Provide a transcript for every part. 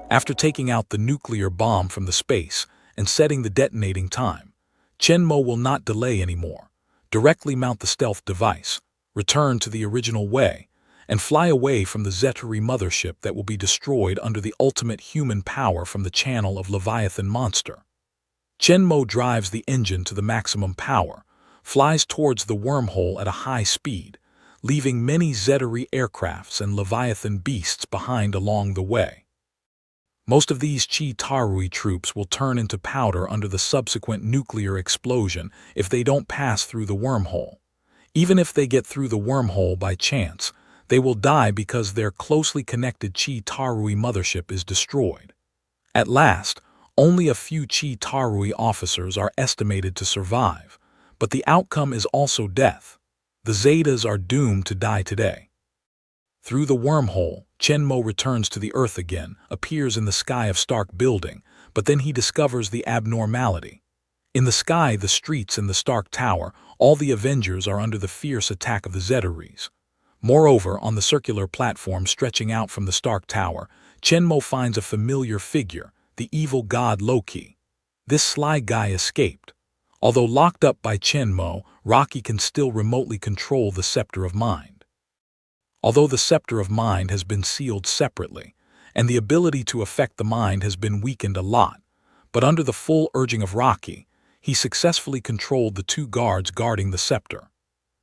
After taking out the nuclear bomb from the space and setting the detonating time, Chenmo will not delay anymore. Directly mount the stealth device, return to the original way, and fly away from the Zetari mothership that will be destroyed under the ultimate human power from the channel of Leviathan monster. Chenmo drives the engine to the maximum power, flies towards the wormhole at a high speed, leaving many Zetari aircrafts and Leviathan beasts behind along the way. Most of these Chi-Tarui troops will turn into powder under the subsequent nuclear explosion if they don't pass through the wormhole. Even if they get through the wormhole by chance, they will die because their closely connected Chi-Tarui mothership is destroyed. At last, only a few Chi-Tarui officers are estimated to survive, but the outcome is also death. The Zetas are doomed to die today. Through the wormhole, Chenmo returns to the Earth again, appears in the sky of Stark building, but then he discovers the abnormality. In the sky, the streets, and the Stark Tower, all the Avengers are under the fierce attack of the Zetaries. Moreover, on the circular platform stretching out from the Stark Tower, Chenmo finds a familiar figure, the evil god Loki. This sly guy escaped. Although locked up by Chenmo, Rocky can still remotely control the Scepter of Mind. Although the Scepter of Mind has been sealed separately, and the ability to affect the mind has been weakened a lot, but under the full urging of Rocky, he successfully controlled the two guards guarding the scepter.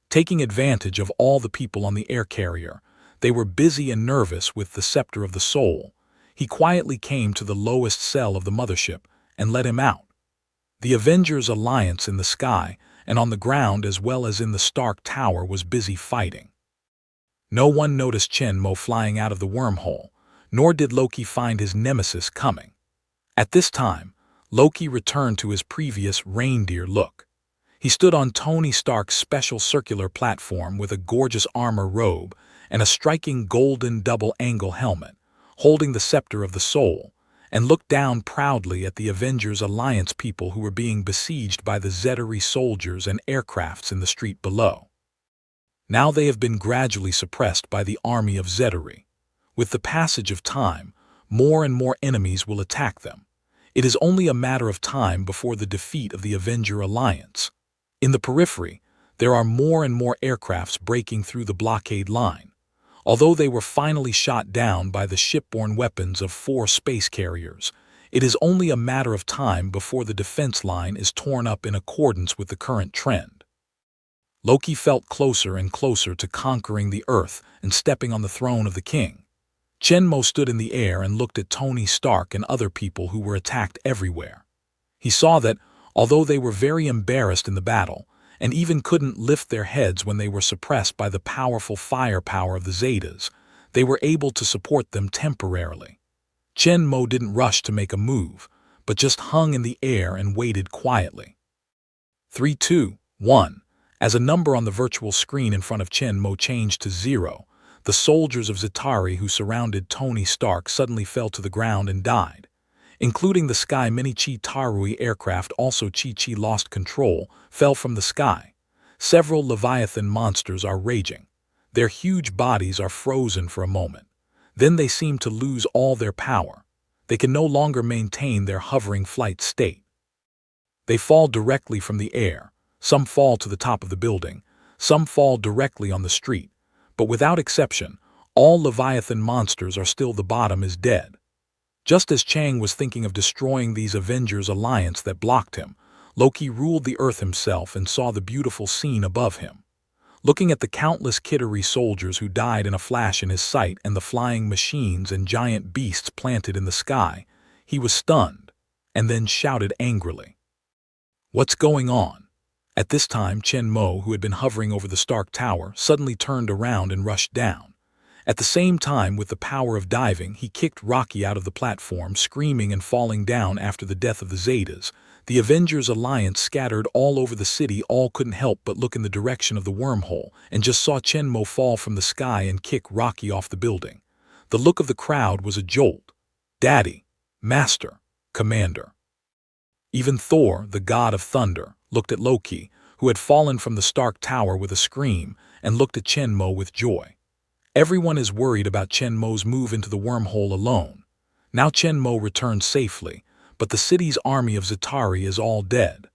Taking advantage of all the people on the air carrier, they were busy and nervous with the Scepter of the Soul. He quietly came to the lowest cell of the mothership and let him out. The Avengers Alliance in the sky and on the ground as well as in the Stark Tower was busy fighting. No one noticed Chenmo flying out of the wormhole, nor did Loki find his nemesis coming. At this time, Loki returned to his previous reindeer look. He stood on Tony Stark's special circular platform with a gorgeous armor robe and a striking golden double-angle helmet, holding the Scepter of the Soul, and looked down proudly at the Avengers Alliance people who were being besieged by the Zetari soldiers and aircrafts in the street below. Now they have been gradually suppressed by the army of Zetari. With the passage of time, more and more enemies will attack them. It is only a matter of time before the defeat of the Avenger Alliance. In the periphery, there are more and more aircrafts breaking through the blockade line. Although they were finally shot down by the shipborne weapons of 4 space carriers, it is only a matter of time before the defense line is torn up in accordance with the current trend. Loki felt closer and closer to conquering the Earth and stepping on the throne of the king. Chenmo stood in the air and looked at Tony Stark and other people who were attacked everywhere. He saw that, although they were very embarrassed in the battle, and even couldn't lift their heads when they were suppressed by the powerful firepower of the Zetas, they were able to support them temporarily. Chenmo didn't rush to make a move, but just hung in the air and waited quietly. 3, 2, 1. As a number on the virtual screen in front of Chenmo changed to 0, the soldiers of Zetari who surrounded Tony Stark suddenly fell to the ground and died. Including the sky, many Chi-Tarui aircraft, also Chi-Chi lost control, fell from the sky. Several Leviathan monsters are raging. Their huge bodies are frozen for a moment. Then they seem to lose all their power. They can no longer maintain their hovering flight state. They fall directly from the air. Some fall to the top of the building, some fall directly on the street, but without exception, all Leviathan monsters are still the bottom is dead. Just as Chang was thinking of destroying these Avengers Alliance that blocked him, Loki ruled the Earth himself and saw the beautiful scene above him. Looking at the countless Kitari soldiers who died in a flash in his sight and the flying machines and giant beasts planted in the sky, he was stunned, and then shouted angrily, "What's going on?" At this time, Chenmo, who had been hovering over the Stark Tower, suddenly turned around and rushed down. At the same time, with the power of diving, he kicked Rocky out of the platform, screaming and falling down after the death of the Zetas. The Avengers Alliance scattered all over the city, all couldn't help but look in the direction of the wormhole, and just saw Chenmo fall from the sky and kick Rocky off the building. The look of the crowd was a jolt. Daddy, Master, Commander. Even Thor, the god of thunder, looked at Loki, who had fallen from the Stark Tower with a scream, and looked at Chenmo with joy. Everyone is worried about Chenmo's move into the wormhole alone. Now Chen Mo returns safely, but the city's army of Zitari is all dead.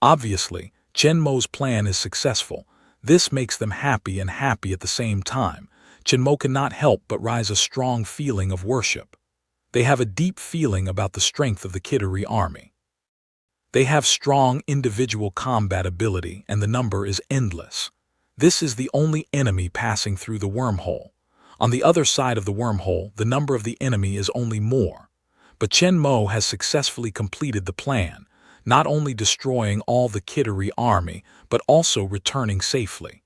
Obviously, Chen Mo's plan is successful. This makes them happy and happy at the same time. Chen Mo cannot help but rise a strong feeling of worship. They have a deep feeling about the strength of the Kitari army. They have strong individual combat ability, and the number is endless. This is the only enemy passing through the wormhole. On the other side of the wormhole, the number of the enemy is only more. But Chen Mo has successfully completed the plan, not only destroying all the Kitari army, but also returning safely.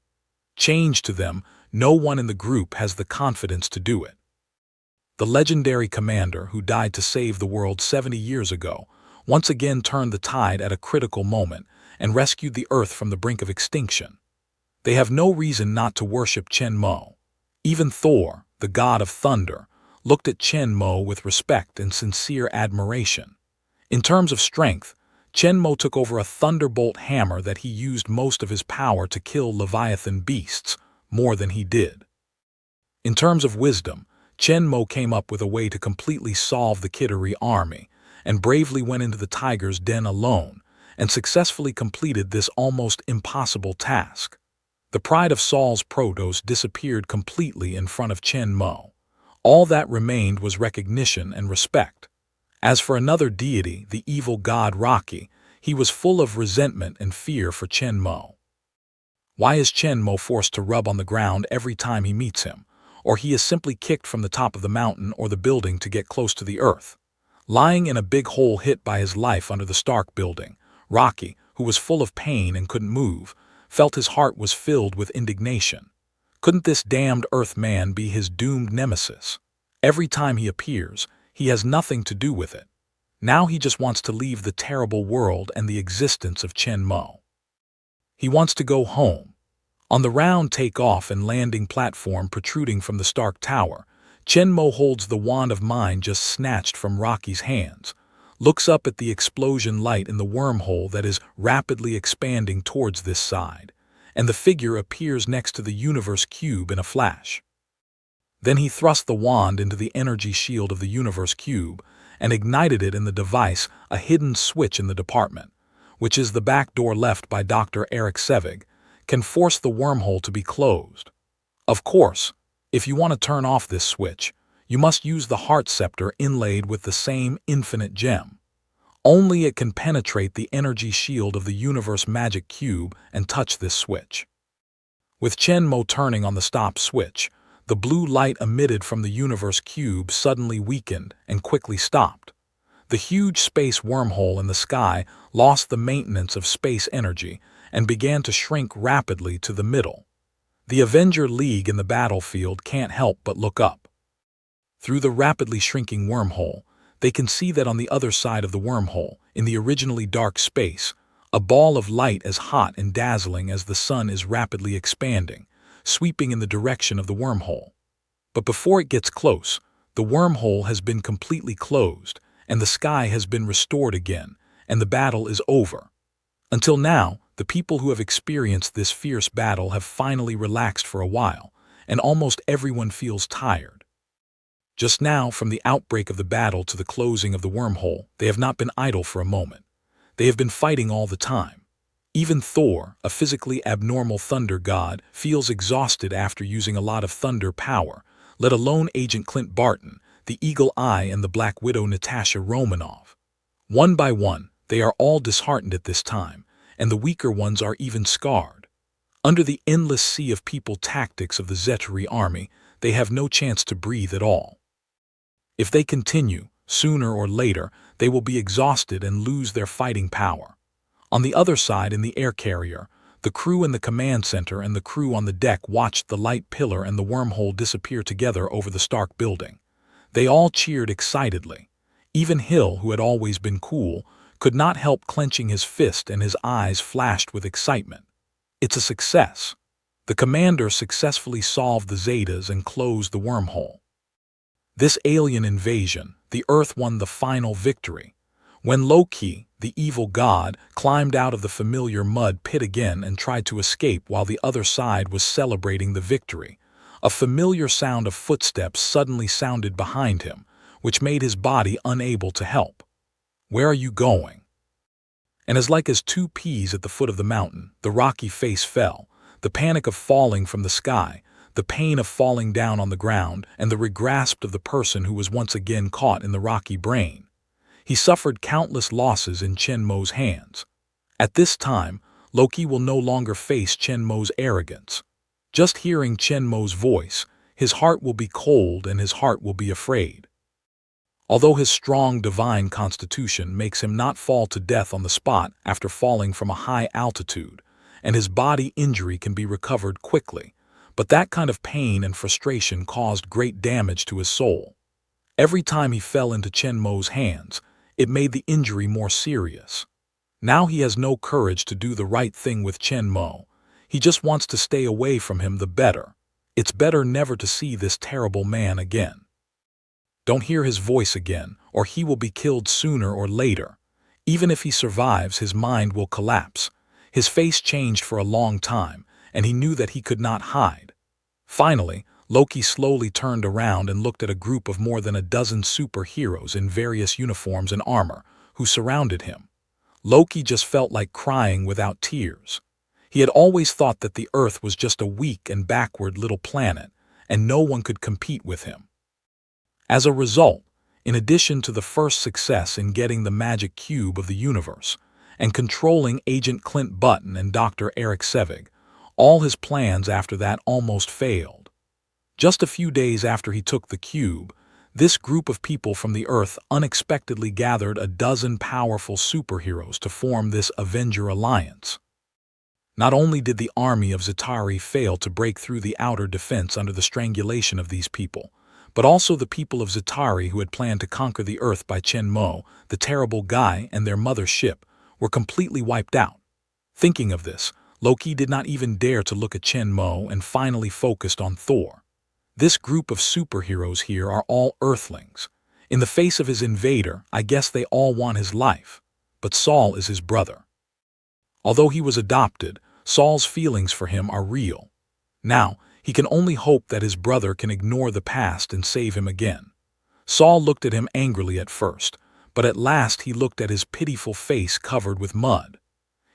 Change to them, no one in the group has the confidence to do it. The legendary commander who died to save the world 70 years ago once again turned the tide at a critical moment and rescued the Earth from the brink of extinction. They have no reason not to worship Chen Mo. Even Thor, the god of thunder, looked at Chen Mo with respect and sincere admiration. In terms of strength, Chen Mo took over a thunderbolt hammer that he used most of his power to kill Leviathan beasts, more than he did. In terms of wisdom, Chen Mo came up with a way to completely solve the Kitari army, and bravely went into the tiger's den alone, and successfully completed this almost impossible task. The pride of Saul's Protos disappeared completely in front of Chen Mo. All that remained was recognition and respect. As for another deity, the evil god Rocky, he was full of resentment and fear for Chen Mo. Why is Chen Mo forced to rub on the ground every time he meets him, or he is simply kicked from the top of the mountain or the building to get close to the earth? Lying in a big hole hit by his life under the Stark building, Rocky, who was full of pain and couldn't move, felt his heart was filled with indignation. Couldn't this damned Earthman be his doomed nemesis? Every time he appears, he has nothing to do with it. Now he just wants to leave the terrible world and the existence of Chen Mo. He wants to go home. On the round take-off and landing platform protruding from the Stark Tower, Chen Mo holds the wand of mind just snatched from Rocky's hands, looks up at the explosion light in the wormhole that is rapidly expanding towards this side, and the figure appears next to the universe cube in a flash. Then he thrust the wand into the energy shield of the universe cube and ignited it in the device, a hidden switch in the department, which is the back door left by Dr. Eric Sevig, can force the wormhole to be closed. Of course, if you want to turn off this switch, you must use the heart scepter inlaid with the same infinite gem. Only it can penetrate the energy shield of the universe magic cube and touch this switch. With Chen Mo turning on the stop switch, the blue light emitted from the universe cube suddenly weakened and quickly stopped. The huge space wormhole in the sky lost the maintenance of space energy and began to shrink rapidly to the middle. The Avenger League in the battlefield can't help but look up. Through the rapidly shrinking wormhole, they can see that on the other side of the wormhole, in the originally dark space, a ball of light as hot and dazzling as the sun is rapidly expanding, sweeping in the direction of the wormhole. But before it gets close, the wormhole has been completely closed, and the sky has been restored again, and the battle is over. Until now, the people who have experienced this fierce battle have finally relaxed for a while, and almost everyone feels tired. Just now, from the outbreak of the battle to the closing of the wormhole, they have not been idle for a moment. They have been fighting all the time. Even Thor, a physically abnormal thunder god, feels exhausted after using a lot of thunder power, let alone Agent Clint Barton, the Eagle Eye, and the Black Widow Natasha Romanoff. One by one, they are all disheartened at this time, and the weaker ones are even scarred. Under the endless sea of people tactics of the Zetari army, they have no chance to breathe at all. If they continue, sooner or later, they will be exhausted and lose their fighting power. On the other side, in the air carrier, the crew in the command center and the crew on the deck watched the light pillar and the wormhole disappear together over the Stark building. They all cheered excitedly. Even Hill, who had always been cool, could not help clenching his fist, and his eyes flashed with excitement. It's a success. The commander successfully solved the Zetas and closed the wormhole. This alien invasion, the Earth won the final victory. When Loki, the evil god, climbed out of the familiar mud pit again and tried to escape while the other side was celebrating the victory, a familiar sound of footsteps suddenly sounded behind him, which made his body unable to help. "Where are you going?" And as 2 peas at the foot of the mountain, the rocky face fell, the panic of falling from the sky, the pain of falling down on the ground, and the regrasp of the person who was once again caught in the rocky brain. He suffered countless losses in Chen Mo's hands. At this time, Loki will no longer face Chen Mo's arrogance. Just hearing Chen Mo's voice, his heart will be cold and his heart will be afraid. Although his strong divine constitution makes him not fall to death on the spot after falling from a high altitude, and his body injury can be recovered quickly, but that kind of pain and frustration caused great damage to his soul. Every time he fell into Chen Mo's hands, it made the injury more serious. Now he has no courage to do the right thing with Chen Mo. He just wants to stay away from him the better. It's better never to see this terrible man again. Don't hear his voice again, or he will be killed sooner or later. Even if he survives, his mind will collapse. His face changed for a long time, and he knew that he could not hide. Finally, Loki slowly turned around and looked at a group of more than a dozen superheroes in various uniforms and armor, who surrounded him. Loki just felt like crying without tears. He had always thought that the Earth was just a weak and backward little planet, and no one could compete with him. As a result, in addition to the first success in getting the magic cube of the universe, and controlling Agent Clint Button and Dr. Eric Sevig, all his plans after that almost failed. Just a few days after he took the cube, this group of people from the Earth unexpectedly gathered a dozen powerful superheroes to form this Avenger Alliance. Not only did the army of Zitari fail to break through the outer defense under the strangulation of these people, but also the people of Zitari who had planned to conquer the Earth by Chen Mo, the terrible guy, and their mother ship, were completely wiped out. Thinking of this, Loki did not even dare to look at Chen Mo and finally focused on Thor. This group of superheroes here are all Earthlings. In the face of his invader, I guess they all want his life. But Saul is his brother. Although he was adopted, Saul's feelings for him are real. Now, he can only hope that his brother can ignore the past and save him again. Saul looked at him angrily at first, but at last he looked at his pitiful face covered with mud.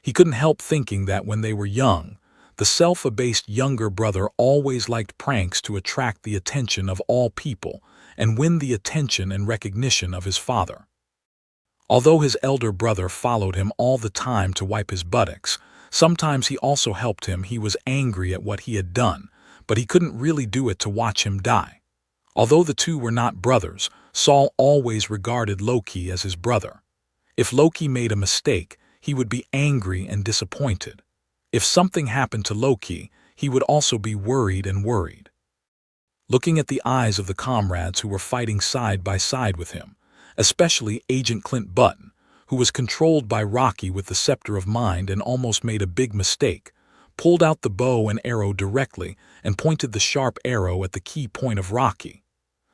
He couldn't help thinking that when they were young, the self-abased younger brother always liked pranks to attract the attention of all people and win the attention and recognition of his father. Although his elder brother followed him all the time to wipe his buttocks, sometimes he also helped him. He was angry at what he had done, but he couldn't really do it to watch him die. Although the two were not brothers, Saul always regarded Loki as his brother. If Loki made a mistake, he would be angry and disappointed. If something happened to Loki, he would also be worried and worried. Looking at the eyes of the comrades who were fighting side by side with him, especially Agent Clint Button, who was controlled by Rocky with the scepter of mind and almost made a big mistake, pulled out the bow and arrow directly and pointed the sharp arrow at the key point of Rocky.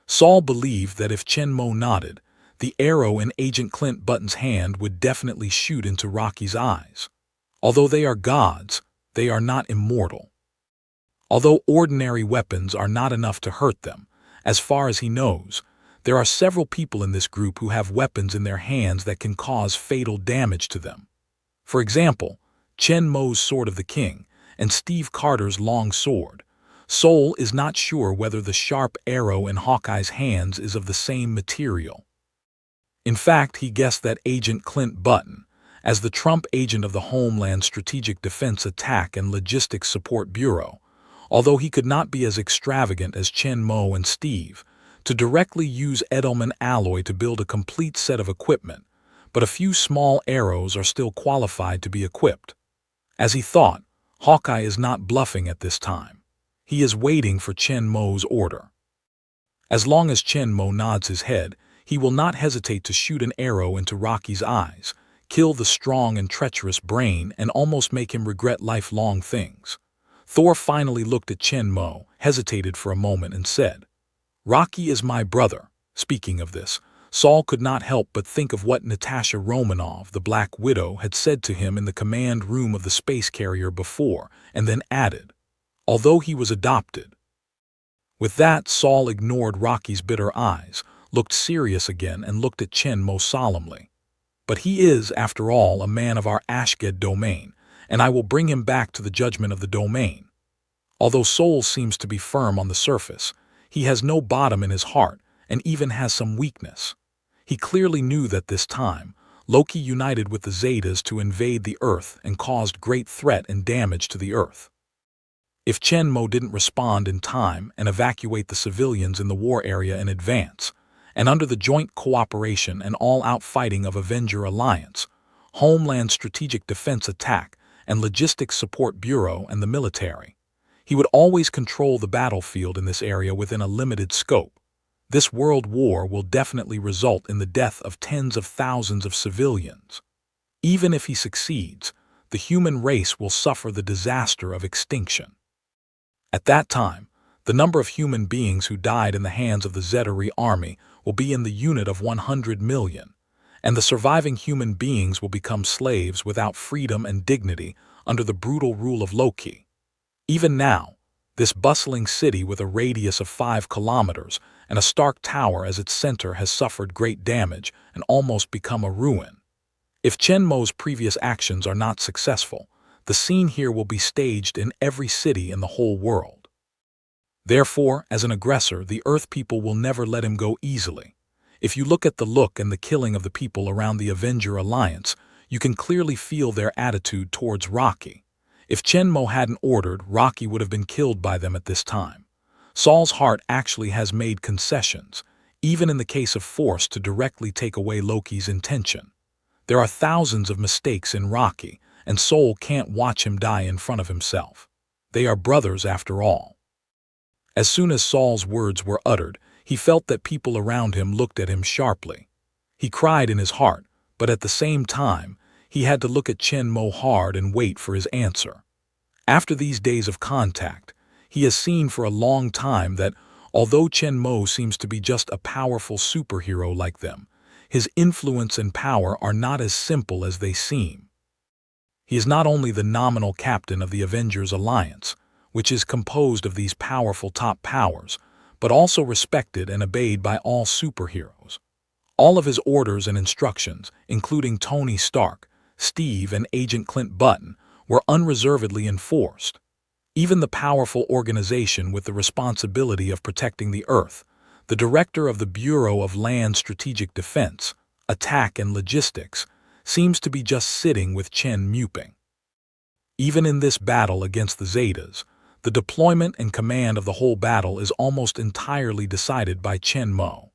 Saul believed that if Chen Mo nodded, the arrow in Agent Clint Button's hand would definitely shoot into Rocky's eyes. Although they are gods, they are not immortal. Although ordinary weapons are not enough to hurt them, as far as he knows, there are several people in this group who have weapons in their hands that can cause fatal damage to them. For example, Chen Mo's Sword of the King and Steve Carter's long sword. Soul is not sure whether the sharp arrow in Hawkeye's hands is of the same material. In fact, he guessed that Agent Clint Button, as the Trump agent of the Homeland Strategic Defense Attack and Logistics Support Bureau, although he could not be as extravagant as Chen Mo and Steve, to directly use Edelman alloy to build a complete set of equipment, but a few small arrows are still qualified to be equipped. As he thought, Hawkeye is not bluffing at this time. He is waiting for Chen Mo's order. As long as Chen Mo nods his head, he will not hesitate to shoot an arrow into Rocky's eyes, kill the strong and treacherous brain, and almost make him regret lifelong things. Thor finally looked at Chen Mo, hesitated for a moment, and said, "Rocky is my brother." Speaking of this, Saul could not help but think of what Natasha Romanoff, the Black Widow, had said to him in the command room of the space carrier before, and then added, "Although he was adopted." With that, Saul ignored Rocky's bitter eyes, looked serious again and looked at Chen Mo solemnly. "But he is, after all, a man of our Ashged domain, and I will bring him back to the judgment of the domain." Although Sol seems to be firm on the surface, he has no bottom in his heart and even has some weakness. He clearly knew that this time, Loki united with the Zetas to invade the Earth and caused great threat and damage to the Earth. If Chen Mo didn't respond in time and evacuate the civilians in the war area in advance, and under the joint cooperation and all-out fighting of Avenger Alliance, Homeland Strategic Defense Attack, and Logistics Support Bureau and the military, he would always control the battlefield in this area within a limited scope. This world war will definitely result in the death of tens of thousands of civilians. Even if he succeeds, the human race will suffer the disaster of extinction. At that time, the number of human beings who died in the hands of the Zetari army will be in the unit of 100 million, and the surviving human beings will become slaves without freedom and dignity under the brutal rule of Loki. Even now, this bustling city with a radius of 5 kilometers and a stark tower as its center has suffered great damage and almost become a ruin. If Chen Mo's previous actions are not successful, the scene here will be staged in every city in the whole world. Therefore, as an aggressor, the Earth people will never let him go easily. If you look at the look and the killing of the people around the Avenger Alliance, you can clearly feel their attitude towards Rocky. If Chen Mo hadn't ordered, Rocky would have been killed by them at this time. Saul's heart actually has made concessions, even in the case of force to directly take away Loki's intention. There are thousands of mistakes in Rocky, and Sol can't watch him die in front of himself. They are brothers after all. As soon as Saul's words were uttered, he felt that people around him looked at him sharply. He cried in his heart, but at the same time, he had to look at Chen Mo hard and wait for his answer. After these days of contact, he has seen for a long time that, although Chen Mo seems to be just a powerful superhero like them, his influence and power are not as simple as they seem. He is not only the nominal captain of the Avengers Alliance, which is composed of these powerful top powers, but also respected and obeyed by all superheroes. All of his orders and instructions, including Tony Stark, Steve, and Agent Clint Button, were unreservedly enforced. Even the powerful organization with the responsibility of protecting the Earth, the director of the Bureau of Land Strategic Defense, Attack and Logistics, seems to be just sitting with Chen Muping. Even in this battle against the Zetas, the deployment and command of the whole battle is almost entirely decided by Chen Mo.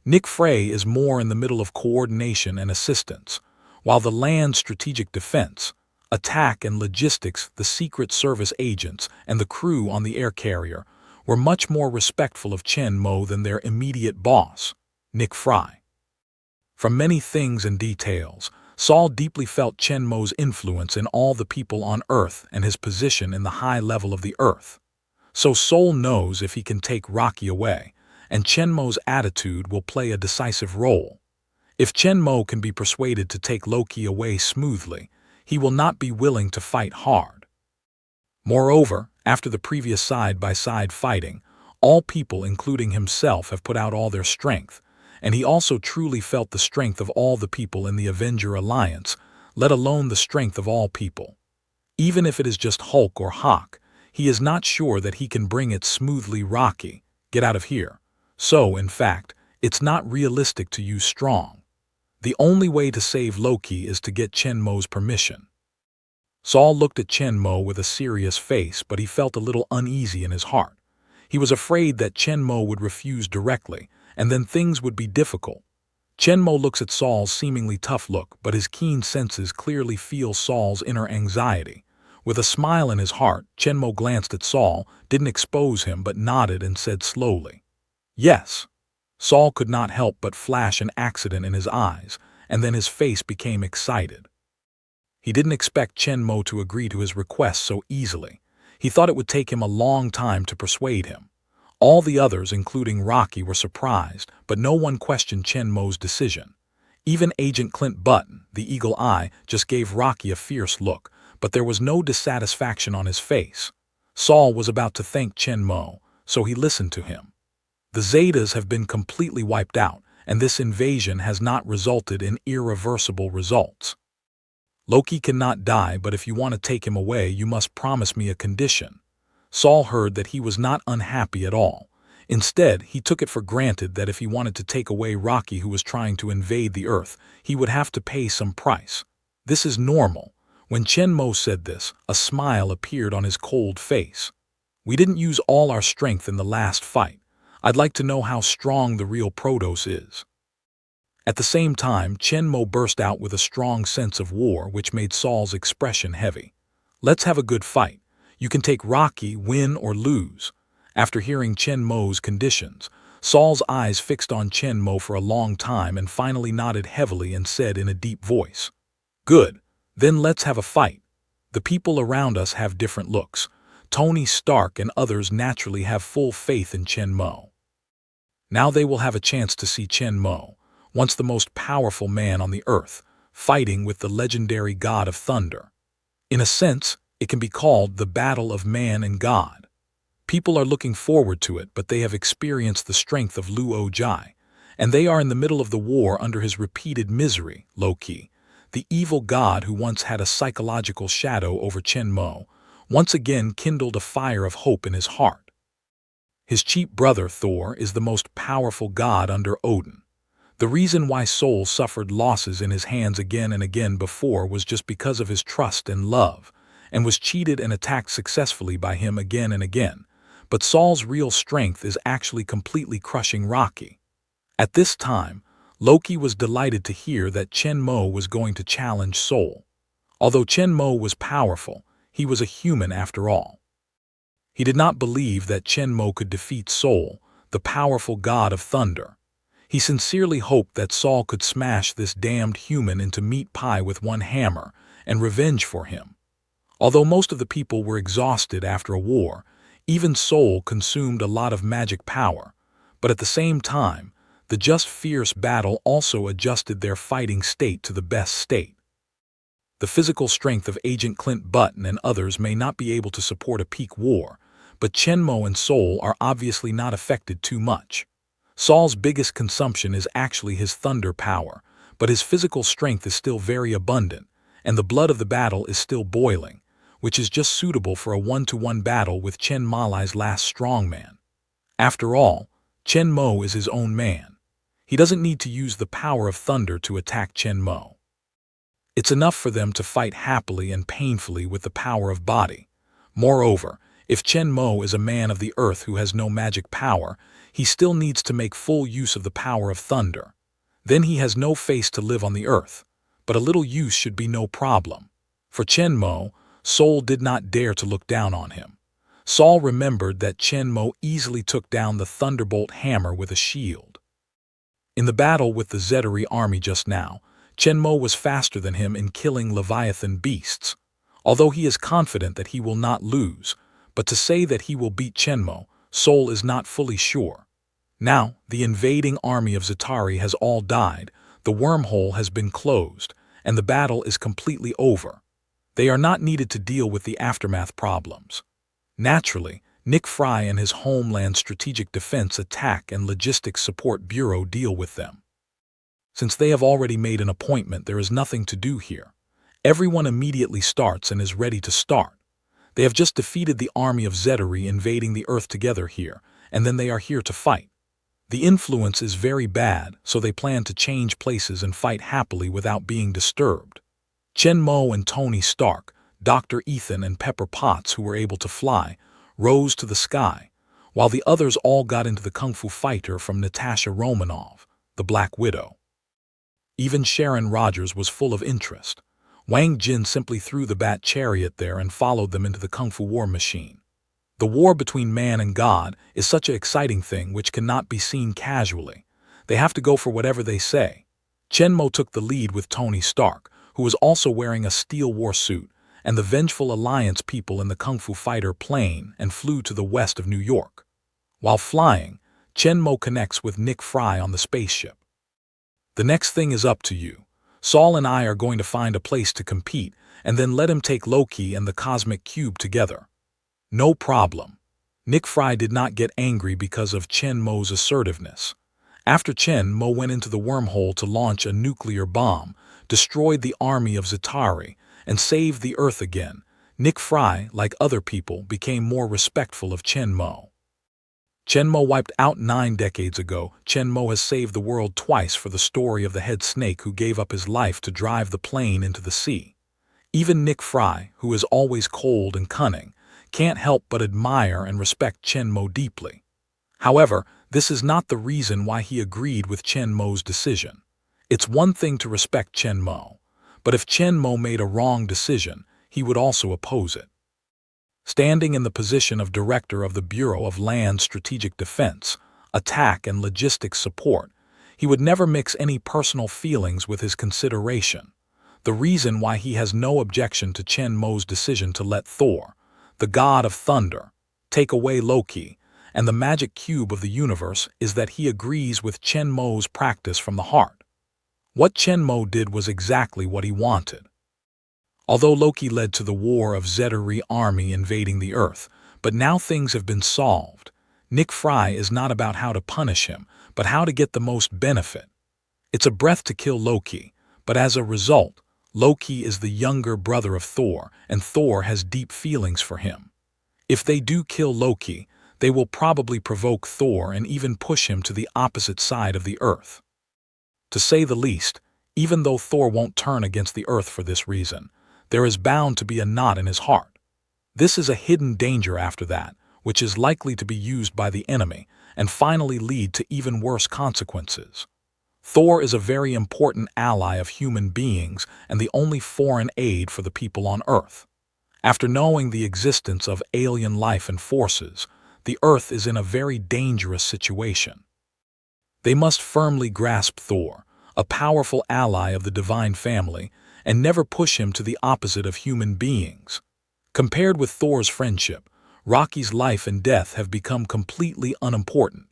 Nick Frey is more in the middle of coordination and assistance, while the Land Strategic Defense, Attack and Logistics, the Secret Service agents, and the crew on the air carrier were much more respectful of Chen Mo than their immediate boss, Nick Frey. From many things and details, Saul deeply felt Chen Mo's influence in all the people on Earth and his position in the high level of the Earth. So Sol knows if he can take Rocky away, and Chen Mo's attitude will play a decisive role. If Chen Mo can be persuaded to take Loki away smoothly, he will not be willing to fight hard. Moreover, after the previous side-by-side fighting, all people, including himself, have put out all their strength, and he also truly felt the strength of all the people in the Avenger Alliance, let alone the strength of all people. Even if it is just Hulk or Hawk, he is not sure that he can bring it smoothly. Rocky, get out of here. So, in fact, it's not realistic to use strong. The only way to save Loki is to get Chen Mo's permission. Saul looked at Chen Mo with a serious face, but he felt a little uneasy in his heart. He was afraid that Chen Mo would refuse directly, and then things would be difficult. Chen Mo looks at Saul's seemingly tough look, but his keen senses clearly feel Saul's inner anxiety. With a smile in his heart, Chen Mo glanced at Saul, didn't expose him, but nodded and said slowly, "Yes." Saul could not help but flash an accident in his eyes, and then his face became excited. He didn't expect Chen Mo to agree to his request so easily. He thought it would take him a long time to persuade him. All the others, including Rocky, were surprised, but no one questioned Chen Mo's decision. Even Agent Clint Button, the eagle eye, just gave Rocky a fierce look, but there was no dissatisfaction on his face. Saul was about to thank Chen Mo, so he listened to him. The Zetas have been completely wiped out, and this invasion has not resulted in irreversible results. Loki cannot die, but if you want to take him away, you must promise me a condition. Saul heard that he was not unhappy at all. Instead, he took it for granted that if he wanted to take away Rocky, who was trying to invade the Earth, he would have to pay some price. This is normal. When Chen Mo said this, a smile appeared on his cold face. We didn't use all our strength in the last fight. I'd like to know how strong the real Protos is. At the same time, Chen Mo burst out with a strong sense of war, which made Saul's expression heavy. Let's have a good fight. You can take Rocky, win or lose. After hearing Chen Mo's conditions, Saul's eyes fixed on Chen Mo for a long time and finally nodded heavily and said in a deep voice, "Good, then let's have a fight. The people around us have different looks. Tony Stark and others naturally have full faith in Chen Mo. Now they will have a chance to see Chen Mo, once the most powerful man on the earth, fighting with the legendary god of thunder. In a sense, it can be called the battle of man and god. People are looking forward to it, but they have experienced the strength of Luo Jai, and they are in the middle of the war under his repeated misery, Loki, the evil god who once had a psychological shadow over Chen Mo, once again kindled a fire of hope in his heart. His cheap brother Thor is the most powerful god under Odin. The reason why Sol suffered losses in his hands again and again before was just because of his trust and love, and was cheated and attacked successfully by him again and again. But Saul's real strength is actually completely crushing Rocky. At this time, Loki was delighted to hear that Chen Mo was going to challenge Sol. Although Chen Mo was powerful, he was a human after all. He did not believe that Chen Mo could defeat Sol, the powerful god of thunder. He sincerely hoped that Saul could smash this damned human into meat pie with one hammer and revenge for him. Although most of the people were exhausted after a war, even Sol consumed a lot of magic power, but at the same time, the just fierce battle also adjusted their fighting state to the best state. The physical strength of Agent Clint Button and others may not be able to support a peak war, but Chen Mo and Sol are obviously not affected too much. Saul's biggest consumption is actually his thunder power, but his physical strength is still very abundant, and the blood of the battle is still boiling, which is just suitable for a one-to-one battle with Chen Malai's last strongman. After all, Chen Mo is his own man. He doesn't need to use the power of thunder to attack Chen Mo. It's enough for them to fight happily and painfully with the power of body. Moreover, if Chen Mo is a man of the earth who has no magic power, he still needs to make full use of the power of thunder. Then he has no face to live on the earth, but a little use should be no problem. For Chen Mo, Sol did not dare to look down on him. Saul remembered that Chen Mo easily took down the Thunderbolt hammer with a shield. In the battle with the Zetari army just now, Chen Mo was faster than him in killing Leviathan beasts. Although he is confident that he will not lose, but to say that he will beat Chen Mo, Sol is not fully sure. Now, the invading army of Zetari has all died, the wormhole has been closed, and the battle is completely over. They are not needed to deal with the aftermath problems. Naturally, Nick Fry and his Homeland Strategic Defense Attack and Logistics Support Bureau deal with them. Since they have already made an appointment, there is nothing to do here. Everyone immediately starts and is ready to start. They have just defeated the army of Zetari invading the Earth together here, and then they are here to fight. The influence is very bad, so they plan to change places and fight happily without being disturbed. Chen Mo and Tony Stark, Dr. Ethan and Pepper Potts, who were able to fly, rose to the sky, while the others all got into the Kung Fu Fighter from Natasha Romanoff, the Black Widow. Even Sharon Rogers was full of interest. Wang Jin simply threw the Bat Chariot there and followed them into the Kung Fu War Machine. The war between man and God is such an exciting thing which cannot be seen casually. They have to go for whatever they say. Chen Mo took the lead with Tony Stark, who was also wearing a steel war suit, and the Vengeful Alliance people in the Kung Fu Fighter plane and flew to the west of New York. While flying, Chen Mo connects with Nick Fry on the spaceship. The next thing is up to you. Saul and I are going to find a place to compete, and then let him take Loki and the Cosmic Cube together. No problem. Nick Fry did not get angry because of Chen Mo's assertiveness. After Chen Mo went into the wormhole to launch a nuclear bomb, destroyed the army of Zitari, and saved the Earth again, Nick Fry, like other people, became more respectful of Chen Mo. Chen Mo wiped out 9 decades ago. Chen Mo has saved the world twice for the story of the head snake who gave up his life to drive the plane into the sea. Even Nick Fry, who is always cold and cunning, can't help but admire and respect Chen Mo deeply. However, this is not the reason why he agreed with Chen Mo's decision. It's one thing to respect Chen Mo, but if Chen Mo made a wrong decision, he would also oppose it. Standing in the position of Director of the Bureau of Land Strategic Defense, Attack and Logistics Support, he would never mix any personal feelings with his consideration. The reason why he has no objection to Chen Mo's decision to let Thor, the god of thunder, take away Loki and the magic cube of the universe is that he agrees with Chen Mo's practice from the heart. What Chen Mo did was exactly what he wanted. Although Loki led to the war of Zedari army invading the Earth, but now things have been solved. Nick Fry is not about how to punish him, but how to get the most benefit. It's a breath to kill Loki, but as a result, Loki is the younger brother of Thor, and Thor has deep feelings for him. If they do kill Loki, they will probably provoke Thor and even push him to the opposite side of the Earth. To say the least, even though Thor won't turn against the Earth for this reason, there is bound to be a knot in his heart. This is a hidden danger after that, which is likely to be used by the enemy and finally lead to even worse consequences. Thor is a very important ally of human beings and the only foreign aid for the people on Earth. After knowing the existence of alien life and forces, the Earth is in a very dangerous situation. They must firmly grasp Thor, a powerful ally of the divine family, and never push him to the opposite of human beings. Compared with Thor's friendship, Rocky's life and death have become completely unimportant.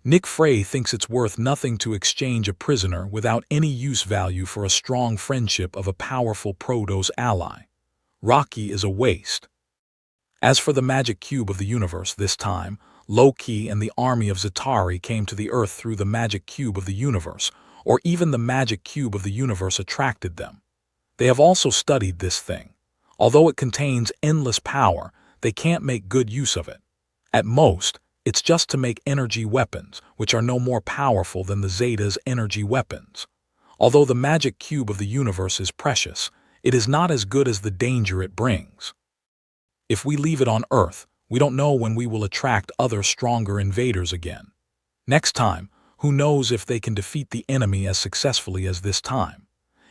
Nick Fry thinks it's worth nothing to exchange a prisoner without any use value for a strong friendship of a powerful Protoss ally. Rocky is a waste. As for the magic cube of the universe this time, Loki and the army of Zitari came to the Earth through the magic cube of the universe, or even the magic cube of the universe attracted them. They have also studied this thing. Although it contains endless power, they can't make good use of it. At most, it's just to make energy weapons, which are no more powerful than the Zeta's energy weapons. Although the magic cube of the universe is precious, it is not as good as the danger it brings. If we leave it on Earth, we don't know when we will attract other stronger invaders again. Next time, who knows if they can defeat the enemy as successfully as this time.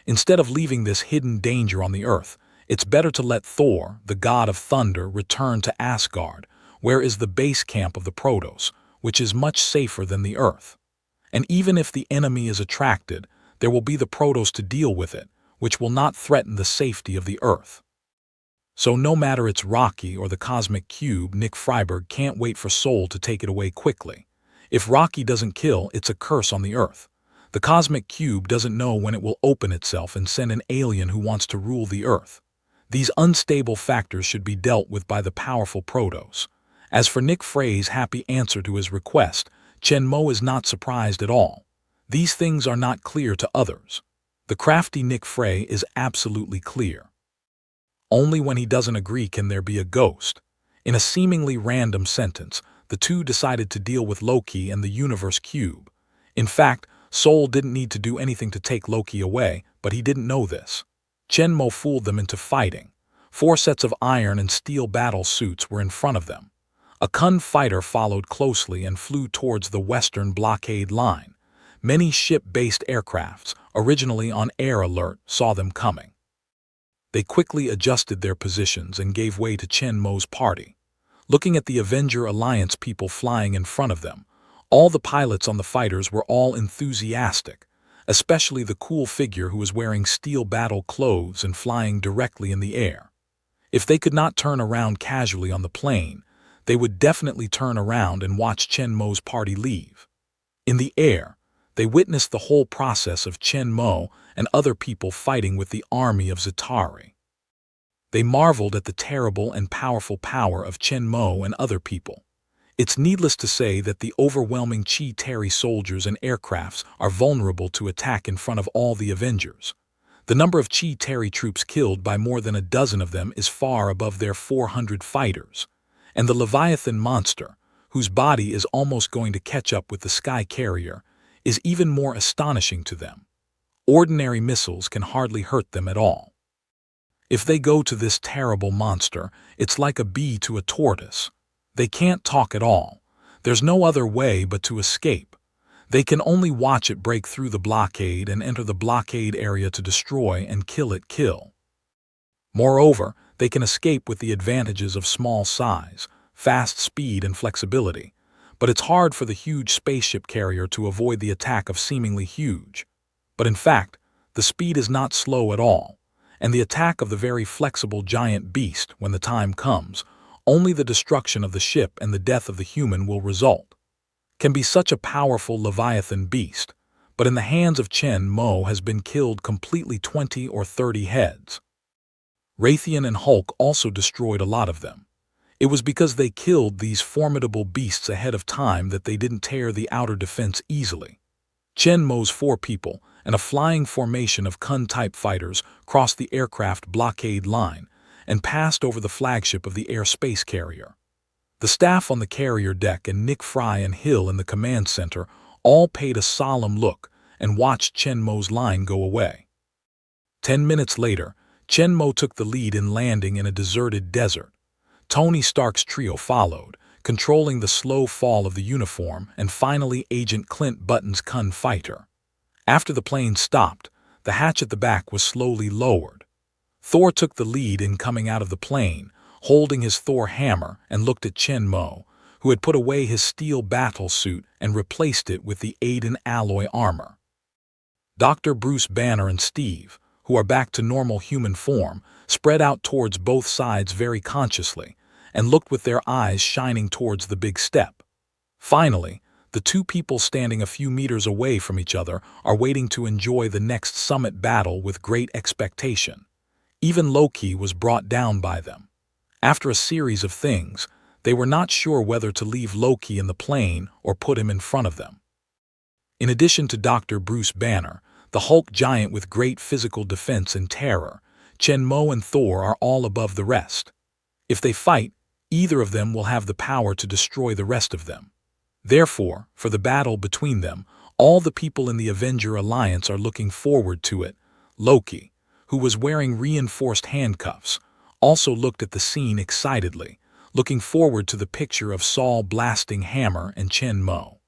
Instead of leaving this hidden danger on the Earth, it's better to let Thor, the god of thunder, return to Asgard, where is the base camp of the Protoss, which is much safer than the Earth. And even if the enemy is attracted, there will be the Protoss to deal with it, which will not threaten the safety of the Earth. So no matter it's Rocky or the Cosmic Cube, Nick Freiberg can't wait for Soul to take it away quickly. If Rocky doesn't kill, it's a curse on the Earth. The Cosmic Cube doesn't know when it will open itself and send an alien who wants to rule the Earth. These unstable factors should be dealt with by the powerful Protoss. As for Nick Frey's happy answer to his request, Chen Mo is not surprised at all. These things are not clear to others. The crafty Nick Frey is absolutely clear. Only when he doesn't agree can there be a ghost. In a seemingly random sentence, the two decided to deal with Loki and the Universe Cube. In fact, Soul didn't need to do anything to take Loki away, but he didn't know this. Chen Mo fooled them into fighting. 4 sets of iron and steel battle suits were in front of them. A Kun fighter followed closely and flew towards the western blockade line. Many ship-based aircrafts, originally on air alert, saw them coming. They quickly adjusted their positions and gave way to Chen Mo's party. Looking at the Avenger Alliance people flying in front of them, all the pilots on the fighters were all enthusiastic, especially the cool figure who was wearing steel battle clothes and flying directly in the air. If they could not turn around casually on the plane, they would definitely turn around and watch Chen Mo's party leave. In the air, they witnessed the whole process of Chen Mo and other people fighting with the army of Zitari. They marveled at the terrible and powerful power of Chen Mo and other people. It's needless to say that the overwhelming Chi-Terry soldiers and aircrafts are vulnerable to attack in front of all the Avengers. The number of Chi-Terry troops killed by more than a dozen of them is far above their 400 fighters. And the Leviathan monster, whose body is almost going to catch up with the Sky Carrier, is even more astonishing to them. Ordinary missiles can hardly hurt them at all. If they go to this terrible monster, it's like a bee to a tortoise. They can't talk at all. There's no other way but to escape. They can only watch it break through the blockade and enter the blockade area to destroy and kill. Moreover, they can escape with the advantages of small size, fast speed and flexibility, but it's hard for the huge spaceship carrier to avoid the attack of seemingly huge. But in fact, the speed is not slow at all, and the attack of the very flexible giant beast, when the time comes, only the destruction of the ship and the death of the human will result. Can be such a powerful Leviathan beast, but in the hands of Chen Mo has been killed completely 20 or 30 heads. Raytheon and Hulk also destroyed a lot of them. It was because they killed these formidable beasts ahead of time that they didn't tear the outer defense easily. Chen Mo's 4 people and a flying formation of Kun-type fighters crossed the aircraft blockade line and passed over the flagship of the air space carrier. The staff on the carrier deck and Nick Fry and Hill in the command center all paid a solemn look and watched Chen Mo's line go away. 10 minutes later, Chen Mo took the lead in landing in a deserted desert. Tony Stark's trio followed, controlling the slow fall of the uniform, and finally Agent Clint Button's Kun fighter. After the plane stopped, the hatch at the back was slowly lowered. Thor took the lead in coming out of the plane, holding his Thor hammer, and looked at Chen Mo, who had put away his steel battle suit and replaced it with the Aiden alloy armor. Dr. Bruce Banner and Steve, who are back to normal human form, spread out towards both sides very consciously, and looked with their eyes shining towards the big step. Finally, the 2 people standing a few meters away from each other are waiting to enjoy the next summit battle with great expectation. Even Loki was brought down by them. After a series of things, they were not sure whether to leave Loki in the plane or put him in front of them. In addition to Dr. Bruce Banner, the Hulk giant with great physical defense and terror, Chen Mo and Thor are all above the rest. If they fight, either of them will have the power to destroy the rest of them. Therefore, for the battle between them, all the people in the Avenger Alliance are looking forward to it. Loki, who was wearing reinforced handcuffs, also looked at the scene excitedly, looking forward to the picture of Saul blasting Hammer and Chen Mo.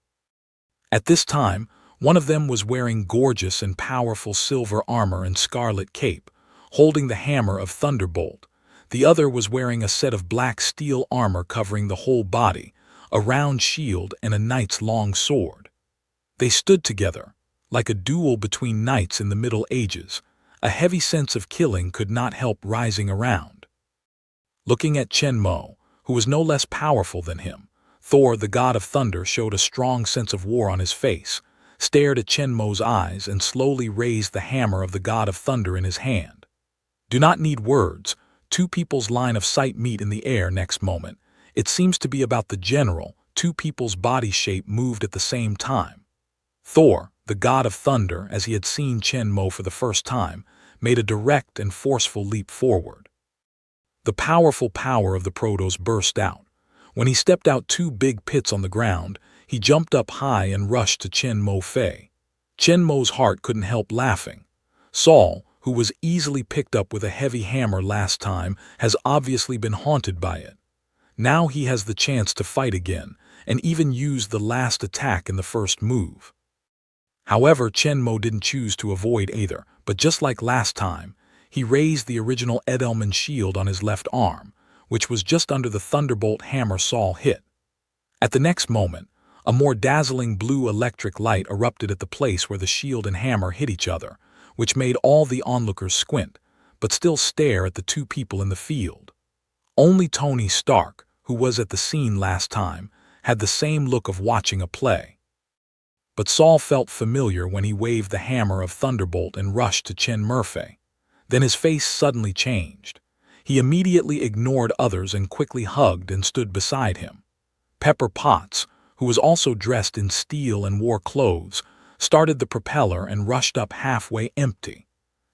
At this time, one of them was wearing gorgeous and powerful silver armor and scarlet cape, holding the hammer of Thunderbolt. The other was wearing a set of black steel armor covering the whole body, a round shield and a knight's long sword. They stood together, like a duel between knights in the Middle Ages. A heavy sense of killing could not help rising around. Looking at Chen Mo, who was no less powerful than him, Thor, the god of thunder, showed a strong sense of war on his face, stared at Chen Mo's eyes, and slowly raised the hammer of the god of thunder in his hand. Do not need words. 2 people's line of sight meet in the air next moment. It seems to be about the general. 2 people's body shape moved at the same time. Thor, the god of thunder, as he had seen Chen Mo for the first time, made a direct and forceful leap forward. The powerful power of the Protoss burst out. When he stepped out 2 big pits on the ground, he jumped up high and rushed to Chen Mo Fei. Chen Mo's heart couldn't help laughing. Saul, who was easily picked up with a heavy hammer last time, has obviously been haunted by it. Now he has the chance to fight again, and even used the last attack in the first move. However, Chen Mo didn't choose to avoid either, but just like last time, he raised the original Edelman shield on his left arm, which was just under the Thunderbolt hammer Saul hit. At the next moment, a more dazzling blue electric light erupted at the place where the shield and hammer hit each other, which made all the onlookers squint, but still stare at the 2 people in the field. Only Tony Stark, who was at the scene last time, had the same look of watching a play. But Saul felt familiar when he waved the hammer of Thunderbolt and rushed to Chen Murphy. Then his face suddenly changed. He immediately ignored others and quickly hugged and stood beside him. Pepper Potts, who was also dressed in steel and wore clothes, started the propeller and rushed up halfway empty.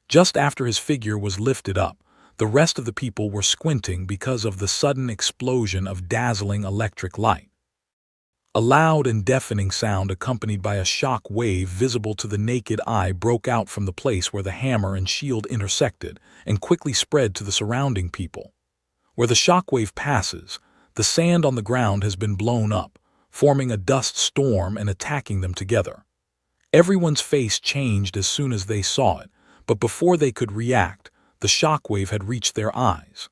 Just after his figure was lifted up, the rest of the people were squinting because of the sudden explosion of dazzling electric light. A loud and deafening sound accompanied by a shock wave visible to the naked eye broke out from the place where the hammer and shield intersected and quickly spread to the surrounding people. Where the shock wave passes, the sand on the ground has been blown up, forming a dust storm and attacking them together. Everyone's face changed as soon as they saw it, but before they could react, the shock wave had reached their eyes.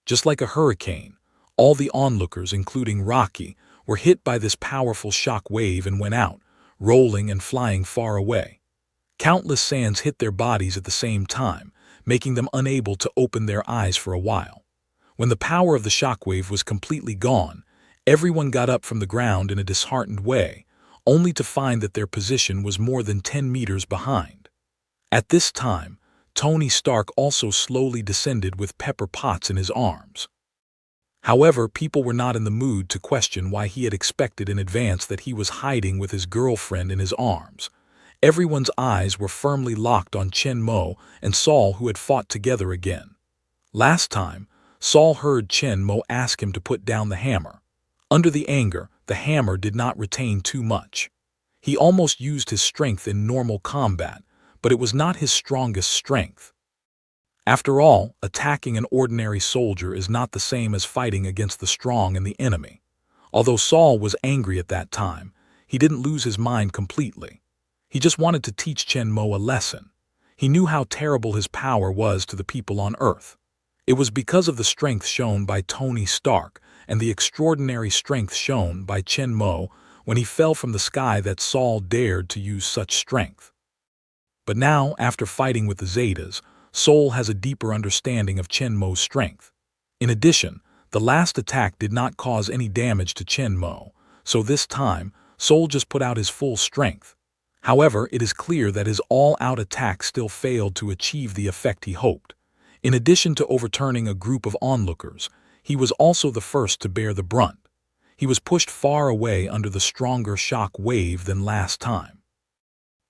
Just like a hurricane, all the onlookers, including Rocky, were hit by this powerful shock wave and went out, rolling and flying far away. Countless sands hit their bodies at the same time, making them unable to open their eyes for a while. When the power of the shockwave was completely gone, everyone got up from the ground in a disheartened way, only to find that their position was more than 10 meters behind. At this time, Tony Stark also slowly descended with Pepper Potts in his arms. However, people were not in the mood to question why he had expected in advance that he was hiding with his girlfriend in his arms. Everyone's eyes were firmly locked on Chen Mo and Saul, who had fought together again. Last time, Saul heard Chen Mo ask him to put down the hammer. Under the anger, the hammer did not retain too much. He almost used his strength in normal combat, but it was not his strongest strength. After all, attacking an ordinary soldier is not the same as fighting against the strong and the enemy. Although Saul was angry at that time, he didn't lose his mind completely. He just wanted to teach Chen Mo a lesson. He knew how terrible his power was to the people on Earth. It was because of the strength shown by Tony Stark and the extraordinary strength shown by Chen Mo when he fell from the sky that Saul dared to use such strength. But now, after fighting with the Zetas, Saul has a deeper understanding of Chen Mo's strength. In addition, the last attack did not cause any damage to Chen Mo, so this time, Saul just put out his full strength. However, it is clear that his all-out attack still failed to achieve the effect he hoped. In addition to overturning a group of onlookers, he was also the first to bear the brunt. He was pushed far away under the stronger shock wave than last time.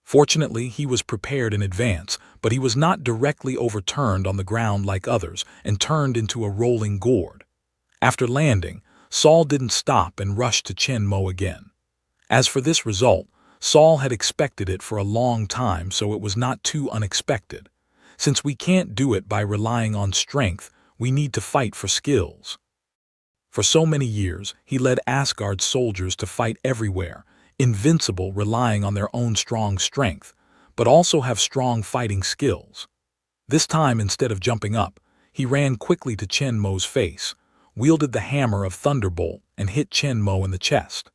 Fortunately, he was prepared in advance, but he was not directly overturned on the ground like others and turned into a rolling gourd. After landing, Saul didn't stop and rushed to Chen Mo again. As for this result, Saul had expected it for a long time, so it was not too unexpected. Since we can't do it by relying on strength, we need to fight for skills. For so many years, he led Asgard's soldiers to fight everywhere, invincible, relying on their own strong strength, but also have strong fighting skills. This time, instead of jumping up, he ran quickly to Chen Mo's face, wielded the hammer of Thunderbolt, and hit Chen Mo in the chest.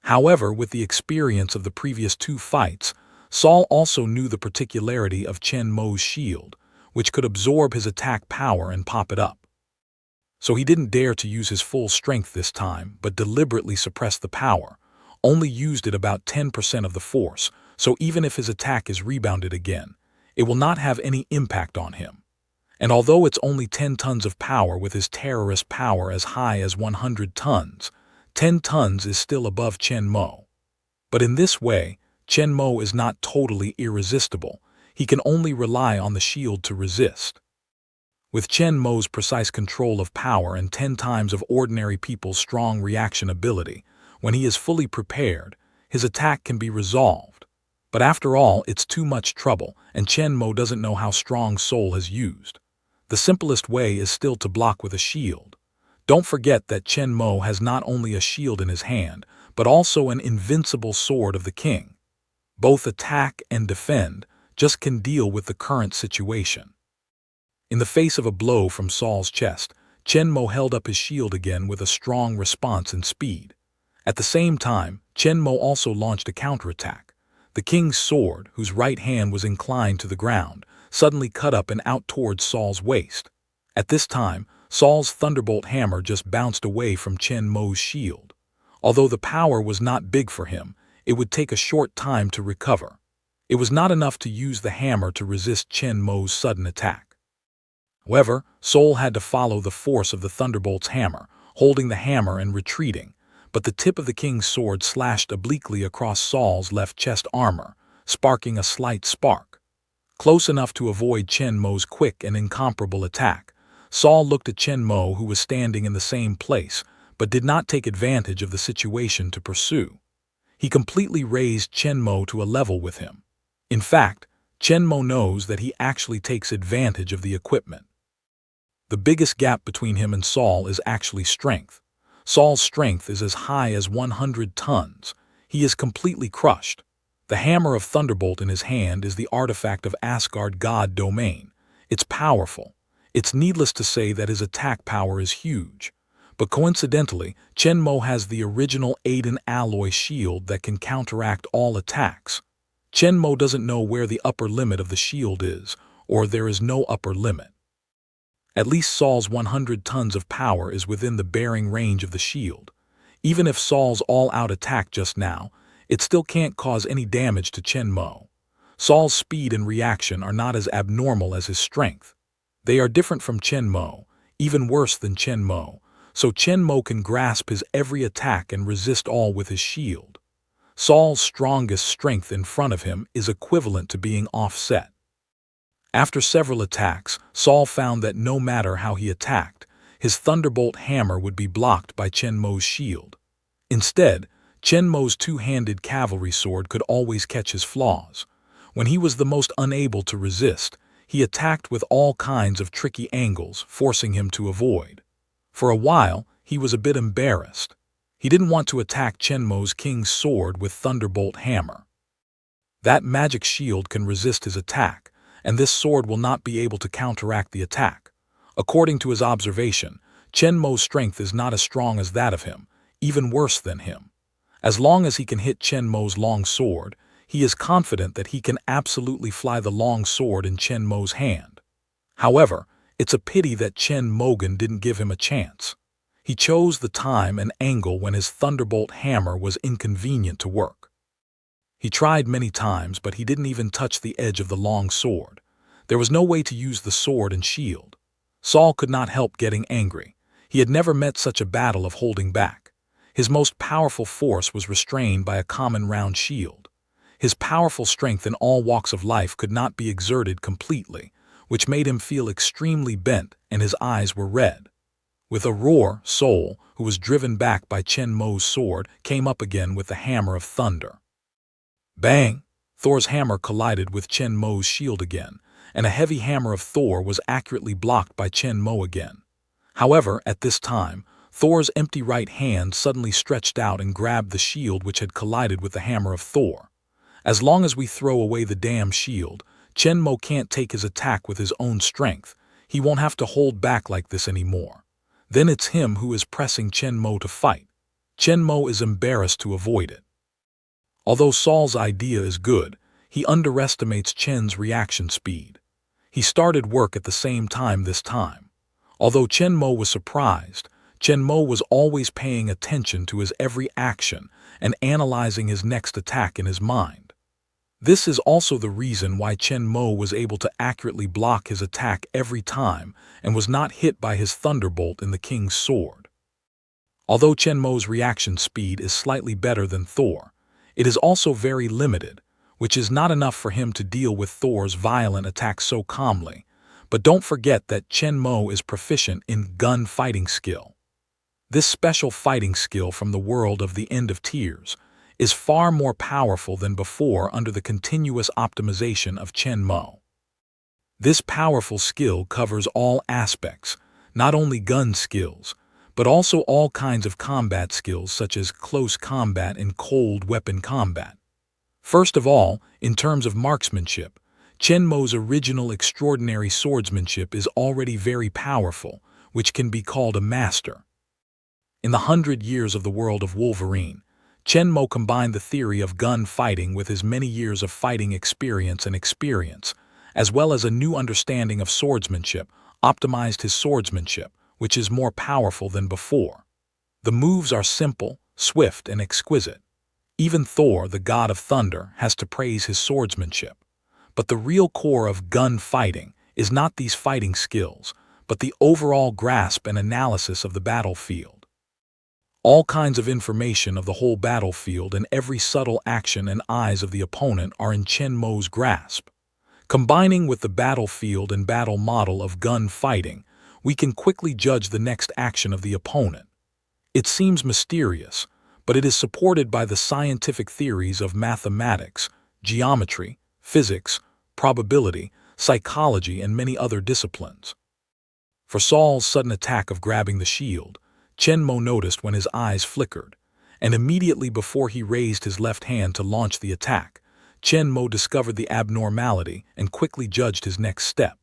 However, with the experience of the previous two fights, Saul also knew the particularity of Chen Mo's shield, which could absorb his attack power and pop it up. So he didn't dare to use his full strength this time, but deliberately suppressed the power, only used it about 10% of the force, so even if his attack is rebounded again, it will not have any impact on him. And although it's only 10 tons of power with his terrorist power as high as 100 tons, 10 tons is still above Chen Mo. But in this way, Chen Mo is not totally irresistible. He can only rely on the shield to resist. With Chen Mo's precise control of power and 10 times of ordinary people's strong reaction ability, when he is fully prepared, his attack can be resolved. But after all, it's too much trouble, and Chen Mo doesn't know how strong Saul has used. The simplest way is still to block with a shield. Don't forget that Chen Mo has not only a shield in his hand, but also an invincible sword of the king. Both attack and defend, just can deal with the current situation. In the face of a blow from Saul's chest, Chen Mo held up his shield again with a strong response and speed. At the same time, Chen Mo also launched a counterattack. The king's sword, whose right hand was inclined to the ground, suddenly cut up and out towards Saul's waist. At this time, Saul's thunderbolt hammer just bounced away from Chen Mo's shield. Although the power was not big for him, it would take a short time to recover. It was not enough to use the hammer to resist Chen Mo's sudden attack. However, Saul had to follow the force of the thunderbolt's hammer, holding the hammer and retreating, but the tip of the king's sword slashed obliquely across Saul's left chest armor, sparking a slight spark. Close enough to avoid Chen Mo's quick and incomparable attack, Saul looked at Chen Mo, who was standing in the same place, but did not take advantage of the situation to pursue. He completely raised Chen Mo to a level with him. In fact, Chen Mo knows that he actually takes advantage of the equipment. The biggest gap between him and Saul is actually strength. Saul's strength is as high as 100 tons. He is completely crushed. The hammer of Thunderbolt in his hand is the artifact of Asgard god domain. It's powerful. It's needless to say that his attack power is huge. But coincidentally, Chen Mo has the original Aiden alloy shield that can counteract all attacks. Chen Mo doesn't know where the upper limit of the shield is, or there is no upper limit. At least Saul's 100 tons of power is within the bearing range of the shield. Even if Saul's all-out attack just now, it still can't cause any damage to Chen Mo. Saul's speed and reaction are not as abnormal as his strength. They are different from Chen Mo, even worse than Chen Mo, so Chen Mo can grasp his every attack and resist all with his shield. Saul's strongest strength in front of him is equivalent to being offset. After several attacks, Saul found that no matter how he attacked, his Thunderbolt hammer would be blocked by Chen Mo's shield. Instead, Chen Mo's two-handed cavalry sword could always catch his flaws. When he was the most unable to resist, he attacked with all kinds of tricky angles, forcing him to avoid. For a while, he was a bit embarrassed. He didn't want to attack Chen Mo's king's sword with Thunderbolt hammer. That magic shield can resist his attack, and this sword will not be able to counteract the attack. According to his observation, Chen Mo's strength is not as strong as that of him, even worse than him. As long as he can hit Chen Mo's long sword, he is confident that he can absolutely fly the long sword in Chen Mo's hand. However, it's a pity that Chen Mogan didn't give him a chance. He chose the time and angle when his Thunderbolt hammer was inconvenient to work. He tried many times, but he didn't even touch the edge of the long sword. There was no way to use the sword and shield. Saul could not help getting angry. He had never met such a battle of holding back. His most powerful force was restrained by a common round shield. His powerful strength in all walks of life could not be exerted completely, which made him feel extremely bent, and his eyes were red. With a roar, Saul, who was driven back by Chen Mo's sword, came up again with the hammer of thunder. Bang! Thor's hammer collided with Chen Mo's shield again, and a heavy hammer of Thor was accurately blocked by Chen Mo again. However, at this time, Thor's empty right hand suddenly stretched out and grabbed the shield which had collided with the hammer of Thor. As long as we throw away the damn shield, Chen Mo can't take his attack with his own strength. He won't have to hold back like this anymore. Then it's him who is pressing Chen Mo to fight. Chen Mo is embarrassed to avoid it. Although Saul's idea is good, he underestimates Chen's reaction speed. He started work at the same time this time. Although Chen Mo was surprised, Chen Mo was always paying attention to his every action and analyzing his next attack in his mind. This is also the reason why Chen Mo was able to accurately block his attack every time and was not hit by his Thunderbolt in the king's sword. Although Chen Mo's reaction speed is slightly better than Thor, it is also very limited, which is not enough for him to deal with Thor's violent attacks so calmly. But don't forget that Chen Mo is proficient in gun fighting skill. This special fighting skill from the world of the End of Tears is far more powerful than before under the continuous optimization of Chen Mo. This powerful skill covers all aspects, not only gun skills, but also all kinds of combat skills such as close combat and cold weapon combat. First of all, in terms of marksmanship, Chen Mo's original extraordinary swordsmanship is already very powerful, which can be called a master. In the 100 years of the world of Wolverine, Chen Mo combined the theory of gun fighting with his many years of fighting experience, as well as a new understanding of swordsmanship, optimized his swordsmanship, which is more powerful than before. The moves are simple, swift, and exquisite. Even Thor, the god of thunder, has to praise his swordsmanship. But the real core of gun fighting is not these fighting skills, but the overall grasp and analysis of the battlefield. All kinds of information of the whole battlefield and every subtle action and eyes of the opponent are in Chen Mo's grasp. Combining with the battlefield and battle model of gun fighting, we can quickly judge the next action of the opponent. It seems mysterious, but it is supported by the scientific theories of mathematics, geometry, physics, probability, psychology, and many other disciplines. For Saul's sudden attack of grabbing the shield, Chen Mo noticed when his eyes flickered, and immediately before he raised his left hand to launch the attack, Chen Mo discovered the abnormality and quickly judged his next step.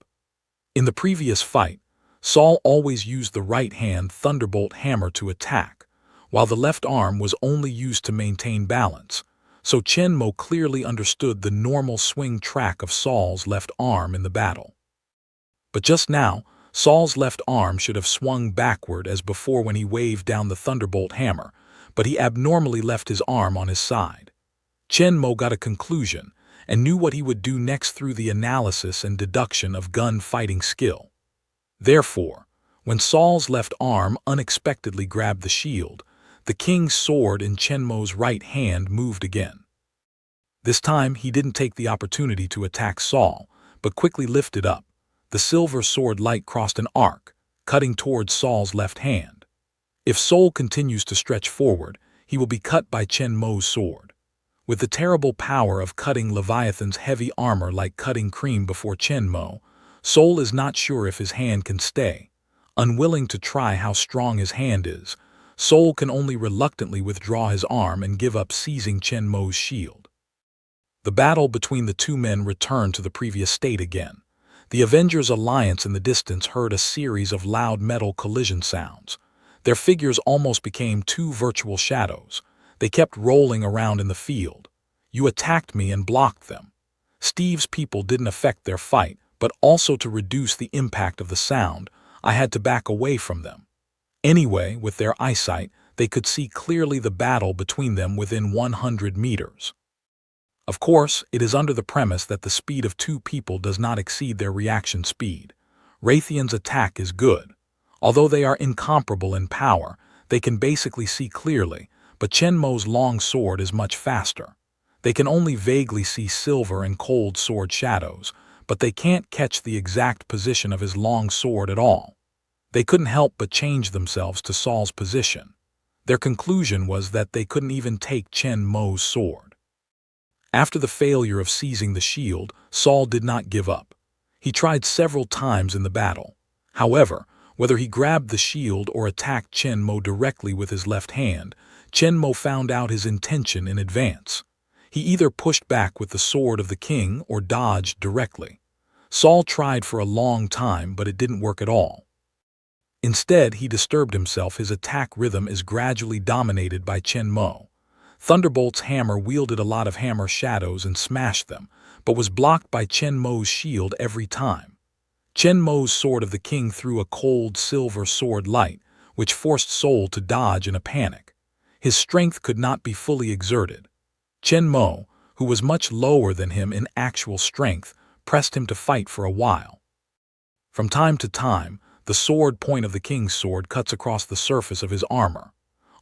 In the previous fight, Saul always used the right-hand thunderbolt hammer to attack, while the left arm was only used to maintain balance, so Chen Mo clearly understood the normal swing track of Saul's left arm in the battle. But just now, Saul's left arm should have swung backward as before when he waved down the thunderbolt hammer, but he abnormally left his arm on his side. Chen Mo got a conclusion and knew what he would do next through the analysis and deduction of gun fighting skill. Therefore, when Saul's left arm unexpectedly grabbed the shield, the king's sword in Chen Mo's right hand moved again. This time he didn't take the opportunity to attack Saul, but quickly lifted up. The silver sword light crossed an arc, cutting towards Saul's left hand. If Saul continues to stretch forward, he will be cut by Chen Mo's sword. With the terrible power of cutting Leviathan's heavy armor like cutting cream before Chen Mo, Saul is not sure if his hand can stay. Unwilling to try how strong his hand is, Saul can only reluctantly withdraw his arm and give up seizing Chen Mo's shield. The battle between the two men returned to the previous state again. The Avengers' alliance in the distance heard a series of loud metal collision sounds. Their figures almost became two virtual shadows. They kept rolling around in the field. You attacked me and blocked them. Steve's people didn't affect their fight, but also to reduce the impact of the sound, I had to back away from them. Anyway, with their eyesight, they could see clearly the battle between them within 100 meters. Of course, it is under the premise that the speed of two people does not exceed their reaction speed. Raytheon's attack is good. Although they are incomparable in power, they can basically see clearly, but Chen Mo's long sword is much faster. They can only vaguely see silver and cold sword shadows, but they can't catch the exact position of his long sword at all. They couldn't help but change themselves to Saul's position. Their conclusion was that they couldn't even take Chen Mo's sword. After the failure of seizing the shield, Saul did not give up. He tried several times in the battle. However, whether he grabbed the shield or attacked Chen Mo directly with his left hand, Chen Mo found out his intention in advance. He either pushed back with the sword of the king or dodged directly. Saul tried for a long time, but it didn't work at all. Instead, he disturbed himself. His attack rhythm is gradually dominated by Chen Mo. Thunderbolt's hammer wielded a lot of hammer shadows and smashed them, but was blocked by Chen Mo's shield every time. Chen Mo's sword of the king threw a cold silver sword light, which forced Saul to dodge in a panic. His strength could not be fully exerted. Chen Mo, who was much lower than him in actual strength, pressed him to fight for a while. From time to time, the sword point of the king's sword cuts across the surface of his armor.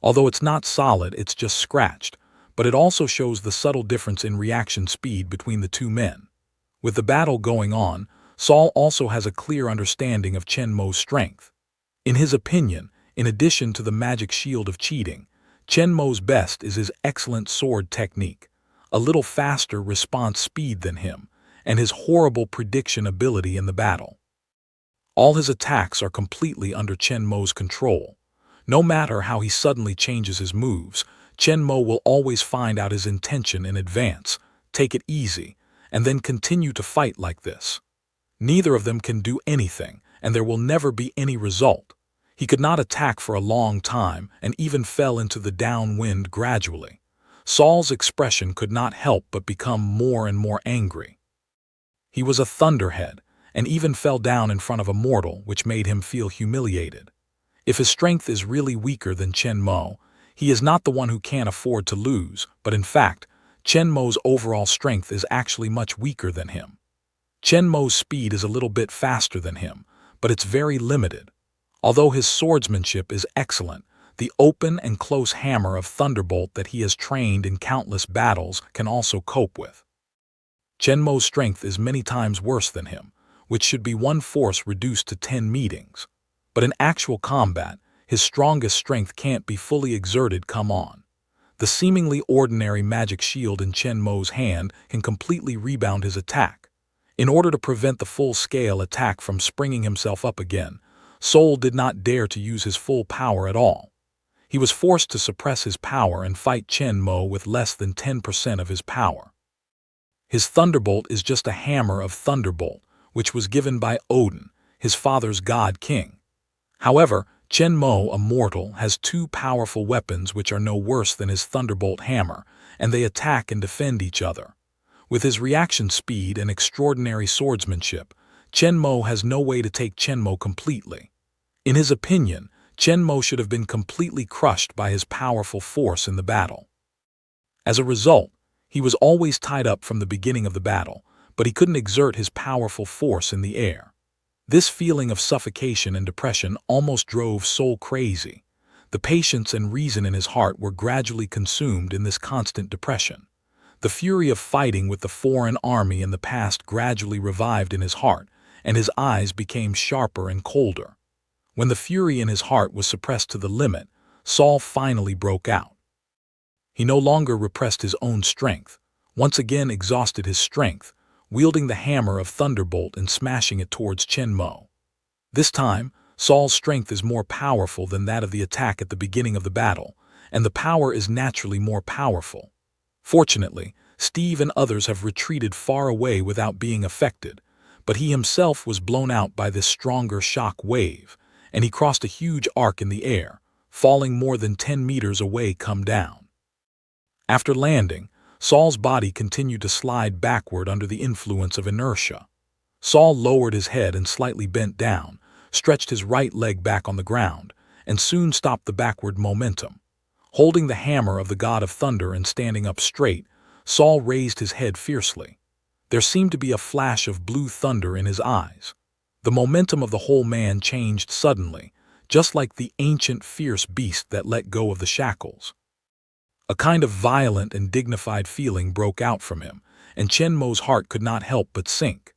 Although it's not solid, it's just scratched, but it also shows the subtle difference in reaction speed between the two men. With the battle going on, Saul also has a clear understanding of Chen Mo's strength. In his opinion, in addition to the magic shield of cheating, Chen Mo's best is his excellent sword technique, a little faster response speed than him, and his horrible prediction ability in the battle. All his attacks are completely under Chen Mo's control. No matter how he suddenly changes his moves, Chen Mo will always find out his intention in advance, take it easy, and then continue to fight like this. Neither of them can do anything, and there will never be any result. He could not attack for a long time and even fell into the downwind gradually. Saul's expression could not help but become more and more angry. He was a thunderhead, and even fell down in front of a mortal, which made him feel humiliated. If his strength is really weaker than Chen Mo, he is not the one who can't afford to lose, but in fact, Chen Mo's overall strength is actually much weaker than him. Chen Mo's speed is a little bit faster than him, but it's very limited. Although his swordsmanship is excellent, The open and close hammer of Thunderbolt that he has trained in countless battles can also cope with. Chen Mo's strength is many times worse than him, which should be one force reduced to 10 meetings. But in actual combat, his strongest strength can't be fully exerted. Come on. The seemingly ordinary magic shield in Chen Mo's hand can completely rebound his attack. In order to prevent the full-scale attack from springing himself up again, Soul did not dare to use his full power at all. He was forced to suppress his power and fight Chen Mo with less than 10% of his power. His Thunderbolt is just a hammer of Thunderbolt, which was given by Odin, his father's god king. However, Chen Mo, a mortal, has two powerful weapons which are no worse than his Thunderbolt hammer, and they attack and defend each other. With his reaction speed and extraordinary swordsmanship, Chen Mo has no way to take Chen Mo completely. In his opinion, Chen Mo should have been completely crushed by his powerful force in the battle. As a result, he was always tied up from the beginning of the battle, but he couldn't exert his powerful force in the air. This feeling of suffocation and depression almost drove Soul crazy. The patience and reason in his heart were gradually consumed in this constant depression. The fury of fighting with the foreign army in the past gradually revived in his heart, and his eyes became sharper and colder. When the fury in his heart was suppressed to the limit, Saul finally broke out. He no longer repressed his own strength, once again exhausted his strength, wielding the hammer of Thunderbolt and smashing it towards Chen Mo. This time, Saul's strength is more powerful than that of the attack at the beginning of the battle, and the power is naturally more powerful. Fortunately, Steve and others have retreated far away without being affected, but he himself was blown out by this stronger shock wave, and he crossed a huge arc in the air, falling more than 10 meters away. Come down. After landing, Saul's body continued to slide backward under the influence of inertia. Saul lowered his head and slightly bent down, stretched his right leg back on the ground, and soon stopped the backward momentum. Holding the hammer of the god of thunder and standing up straight, Saul raised his head fiercely. There seemed to be a flash of blue thunder in his eyes. The momentum of the whole man changed suddenly, just like the ancient fierce beast that let go of the shackles. A kind of violent and dignified feeling broke out from him, and Chen Mo's heart could not help but sink.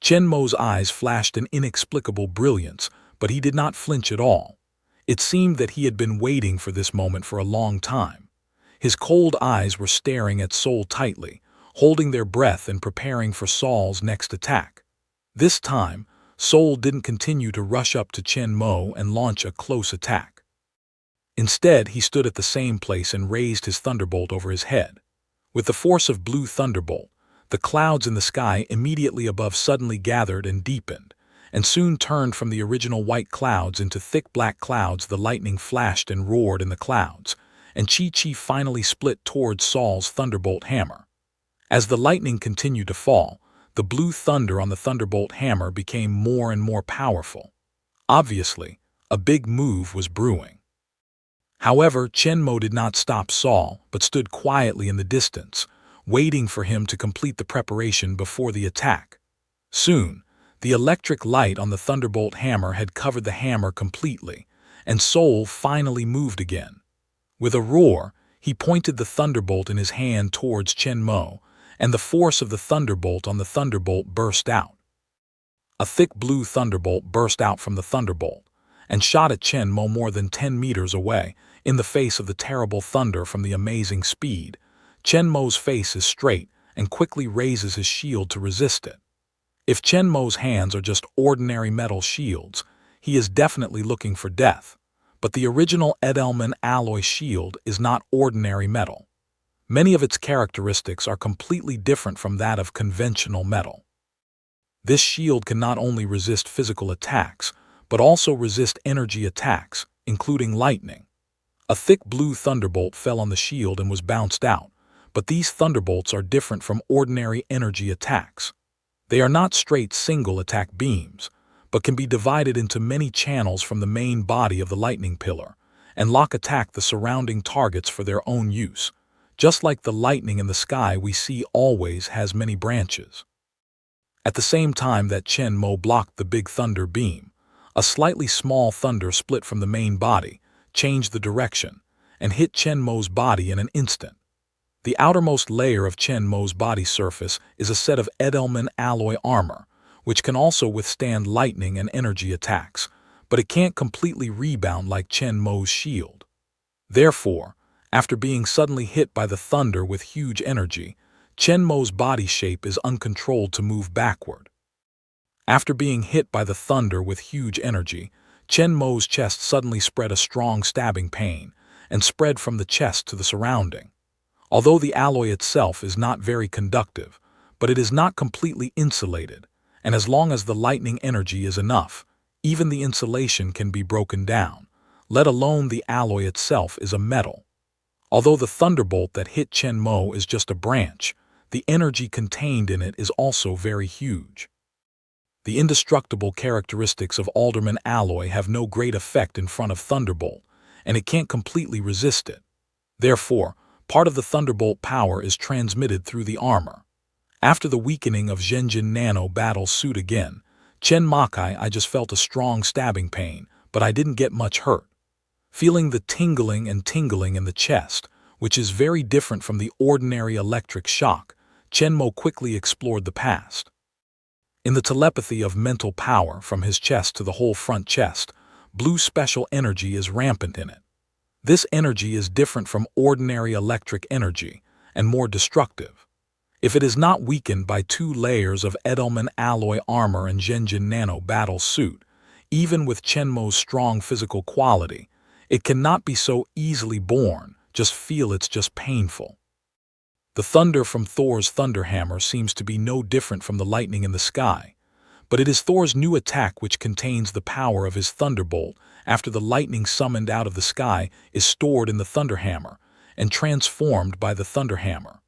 Chen Mo's eyes flashed an inexplicable brilliance, but he did not flinch at all. It seemed that he had been waiting for this moment for a long time. His cold eyes were staring at Soul tightly, holding their breath and preparing for Saul's next attack. This time, Soul didn't continue to rush up to Chen Mo and launch a close attack. Instead, he stood at the same place and raised his Thunderbolt over his head. With the force of blue Thunderbolt, the clouds in the sky immediately above suddenly gathered and deepened, and soon turned from the original white clouds into thick black clouds. The lightning flashed and roared in the clouds, and Chi finally split towards Saul's Thunderbolt hammer. As the lightning continued to fall, the blue thunder on the Thunderbolt hammer became more and more powerful. Obviously, a big move was brewing. However, Chen Mo did not stop Saul, but stood quietly in the distance, waiting for him to complete the preparation before the attack. Soon, the electric light on the Thunderbolt hammer had covered the hammer completely, and Soul finally moved again. With a roar, he pointed the Thunderbolt in his hand towards Chen Mo, and the force of the Thunderbolt on the Thunderbolt burst out. A thick blue Thunderbolt burst out from the Thunderbolt, and shot at Chen Mo more than 10 meters away, in the face of the terrible thunder from the amazing speed. Chen Mo's face is straight and quickly raises his shield to resist it. If Chen Mo's hands are just ordinary metal shields, he is definitely looking for death. But the original Edelman alloy shield is not ordinary metal. Many of its characteristics are completely different from that of conventional metal. This shield can not only resist physical attacks, but also resist energy attacks, including lightning. A thick blue Thunderbolt fell on the shield and was bounced out, but these Thunderbolts are different from ordinary energy attacks. They are not straight single-attack beams, but can be divided into many channels from the main body of the lightning pillar, and attack the surrounding targets for their own use. Just like the lightning in the sky we see always has many branches. At the same time that Chen Mo blocked the big thunder beam, a slightly small thunder split from the main body. changed the direction and hit Chen Mo's body in an instant. The outermost layer of Chen Mo's body surface is a set of Edelman alloy armor, which can also withstand lightning and energy attacks, but it can't completely rebound like Chen Mo's shield. Therefore, after being suddenly hit by the thunder with huge energy, Chen Mo's body shape is uncontrolled to move backward. After being hit by the thunder with huge energy, Chen Mo's chest suddenly spread a strong stabbing pain and spread from the chest to the surrounding. Although the alloy itself is not very conductive, but it is not completely insulated, and as long as the lightning energy is enough, even the insulation can be broken down, let alone the alloy itself is a metal. Although the thunderbolt that hit Chen Mo is just a branch, the energy contained in it is also very huge. The indestructible characteristics of Alderman alloy have no great effect in front of thunderbolt, and it can't completely resist it. Therefore, part of the thunderbolt power is transmitted through the armor. After the weakening of Zhenjin Nano battle suit again, Chen Makai I just felt a strong stabbing pain, but I didn't get much hurt. Feeling the tingling in the chest, which is very different from the ordinary electric shock, Chen Mo quickly explored the past. In the telepathy of mental power from his chest to the whole front chest, blue special energy is rampant in it. This energy is different from ordinary electric energy and more destructive. If it is not weakened by 2 layers of Edelman alloy armor and Zhenjin Nano battle suit, even with Chen Mo's strong physical quality, it cannot be so easily born. Just feel it's just painful. The thunder from Thor's thunderhammer seems to be no different from the lightning in the sky, but it is Thor's new attack which contains the power of his thunderbolt after the lightning summoned out of the sky is stored in the thunderhammer and transformed by the thunderhammer.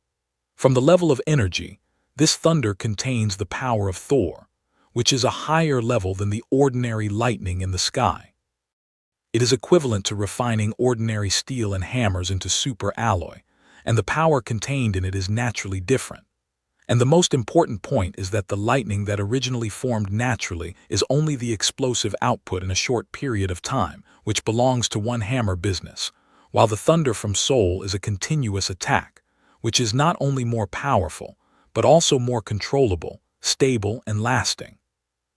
From the level of energy, this thunder contains the power of Thor, which is a higher level than the ordinary lightning in the sky. It is equivalent to refining ordinary steel and hammers into super alloy, and the power contained in it is naturally different. And the most important point is that the lightning that originally formed naturally is only the explosive output in a short period of time, which belongs to one hammer business, while the thunder from Seoul is a continuous attack, which is not only more powerful, but also more controllable, stable, and lasting.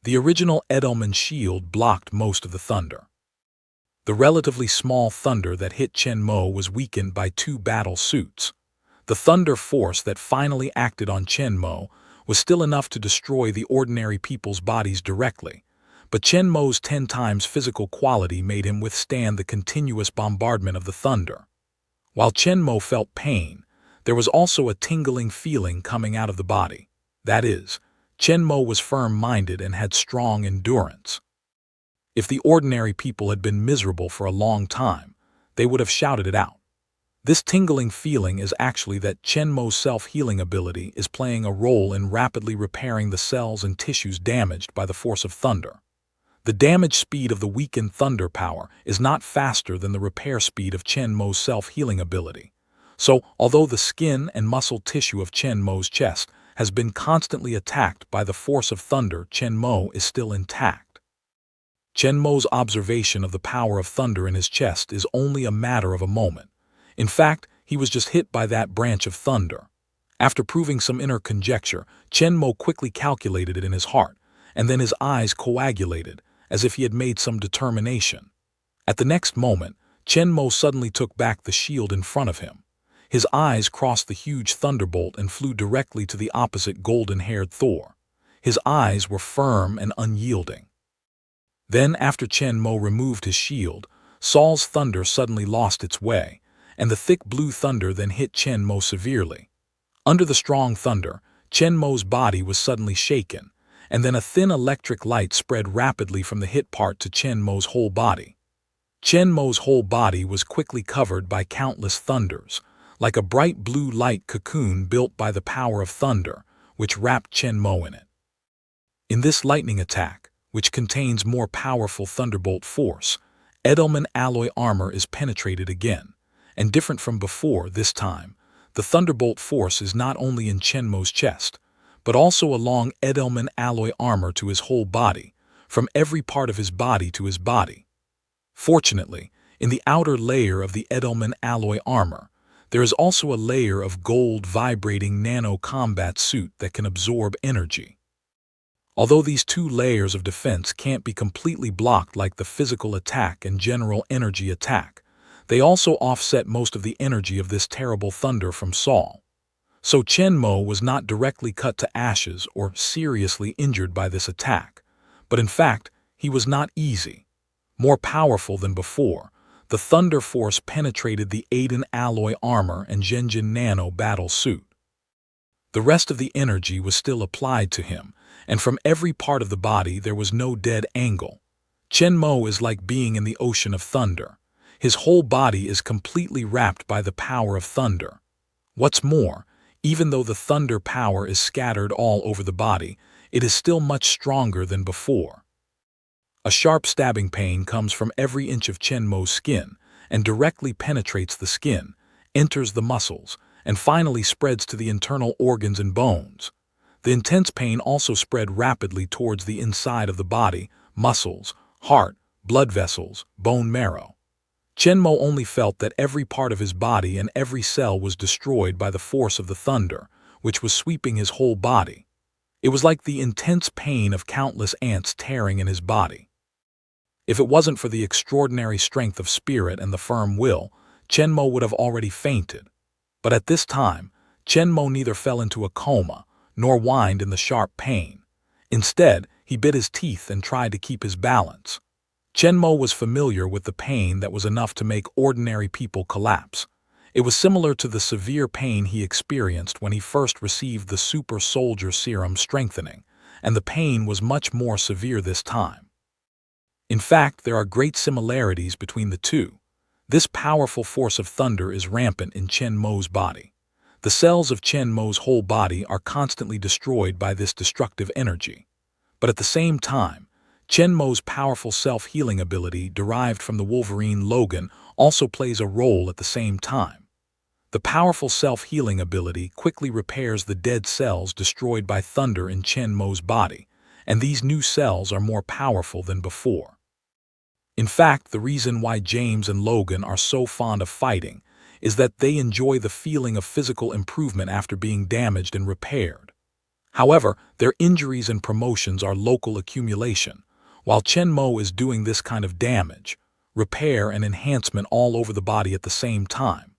The original Edelman shield blocked most of the thunder. The relatively small thunder that hit Chen Mo was weakened by 2 battle suits. The thunder force that finally acted on Chen Mo was still enough to destroy the ordinary people's bodies directly, but Chen Mo's 10 times physical quality made him withstand the continuous bombardment of the thunder. While Chen Mo felt pain, there was also a tingling feeling coming out of the body. That is, Chen Mo was firm-minded and had strong endurance. If the ordinary people had been miserable for a long time, they would have shouted it out. This tingling feeling is actually that Chen Mo's self-healing ability is playing a role in rapidly repairing the cells and tissues damaged by the force of thunder. The damage speed of the weakened thunder power is not faster than the repair speed of Chen Mo's self-healing ability. So, although the skin and muscle tissue of Chen Mo's chest has been constantly attacked by the force of thunder, Chen Mo is still intact. Chen Mo's observation of the power of thunder in his chest is only a matter of a moment. In fact, he was just hit by that branch of thunder. After proving some inner conjecture, Chen Mo quickly calculated it in his heart, and then his eyes coagulated, as if he had made some determination. At the next moment, Chen Mo suddenly took back the shield in front of him. His eyes crossed the huge thunderbolt and flew directly to the opposite golden-haired Thor. His eyes were firm and unyielding. Then, after Chen Mo removed his shield, Saul's thunder suddenly lost its way, and the thick blue thunder then hit Chen Mo severely. Under the strong thunder, Chen Mo's body was suddenly shaken, and then a thin electric light spread rapidly from the hit part to Chen Mo's whole body. Chen Mo's whole body was quickly covered by countless thunders, like a bright blue light cocoon built by the power of thunder, which wrapped Chen Mo in it. In this lightning attack, which contains more powerful thunderbolt force, Edelman alloy armor is penetrated again, and different from before this time, the thunderbolt force is not only in Chen Mo's chest, but also along Edelman alloy armor to his whole body, from every part of his body to his body. Fortunately, In the outer layer of the Edelman alloy armor, there is also a layer of gold vibrating nano combat suit that can absorb energy. Although these two layers of defense can't be completely blocked like the physical attack and general energy attack, they also offset most of the energy of this terrible thunder from Saul. So Chen Mo was not directly cut to ashes or seriously injured by this attack, but in fact, he was not easy. More powerful than before, the Thunder Force penetrated the Aiden alloy armor and Zhenjin nano battle suit. The rest of the energy was still applied to him, and from every part of the body there was no dead angle. Chen Mo is like being in the ocean of thunder. His whole body is completely wrapped by the power of thunder. What's more, even though the thunder power is scattered all over the body, it is still much stronger than before. A sharp stabbing pain comes from every inch of Chen Mo's skin and directly penetrates the skin, enters the muscles, and finally spreads to the internal organs and bones. The intense pain also spread rapidly towards the inside of the body, muscles, heart, blood vessels, bone marrow. Chen Mo only felt that every part of his body and every cell was destroyed by the force of the thunder, which was sweeping his whole body. It was like the intense pain of countless ants tearing in his body. If it wasn't for the extraordinary strength of spirit and the firm will, Chen Mo would have already fainted. But at this time, Chen Mo neither fell into a coma nor whined in the sharp pain. Instead, he bit his teeth and tried to keep his balance. Chen Mo was familiar with the pain that was enough to make ordinary people collapse. It was similar to the severe pain he experienced when he first received the super soldier serum strengthening, and the pain was much more severe this time. In fact, there are great similarities between the two. This powerful force of thunder is rampant in Chen Mo's body. The cells of Chen Mo's whole body are constantly destroyed by this destructive energy. But at the same time, Chen Mo's powerful self-healing ability derived from the Wolverine Logan also plays a role at the same time. The powerful self-healing ability quickly repairs the dead cells destroyed by thunder in Chen Mo's body, and these new cells are more powerful than before. In fact, the reason why James and Logan are so fond of fighting is that they enjoy the feeling of physical improvement after being damaged and repaired. However, their injuries and promotions are local accumulation, while Chen Mo is doing this kind of damage, repair and enhancement all over the body at the same time.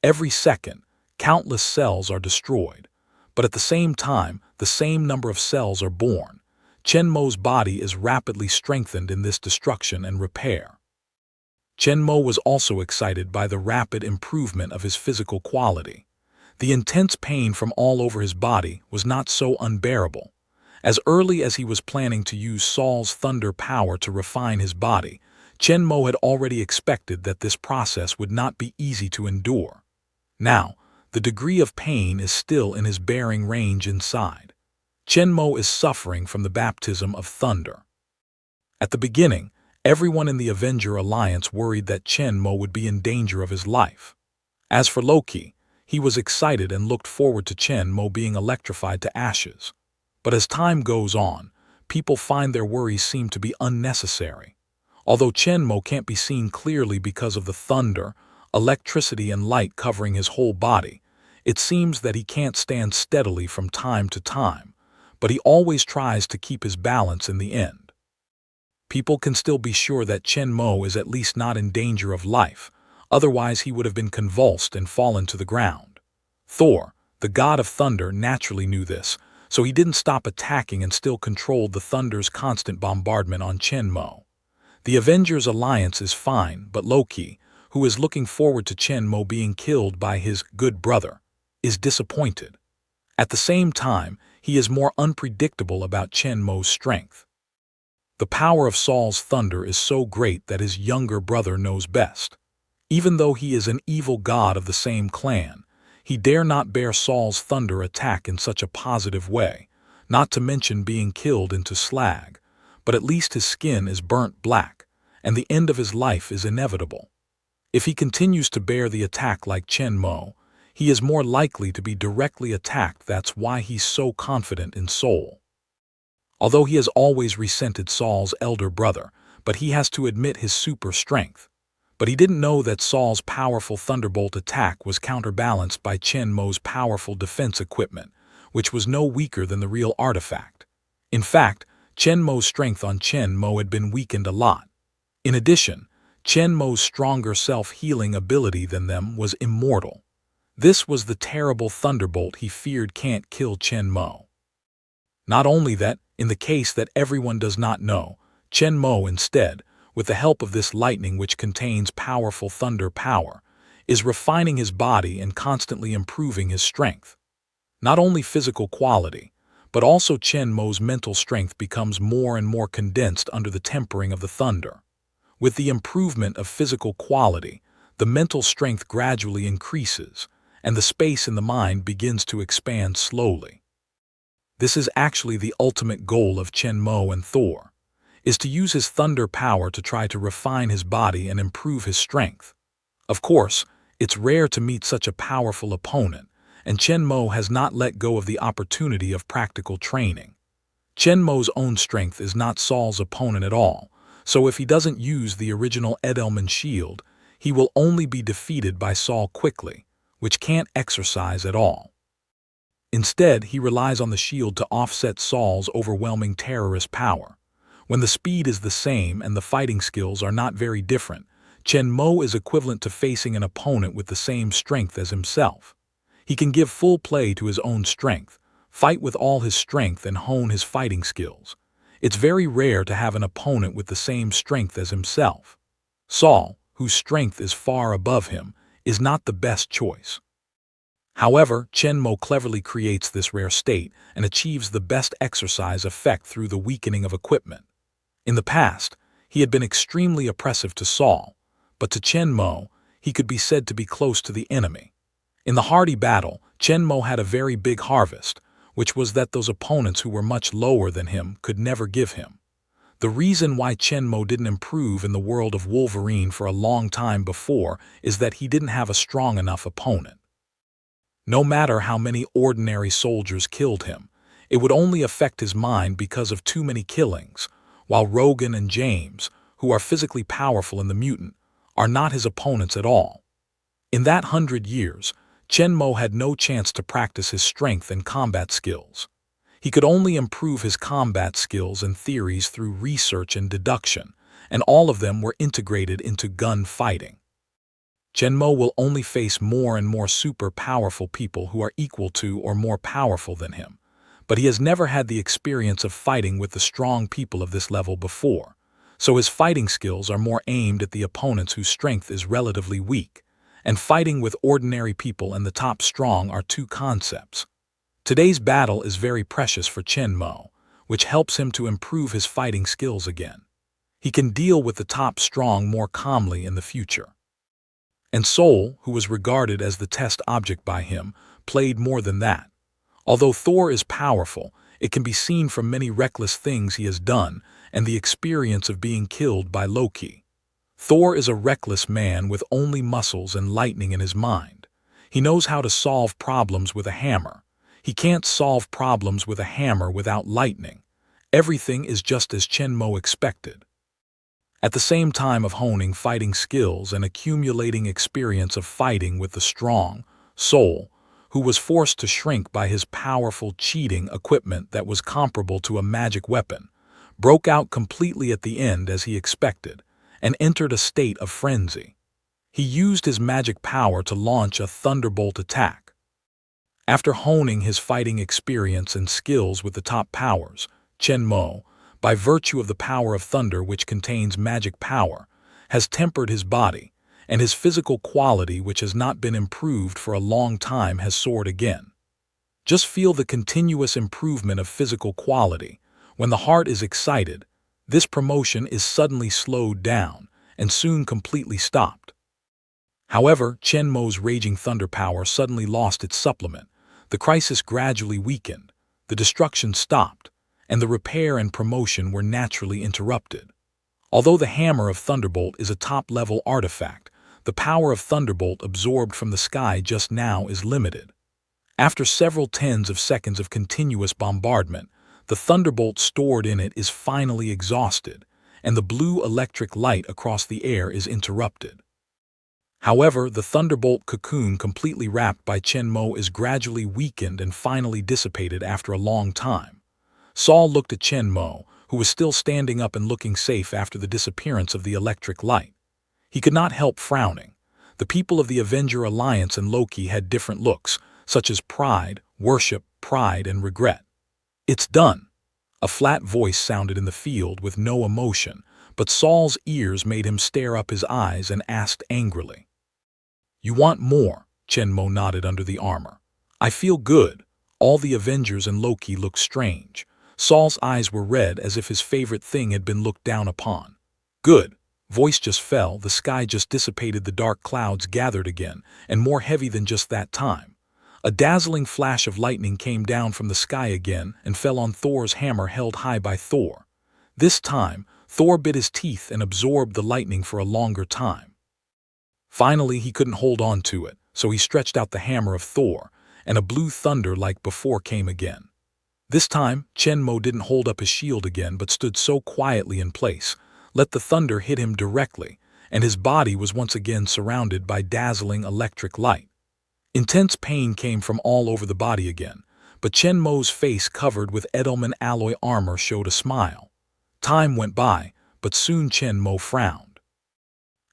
Every second, countless cells are destroyed, but at the same time, the same number of cells are born. Chen Mo's body is rapidly strengthened in this destruction and repair. Chen Mo was also excited by the rapid improvement of his physical quality. The intense pain from all over his body was not so unbearable. As early as he was planning to use Saul's thunder power to refine his body, Chen Mo had already expected that this process would not be easy to endure. Now, the degree of pain is still in his bearing range inside. Chen Mo is suffering from the baptism of thunder. At the beginning, everyone in the Avenger Alliance worried that Chen Mo would be in danger of his life. As for Loki, he was excited and looked forward to Chen Mo being electrified to ashes. But as time goes on, people find their worries seem to be unnecessary. Although Chen Mo can't be seen clearly because of the thunder, electricity and light covering his whole body, it seems that he can't stand steadily from time to time, but he always tries to keep his balance in the end. People can still be sure that Chen Mo is at least not in danger of life, otherwise he would have been convulsed and fallen to the ground. Thor, the god of thunder, naturally knew this, so he didn't stop attacking and still controlled the thunder's constant bombardment on Chen Mo. The Avengers Alliance is fine, but Loki, who is looking forward to Chen Mo being killed by his good brother, is disappointed. At the same time, he is more unpredictable about Chen Mo's strength. The power of Saul's thunder is so great that his younger brother knows best. Even though he is an evil god of the same clan, he dare not bear Saul's thunder attack in such a positive way, not to mention being killed into slag, but at least his skin is burnt black, and the end of his life is inevitable. If he continues to bear the attack like Chen Mo, he is more likely to be directly attacked. That's why he's so confident in Saul. Although he has always resented Saul's elder brother, but he has to admit his super strength. But he didn't know that Saul's powerful thunderbolt attack was counterbalanced by Chen Mo's powerful defense equipment, which was no weaker than the real artifact. In fact, Chen Mo's strength on Chen Mo had been weakened a lot. In addition, Chen Mo's stronger self-healing ability than them was immortal. This was the terrible thunderbolt he feared can't kill Chen Mo. Not only that, in the case that everyone does not know, Chen Mo instead, with the help of this lightning which contains powerful thunder power, is refining his body and constantly improving his strength. Not only physical quality, but also Chen Mo's mental strength becomes more and more condensed under the tempering of the thunder. With the improvement of physical quality, the mental strength gradually increases, and the space in the mind begins to expand slowly. This is actually the ultimate goal of Chen Mo and Thor, is to use his thunder power to try to refine his body and improve his strength. Of course, it's rare to meet such a powerful opponent, and Chen Mo has not let go of the opportunity of practical training. Chen Mo's own strength is not Saul's opponent at all, so if he doesn't use the original Edelman shield, he will only be defeated by Saul quickly, which can't exercise at all. Instead, he relies on the shield to offset Saul's overwhelming terrorist power. When the speed is the same and the fighting skills are not very different, Chen Mo is equivalent to facing an opponent with the same strength as himself. He can give full play to his own strength, fight with all his strength and hone his fighting skills. It's very rare to have an opponent with the same strength as himself. Saul, whose strength is far above him, is not the best choice. However, Chen Mo cleverly creates this rare state and achieves the best exercise effect through the weakening of equipment. In the past, he had been extremely oppressive to Saul, but to Chen Mo, he could be said to be close to the enemy. In the hardy battle, Chen Mo had a very big harvest, which was that those opponents who were much lower than him could never give him. The reason why Chen Mo didn't improve in the world of Wolverine for a long time before is that he didn't have a strong enough opponent. No matter how many ordinary soldiers killed him, it would only affect his mind because of too many killings, while Rogan and James, who are physically powerful in the mutant, are not his opponents at all. In that 100 years, Chen Mo had no chance to practice his strength and combat skills. He could only improve his combat skills and theories through research and deduction, and all of them were integrated into gun fighting. Chen Mo will only face more and more super powerful people who are equal to or more powerful than him, but he has never had the experience of fighting with the strong people of this level before, so his fighting skills are more aimed at the opponents whose strength is relatively weak, and fighting with ordinary people and the top strong are two concepts. Today's battle is very precious for Chen Mo, which helps him to improve his fighting skills again. He can deal with the top strong more calmly in the future. And Soul, who was regarded as the test object by him, played more than that. Although Thor is powerful, it can be seen from many reckless things he has done and the experience of being killed by Loki. Thor is a reckless man with only muscles and lightning in his mind. He knows how to solve problems with a hammer. He can't solve problems with a hammer without lightning. Everything is just as Chen Mo expected. At the same time of honing fighting skills and accumulating experience of fighting with the strong, Soul, who was forced to shrink by his powerful cheating equipment that was comparable to a magic weapon, broke out completely at the end as he expected, and entered a state of frenzy. He used his magic power to launch a thunderbolt attack. After honing his fighting experience and skills with the top powers, Chen Mo, by virtue of the power of thunder which contains magic power, has tempered his body, and his physical quality which has not been improved for a long time has soared again. Just feel the continuous improvement of physical quality. When the heart is excited, this promotion is suddenly slowed down and soon completely stopped. However, Chen Mo's raging thunder power suddenly lost its supplement, the crisis gradually weakened, the destruction stopped, and the repair and promotion were naturally interrupted. Although the hammer of Thunderbolt is a top-level artifact, the power of Thunderbolt absorbed from the sky just now is limited. After several tens of seconds of continuous bombardment, the Thunderbolt stored in it is finally exhausted, and the blue electric light across the air is interrupted. However, the thunderbolt cocoon completely wrapped by Chen Mo is gradually weakened and finally dissipated after a long time. Saul looked at Chen Mo, who was still standing up and looking safe after the disappearance of the electric light. He could not help frowning. The people of the Avenger Alliance and Loki had different looks, such as pride, worship, pride, and regret. "It's done." A flat voice sounded in the field with no emotion, but Saul's ears made him stare up his eyes and asked angrily. "You want more?" Chen Mo nodded under the armor. "I feel good." All the Avengers and Loki looked strange. Saul's eyes were red as if his favorite thing had been looked down upon. "Good." Voice just fell, the sky just dissipated, the dark clouds gathered again, and more heavy than just that time. A dazzling flash of lightning came down from the sky again and fell on Thor's hammer held high by Thor. This time, Thor bit his teeth and absorbed the lightning for a longer time. Finally, he couldn't hold on to it, so he stretched out the hammer of Thor, and a blue thunder like before came again. This time, Chen Mo didn't hold up his shield again but stood so quietly in place, let the thunder hit him directly, and his body was once again surrounded by dazzling electric light. Intense pain came from all over the body again, but Chen Mo's face covered with Edelman alloy armor showed a smile. Time went by, but soon Chen Mo frowned.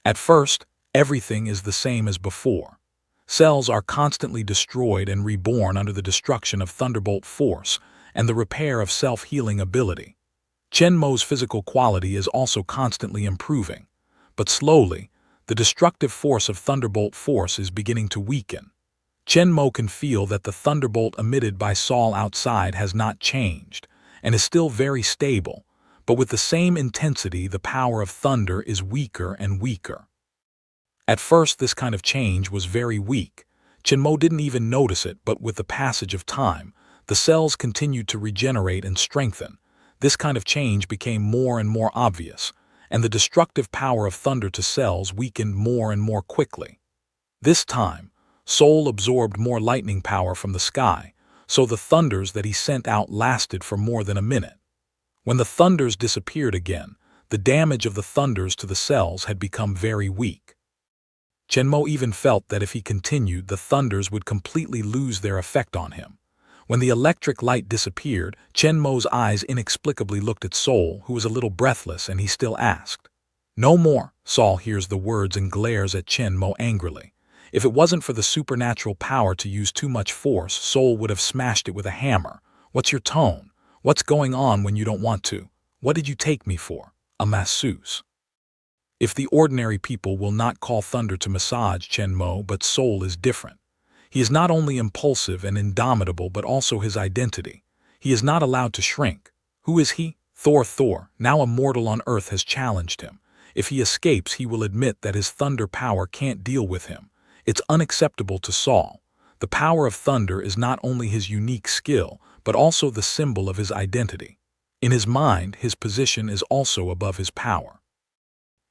At first, everything is the same as before. Cells are constantly destroyed and reborn under the destruction of thunderbolt force and the repair of self-healing ability. Chen Mo's physical quality is also constantly improving, but slowly, the destructive force of thunderbolt force is beginning to weaken. Chen Mo can feel that the thunderbolt emitted by Saul outside has not changed and is still very stable, but with the same intensity the power of thunder is weaker and weaker. At first this kind of change was very weak. Chen Mo didn't even notice it, but with the passage of time, the cells continued to regenerate and strengthen. This kind of change became more and more obvious, and the destructive power of thunder to cells weakened more and more quickly. This time, Soul absorbed more lightning power from the sky, so the thunders that he sent out lasted for more than a minute. When the thunders disappeared again, the damage of the thunders to the cells had become very weak. Chen Mo even felt that if he continued, the thunders would completely lose their effect on him. When the electric light disappeared, Chen Mo's eyes inexplicably looked at Soul, who was a little breathless, and he still asked. "No more." Saul hears the words and glares at Chen Mo angrily. If it wasn't for the supernatural power to use too much force, Soul would have smashed it with a hammer. "What's your tone? What's going on when you don't want to? What did you take me for? A masseuse?" If the ordinary people will not call thunder to massage Chen Mo, but Soul is different. He is not only impulsive and indomitable but also his identity. He is not allowed to shrink. Who is he? Thor, now a mortal on Earth, has challenged him. If he escapes, he will admit that his thunder power can't deal with him. It's unacceptable to Saul. The power of thunder is not only his unique skill, but also the symbol of his identity. In his mind, his position is also above his power.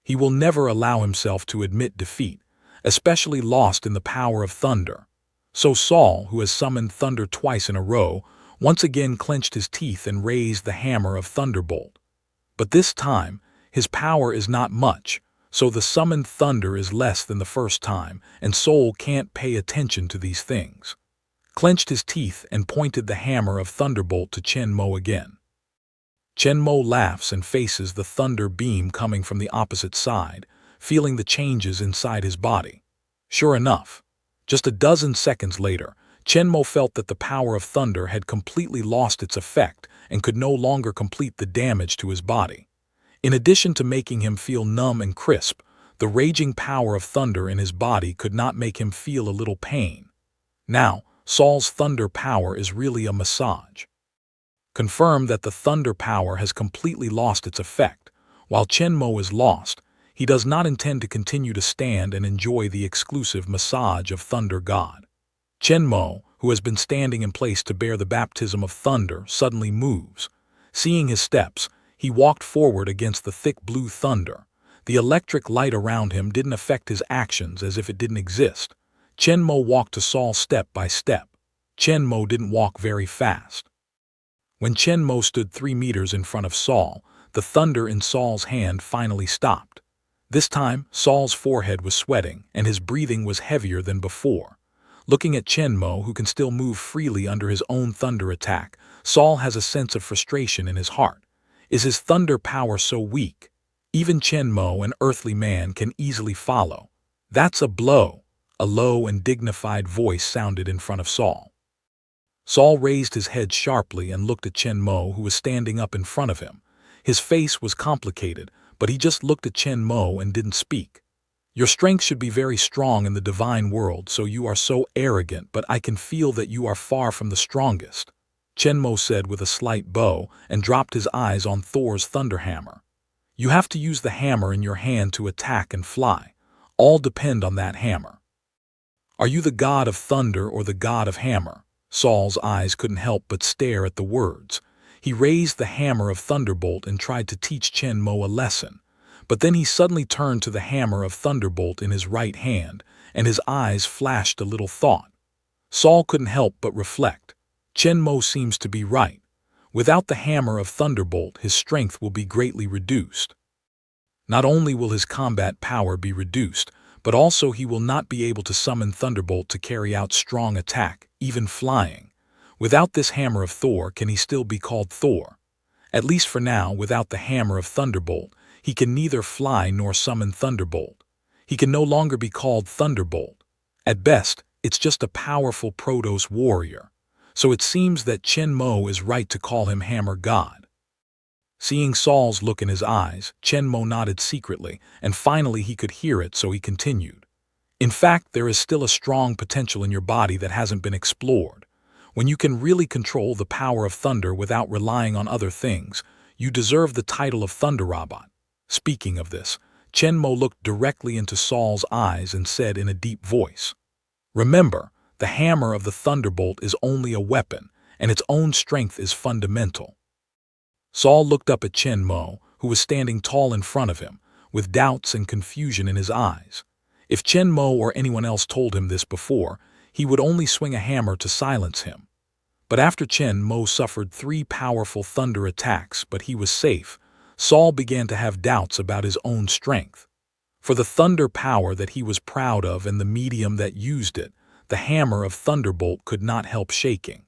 He will never allow himself to admit defeat, especially lost in the power of thunder. So Saul, who has summoned thunder twice in a row, once again clenched his teeth and raised the hammer of thunderbolt. But this time, his power is not much, so the summoned thunder is less than the first time, and Soul can't pay attention to these things. Clenched his teeth and pointed the hammer of thunderbolt to Chen Mo again. Chen Mo laughs and faces the thunder beam coming from the opposite side, feeling the changes inside his body. Sure enough, just a dozen seconds later, Chen Mo felt that the power of thunder had completely lost its effect and could no longer complete the damage to his body. In addition to making him feel numb and crisp, the raging power of thunder in his body could not make him feel a little pain. Now, Saul's thunder power is really a massage. Confirmed that the thunder power has completely lost its effect. While Chen Mo is lost, he does not intend to continue to stand and enjoy the exclusive massage of Thunder God. Chen Mo, who has been standing in place to bear the baptism of thunder, suddenly moves. Seeing his steps, he walked forward against the thick blue thunder. The electric light around him didn't affect his actions as if it didn't exist. Chen Mo walked to Saul step by step. Chen Mo didn't walk very fast. When Chen Mo stood 3 meters in front of Saul, the thunder in Saul's hand finally stopped. This time, Saul's forehead was sweating, and his breathing was heavier than before. Looking at Chen Mo, who can still move freely under his own thunder attack, Saul has a sense of frustration in his heart. Is his thunder power so weak? Even Chen Mo, an earthly man, can easily follow. That's a blow. A low and dignified voice sounded in front of Saul. Saul raised his head sharply and looked at Chen Mo, who was standing up in front of him. His face was complicated, but he just looked at Chen Mo and didn't speak. Your strength should be very strong in the divine world, so you are so arrogant, but I can feel that you are far from the strongest, Chen Mo said with a slight bow and dropped his eyes on Thor's thunder hammer. You have to use the hammer in your hand to attack and fly. All depend on that hammer. Are you the god of thunder or the god of hammer? Saul's eyes couldn't help but stare at the words. He raised the hammer of Thunderbolt and tried to teach Chen Mo a lesson. But then he suddenly turned to the hammer of Thunderbolt in his right hand, and his eyes flashed a little thought. Saul couldn't help but reflect. Chen Mo seems to be right. Without the hammer of Thunderbolt, his strength will be greatly reduced. Not only will his combat power be reduced, but also he will not be able to summon Thunderbolt to carry out strong attack, even flying. Without this hammer of Thor, can he still be called Thor? At least for now, without the hammer of Thunderbolt, he can neither fly nor summon Thunderbolt. He can no longer be called Thunderbolt. At best, it's just a powerful Protoss warrior. So it seems that Chen Mo is right to call him Hammer God. Seeing Saul's look in his eyes, Chen Mo nodded secretly, and finally he could hear it, so he continued. In fact, there is still a strong potential in your body that hasn't been explored. When you can really control the power of thunder without relying on other things, you deserve the title of Thunder Robot. Speaking of this, Chen Mo looked directly into Saul's eyes and said in a deep voice, Remember, the hammer of the Thunderbolt is only a weapon, and its own strength is fundamental. Saul looked up at Chen Mo, who was standing tall in front of him, with doubts and confusion in his eyes. If Chen Mo or anyone else told him this before, he would only swing a hammer to silence him. But after Chen Mo suffered 3 powerful thunder attacks, but he was safe, Saul began to have doubts about his own strength. For the thunder power that he was proud of and the medium that used it, the hammer of Thunderbolt could not help shaking.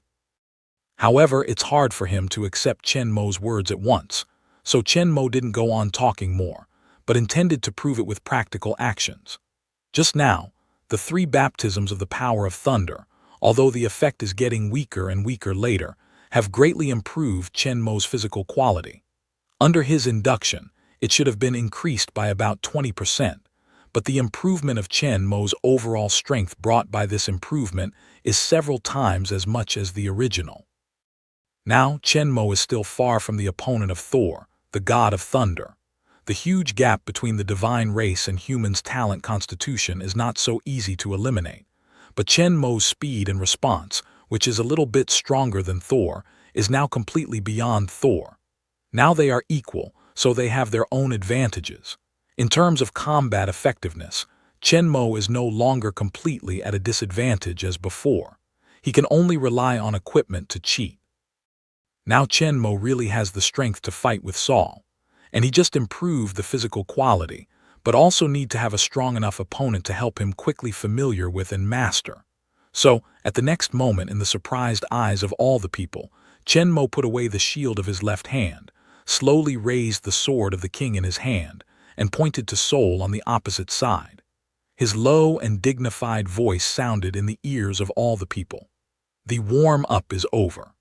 However, it's hard for him to accept Chen Mo's words at once, so Chen Mo didn't go on talking more, but intended to prove it with practical actions. Just now, the 3 baptisms of the power of thunder, although the effect is getting weaker and weaker later, have greatly improved Chen Mo's physical quality. Under his induction, it should have been increased by about 20%, but the improvement of Chen Mo's overall strength brought by this improvement is several times as much as the original. Now, Chen Mo is still far from the opponent of Thor, the god of thunder. The huge gap between the divine race and humans' talent constitution is not so easy to eliminate. But Chen Mo's speed and response, which is a little bit stronger than Thor, is now completely beyond Thor. Now they are equal, so they have their own advantages. In terms of combat effectiveness, Chen Mo is no longer completely at a disadvantage as before. He can only rely on equipment to cheat. Now Chen Mo really has the strength to fight with Saul, and he just improved the physical quality, but also need to have a strong enough opponent to help him quickly familiar with and master. So, at the next moment, in the surprised eyes of all the people, Chen Mo put away the shield of his left hand, slowly raised the sword of the king in his hand, and pointed to Saul on the opposite side. His low and dignified voice sounded in the ears of all the people. The warm-up is over.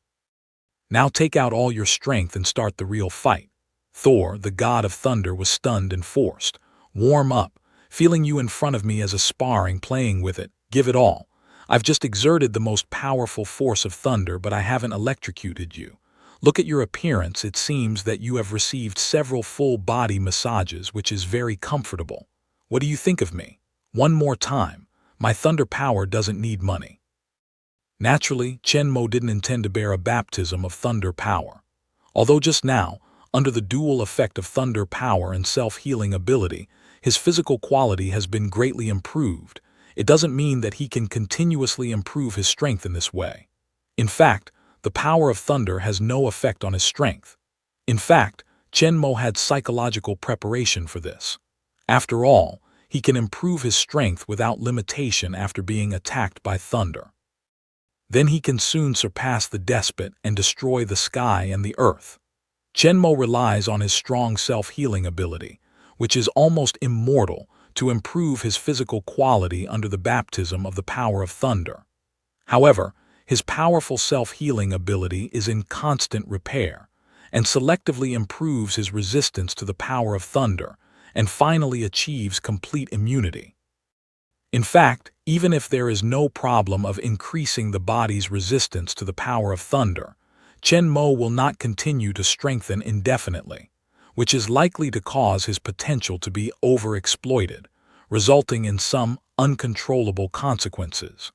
Now take out all your strength and start the real fight. Thor, the god of thunder, was stunned and forced. Warm up, feeling you in front of me as a sparring, playing with it, give it all. I've just exerted the most powerful force of thunder, but I haven't electrocuted you. Look at your appearance, it seems that you have received several full-body massages, which is very comfortable. What do you think of me? One more time, my thunder power doesn't need money. Naturally, Chen Mo didn't intend to bear a baptism of thunder power. Although just now, under the dual effect of thunder power and self-healing ability, his physical quality has been greatly improved, it doesn't mean that he can continuously improve his strength in this way. In fact, the power of thunder has no effect on his strength. In fact, Chen Mo had psychological preparation for this. After all, he can improve his strength without limitation after being attacked by thunder. Then he can soon surpass the despot and destroy the sky and the earth. Chenmo relies on his strong self-healing ability, which is almost immortal, to improve his physical quality under the baptism of the power of thunder. However, his powerful self-healing ability is in constant repair, and selectively improves his resistance to the power of thunder, and finally achieves complete immunity. In fact, even if there is no problem of increasing the body's resistance to the power of thunder, Chenmo will not continue to strengthen indefinitely, which is likely to cause his potential to be overexploited, resulting in some uncontrollable consequences.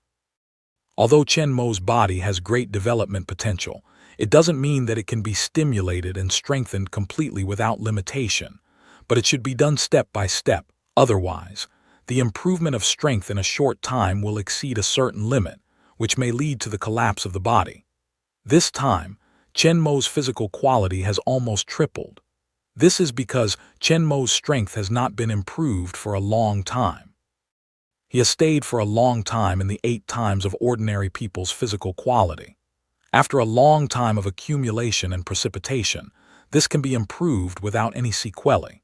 Although Chenmo's body has great development potential, it doesn't mean that it can be stimulated and strengthened completely without limitation, but it should be done step by step. Otherwise, the improvement of strength in a short time will exceed a certain limit, which may lead to the collapse of the body. This time, Chenmo's physical quality has almost tripled. This is because Chenmo's strength has not been improved for a long time. He has stayed for a long time in the 8 times of ordinary people's physical quality. After a long time of accumulation and precipitation, this can be improved without any sequelae.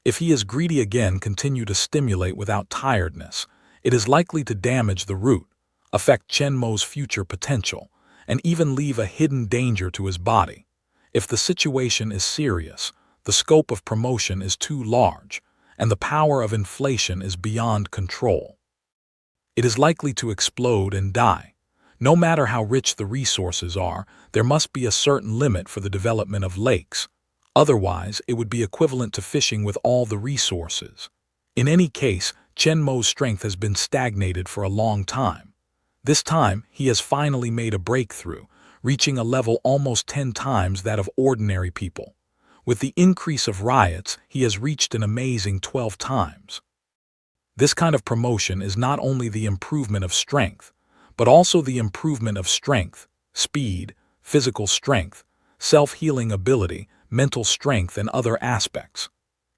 If he is greedy again, continue to stimulate without tiredness, it is likely to damage the root, affect Chenmo's future potential, and even leave a hidden danger to his body. If the situation is serious, the scope of promotion is too large, and the power of inflation is beyond control. It is likely to explode and die. No matter how rich the resources are, there must be a certain limit for the development of lakes. Otherwise, it would be equivalent to fishing with all the resources. In any case, Chenmo's strength has been stagnated for a long time. This time, he has finally made a breakthrough, reaching a level almost 10 times that of ordinary people. With the increase of riots, he has reached an amazing 12 times. This kind of promotion is not only the improvement of strength, but also the improvement of strength, speed, physical strength, self-healing ability, mental strength, and other aspects.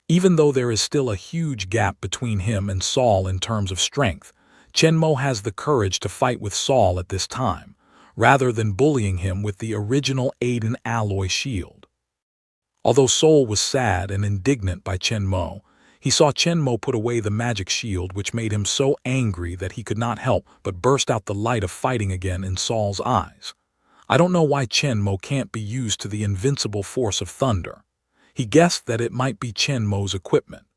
Even though there is still a huge gap between him and Saul in terms of strength, Chenmo has the courage to fight with Saul at this time, rather than bullying him with the original Aiden alloy shield. Although Saul was sad and indignant by Chenmo, he saw Chenmo put away the magic shield, which made him so angry that he could not help but burst out the light of fighting again in Saul's eyes. I don't know why Chenmo can't be used to the invincible force of thunder. He guessed that it might be Chenmo's equipment.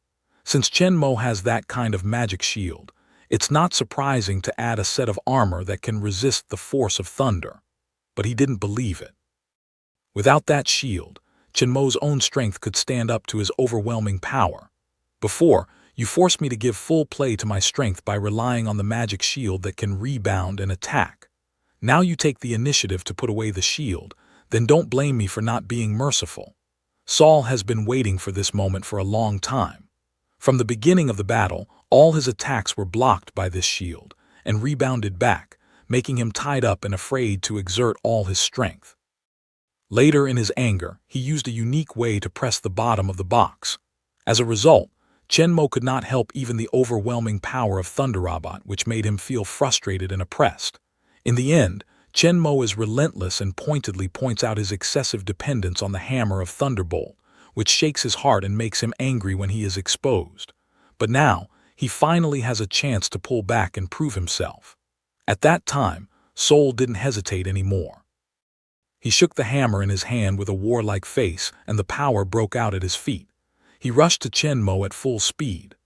Since Chenmo has that kind of magic shield, it's not surprising to add a set of armor that can resist the force of thunder. But he didn't believe it. Without that shield, Chenmo's own strength could stand up to his overwhelming power. Before, you forced me to give full play to my strength by relying on the magic shield that can rebound and attack. Now you take the initiative to put away the shield, then don't blame me for not being merciful. Saul has been waiting for this moment for a long time. From the beginning of the battle, all his attacks were blocked by this shield and rebounded back, making him tied up and afraid to exert all his strength. Later, in his anger, he used a unique way to press the bottom of the box. As a result, Chenmo could not help even the overwhelming power of Thunderrobot, which made him feel frustrated and oppressed. In the end, Chenmo is relentless and pointedly points out his excessive dependence on the hammer of Thunderbolt, which shakes his heart and makes him angry when he is exposed. But now, he finally has a chance to pull back and prove himself. At that time, Saul didn't hesitate anymore. He shook the hammer in his hand with a warlike face, and the power broke out at his feet. He rushed to Chenmo at full speed.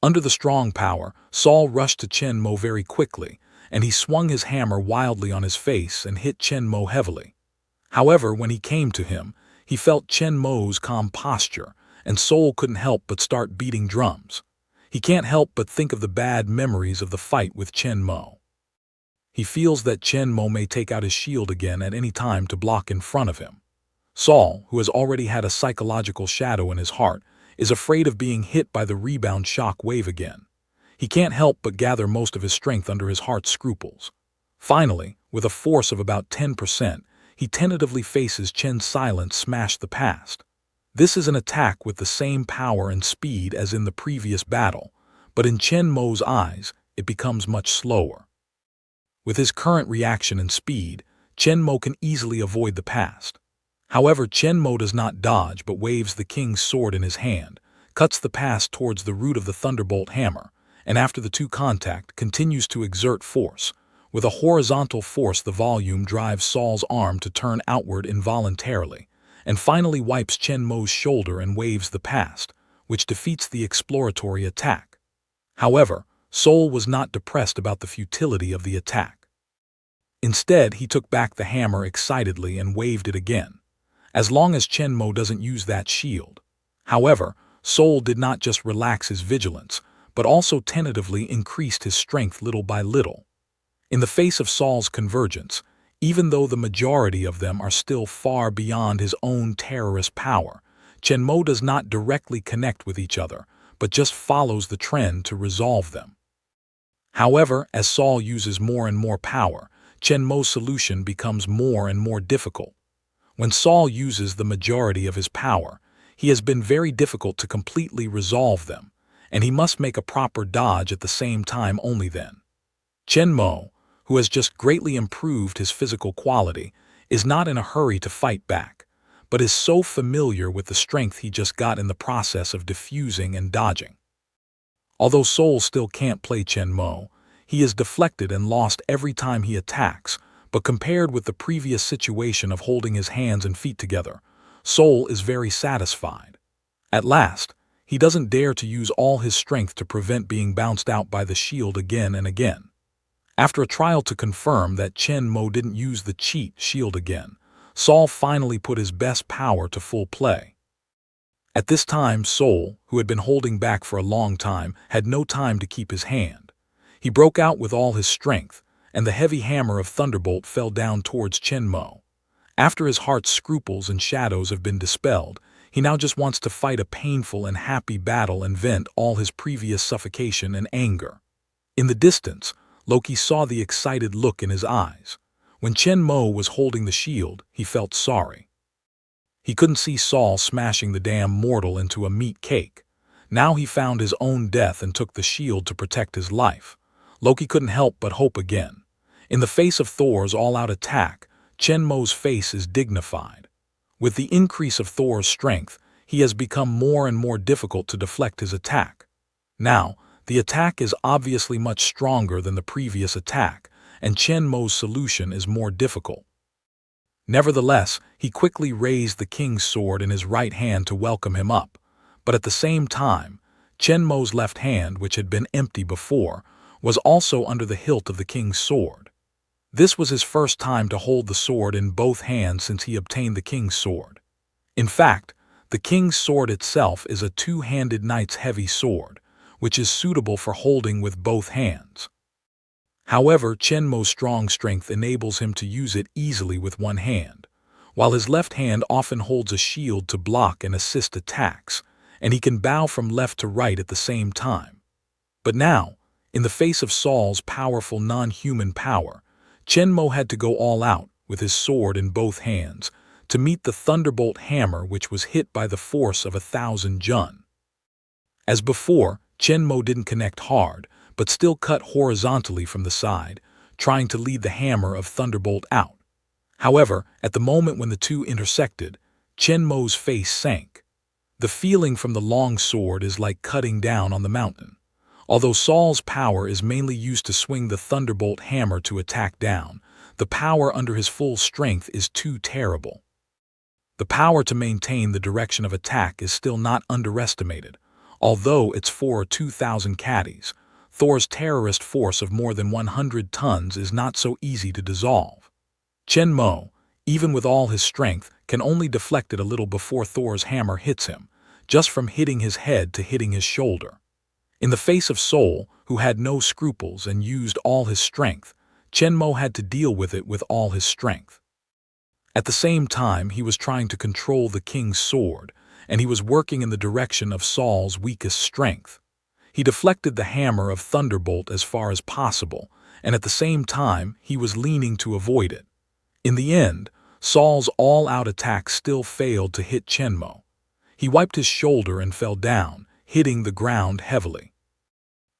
Under the strong power, Saul rushed to Chenmo very quickly, and he swung his hammer wildly on his face and hit Chenmo heavily. However, when he came to him, he felt Chenmo's calm posture, and Saul couldn't help but start beating drums. He can't help but think of the bad memories of the fight with Chenmo. He feels that Chenmo may take out his shield again at any time to block in front of him. Saul, who has already had a psychological shadow in his heart, is afraid of being hit by the rebound shock wave again. He can't help but gather most of his strength under his heart's scruples. Finally, with a force of about 10%, he tentatively faces Chen's silence smash the past. This is an attack with the same power and speed as in the previous battle, but in Chen Mo's eyes, it becomes much slower. With his current reaction and speed, Chen Mo can easily avoid the past. However, Chen Mo does not dodge but waves the king's sword in his hand, cuts the past towards the root of the thunderbolt hammer, and after the two contact, continues to exert force. With a horizontal force, the volume drives Saul's arm to turn outward involuntarily, and finally wipes Chen Mo's shoulder and waves the past, which defeats the exploratory attack. However, Saul was not depressed about the futility of the attack. Instead, he took back the hammer excitedly and waved it again, as long as Chen Mo doesn't use that shield. However, Saul did not just relax his vigilance, but also tentatively increased his strength little by little. In the face of Saul's convergence, even though the majority of them are still far beyond his own terrorist power, Chen Mo does not directly connect with each other, but just follows the trend to resolve them. However, as Saul uses more and more power, Chen Mo's solution becomes more and more difficult. When Saul uses the majority of his power, he has been very difficult to completely resolve them, and he must make a proper dodge at the same time only then. Chen Mo, who has just greatly improved his physical quality, is not in a hurry to fight back, but is so familiar with the strength he just got in the process of diffusing and dodging. Although Saul still can't play Chen Mo, he is deflected and lost every time he attacks, but compared with the previous situation of holding his hands and feet together, Saul is very satisfied. At last, he doesn't dare to use all his strength to prevent being bounced out by the shield again and again. After a trial to confirm that Chen Mo didn't use the cheat shield again, Saul finally put his best power to full play. At this time, Saul, who had been holding back for a long time, had no time to keep his hand. He broke out with all his strength, and the heavy hammer of Thunderbolt fell down towards Chen Mo. After his heart's scruples and shadows have been dispelled, he now just wants to fight a painful and happy battle and vent all his previous suffocation and anger. In the distance, Loki saw the excited look in his eyes. When Chen Mo was holding the shield, he felt sorry. He couldn't see Saul smashing the damn mortal into a meat cake. Now he found his own death and took the shield to protect his life. Loki couldn't help but hope again. In the face of Thor's all-out attack, Chen Mo's face is dignified. With the increase of Thor's strength, he has become more and more difficult to deflect his attack. Now, the attack is obviously much stronger than the previous attack, and Chen Mo's solution is more difficult. Nevertheless, he quickly raised the king's sword in his right hand to welcome him up, but at the same time, Chen Mo's left hand, which had been empty before, was also under the hilt of the king's sword. This was his first time to hold the sword in both hands since he obtained the king's sword. In fact, the king's sword itself is a two-handed knight's heavy sword, which is suitable for holding with both hands. However, Chen Mo's strong strength enables him to use it easily with one hand, while his left hand often holds a shield to block and assist attacks, and he can bow from left to right at the same time. But now, in the face of Saul's powerful non-human power, Chen Mo had to go all out with his sword in both hands to meet the thunderbolt hammer, which was hit by the force of 1,000 Jun. As before, Chen Mo didn't connect hard, but still cut horizontally from the side, trying to lead the hammer of Thunderbolt out. However, at the moment when the two intersected, Chen Mo's face sank. The feeling from the long sword is like cutting down on the mountain. Although Saul's power is mainly used to swing the Thunderbolt hammer to attack down, the power under his full strength is too terrible. The power to maintain the direction of attack is still not underestimated. Although it's for 2,000 caddies, Thor's terrorist force of more than 100 tons is not so easy to dissolve. Chen Mo, even with all his strength, can only deflect it a little before Thor's hammer hits him, just from hitting his head to hitting his shoulder. In the face of Saul, who had no scruples and used all his strength, Chen Mo had to deal with it with all his strength. At the same time, he was trying to control the king's sword, and he was working in the direction of Saul's weakest strength. He deflected the hammer of Thunderbolt as far as possible, and at the same time, he was leaning to avoid it. In the end, Saul's all-out attack still failed to hit Chen Mo. He wiped his shoulder and fell down, hitting the ground heavily.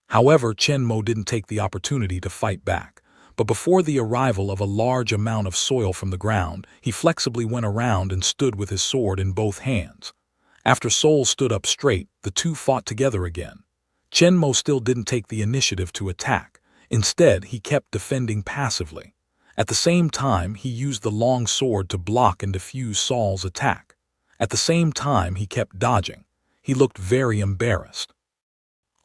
However, Chen Mo didn't take the opportunity to fight back, but before the arrival of a large amount of soil from the ground, he flexibly went around and stood with his sword in both hands. After Sol stood up straight, the two fought together again. Chen Mo still didn't take the initiative to attack. Instead, he kept defending passively. At the same time, he used the long sword to block and defuse Sol's attack. At the same time, he kept dodging. He looked very embarrassed.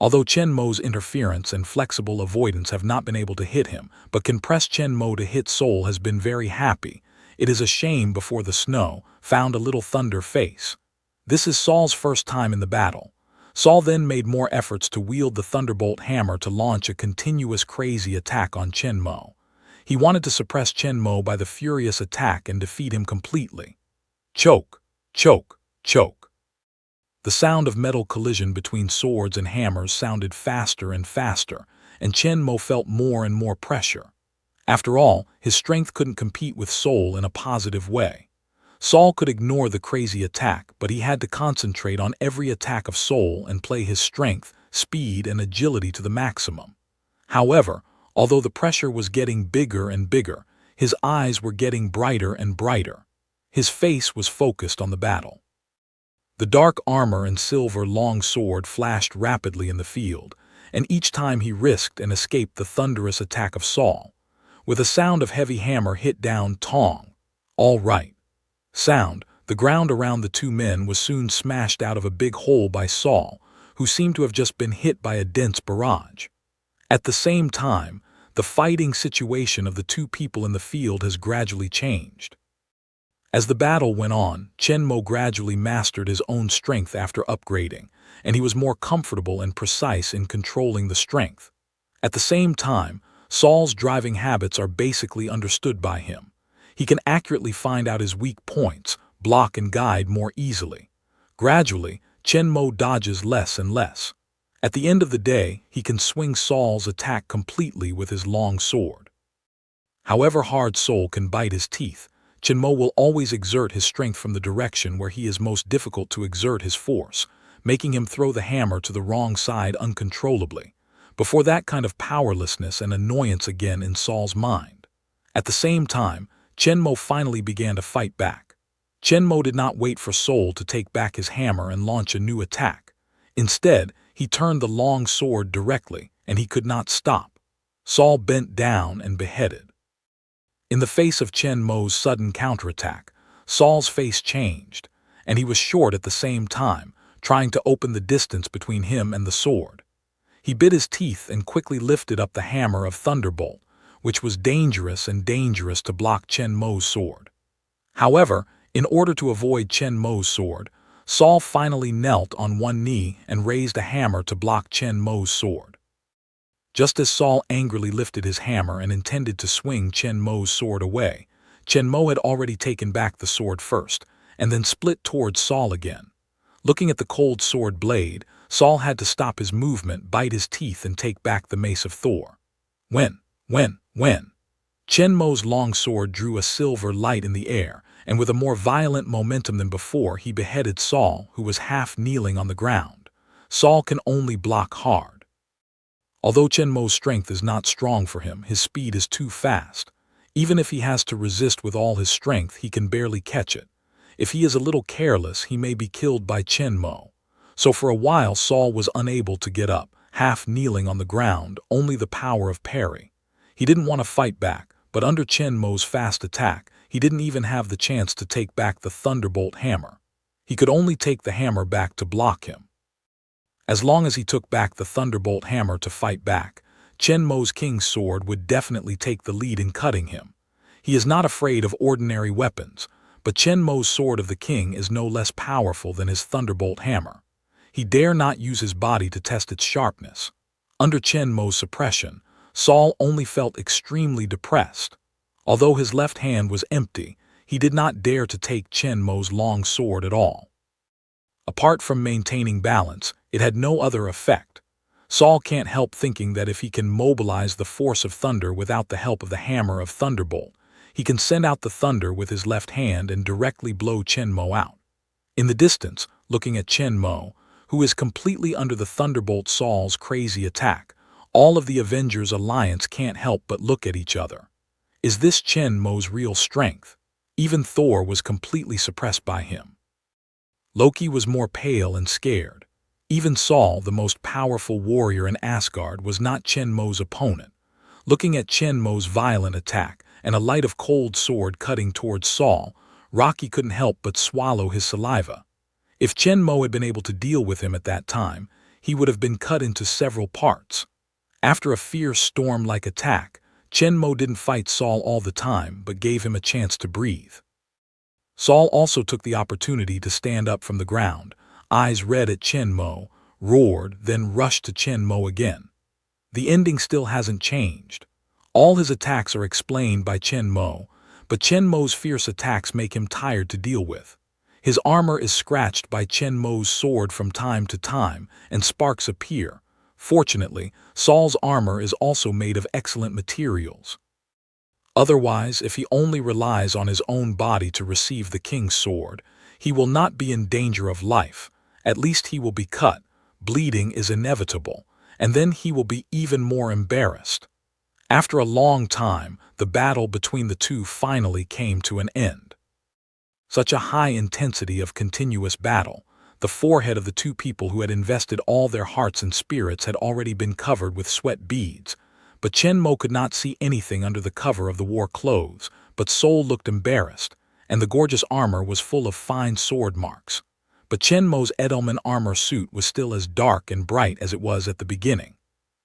Although Chen Mo's interference and flexible avoidance have not been able to hit him, but can press Chen Mo to hit Sol has been very happy. It is a shame before the snow found a little thunder face. This is Sol's first time in the battle. Sol then made more efforts to wield the thunderbolt hammer to launch a continuous crazy attack on Chen Mo. He wanted to suppress Chen Mo by the furious attack and defeat him completely. Choke, choke, choke. The sound of metal collision between swords and hammers sounded faster and faster, and Chen Mo felt more and more pressure. After all, his strength couldn't compete with Sol in a positive way. Sol could ignore the crazy attack, but he had to concentrate on every attack of Sol and play his strength, speed, and agility to the maximum. However, although the pressure was getting bigger and bigger, his eyes were getting brighter and brighter. His face was focused on the battle. The dark armor and silver long sword flashed rapidly in the field, and each time he risked and escaped the thunderous attack of Sol. With a sound of heavy hammer hit down tong. All right. Sound, the ground around the two men was soon smashed out of a big hole by Sol, who seemed to have just been hit by a dense barrage. At the same time, the fighting situation of the two people in the field has gradually changed. As the battle went on, Chen Mo gradually mastered his own strength after upgrading, and he was more comfortable and precise in controlling the strength. At the same time, Sol's driving habits are basically understood by him. He can accurately find out his weak points, block and guide more easily. Gradually, Chen Mo dodges less and less. At the end of the day, he can swing Sol's attack completely with his long sword. However hard Sol can bite his teeth, Chen Mo will always exert his strength from the direction where he is most difficult to exert his force, making him throw the hammer to the wrong side uncontrollably, before that kind of powerlessness and annoyance again in Sol's mind. At the same time, Chen Mo finally began to fight back. Chen Mo did not wait for Sol to take back his hammer and launch a new attack. Instead, he turned the long sword directly, and he could not stop. Sol bent down and beheaded. In the face of Chen Mo's sudden counterattack, Sol's face changed, and he was short at the same time, trying to open the distance between him and the sword. He bit his teeth and quickly lifted up the hammer of Thunderbolt, which was dangerous to block Chen Mo's sword. However, in order to avoid Chen Mo's sword, Sol finally knelt on one knee and raised a hammer to block Chen Mo's sword. Just as Sol angrily lifted his hammer and intended to swing Chen Mo's sword away, Chen Mo had already taken back the sword first, and then split towards Sol again. Looking at the cold sword blade, Sol had to stop his movement, bite his teeth, and take back the mace of Thor. When? Chen Mo's long sword drew a silver light in the air, and with a more violent momentum than before, he beheaded Sol, who was half kneeling on the ground. Sol can only block hard. Although Chen Mo's strength is not strong for him, his speed is too fast. Even if he has to resist with all his strength, he can barely catch it. If he is a little careless, he may be killed by Chen Mo. So for a while, Sol was unable to get up, half kneeling on the ground, only the power of parry. He didn't want to fight back, but under Chen Mo's fast attack, he didn't even have the chance to take back the Thunderbolt hammer. He could only take the hammer back to block him. As long as he took back the Thunderbolt hammer to fight back, Chen Mo's King's sword would definitely take the lead in cutting him. He is not afraid of ordinary weapons, but Chen Mo's sword of the king is no less powerful than his Thunderbolt hammer. He dare not use his body to test its sharpness. Under Chen Mo's suppression, Sol only felt extremely depressed. Although his left hand was empty, he did not dare to take Chen Mo's long sword at all. Apart from maintaining balance, it had no other effect. Sol can't help thinking that if he can mobilize the force of thunder without the help of the hammer of Thunderbolt, he can send out the thunder with his left hand and directly blow Chen Mo out. In the distance, looking at Chen Mo, who is completely under the Thunderbolt Saul's crazy attack, all of the Avengers Alliance can't help but look at each other. Is this Chen Mo's real strength? Even Thor was completely suppressed by him. Loki was more pale and scared. Even Saul, the most powerful warrior in Asgard, was not Chen Mo's opponent. Looking at Chen Mo's violent attack and a light of cold sword cutting towards Saul, Rocky couldn't help but swallow his saliva. If Chen Mo had been able to deal with him at that time, he would have been cut into several parts. After a fierce storm-like attack, Chen Mo didn't fight Saul all the time but gave him a chance to breathe. Saul also took the opportunity to stand up from the ground, eyes red at Chen Mo, roared, then rushed to Chen Mo again. The ending still hasn't changed. All his attacks are explained by Chen Mo, but Chen Mo's fierce attacks make him tired to deal with. His armor is scratched by Chen Mo's sword from time to time, and sparks appear. Fortunately, Saul's armor is also made of excellent materials. Otherwise, if he only relies on his own body to receive the king's sword, he will not be in danger of life. At least he will be cut. Bleeding is inevitable, and then he will be even more embarrassed. After a long time, the battle between the two finally came to an end. Such a high intensity of continuous battle, the forehead of the two people who had invested all their hearts and spirits had already been covered with sweat beads. But Chen Mo could not see anything under the cover of the war clothes, but Soul looked embarrassed, and the gorgeous armor was full of fine sword marks. But Chen Mo's Edelman armor suit was still as dark and bright as it was at the beginning.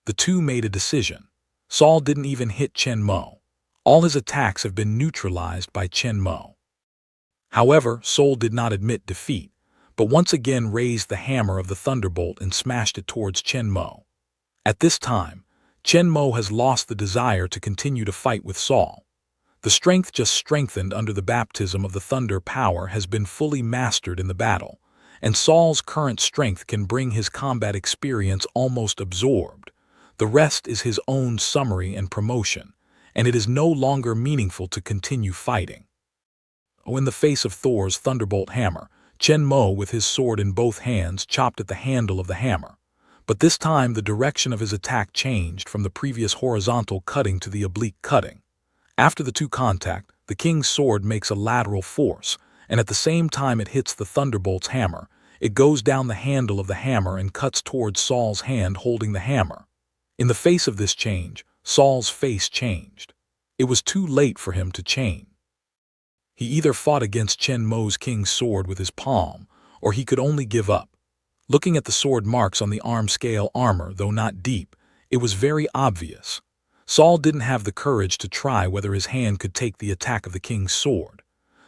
The two made a decision. Saul didn't even hit Chen Mo. All his attacks have been neutralized by Chen Mo. However, Soul did not admit defeat, but once again raised the hammer of the Thunderbolt and smashed it towards Chen Mo. At this time, Chen Mo has lost the desire to continue to fight with Saul. The strength just strengthened under the baptism of the thunder power has been fully mastered in the battle, and Saul's current strength can bring his combat experience almost absorbed. The rest is his own summary and promotion, and it is no longer meaningful to continue fighting. In the face of Thor's thunderbolt hammer, Chen Mo, with his sword in both hands, chopped at the handle of the hammer. But this time the direction of his attack changed from the previous horizontal cutting to the oblique cutting. After the two contact, the king's sword makes a lateral force, and at the same time it hits the thunderbolt's hammer, it goes down the handle of the hammer and cuts towards Saul's hand holding the hammer. In the face of this change, Saul's face changed. It was too late for him to change. He either fought against Chen Mo's king's sword with his palm, or he could only give up. Looking at the sword marks on the arm-scale armor, though not deep, it was very obvious. Saul didn't have the courage to try whether his hand could take the attack of the king's sword.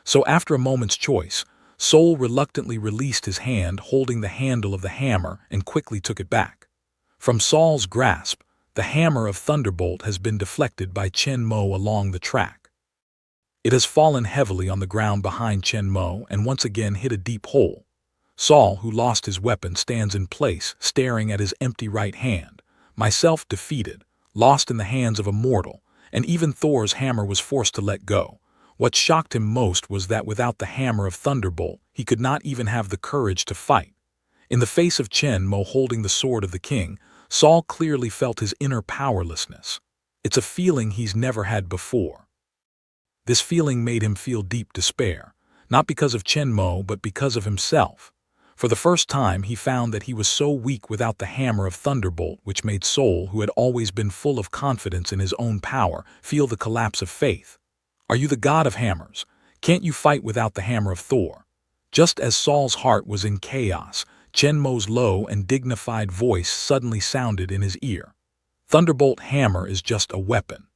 So after a moment's choice, Saul reluctantly released his hand holding the handle of the hammer and quickly took it back. From Saul's grasp, the hammer of Thunderbolt has been deflected by Chen Mo along the track. It has fallen heavily on the ground behind Chen Mo and once again hit a deep hole. Saul, who lost his weapon, stands in place, staring at his empty right hand. Myself defeated, lost in the hands of a mortal, and even Thor's hammer was forced to let go. What shocked him most was that without the hammer of Thunderbolt, he could not even have the courage to fight. In the face of Chen Mo holding the sword of the king, Saul clearly felt his inner powerlessness. It's a feeling he's never had before. This feeling made him feel deep despair, not because of Chen Mo but because of himself. For the first time, he found that he was so weak without the hammer of Thunderbolt, which made Soul, who had always been full of confidence in his own power, feel the collapse of faith. Are you the god of hammers? Can't you fight without the hammer of Thor? Just as Saul's heart was in chaos, Chen Mo's low and dignified voice suddenly sounded in his ear. Thunderbolt hammer is just a weapon.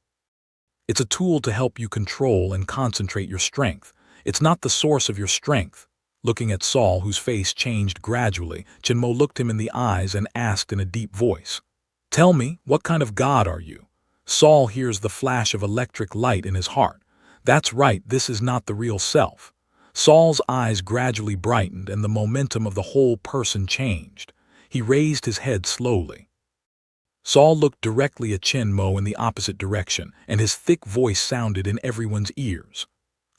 It's a tool to help you control and concentrate your strength. It's not the source of your strength. Looking at Saul, whose face changed gradually, Chen Mo looked him in the eyes and asked in a deep voice, "Tell me, what kind of god are you?" Saul hears the flash of electric light in his heart. That's right, this is not the real self. Saul's eyes gradually brightened and the momentum of the whole person changed. He raised his head slowly. Saul looked directly at Chen Mo in the opposite direction, and his thick voice sounded in everyone's ears.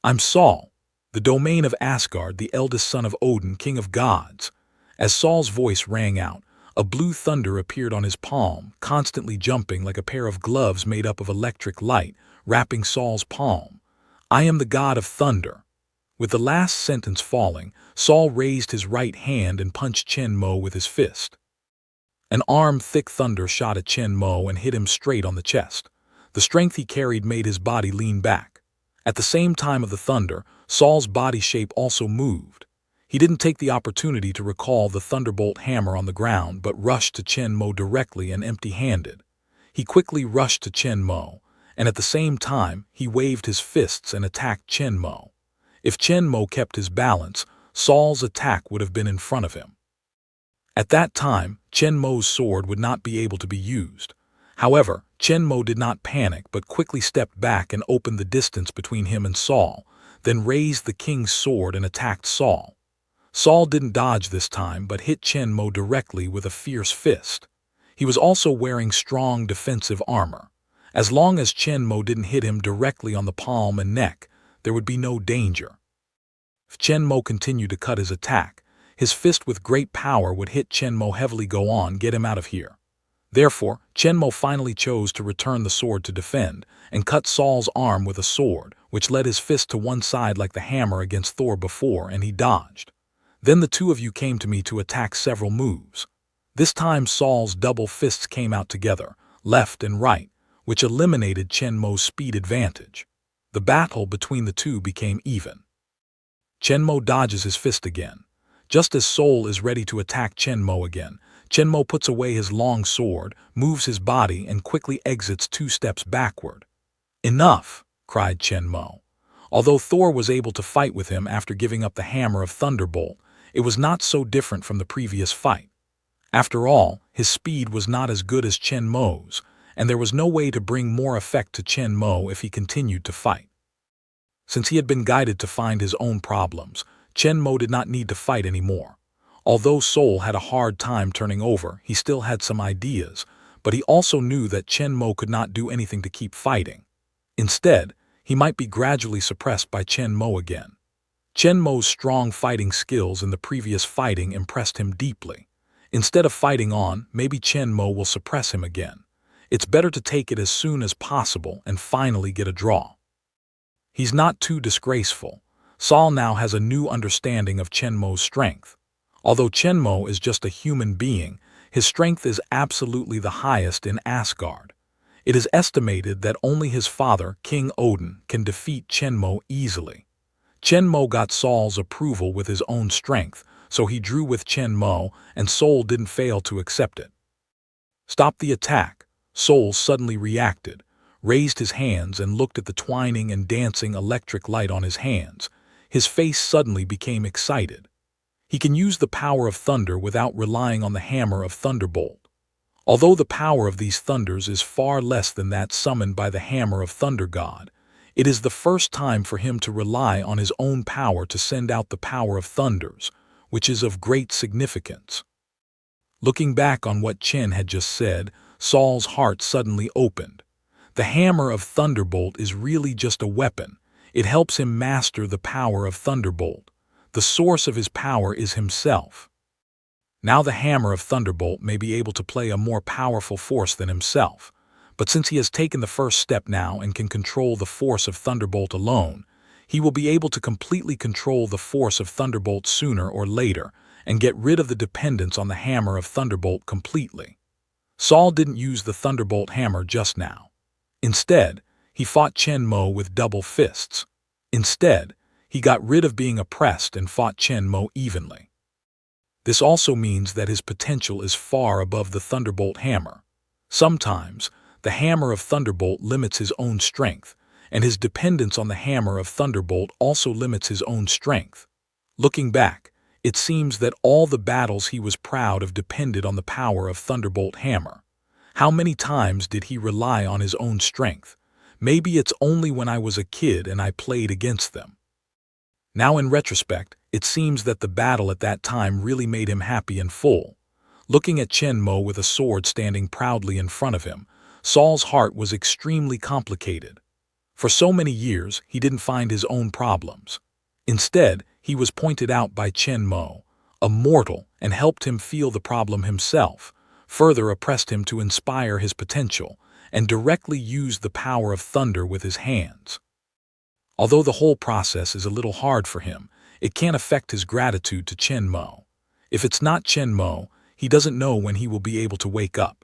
"I'm Saul. the domain of Asgard, the eldest son of Odin, king of gods. As Saul's voice rang out, a blue thunder appeared on his palm, constantly jumping like a pair of gloves made up of electric light, wrapping Saul's palm. I am the god of thunder. With the last sentence falling, Saul raised his right hand and punched Chen Mo with his fist. An arm-thick thunder shot at Chen Mo and hit him straight on the chest. The strength he carried made his body lean back. At the same time of the thunder, Saul's body shape also moved. He didn't take the opportunity to recall the thunderbolt hammer on the ground, but rushed to Chen Mo directly and empty-handed. He quickly rushed to Chen Mo, and at the same time, he waved his fists and attacked Chen Mo. If Chen Mo kept his balance, Saul's attack would have been in front of him. At that time, Chen Mo's sword would not be able to be used. However, Chen Mo did not panic but quickly stepped back and opened the distance between him and Saul, then raised the king's sword and attacked Saul. Saul didn't dodge this time but hit Chen Mo directly with a fierce fist. He was also wearing strong defensive armor. As long as Chen Mo didn't hit him directly on the palm and neck, there would be no danger. If Chen Mo continued to cut his attack, his fist with great power would hit Chen Mo heavily. Go on, get him out of here. Therefore, Chen Mo finally chose to return the sword to defend, and cut Saul's arm with a sword, which led his fist to one side like the hammer against Thor before, and he dodged. Then the two of you came to me to attack several moves. This time Saul's double fists came out together, left and right, which eliminated Chen Mo's speed advantage. The battle between the two became even. Chen Mo dodges his fist again. Just as Saul is ready to attack Chen Mo again, Chen Mo puts away his long sword, moves his body, and quickly exits 2 steps backward. "Enough!" cried Chen Mo. Although Thor was able to fight with him after giving up the hammer of Thunderbolt, it was not so different from the previous fight. After all, his speed was not as good as Chen Mo's, and there was no way to bring more effect to Chen Mo if he continued to fight. Since he had been guided to find his own problems, Chen Mo did not need to fight anymore. Although Saul had a hard time turning over, he still had some ideas, but he also knew that Chen Mo could not do anything to keep fighting. Instead, he might be gradually suppressed by Chen Mo again. Chen Mo's strong fighting skills in the previous fighting impressed him deeply. Instead of fighting on, maybe Chen Mo will suppress him again. It's better to take it as soon as possible and finally get a draw. He's not too disgraceful. Saul now has a new understanding of Chen Mo's strength. Although Chen Mo is just a human being, his strength is absolutely the highest in Asgard. It is estimated that only his father, King Odin, can defeat Chen Mo easily. Chen Mo got Saul's approval with his own strength, so he drew with Chen Mo, and Saul didn't fail to accept it. "Stop the attack!" Saul suddenly reacted, raised his hands and looked at the twining and dancing electric light on his hands. His face suddenly became excited. He can use the power of thunder without relying on the hammer of Thunderbolt. Although the power of these thunders is far less than that summoned by the hammer of Thunder God, it is the first time for him to rely on his own power to send out the power of thunders, which is of great significance. Looking back on what Chen had just said, Saul's heart suddenly opened. The hammer of Thunderbolt is really just a weapon. It helps him master the power of Thunderbolt. The source of his power is himself. Now the hammer of Thunderbolt may be able to play a more powerful force than himself, but since he has taken the first step now and can control the force of Thunderbolt alone, he will be able to completely control the force of Thunderbolt sooner or later and get rid of the dependence on the hammer of Thunderbolt completely. Saul didn't use the Thunderbolt hammer just now. Instead, he fought Chen Mo with double fists. Instead, he got rid of being oppressed and fought Chen Mo evenly. This also means that his potential is far above the Thunderbolt hammer. Sometimes, the hammer of Thunderbolt limits his own strength, and his dependence on the hammer of Thunderbolt also limits his own strength. Looking back, it seems that all the battles he was proud of depended on the power of Thunderbolt hammer. How many times did he rely on his own strength? Maybe it's only when I was a kid and I played against them. Now in retrospect, it seems that the battle at that time really made him happy and full. Looking at Chen Mo with a sword standing proudly in front of him, Saul's heart was extremely complicated. For so many years, he didn't find his own problems. Instead, he was pointed out by Chen Mo, a mortal, and helped him feel the problem himself, further oppressed him to inspire his potential, and directly used the power of thunder with his hands. Although the whole process is a little hard for him, it can't affect his gratitude to Chen Mo. If it's not Chen Mo, he doesn't know when he will be able to wake up.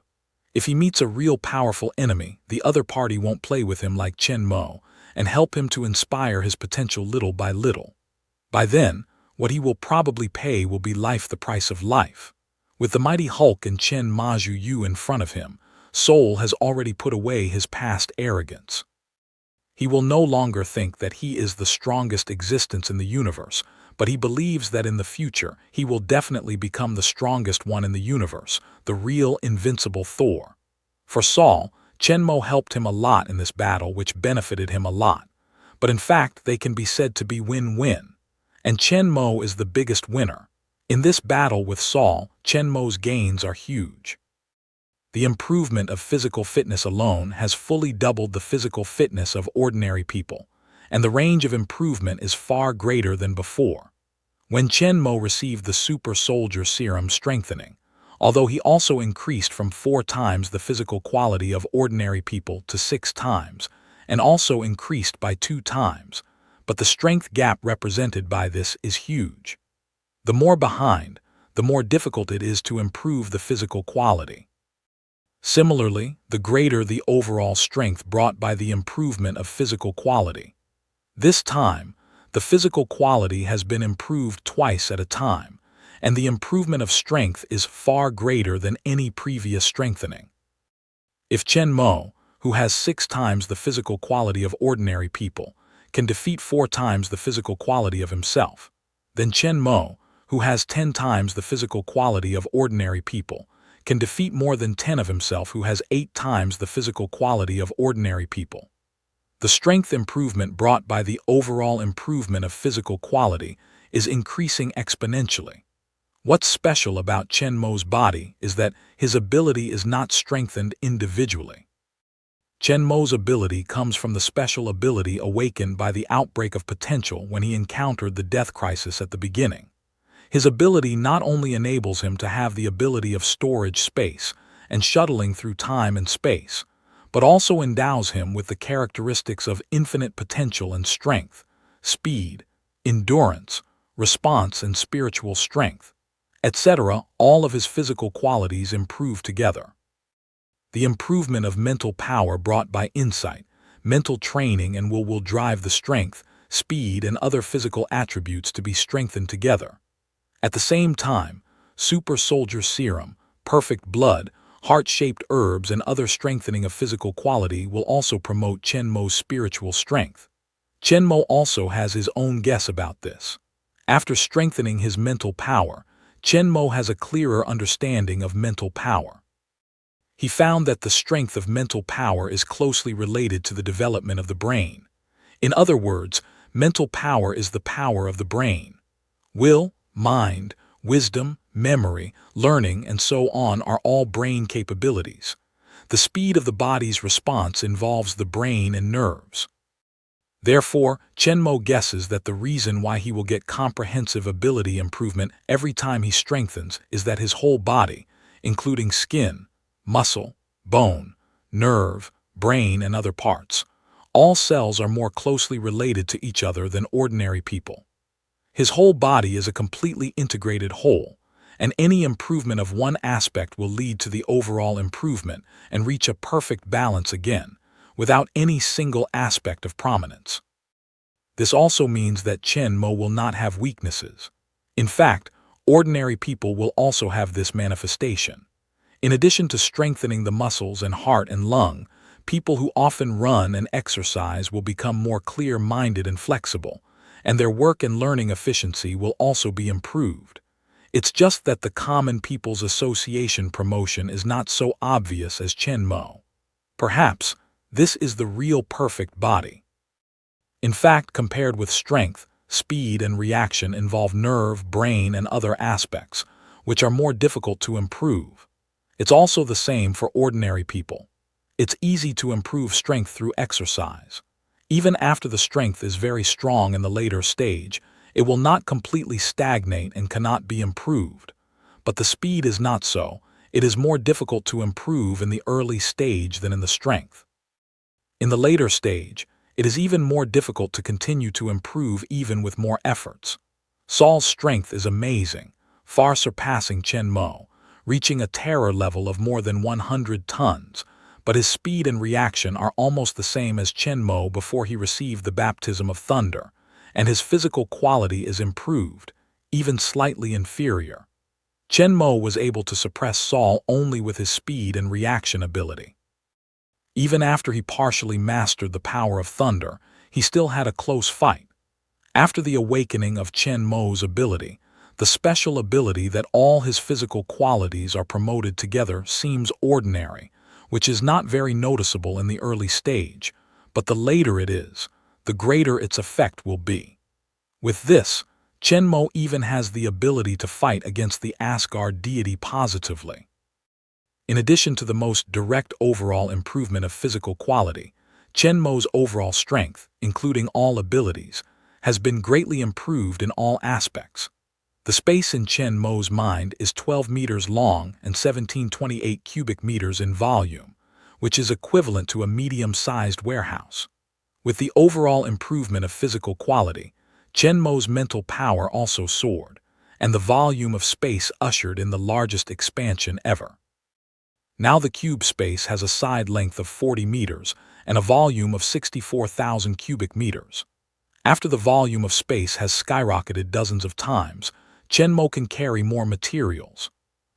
If he meets a real powerful enemy, the other party won't play with him like Chen Mo and help him to inspire his potential little by little. By then, what he will probably pay will be life the price of life. With the mighty Hulk and Chen Maju Yu in front of him, Soul has already put away his past arrogance. He will no longer think that he is the strongest existence in the universe, but he believes that in the future he will definitely become the strongest one in the universe, the real invincible Thor. For Saul, Chen Mo helped him a lot in this battle, which benefited him a lot. But in fact, they can be said to be win-win. And Chen Mo is the biggest winner. In this battle with Saul, Chen Mo's gains are huge. The improvement of physical fitness alone has fully doubled the physical fitness of ordinary people, and the range of improvement is far greater than before. When Chen Mo received the Super Soldier Serum strengthening, although he also increased from 4 times the physical quality of ordinary people to 6 times, and also increased by 2 times, but the strength gap represented by this is huge. The more behind, the more difficult it is to improve the physical quality. Similarly, the greater the overall strength brought by the improvement of physical quality. This time, the physical quality has been improved twice at a time, and the improvement of strength is far greater than any previous strengthening. If Chen Mo, who has 6 times the physical quality of ordinary people, can defeat 4 times the physical quality of himself, then Chen Mo, who has 10 times the physical quality of ordinary people, can defeat more than 10 of himself who has 8 times the physical quality of ordinary people. The strength improvement brought by the overall improvement of physical quality is increasing exponentially. What's special about Chen Mo's body is that his ability is not strengthened individually. Chen Mo's ability comes from the special ability awakened by the outbreak of potential when he encountered the death crisis at the beginning. His ability not only enables him to have the ability of storage space and shuttling through time and space, but also endows him with the characteristics of infinite potential and strength, speed, endurance, response and spiritual strength, etc. All of his physical qualities improve together. The improvement of mental power brought by insight, mental training and will drive the strength, speed and other physical attributes to be strengthened together. At the same time, Super Soldier Serum, perfect blood, heart-shaped herbs and other strengthening of physical quality will also promote Chen Mo's spiritual strength. Chen Mo also has his own guess about this. After strengthening his mental power, Chen Mo has a clearer understanding of mental power. He found that the strength of mental power is closely related to the development of the brain. In other words, mental power is the power of the brain. Will, mind, wisdom, memory, learning, and so on are all brain capabilities. The speed of the body's response involves the brain and nerves. Therefore, Chen Mo guesses that the reason why he will get comprehensive ability improvement every time he strengthens is that his whole body, including skin, muscle, bone, nerve, brain, and other parts, all cells are more closely related to each other than ordinary people. His whole body is a completely integrated whole, and any improvement of one aspect will lead to the overall improvement and reach a perfect balance again, without any single aspect of prominence. This also means that Chen Mo will not have weaknesses. In fact, ordinary people will also have this manifestation. In addition to strengthening the muscles and heart and lung, people who often run and exercise will become more clear-minded and flexible, and their work and learning efficiency will also be improved. It's just that the Common People's Association promotion is not so obvious as Chen Mo. Perhaps this is the real perfect body. In fact, compared with strength, speed and reaction involve nerve, brain, and other aspects, which are more difficult to improve. It's also the same for ordinary people. It's easy to improve strength through exercise. Even after the strength is very strong in the later stage, It will not completely stagnate and cannot be improved. But the speed is not so. It is more difficult to improve in the early stage than in the strength. In the later stage, it is even more difficult to continue to improve even with more efforts. Saul's strength is amazing, far surpassing Chen Mo, reaching a terror level of more than 100 tons, but his speed and reaction are almost the same as Chen Mo before he received the baptism of thunder, and his physical quality is improved, even slightly inferior. Chen Mo was able to suppress Saul only with his speed and reaction ability. Even after he partially mastered the power of thunder, he still had a close fight. After the awakening of Chen Mo's ability, the special ability that all his physical qualities are promoted together seems ordinary, which is not very noticeable in the early stage, but the later it is, the greater its effect will be. With this, Chen Mo even has the ability to fight against the Asgard deity positively. In addition to the most direct overall improvement of physical quality, Chen Mo's overall strength, including all abilities, has been greatly improved in all aspects. The space in Chen Mo's mind is 12 meters long and 1728 cubic meters in volume, which is equivalent to a medium-sized warehouse. With the overall improvement of physical quality, Chen Mo's mental power also soared, and the volume of space ushered in the largest expansion ever. Now the cube space has a side length of 40 meters and a volume of 64,000 cubic meters. After the volume of space has skyrocketed dozens of times, Chen Mo can carry more materials.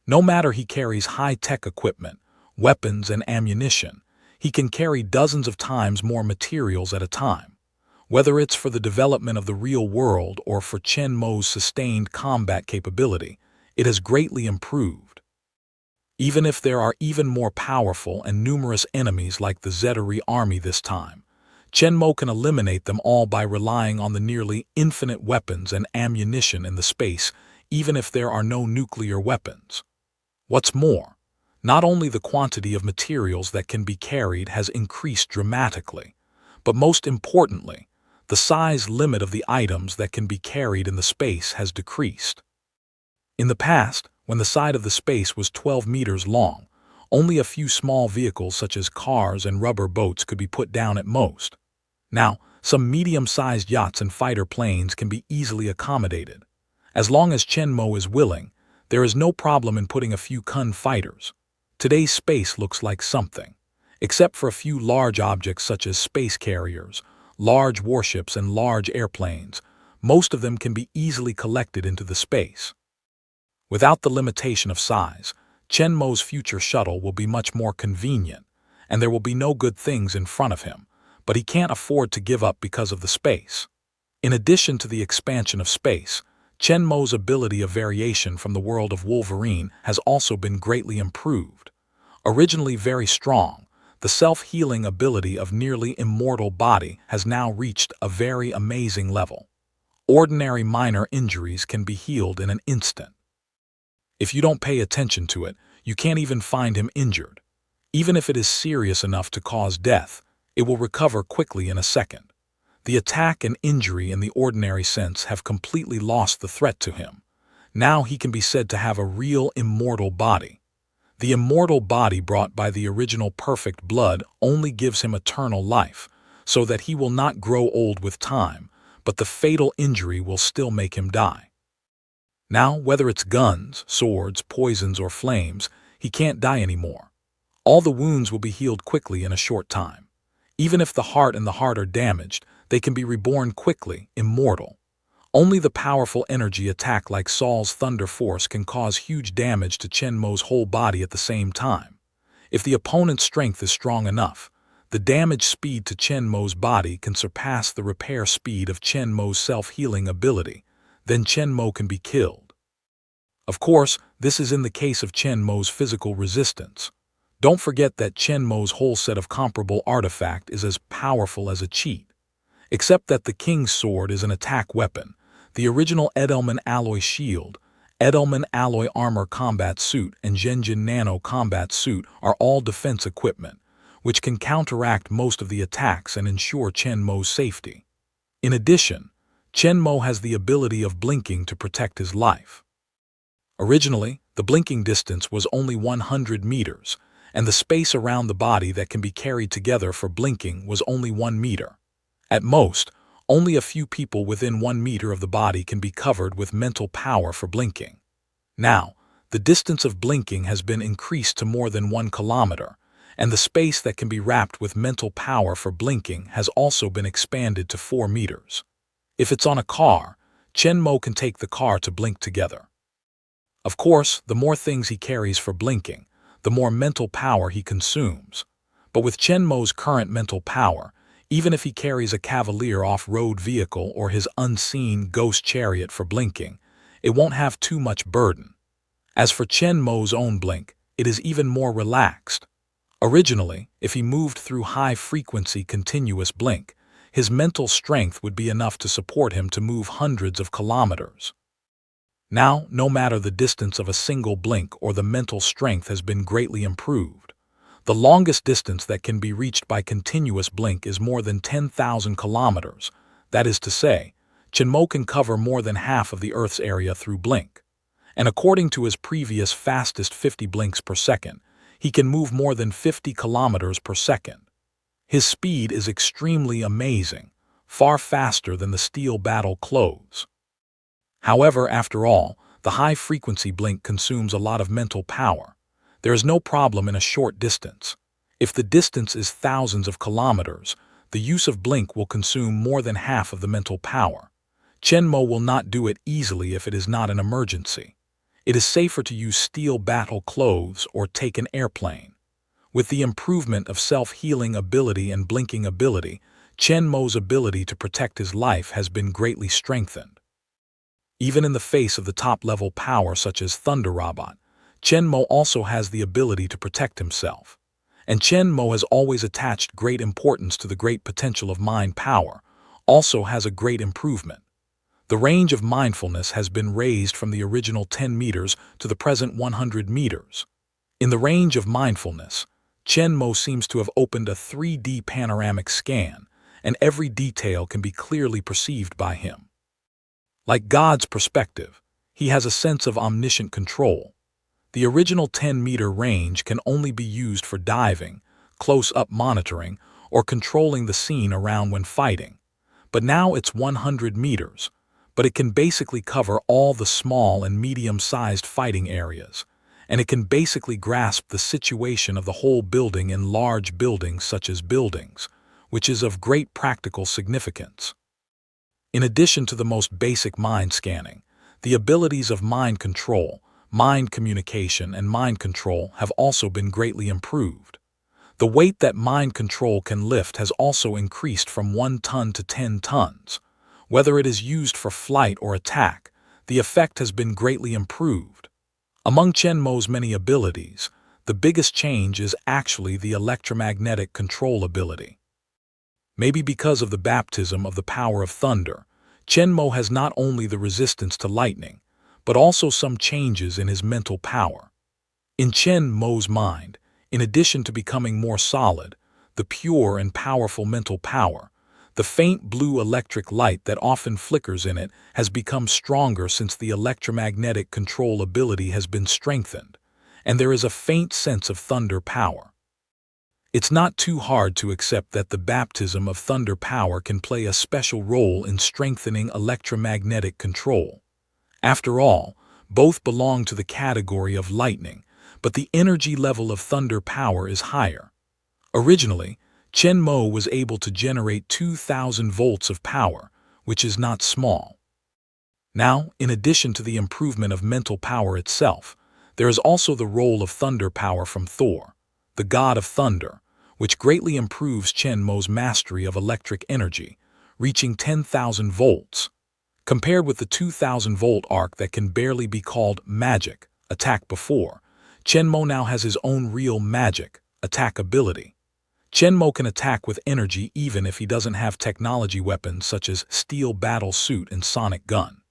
No matter he carries high-tech equipment, weapons, and ammunition, he can carry dozens of times more materials at a time. Whether it's for the development of the real world or for Chen Mo's sustained combat capability, it has greatly improved. Even if there are even more powerful and numerous enemies like the Zeteri army this time, Chen Mo can eliminate them all by relying on the nearly infinite weapons and ammunition in the space, even if there are no nuclear weapons. What's more, not only the quantity of materials that can be carried has increased dramatically, but most importantly, the size limit of the items that can be carried in the space has decreased. In the past, when the side of the space was 12 meters long, only a few small vehicles such as cars and rubber boats could be put down at most. Now, some medium-sized yachts and fighter planes can be easily accommodated. As long as Chen Mo is willing, there is no problem in putting a few Kun fighters. Today's space looks like something. Except for a few large objects such as space carriers, large warships, and large airplanes, most of them can be easily collected into the space. Without the limitation of size, Chen Mo's future shuttle will be much more convenient, and there will be no good things in front of him, but he can't afford to give up because of the space. In addition to the expansion of space, Chen Mo's ability of variation from the world of Wolverine has also been greatly improved. Originally very strong, the self-healing ability of nearly immortal body has now reached a very amazing level. Ordinary minor injuries can be healed in an instant. If you don't pay attention to it, you can't even find him injured. Even if it is serious enough to cause death, it will recover quickly in a second. The attack and injury in the ordinary sense have completely lost the threat to him. Now he can be said to have a real immortal body. The immortal body brought by the original perfect blood only gives him eternal life, so that he will not grow old with time, but the fatal injury will still make him die. Now, whether it's guns, swords, poisons, or flames, he can't die anymore. All the wounds will be healed quickly in a short time. Even if the heart and the heart are damaged, they can be reborn quickly, immortal. Only the powerful energy attack like Saul's thunder force can cause huge damage to Chen Mo's whole body at the same time. If the opponent's strength is strong enough, the damage speed to Chen Mo's body can surpass the repair speed of Chen Mo's self-healing ability. Then Chen Mo can be killed. Of course, this is in the case of Chen Mo's physical resistance. Don't forget that Chen Mo's whole set of comparable artifact is as powerful as a cheat. Except that the King's Sword is an attack weapon, the original Edelman Alloy Shield, Edelman Alloy Armor Combat Suit, and Zhenjin Nano Combat Suit are all defense equipment, which can counteract most of the attacks and ensure Chen Mo's safety. In addition, Chen Mo has the ability of blinking to protect his life. Originally, the blinking distance was only 100 meters, and the space around the body that can be carried together for blinking was only 1 meter. At most, only a few people within 1 meter of the body can be covered with mental power for blinking. Now, the distance of blinking has been increased to more than 1 kilometer, and the space that can be wrapped with mental power for blinking has also been expanded to 4 meters. If it's on a car, Chen Mo can take the car to blink together. Of course, the more things he carries for blinking, the more mental power he consumes. But with Chen Mo's current mental power, even if he carries a Cavalier off-road vehicle or his unseen ghost chariot for blinking, it won't have too much burden. As for Chen Mo's own blink, it is even more relaxed. Originally, if he moved through high-frequency continuous blink, his mental strength would be enough to support him to move hundreds of kilometers. Now, no matter the distance of a single blink or the mental strength has been greatly improved. The longest distance that can be reached by continuous blink is more than 10,000 kilometers. That is to say, Chen Mo can cover more than half of the Earth's area through blink. And according to his previous fastest 50 blinks per second, he can move more than 50 kilometers per second. His speed is extremely amazing, far faster than the steel battle clothes. However, after all, the high-frequency blink consumes a lot of mental power. There is no problem in a short distance. If the distance is thousands of kilometers, the use of blink will consume more than half of the mental power. Chen Mo will not do it easily if it is not an emergency. It is safer to use steel battle clothes or take an airplane. With the improvement of self-healing ability and blinking ability, Chen Mo's ability to protect his life has been greatly strengthened. Even in the face of the top-level power such as Thunder Robot, Chen Mo also has the ability to protect himself. And Chen Mo has always attached great importance to the great potential of mind power, also has a great improvement. The range of mindfulness has been raised from the original 10 meters to the present 100 meters. In the range of mindfulness, Chen Mo seems to have opened a 3D panoramic scan, and every detail can be clearly perceived by him. Like God's perspective, he has a sense of omniscient control. The original 10-meter range can only be used for diving, close-up monitoring, or controlling the scene around when fighting. But now it's 100 meters, but it can basically cover all the small and medium-sized fighting areas, and it can basically grasp the situation of the whole building in large buildings such as buildings, which is of great practical significance. In addition to the most basic mind scanning, the abilities of mind control, mind communication, and mind control have also been greatly improved. The weight that mind control can lift has also increased from 1 ton to 10 tons. Whether it is used for flight or attack, the effect has been greatly improved. Among Chen Mo's many abilities, the biggest change is actually the electromagnetic control ability. Maybe because of the baptism of the power of thunder, Chen Mo has not only the resistance to lightning, but also some changes in his mental power. In Chen Mo's mind, in addition to becoming more solid, the pure and powerful mental power, the faint blue electric light that often flickers in it has become stronger since the electromagnetic control ability has been strengthened, and there is a faint sense of thunder power. It's not too hard to accept that the baptism of thunder power can play a special role in strengthening electromagnetic control. After all, both belong to the category of lightning, but the energy level of thunder power is higher. Originally, Chen Mo was able to generate 2,000 volts of power, which is not small. Now, in addition to the improvement of mental power itself, there is also the role of thunder power from Thor, the god of thunder, which greatly improves Chen Mo's mastery of electric energy, reaching 10,000 volts. Compared with the 2,000-volt arc that can barely be called magic, attack before, Chen Mo now has his own real magic, attack ability. Chen Mo can attack with energy even if he doesn't have technology weapons such as steel battle suit and sonic gun.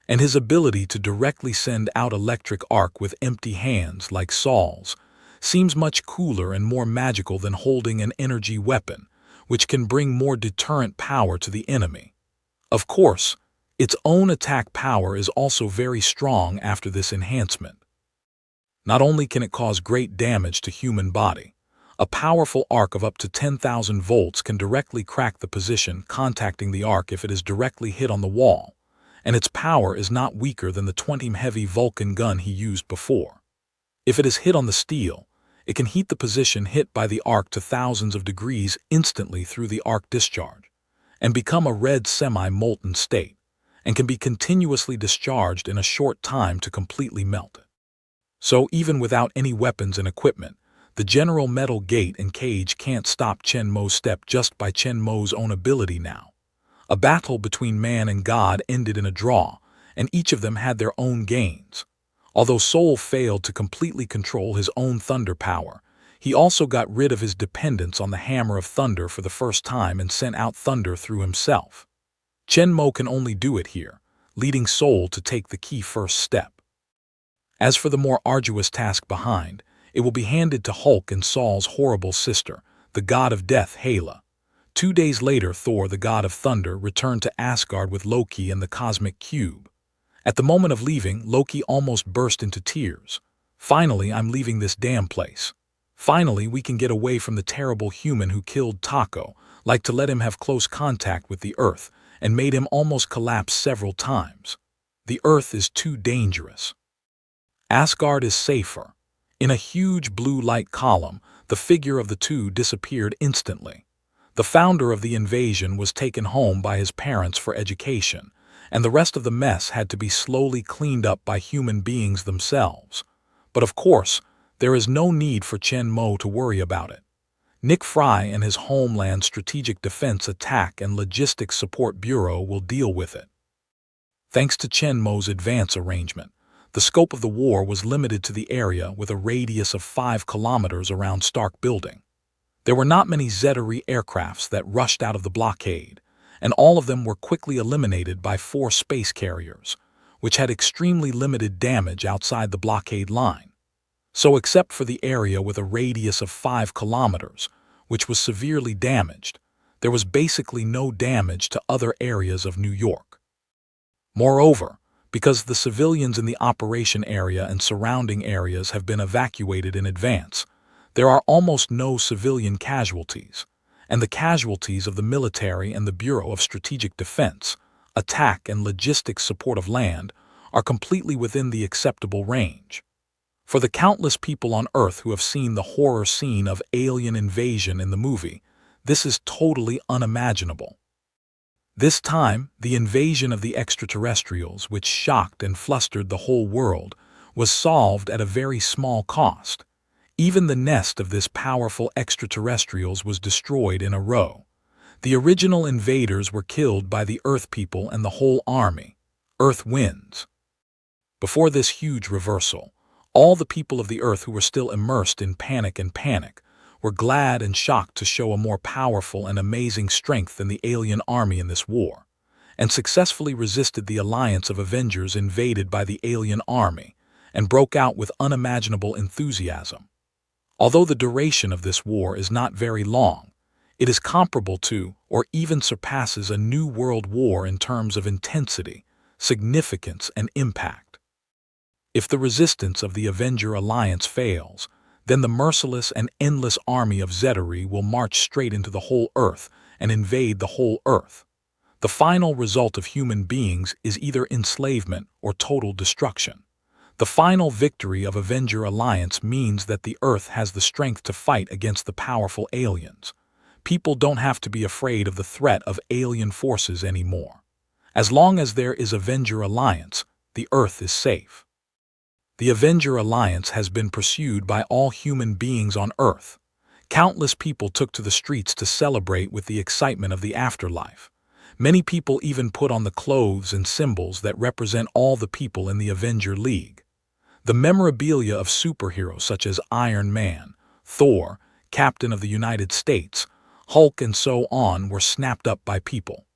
And his ability to directly send out electric arc with empty hands like Saul's seems much cooler and more magical than holding an energy weapon, which can bring more deterrent power to the enemy. Of course, its own attack power is also very strong after this enhancement. Not only can it cause great damage to human body, a powerful arc of up to 10,000 volts can directly crack the position contacting the arc if it is directly hit on the wall, and its power is not weaker than the 20 heavy Vulcan gun he used before. If it is hit on the steel, it can heat the position hit by the arc to thousands of degrees instantly through the arc discharge, and become a red semi-molten state, and can be continuously discharged in a short time to completely melt it. So even without any weapons and equipment, the general metal gate and cage can't stop Chen Mo's step just by Chen Mo's own ability now. A battle between man and God ended in a draw, and each of them had their own gains. Although Soul failed to completely control his own thunder power, he also got rid of his dependence on the hammer of thunder for the first time and sent out thunder through himself. Chen Mo can only do it here, leading Soul to take the key first step. As for the more arduous task behind, it will be handed to Hulk and Saul's horrible sister, the god of death Hela. 2 days later, Thor, the god of thunder, returned to Asgard with Loki and the cosmic cube. At the moment of leaving, Loki almost burst into tears. Finally, I'm leaving this damn place. Finally, we can get away from the terrible human who killed Taco, like to let him have close contact with the Earth, and made him almost collapse several times. The Earth is too dangerous. Asgard is safer. In a huge blue light column, the figure of the two disappeared instantly. The founder of the invasion was taken home by his parents for education, and the rest of the mess had to be slowly cleaned up by human beings themselves. But of course, there is no need for Chen Mo to worry about it. Nick Fry and his Homeland Strategic Defense Attack and Logistics Support Bureau will deal with it. Thanks to Chen Mo's advance arrangement, the scope of the war was limited to the area with a radius of 5 kilometers around Stark Building. There were not many Zettari aircrafts that rushed out of the blockade, and all of them were quickly eliminated by 4 space carriers, which had extremely limited damage outside the blockade line. So except for the area with a radius of 5 kilometers, which was severely damaged, there was basically no damage to other areas of New York. Moreover, because the civilians in the operation area and surrounding areas have been evacuated in advance, there are almost no civilian casualties, and the casualties of the military and the Bureau of Strategic Defense, Attack and Logistics Support of Land are completely within the acceptable range. For the countless people on Earth who have seen the horror scene of alien invasion in the movie, this is totally unimaginable. This time, the invasion of the extraterrestrials, which shocked and flustered the whole world, was solved at a very small cost. Even the nest of this powerful extraterrestrials was destroyed in a row. The original invaders were killed by the Earth people and the whole army. Earth wins. Before this huge reversal, all the people of the Earth who were still immersed in panic were glad and shocked to show a more powerful and amazing strength than the alien army in this war, and successfully resisted the alliance of Avengers invaded by the alien army, and broke out with unimaginable enthusiasm. Although the duration of this war is not very long, it is comparable to, or even surpasses a new world war in terms of intensity, significance, and impact. If the resistance of the Avenger alliance fails, then the merciless and endless army of Zettari will march straight into the whole Earth and invade the whole Earth. The final result of human beings is either enslavement or total destruction. The final victory of Avenger Alliance means that the Earth has the strength to fight against the powerful aliens. People don't have to be afraid of the threat of alien forces anymore. As long as there is Avenger Alliance, the Earth is safe. The Avenger Alliance has been pursued by all human beings on Earth. Countless people took to the streets to celebrate with the excitement of the afterlife. Many people even put on the clothes and symbols that represent all the people in the Avenger League. The memorabilia of superheroes such as Iron Man, Thor, Captain of the United States, Hulk, and so on were snapped up by people.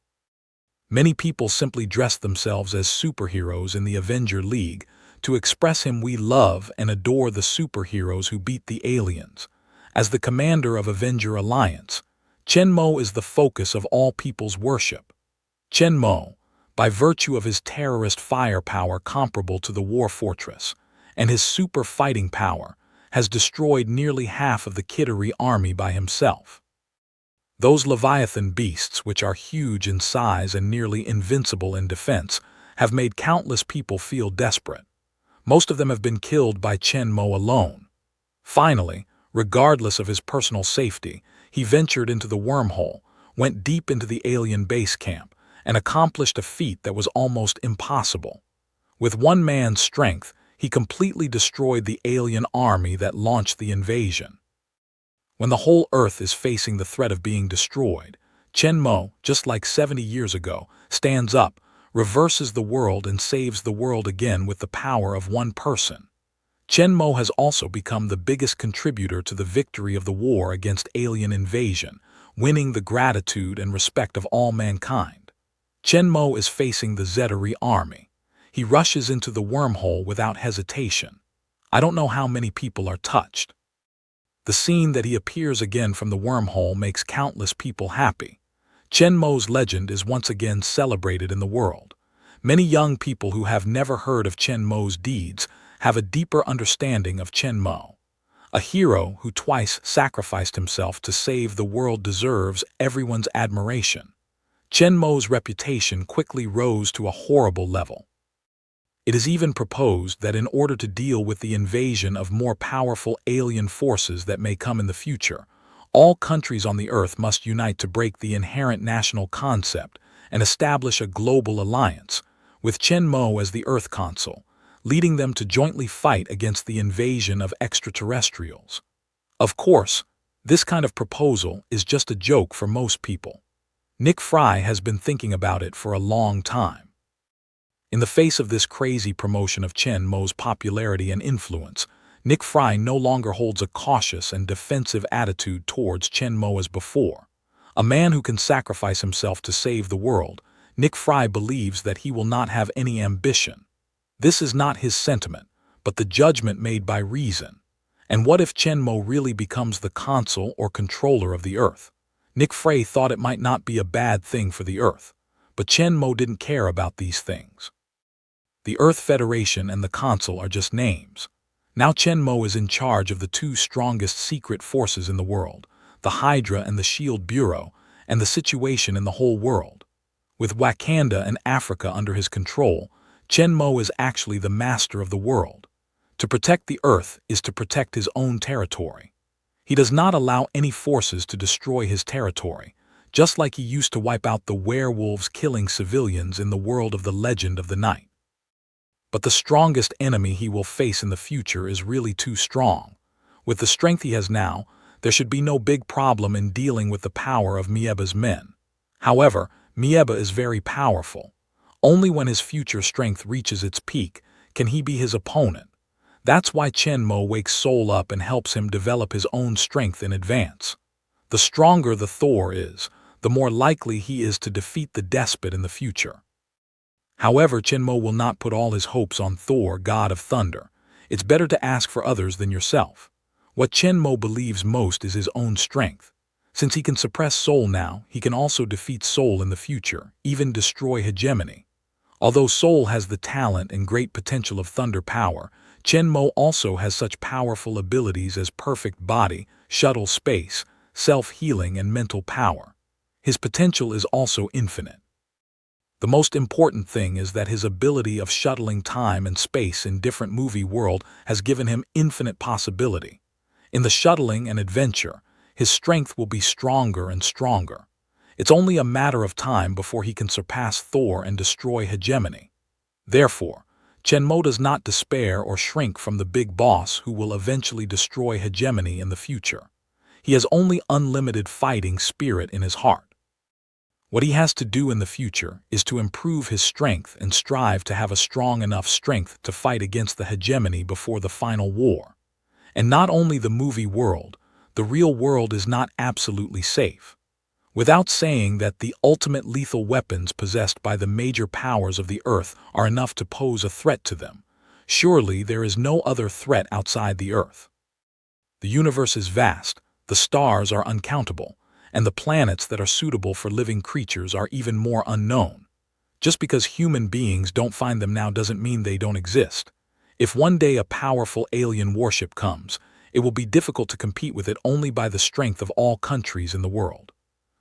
Many people simply dressed themselves as superheroes in the Avenger League to express him we love and adore the superheroes who beat the aliens. As the commander of Avenger Alliance, Chen Mo is the focus of all people's worship. Chen Mo, by virtue of his terrorist firepower comparable to the war fortress, and his super fighting power, has destroyed nearly half of the Kittery army by himself. Those Leviathan beasts, which are huge in size and nearly invincible in defense, have made countless people feel desperate. Most of them have been killed by Chen Mo alone. Finally, regardless of his personal safety, he ventured into the wormhole, went deep into the alien base camp, and accomplished a feat that was almost impossible. With one man's strength, he completely destroyed the alien army that launched the invasion. When the whole Earth is facing the threat of being destroyed, Chen Mo, just like 70 years ago, stands up, reverses the world and saves the world again with the power of one person. Chen Mo has also become the biggest contributor to the victory of the war against alien invasion, winning the gratitude and respect of all mankind. Chen Mo is facing the Zeteri army. He rushes into the wormhole without hesitation. I don't know how many people are touched. The scene that he appears again from the wormhole makes countless people happy. Chen Mo's legend is once again celebrated in the world. Many young people who have never heard of Chen Mo's deeds have a deeper understanding of Chen Mo. A hero who twice sacrificed himself to save the world deserves everyone's admiration. Chen Mo's reputation quickly rose to a horrible level. It is even proposed that in order to deal with the invasion of more powerful alien forces that may come in the future, all countries on the Earth must unite to break the inherent national concept and establish a global alliance, with Chen Mo as the Earth Consul, leading them to jointly fight against the invasion of extraterrestrials. Of course, this kind of proposal is just a joke for most people. Nick Fry has been thinking about it for a long time. In the face of this crazy promotion of Chen Mo's popularity and influence, Nick Fry no longer holds a cautious and defensive attitude towards Chen Mo as before. A man who can sacrifice himself to save the world, Nick Fry believes that he will not have any ambition. This is not his sentiment, but the judgment made by reason. And what if Chen Mo really becomes the consul or controller of the Earth? Nick Fry thought it might not be a bad thing for the Earth, but Chen Mo didn't care about these things. The Earth Federation and the Consul are just names. Now Chen Mo is in charge of the two strongest secret forces in the world, the Hydra and the Shield Bureau, and the situation in the whole world. With Wakanda and Africa under his control, Chen Mo is actually the master of the world. To protect the Earth is to protect his own territory. He does not allow any forces to destroy his territory, just like he used to wipe out the werewolves killing civilians in the world of the Legend of the Night. But the strongest enemy he will face in the future is really too strong. With the strength he has now, there should be no big problem in dealing with the power of Mieba's men. However, Mieba is very powerful. Only when his future strength reaches its peak can he be his opponent. That's why Chen Mo wakes Soul up and helps him develop his own strength in advance. The stronger the Thor is, the more likely he is to defeat the despot in the future. However, Chen Mo will not put all his hopes on Thor, god of thunder. It's better to ask for others than yourself. What Chen Mo believes most is his own strength. Since he can suppress Soul now, he can also defeat Soul in the future, even destroy hegemony. Although Soul has the talent and great potential of thunder power, Chen Mo also has such powerful abilities as perfect body, shuttle space, self-healing, and mental power. His potential is also infinite. The most important thing is that his ability of shuttling time and space in different movie world has given him infinite possibility. In the shuttling and adventure, his strength will be stronger and stronger. It's only a matter of time before he can surpass Thor and destroy hegemony. Therefore, Chen Mo does not despair or shrink from the big boss who will eventually destroy hegemony in the future. He has only unlimited fighting spirit in his heart. What he has to do in the future is to improve his strength and strive to have a strong enough strength to fight against the hegemony before the final war. And not only the movie world, the real world is not absolutely safe. Without saying that the ultimate lethal weapons possessed by the major powers of the Earth are enough to pose a threat to them, surely there is no other threat outside the Earth. The universe is vast, the stars are uncountable, and the planets that are suitable for living creatures are even more unknown. Just because human beings don't find them now doesn't mean they don't exist. If one day a powerful alien warship comes, it will be difficult to compete with it only by the strength of all countries in the world.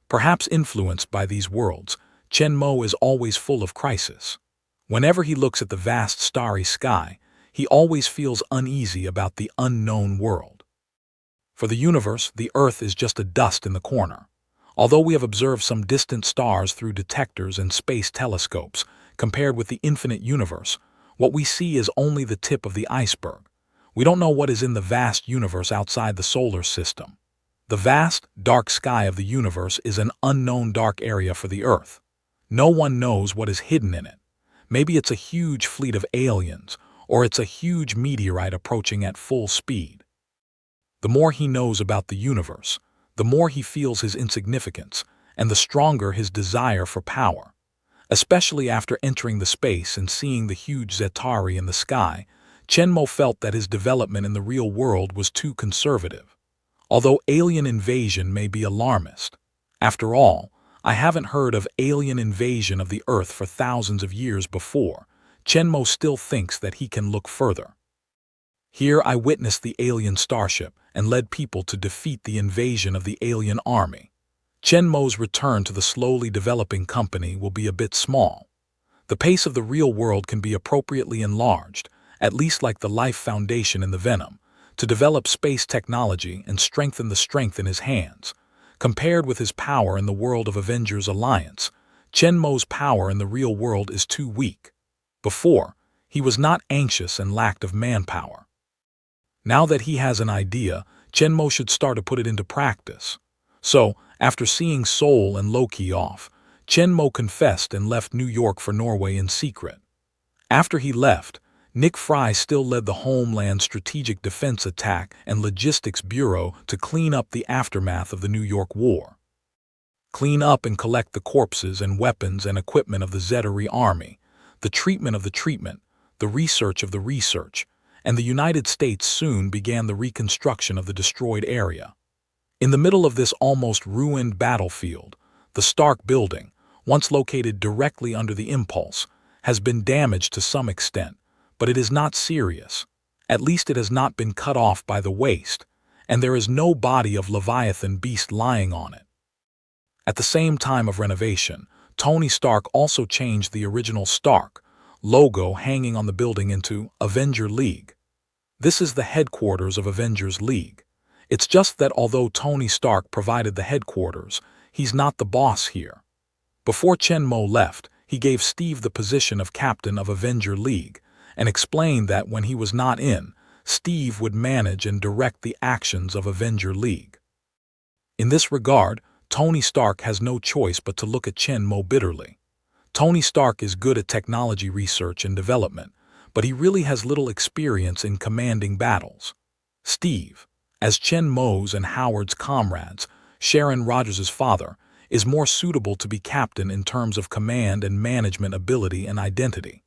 Perhaps influenced by these worlds, Chen Mo is always full of crisis. Whenever he looks at the vast starry sky, he always feels uneasy about the unknown world. For the universe, the Earth is just a dust in the corner. Although we have observed some distant stars through detectors and space telescopes, compared with the infinite universe, what we see is only the tip of the iceberg. We don't know what is in the vast universe outside the solar system. The vast, dark sky of the universe is an unknown dark area for the Earth. No one knows what is hidden in it. Maybe it's a huge fleet of aliens, or it's a huge meteorite approaching at full speed. The more he knows about the universe, the more he feels his insignificance, and the stronger his desire for power. Especially after entering the space and seeing the huge Zetari in the sky, Chen Mo felt that his development in the real world was too conservative. Although alien invasion may be alarmist, after all, I haven't heard of alien invasion of the Earth for thousands of years before, Chen Mo still thinks that he can look further. Here I witnessed the alien starship and led people to defeat the invasion of the alien army. Chen Mo's return to the slowly developing company will be a bit small. The pace of the real world can be appropriately enlarged, at least like the life foundation in the Venom, to develop space technology and strengthen the strength in his hands. Compared with his power in the world of Avengers Alliance, Chen Mo's power in the real world is too weak. Before, he was not anxious and lacked of manpower. Now that he has an idea, Chen Mo should start to put it into practice. So, after seeing Seoul and Loki off, Chen Mo confessed and left New York for Norway in secret. After he left, Nick Fry still led the Homeland Strategic Defense Attack and Logistics Bureau to clean up the aftermath of the New York War. Clean up and collect the corpses and weapons and equipment of the Zetari army, the treatment of the treatment, the research of the research, and the United States soon began the reconstruction of the destroyed area. In the middle of this almost ruined battlefield, the Stark building, once located directly under the impulse, has been damaged to some extent, but it is not serious. At least it has not been cut off by the waste, and there is no body of Leviathan beast lying on it. At the same time of renovation, Tony Stark also changed the original Stark logo hanging on the building into Avenger League. This is the headquarters of Avengers League. It's just that although Tony Stark provided the headquarters, he's not the boss here. Before Chen Mo left, he gave Steve the position of captain of Avenger League and explained that when he was not in, Steve would manage and direct the actions of Avenger League. In this regard, Tony Stark has no choice but to look at Chen Mo bitterly. Tony Stark is good at technology research and development, but he really has little experience in commanding battles. Steve, as Chen Mo's and Howard's comrades, Sharon Rogers' father, is more suitable to be captain in terms of command and management ability and identity.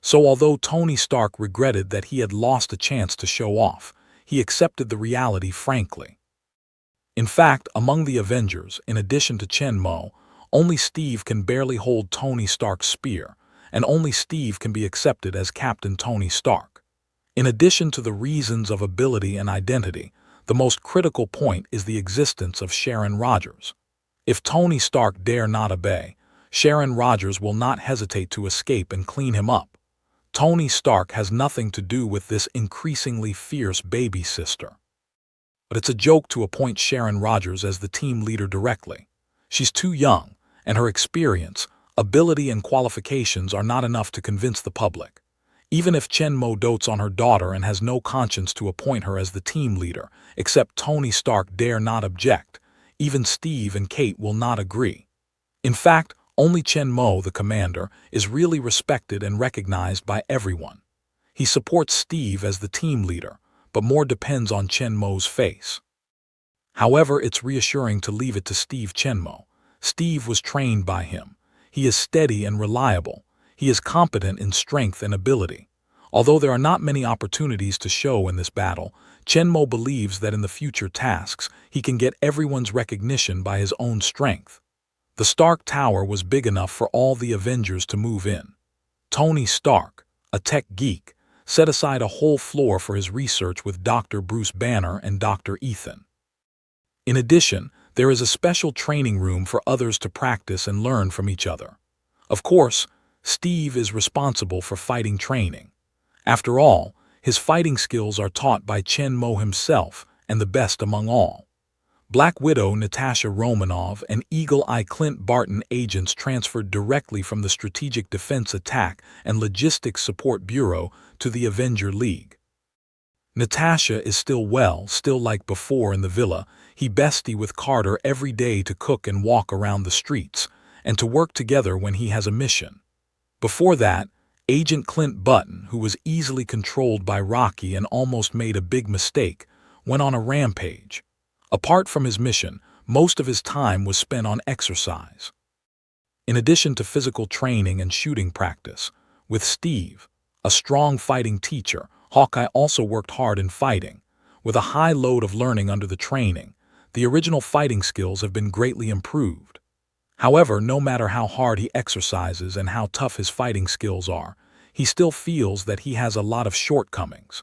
So although Tony Stark regretted that he had lost a chance to show off, he accepted the reality frankly. In fact, among the Avengers, in addition to Chen Mo, only Steve can barely hold Tony Stark's spear, and only Steve can be accepted as Captain Tony Stark. In addition to the reasons of ability and identity, the most critical point is the existence of Sharon Rogers. If Tony Stark dare not obey, Sharon Rogers will not hesitate to escape and clean him up. Tony Stark has nothing to do with this increasingly fierce baby sister. But it's a joke to appoint Sharon Rogers as the team leader directly. She's too young, and her experience, ability and qualifications are not enough to convince the public. Even if Chen Mo dotes on her daughter and has no conscience to appoint her as the team leader, except Tony Stark dare not object, even Steve and Kate will not agree. In fact, only Chen Mo, the commander, is really respected and recognized by everyone. He supports Steve as the team leader, but more depends on Chen Mo's face. However, it's reassuring to leave it to Chen Mo. Steve was trained by him. He is steady and reliable. He is competent in strength and ability. Although there are not many opportunities to show in this battle, Chenmo believes that in the future tasks, he can get everyone's recognition by his own strength. The Stark Tower was big enough for all the Avengers to move in. Tony Stark, a tech geek, set aside a whole floor for his research with Dr. Bruce Banner and Dr. Ethan. In addition, there is a special training room for others to practice and learn from each other. Of course, Steve is responsible for fighting training. After all, his fighting skills are taught by Chenmo himself and the best among all. Black Widow Natasha Romanoff and Eagle Eye Clint Barton agents transferred directly from the Strategic Defense Attack and Logistics Support Bureau to the Avenger League. Natasha is still like before in the villa. He bestie with Carter every day to cook and walk around the streets, and to work together when he has a mission. Before that, Agent Clint Button, who was easily controlled by Rocky and almost made a big mistake, went on a rampage. Apart from his mission, most of his time was spent on exercise. In addition to physical training and shooting practice, with Steve, a strong fighting teacher, Hawkeye also worked hard in fighting. With a high load of learning under the training, the original fighting skills have been greatly improved. However, no matter how hard he exercises and how tough his fighting skills are, he still feels that he has a lot of shortcomings.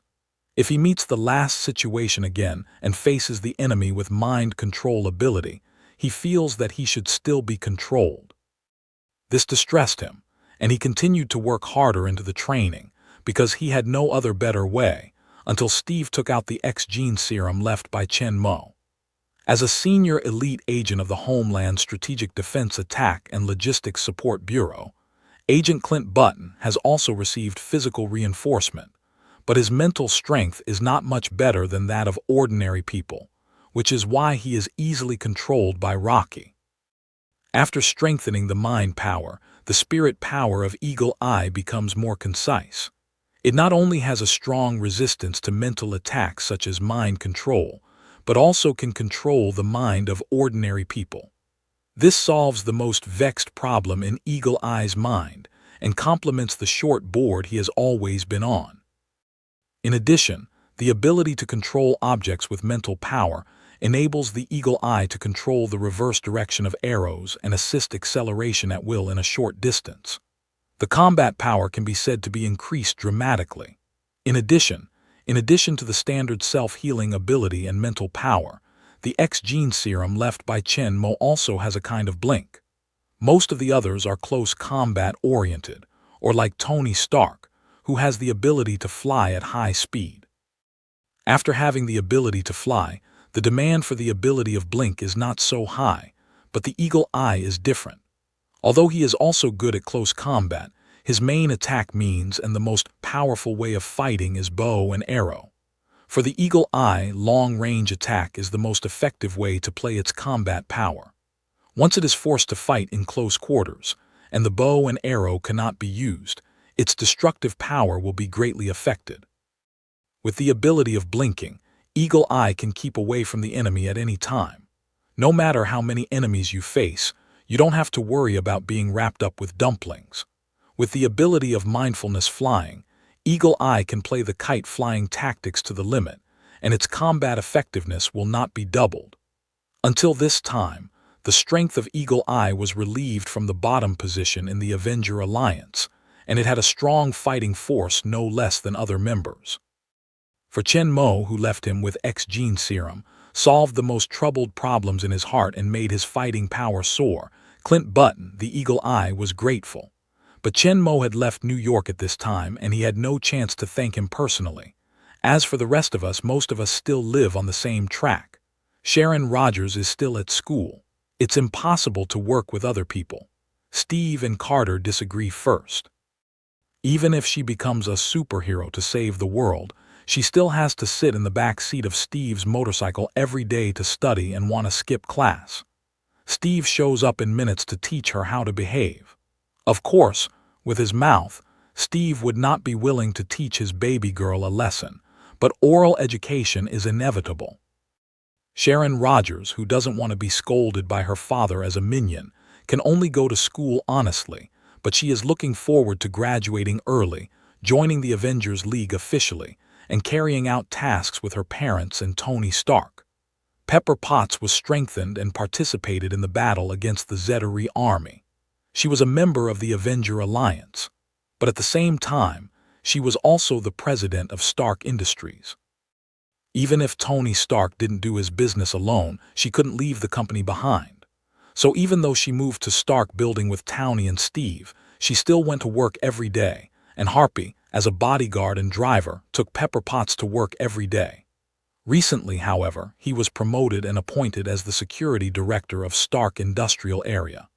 If he meets the last situation again and faces the enemy with mind control ability, he feels that he should still be controlled. This distressed him, and he continued to work harder into the training because he had no other better way until Steve took out the X-gene serum left by Chenmo. As a senior elite agent of the Homeland Strategic Defense Attack and Logistics Support Bureau, Agent Clint Button has also received physical reinforcement, but his mental strength is not much better than that of ordinary people, which is why he is easily controlled by Rocky. After strengthening the mind power, the spirit power of Eagle Eye becomes more concise. It not only has a strong resistance to mental attacks such as mind control, but also can control the mind of ordinary people. This solves the most vexed problem in Eagle Eye's mind and complements the short board he has always been on. In addition, the ability to control objects with mental power enables the Eagle Eye to control the reverse direction of arrows and assist acceleration at will in a short distance. The combat power can be said to be increased dramatically. In addition to the standard self-healing ability and mental power, the X-gene serum left by Chenmo also has a kind of blink. Most of the others are close combat-oriented, or like Tony Stark, who has the ability to fly at high speed. After having the ability to fly, the demand for the ability of blink is not so high, but the Eagle Eye is different. Although he is also good at close combat, his main attack means and the most powerful way of fighting is bow and arrow. For the Eagle Eye, long-range attack is the most effective way to play its combat power. Once it is forced to fight in close quarters, and the bow and arrow cannot be used, its destructive power will be greatly affected. With the ability of blinking, Eagle Eye can keep away from the enemy at any time. No matter how many enemies you face, you don't have to worry about being wrapped up with dumplings. With the ability of mindfulness flying, Eagle Eye can play the kite flying tactics to the limit, and its combat effectiveness will not be doubled. Until this time, the strength of Eagle Eye was relieved from the bottom position in the Avenger Alliance, and it had a strong fighting force no less than other members. For Chenmo, who left him with X-gene serum, solved the most troubled problems in his heart and made his fighting power soar, Clint Button, the Eagle Eye, was grateful. But Chenmo had left New York at this time, and he had no chance to thank him personally. As for the rest of us, most of us still live on the same track. Sharon Rogers is still at school. It's impossible to work with other people. Steve and Carter disagree first. Even if she becomes a superhero to save the world, she still has to sit in the back seat of Steve's motorcycle every day to study and want to skip class. Steve shows up in minutes to teach her how to behave. Of course, with his mouth, Steve would not be willing to teach his baby girl a lesson, but oral education is inevitable. Sharon Rogers, who doesn't want to be scolded by her father as a minion, can only go to school honestly, but she is looking forward to graduating early, joining the Avengers League officially and carrying out tasks with her parents and Tony Stark. Pepper Potts was strengthened and participated in the battle against the Zettari army. She was a member of the Avenger Alliance, but at the same time, she was also the president of Stark Industries. Even if Tony Stark didn't do his business alone, she couldn't leave the company behind. So even though she moved to Stark building with Townie and Steve, she still went to work every day, and Harpy, as a bodyguard and driver, took Pepper Potts to work every day. Recently, however, he was promoted and appointed as the security director of Stark Industrial Area.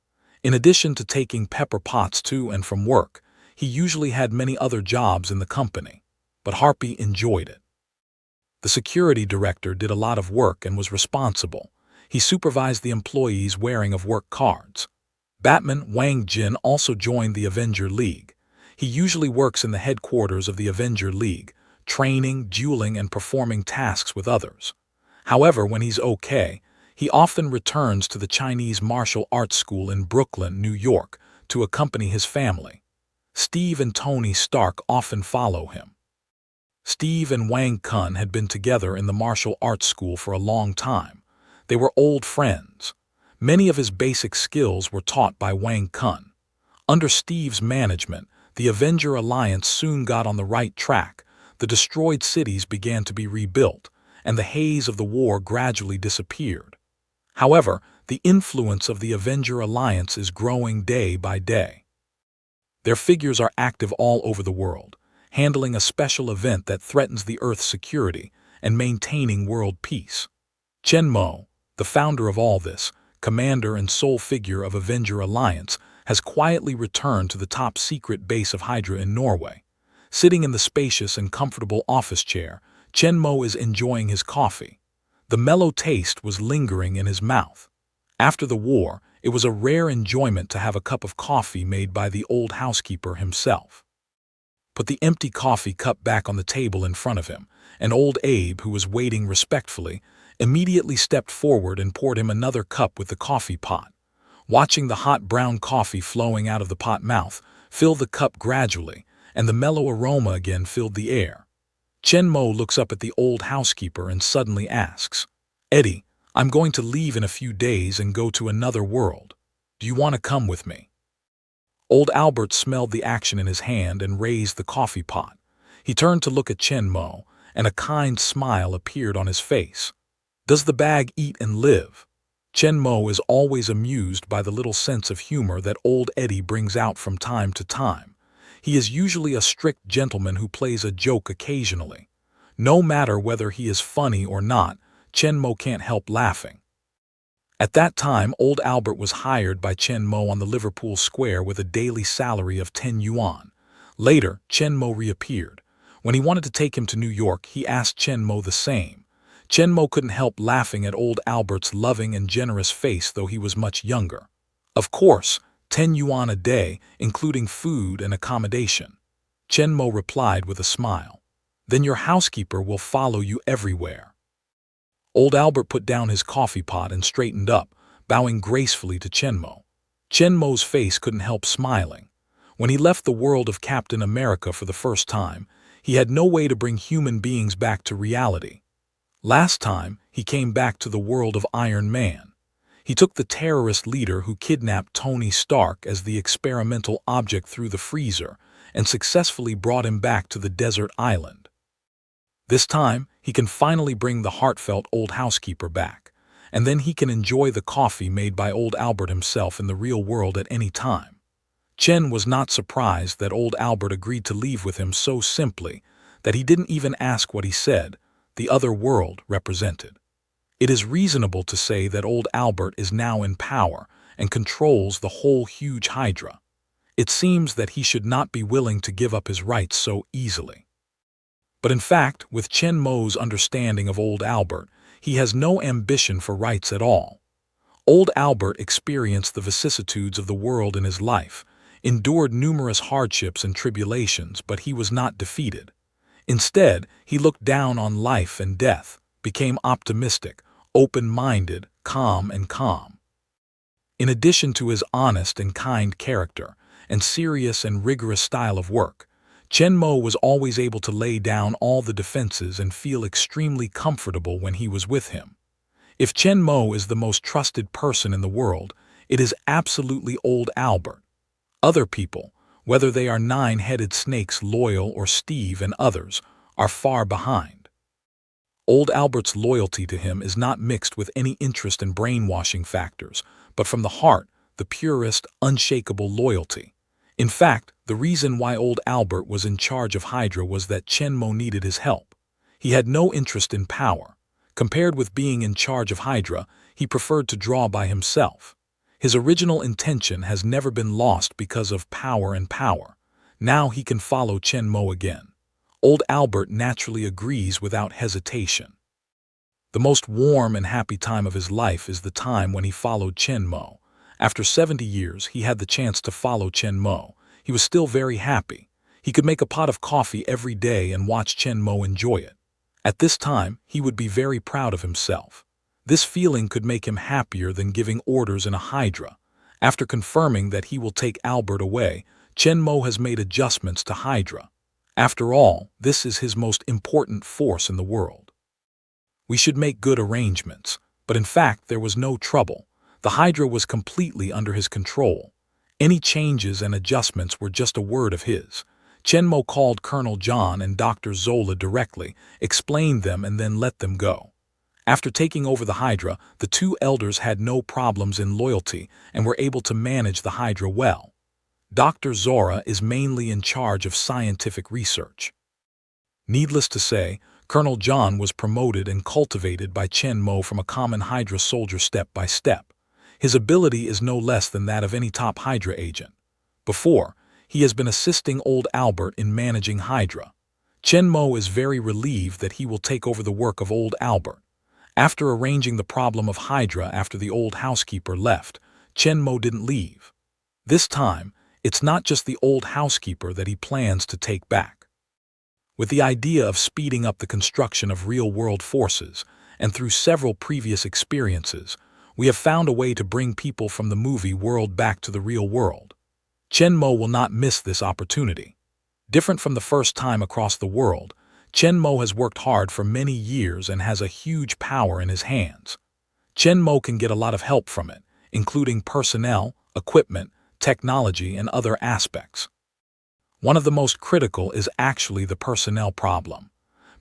In addition to taking Pepper Potts to and from work, he usually had many other jobs in the company, but Harpy enjoyed it. The security director did a lot of work and was responsible. He supervised the employees' wearing of work cards. Batman Wang Jin also joined the Avenger League. He usually works in the headquarters of the Avenger League, training, dueling, and performing tasks with others. However, when he's okay, he often returns to the Chinese martial arts school in Brooklyn, New York, to accompany his family. Steve and Tony Stark often follow him. Steve and Wang Kun had been together in the martial arts school for a long time. They were old friends. Many of his basic skills were taught by Wang Kun. Under Steve's management, the Avenger Alliance soon got on the right track. The destroyed cities began to be rebuilt, and the haze of the war gradually disappeared. However, the influence of the Avenger Alliance is growing day by day. Their figures are active all over the world, handling a special event that threatens the Earth's security and maintaining world peace. Chen Mo, the founder of all this, commander and sole figure of Avenger Alliance, has quietly returned to the top-secret base of Hydra in Norway. Sitting in the spacious and comfortable office chair, Chen Mo is enjoying his coffee. The mellow taste was lingering in his mouth. After the war, it was a rare enjoyment to have a cup of coffee made by the old housekeeper himself. Put the empty coffee cup back on the table in front of him, and old Abe, who was waiting respectfully, immediately stepped forward and poured him another cup with the coffee pot. Watching the hot brown coffee flowing out of the pot mouth fill the cup gradually, and the mellow aroma again filled the air. Chen Mo looks up at the old housekeeper and suddenly asks, "Eddie, I'm going to leave in a few days and go to another world. Do you want to come with me?" Old Albert smelled the action in his hand and raised the coffee pot. He turned to look at Chen Mo, and a kind smile appeared on his face. Does the bag eat and live? Chen Mo is always amused by the little sense of humor that old Eddie brings out from time to time. He is usually a strict gentleman who plays a joke occasionally. No matter whether he is funny or not, Chen Mo can't help laughing. At that time, old Albert was hired by Chen Mo on the Liverpool Square with a daily salary of 10 yuan. Later, Chen Mo reappeared. When he wanted to take him to New York, he asked Chen Mo the same. Chen Mo couldn't help laughing at old Albert's loving and generous face, though he was much younger. Of course, 10 yuan a day, including food and accommodation. Chen Mo replied with a smile. Then your housekeeper will follow you everywhere. Old Albert put down his coffee pot and straightened up, bowing gracefully to Chen Mo. Chen Mo's face couldn't help smiling. When he left the world of Captain America for the first time, he had no way to bring human beings back to reality. Last time, he came back to the world of Iron Man. He took the terrorist leader who kidnapped Tony Stark as the experimental object through the freezer and successfully brought him back to the desert island. This time, he can finally bring the heartfelt old housekeeper back, and then he can enjoy the coffee made by old Albert himself in the real world at any time. Chen was not surprised that old Albert agreed to leave with him so simply that he didn't even ask what he said, the other world represented. It is reasonable to say that old Albert is now in power and controls the whole huge Hydra. It seems that he should not be willing to give up his rights so easily. But in fact, with Chen Mo's understanding of old Albert, he has no ambition for rights at all. Old Albert experienced the vicissitudes of the world in his life, endured numerous hardships and tribulations, but he was not defeated. Instead, he looked down on life and death, became optimistic, open-minded, calm. In addition to his honest and kind character and serious and rigorous style of work, Chen Mo was always able to lay down all the defenses and feel extremely comfortable when he was with him. If Chen Mo is the most trusted person in the world, it is absolutely old Albert. Other people, whether they are nine-headed snakes Loyal or Steve and others, are far behind. Old Albert's loyalty to him is not mixed with any interest in brainwashing factors, but from the heart, the purest, unshakable loyalty. In fact, the reason why old Albert was in charge of Hydra was that Chen Mo needed his help. He had no interest in power. Compared with being in charge of Hydra, he preferred to draw by himself. His original intention has never been lost because of power and power. Now he can follow Chen Mo again. Old Albert naturally agrees without hesitation. The most warm and happy time of his life is the time when he followed Chen Mo. After 70 years, he had the chance to follow Chen Mo. He was still very happy. He could make a pot of coffee every day and watch Chen Mo enjoy it. At this time, he would be very proud of himself. This feeling could make him happier than giving orders in a Hydra. After confirming that he will take Albert away, Chen Mo has made adjustments to Hydra. After all, this is his most important force in the world. We should make good arrangements, but in fact there was no trouble. The Hydra was completely under his control. Any changes and adjustments were just a word of his. Chen Mo called Colonel John and Dr. Zola directly, explained them and then let them go. After taking over the Hydra, the two elders had no problems in loyalty and were able to manage the Hydra well. Dr. Zora is mainly in charge of scientific research. Needless to say, Colonel John was promoted and cultivated by Chen Mo from a common Hydra soldier step by step. His ability is no less than that of any top Hydra agent. Before, he has been assisting old Albert in managing Hydra. Chen Mo is very relieved that he will take over the work of old Albert. After arranging the problem of Hydra after the old housekeeper left, Chen Mo didn't leave. This time, it's not just the old housekeeper that he plans to take back. With the idea of speeding up the construction of real-world forces, and through several previous experiences, we have found a way to bring people from the movie world back to the real world. Chen Mo will not miss this opportunity. Different from the first time across the world, Chen Mo has worked hard for many years and has a huge power in his hands. Chen Mo can get a lot of help from it, including personnel, equipment, technology, and other aspects. One of the most critical is actually the personnel problem.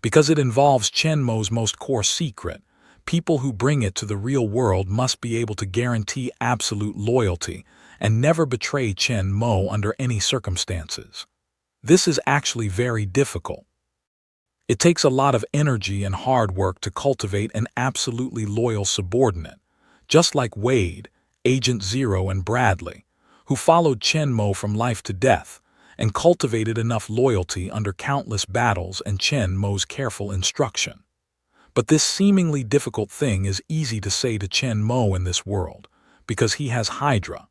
Because it involves Chen Mo's most core secret, people who bring it to the real world must be able to guarantee absolute loyalty and never betray Chen Mo under any circumstances. This is actually very difficult. It takes a lot of energy and hard work to cultivate an absolutely loyal subordinate, just like Wade, Agent Zero, and Bradley, who followed Chen Mo from life to death and cultivated enough loyalty under countless battles and Chen Mo's careful instruction. But this seemingly difficult thing is easy to say to Chen Mo in this world, because he has Hydra.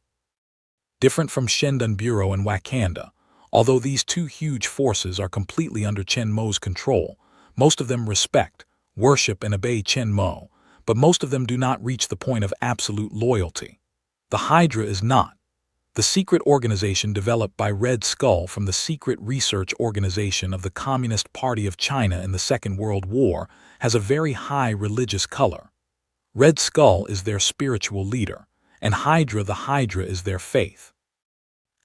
Different from Shendan Bureau and Wakanda, although these two huge forces are completely under Chen Mo's control, most of them respect, worship, and obey Chen Mo, but most of them do not reach the point of absolute loyalty. The Hydra is not. The secret organization developed by Red Skull from the secret research organization of the Communist Party of China in the Second World War has a very high religious color. Red Skull is their spiritual leader, and the Hydra is their faith.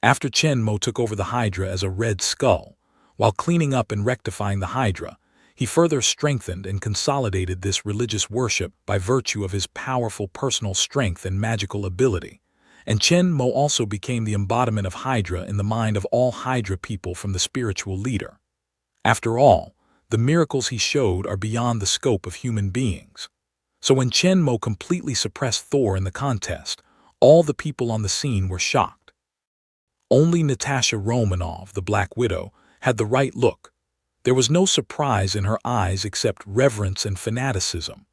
After Chen Mo took over the Hydra as a Red Skull, while cleaning up and rectifying the Hydra, he further strengthened and consolidated this religious worship by virtue of his powerful personal strength and magical ability. And Chen Mo also became the embodiment of Hydra in the mind of all Hydra people from the spiritual leader. After all, the miracles he showed are beyond the scope of human beings. So when Chen Mo completely suppressed Thor in the contest, all the people on the scene were shocked. Only Natasha Romanoff, the Black Widow, had the right look. There was no surprise in her eyes except reverence and fanaticism.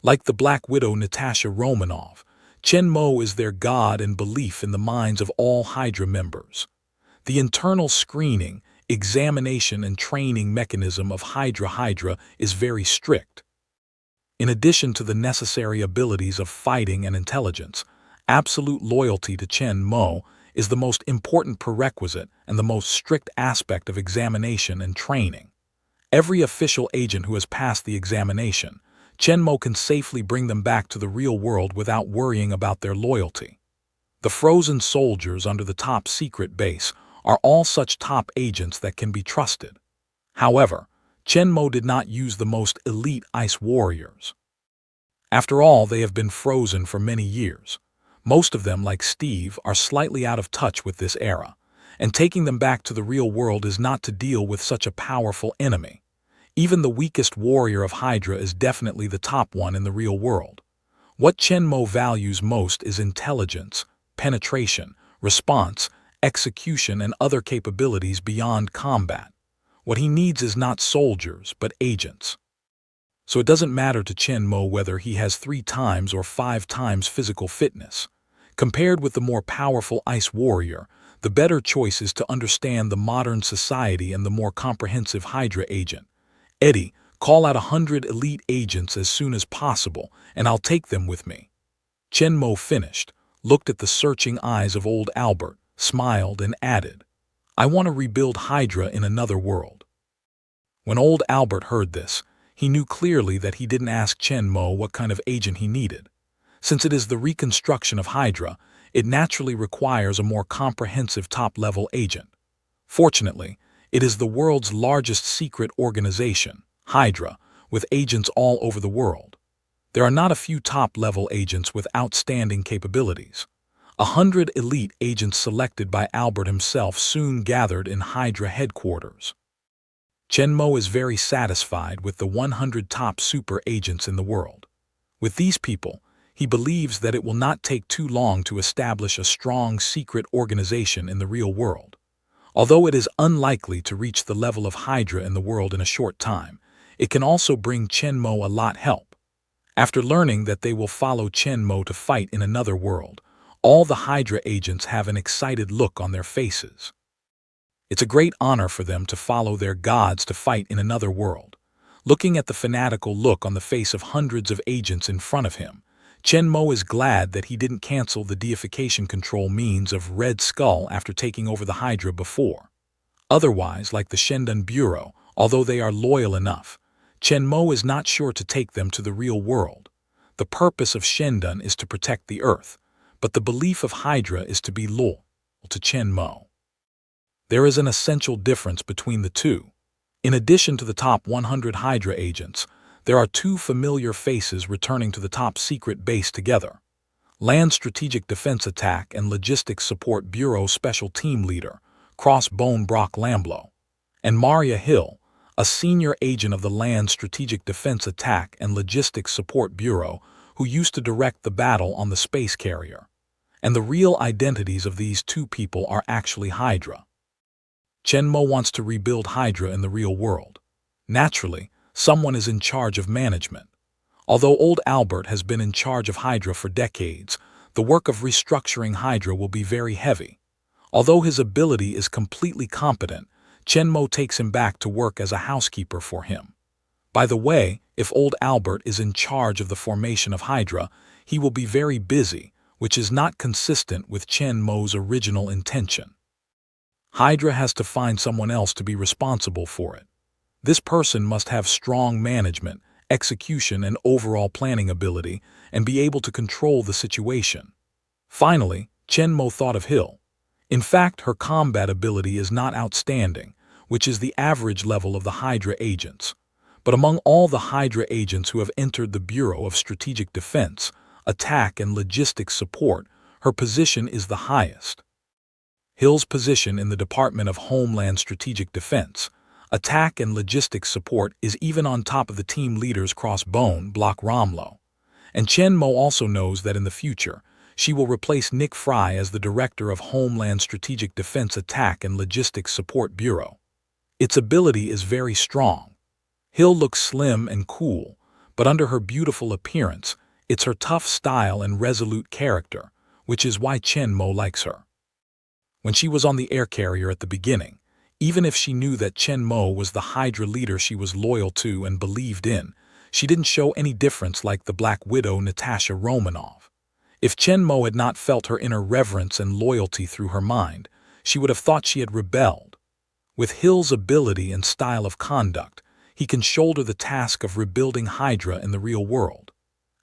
Like the Black Widow Natasha Romanoff, Chen Mo is their god and belief in the minds of all Hydra members. The internal screening, examination, and training mechanism of Hydra is very strict. In addition to the necessary abilities of fighting and intelligence, absolute loyalty to Chen Mo is the most important prerequisite and the most strict aspect of examination and training. Every official agent who has passed the examination, Chenmo can safely bring them back to the real world without worrying about their loyalty. The frozen soldiers under the top secret base are all such top agents that can be trusted. However, Chenmo did not use the most elite ice warriors. After all, they have been frozen for many years. Most of them, like Steve, are slightly out of touch with this era, and taking them back to the real world is not to deal with such a powerful enemy. Even the weakest warrior of Hydra is definitely the top one in the real world. What Chenmo values most is intelligence, penetration, response, execution, and other capabilities beyond combat. What he needs is not soldiers, but agents. So it doesn't matter to Chenmo whether he has 3 times or 5 times physical fitness. Compared with the more powerful ice warrior, the better choice is to understand the modern society and the more comprehensive Hydra agent. Eddie, call out 100 elite agents as soon as possible, and I'll take them with me. Chenmo finished, looked at the searching eyes of old Albert, smiled, and added, I want to rebuild Hydra in another world. When old Albert heard this, he knew clearly that he didn't ask Chenmo what kind of agent he needed. Since it is the reconstruction of Hydra, it naturally requires a more comprehensive top-level agent. Fortunately, it is the world's largest secret organization, Hydra, with agents all over the world. There are not a few top-level agents with outstanding capabilities. 100 elite agents selected by Albert himself soon gathered in Hydra headquarters. Chenmo is very satisfied with the 100 top super agents in the world. With these people, he believes that it will not take too long to establish a strong secret organization in the real world. Although it is unlikely to reach the level of Hydra in the world in a short time, it can also bring Chenmo a lot help. After learning that they will follow Chenmo to fight in another world, all the Hydra agents have an excited look on their faces. It's a great honor for them to follow their gods to fight in another world. Looking at the fanatical look on the face of hundreds of agents in front of him, Chenmo is glad that he didn't cancel the deification control means of Red Skull after taking over the Hydra before. Otherwise, like the Shendan Bureau, although they are loyal enough, Chenmo is not sure to take them to the real world. The purpose of Shendan is to protect the Earth, but the belief of Hydra is to be loyal to Chenmo. There is an essential difference between the two. In addition to the top 100 Hydra agents, there are 2 familiar faces returning to the top secret base together. Land Strategic Defense Attack and Logistics Support Bureau Special Team Leader, Crossbone Brock Lamblow, and Maria Hill, a senior agent of the Land Strategic Defense Attack and Logistics Support Bureau who used to direct the battle on the space carrier. And the real identities of these 2 people are actually Hydra. Chenmo wants to rebuild Hydra in the real world. Naturally, someone is in charge of management. Although old Albert has been in charge of Hydra for decades, the work of restructuring Hydra will be very heavy. Although his ability is completely competent, Chenmo takes him back to work as a housekeeper for him. By the way, if old Albert is in charge of the formation of Hydra, he will be very busy, which is not consistent with Chenmo's original intention. Hydra has to find someone else to be responsible for it. This person must have strong management, execution, and overall planning ability, and be able to control the situation. Finally, Chenmo thought of Hill. In fact, her combat ability is not outstanding, which is the average level of the Hydra agents. But among all the Hydra agents who have entered the Bureau of Strategic Defense, Attack, and Logistics Support, her position is the highest. Hill's position in the Department of Homeland Strategic Defense, Attack, and Logistics Support is even on top of the team leader's Crossbone Block Romlo. And Chenmo also knows that in the future, she will replace Nick Fry as the Director of Homeland Strategic Defense Attack and Logistics Support Bureau. Its ability is very strong. Hill looks slim and cool, but under her beautiful appearance, it's her tough style and resolute character, which is why Chenmo likes her. When she was on the air carrier at the beginning, even if she knew that Chenmo was the Hydra leader she was loyal to and believed in, she didn't show any difference like the Black Widow Natasha Romanoff. If Chen Mo had not felt her inner reverence and loyalty through her mind, she would have thought she had rebelled. With Hill's ability and style of conduct, he can shoulder the task of rebuilding Hydra in the real world.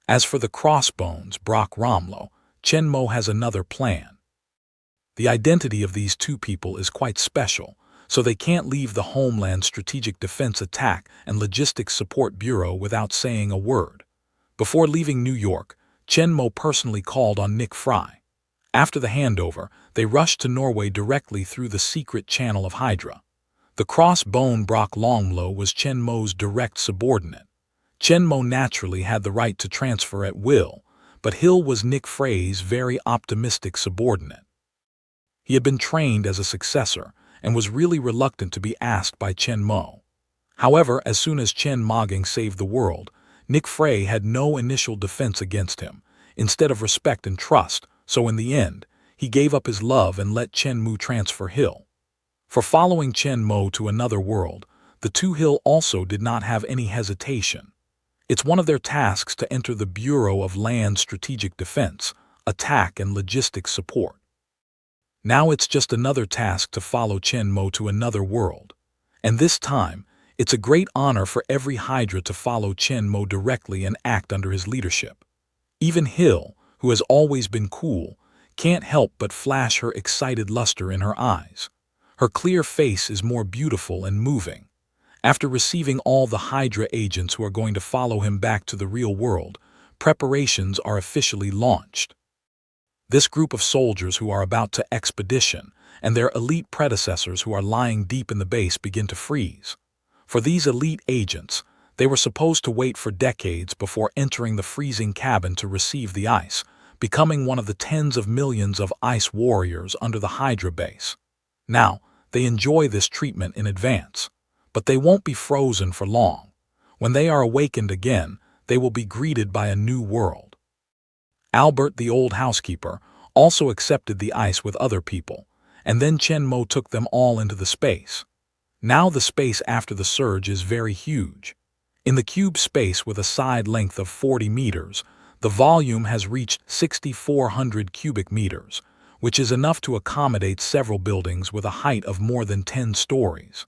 As for the Crossbones, Brock Romlo, Chen Mo has another plan. The identity of these two people is quite special, so they can't leave the Homeland Strategic Defense Attack and Logistics Support Bureau without saying a word. Before leaving New York, Chen Mo personally called on Nick Fry. After the handover, they rushed to Norway directly through the secret channel of Hydra. The Crossbone Brock Longlow was Chen Mo's direct subordinate. Chen Mo naturally had the right to transfer at will, but Hill was Nick Frey's very optimistic subordinate. He had been trained as a successor and was really reluctant to be asked by Chen Mo. However, as soon as Chen Moging saved the world, Nick Frey had no initial defense against him, instead of respect and trust, so in the end, he gave up his love and let Chen Mo transfer Hill. For following Chen Mo to another world, the two Hill also did not have any hesitation. It's one of their tasks to enter the Bureau of Land Strategic Defense, Attack and Logistics Support. Now it's just another task to follow Chen Mo to another world. And this time, it's a great honor for every Hydra to follow Chen Mo directly and act under his leadership. Even Hill, who has always been cool, can't help but flash her excited luster in her eyes. Her clear face is more beautiful and moving. After receiving all the Hydra agents who are going to follow him back to the real world, preparations are officially launched. This group of soldiers who are about to expedition and their elite predecessors who are lying deep in the base begin to freeze. For these elite agents, they were supposed to wait for decades before entering the freezing cabin to receive the ice, becoming one of the tens of millions of ice warriors under the Hydra base. Now, they enjoy this treatment in advance, but they won't be frozen for long. When they are awakened again, they will be greeted by a new world. Albert, the old housekeeper, also accepted the ice with other people, and then Chen Mo took them all into the space. Now the space after the surge is very huge. In the cube space with a side length of 40 meters, the volume has reached 6,400 cubic meters, which is enough to accommodate several buildings with a height of more than 10 stories.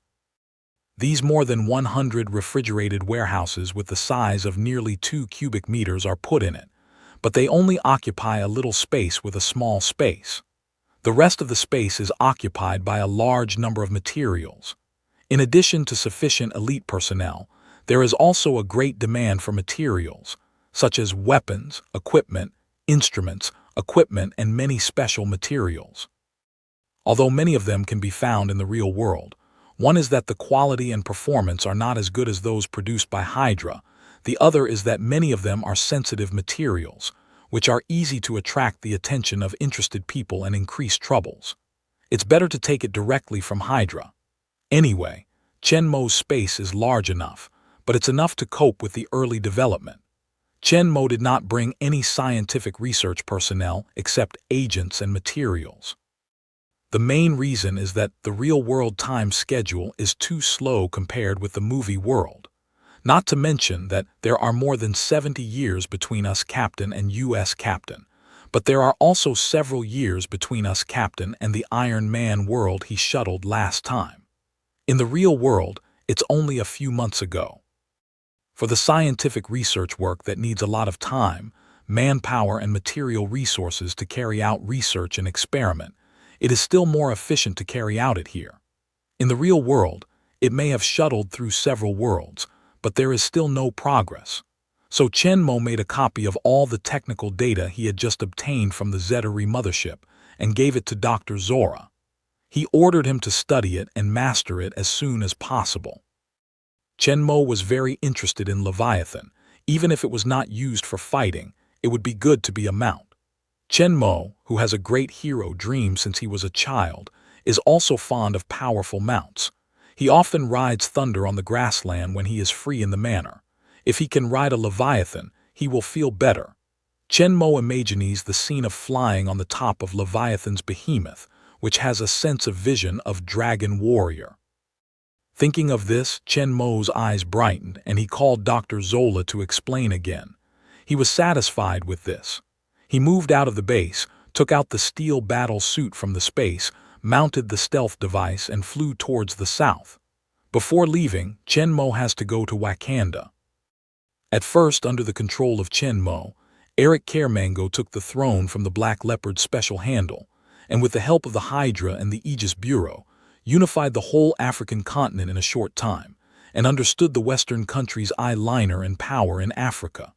These more than 100 refrigerated warehouses with the size of nearly 2 cubic meters are put in it, but they only occupy a little space with a small space. The rest of the space is occupied by a large number of materials. In addition to sufficient elite personnel, there is also a great demand for materials, such as weapons, equipment, instruments, equipment, and many special materials. Although many of them can be found in the real world, one is that the quality and performance are not as good as those produced by Hydra. The other is that many of them are sensitive materials, which are easy to attract the attention of interested people and increase troubles. It's better to take it directly from Hydra. Anyway, Chen Mo's space is large enough, but it's enough to cope with the early development. Chen Mo did not bring any scientific research personnel except agents and materials. The main reason is that the real-world time schedule is too slow compared with the movie world. Not to mention that there are more than 70 years between us Captain and U.S. Captain, but there are also several years between us Captain and the Iron Man world he shuttled last time. In the real world, it's only a few months ago. For the scientific research work that needs a lot of time, manpower, and material resources to carry out research and experiment, it is still more efficient to carry out it here. In the real world, it may have shuttled through several worlds, but there is still no progress. So Chen Mo made a copy of all the technical data he had just obtained from the Zeteri mothership and gave it to Dr. Zora. He ordered him to study it and master it as soon as possible. Chen Mo was very interested in Leviathan. Even if it was not used for fighting, it would be good to be a mount. Chen Mo, who has a great hero dream since he was a child, is also fond of powerful mounts. He often rides Thunder on the grassland when he is free in the manor. If he can ride a Leviathan, he will feel better. Chen Mo imagines the scene of flying on the top of Leviathan's behemoth, which has a sense of vision of dragon warrior. Thinking of this, Chen Mo's eyes brightened and he called Dr. Zola to explain again. He was satisfied with this. He moved out of the base, took out the steel battle suit from the space, mounted the stealth device, and flew towards the south. Before leaving, Chen Mo has to go to Wakanda. At first, under the control of Chen Mo, Eric Caremango took the throne from the Black Leopard's special handle, and with the help of the Hydra and the Aegis Bureau, unified the whole African continent in a short time, and understood the Western countries' eyeliner and power in Africa.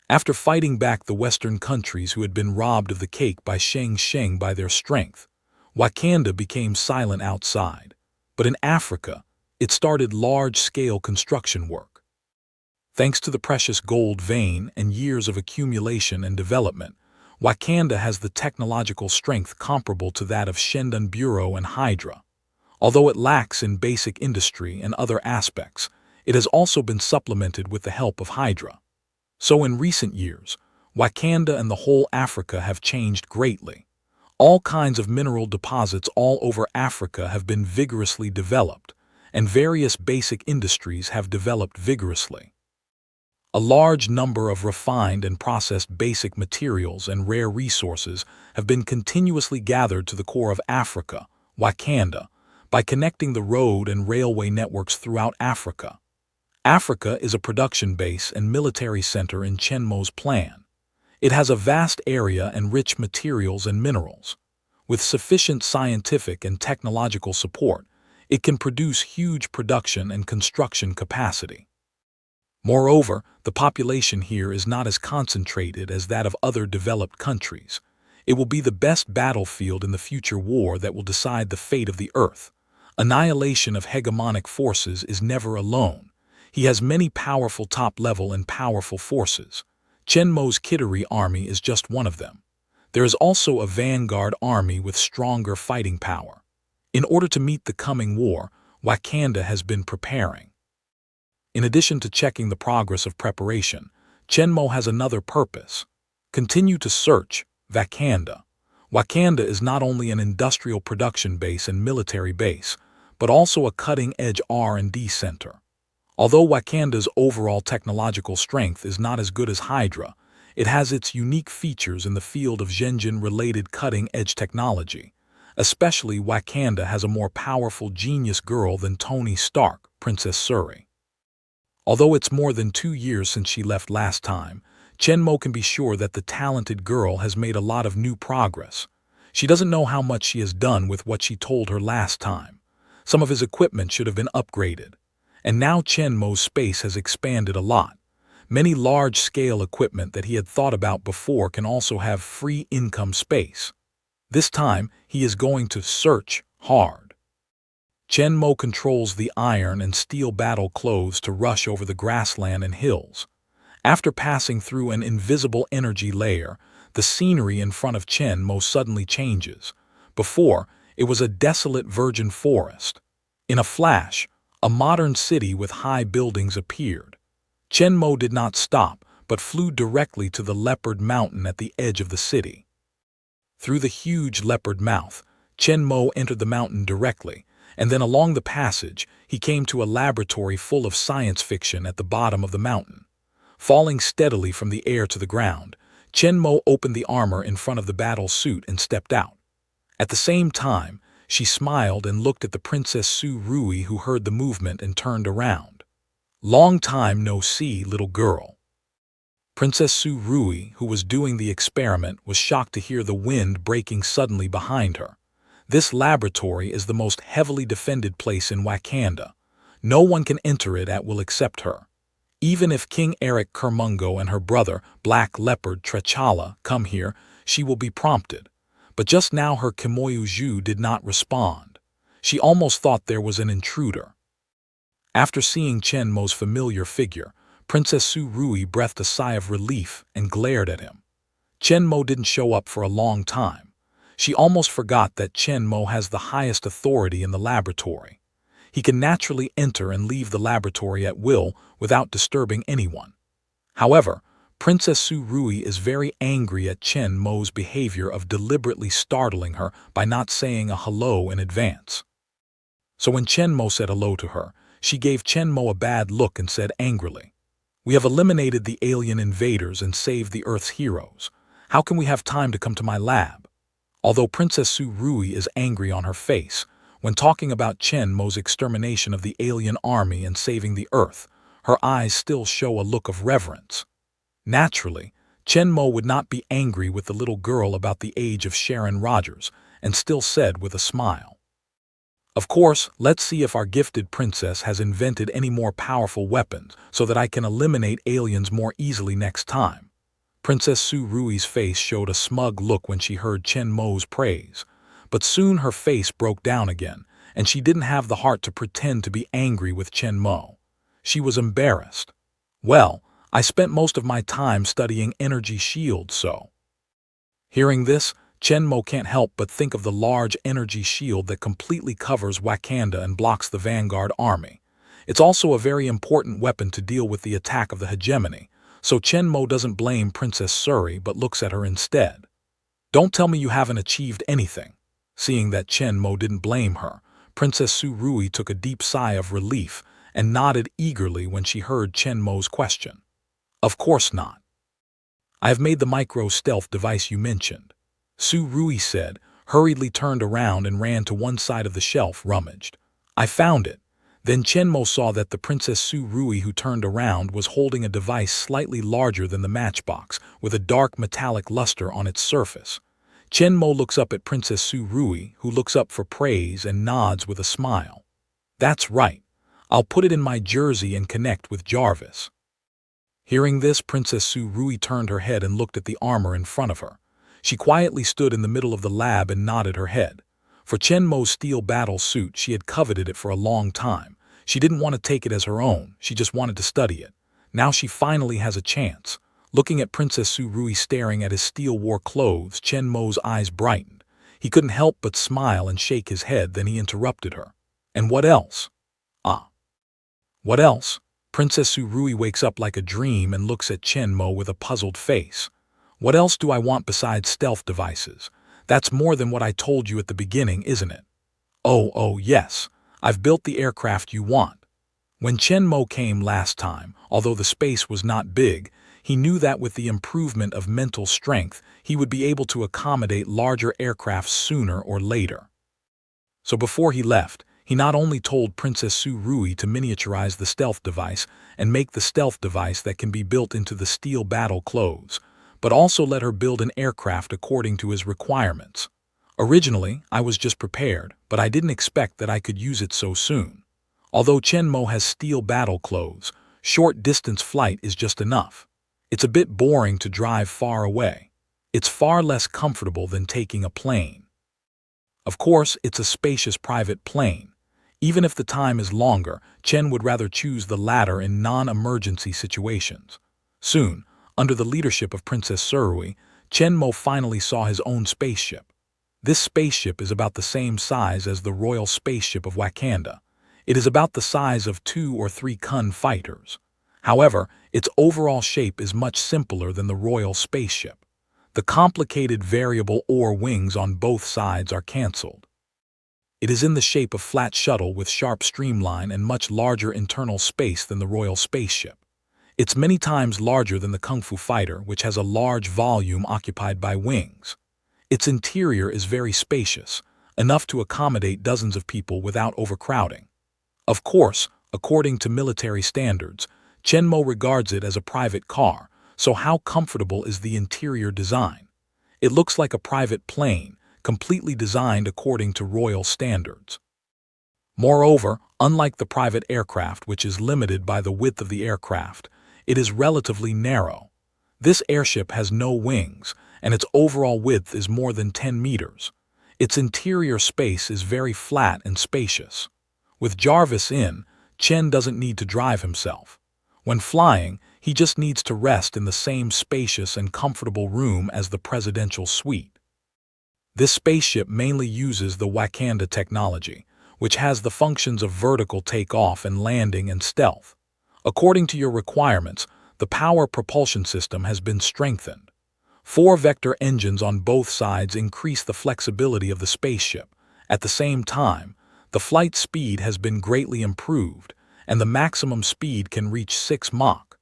After fighting back the Western countries who had been robbed of the cake by Shang by their strength, Wakanda became silent outside. But in Africa, it started large-scale construction work. Thanks to the precious gold vein and years of accumulation and development, Wakanda has the technological strength comparable to that of Shendan Bureau and Hydra. Although it lacks in basic industry and other aspects, it has also been supplemented with the help of Hydra. So in recent years, Wakanda and the whole Africa have changed greatly. All kinds of mineral deposits all over Africa have been vigorously developed, and various basic industries have developed vigorously. A large number of refined and processed basic materials and rare resources have been continuously gathered to the core of Africa, Wakanda, by connecting the road and railway networks throughout Africa. Africa is a production base and military center in Chen Mo's plan. It has a vast area and rich materials and minerals. With sufficient scientific and technological support, it can produce huge production and construction capacity. Moreover, the population here is not as concentrated as that of other developed countries. It will be the best battlefield in the future war that will decide the fate of the Earth. Annihilation of hegemonic forces is never alone. He has many powerful top-level and powerful forces. Chen Mo's Kittery army is just one of them. There is also a vanguard army with stronger fighting power. In order to meet the coming war, Wakanda has been preparing. In addition to checking the progress of preparation, Chen Mo has another purpose. Continue to search Wakanda. Wakanda is not only an industrial production base and military base, but also a cutting-edge R&D center. Although Wakanda's overall technological strength is not as good as Hydra, it has its unique features in the field of Genjin-related cutting-edge technology. Especially Wakanda has a more powerful genius girl than Tony Stark, Princess Shuri. Although it's more than 2 years since she left last time, Chen Mo can be sure that the talented girl has made a lot of new progress. She doesn't know how much she has done with what she told her last time. Some of his equipment should have been upgraded. And now Chen Mo's space has expanded a lot. Many large-scale equipment that he had thought about before can also have free income space. This time, he is going to search hard. Chen Mo controls the iron and steel battle clothes to rush over the grassland and hills. After passing through an invisible energy layer, the scenery in front of Chen Mo suddenly changes. Before, it was a desolate virgin forest. In a flash, a modern city with high buildings appeared. Chen Mo did not stop, but flew directly to the Leopard Mountain at the edge of the city. Through the huge leopard mouth, Chen Mo entered the mountain directly, and then along the passage, he came to a laboratory full of science fiction at the bottom of the mountain. Falling steadily from the air to the ground, Chen Mo opened the armor in front of the battle suit and stepped out. At the same time, she smiled and looked at the Princess Su Rui, who heard the movement and turned around. "Long time no see, little girl." Princess Su Rui, who was doing the experiment, was shocked to hear the wind breaking suddenly behind her. This laboratory is the most heavily defended place in Wakanda. No one can enter it at will except her. Even if King Eric Kermungo and her brother, Black Leopard T'Challa, come here, she will be prompted. But just now her Kimoyu Zhu did not respond. She almost thought there was an intruder. After seeing Chen Mo's familiar figure, Princess Su Rui breathed a sigh of relief and glared at him. Chen Mo didn't show up for a long time. She almost forgot that Chen Mo has the highest authority in the laboratory. He can naturally enter and leave the laboratory at will without disturbing anyone. However, Princess Su Rui is very angry at Chen Mo's behavior of deliberately startling her by not saying a hello in advance. So when Chen Mo said hello to her, she gave Chen Mo a bad look and said angrily, "We have eliminated the alien invaders and saved the Earth's heroes. How can we have time to come to my lab? Although Princess Su Rui is angry on her face, when talking about Chen Mo's extermination of the alien army and saving the Earth, her eyes still show a look of reverence. Naturally, Chen Mo would not be angry with the little girl about the age of Sharon Rogers, and still said with a smile, "Of course, let's see if our gifted princess has invented any more powerful weapons so that I can eliminate aliens more easily next time." Princess Su Rui's face showed a smug look when she heard Chen Mo's praise, but soon her face broke down again, and she didn't have the heart to pretend to be angry with Chen Mo. She was embarrassed. "Well, I spent most of my time studying energy shields, so." Hearing this, Chen Mo can't help but think of the large energy shield that completely covers Wakanda and blocks the Vanguard army. It's also a very important weapon to deal with the attack of the hegemony, so Chen Mo doesn't blame Princess Suri but looks at her instead. "Don't tell me you haven't achieved anything." Seeing that Chen Mo didn't blame her, Princess Su Rui took a deep sigh of relief and nodded eagerly when she heard Chen Mo's question. "Of course not. I have made the micro-stealth device you mentioned," Su Rui said, hurriedly turned around and ran to one side of the shelf, rummaged. "I found it." Then Chen Mo saw that the Princess Su Rui who turned around was holding a device slightly larger than the matchbox, with a dark metallic luster on its surface. Chen Mo looks up at Princess Su Rui, who looks up for praise and nods with a smile. "That's right. I'll put it in my jersey and connect with Jarvis." Hearing this, Princess Su Rui turned her head and looked at the armor in front of her. She quietly stood in the middle of the lab and nodded her head. For Chen Mo's steel battle suit, she had coveted it for a long time. She didn't want to take it as her own, she just wanted to study it. Now she finally has a chance. Looking at Princess Su Rui staring at his steel war clothes, Chen Mo's eyes brightened. He couldn't help but smile and shake his head, then he interrupted her. "And what else?" "Ah. What else?" Princess Su Rui wakes up like a dream and looks at Chen Mo with a puzzled face. "What else do I want besides stealth devices? That's more than what I told you at the beginning, isn't it?" Oh, yes. I've built the aircraft you want." When Chen Mo came last time, although the space was not big, he knew that with the improvement of mental strength, he would be able to accommodate larger aircraft sooner or later. So before he left, he not only told Princess Su Rui to miniaturize the stealth device and make the stealth device that can be built into the steel battle clothes, but also let her build an aircraft according to his requirements. "Originally, I was just prepared, but I didn't expect that I could use it so soon. Although Chen Mo has steel battle clothes, short-distance flight is just enough. It's a bit boring to drive far away. It's far less comfortable than taking a plane. Of course, it's a spacious private plane. Even if the time is longer, Chen would rather choose the latter in non-emergency situations." Soon, under the leadership of Princess Surui, Chen Mo finally saw his own spaceship. This spaceship is about the same size as the royal spaceship of Wakanda. It is about the size of 2 or 3 Kun fighters. However, its overall shape is much simpler than the royal spaceship. The complicated variable oar wings on both sides are cancelled. It is in the shape of flat shuttle with sharp streamline and much larger internal space than the royal spaceship. It's many times larger than the Kung Fu fighter, which has a large volume occupied by wings. Its interior is very spacious, enough to accommodate dozens of people without overcrowding. Of course, according to military standards, Chen Mo regards it as a private car, so how comfortable is the interior design? It looks like a private plane, completely designed according to royal standards. Moreover, unlike the private aircraft, which is limited by the width of the aircraft, it is relatively narrow. This airship has no wings, and its overall width is more than 10 meters. Its interior space is very flat and spacious. With Jarvis in, Chen doesn't need to drive himself. When flying, he just needs to rest in the same spacious and comfortable room as the presidential suite. This spaceship mainly uses the Wakanda technology, which has the functions of vertical takeoff and landing and stealth. According to your requirements, the power propulsion system has been strengthened. 4-vector engines on both sides increase the flexibility of the spaceship. At the same time, the flight speed has been greatly improved, and the maximum speed can reach 6 Mach.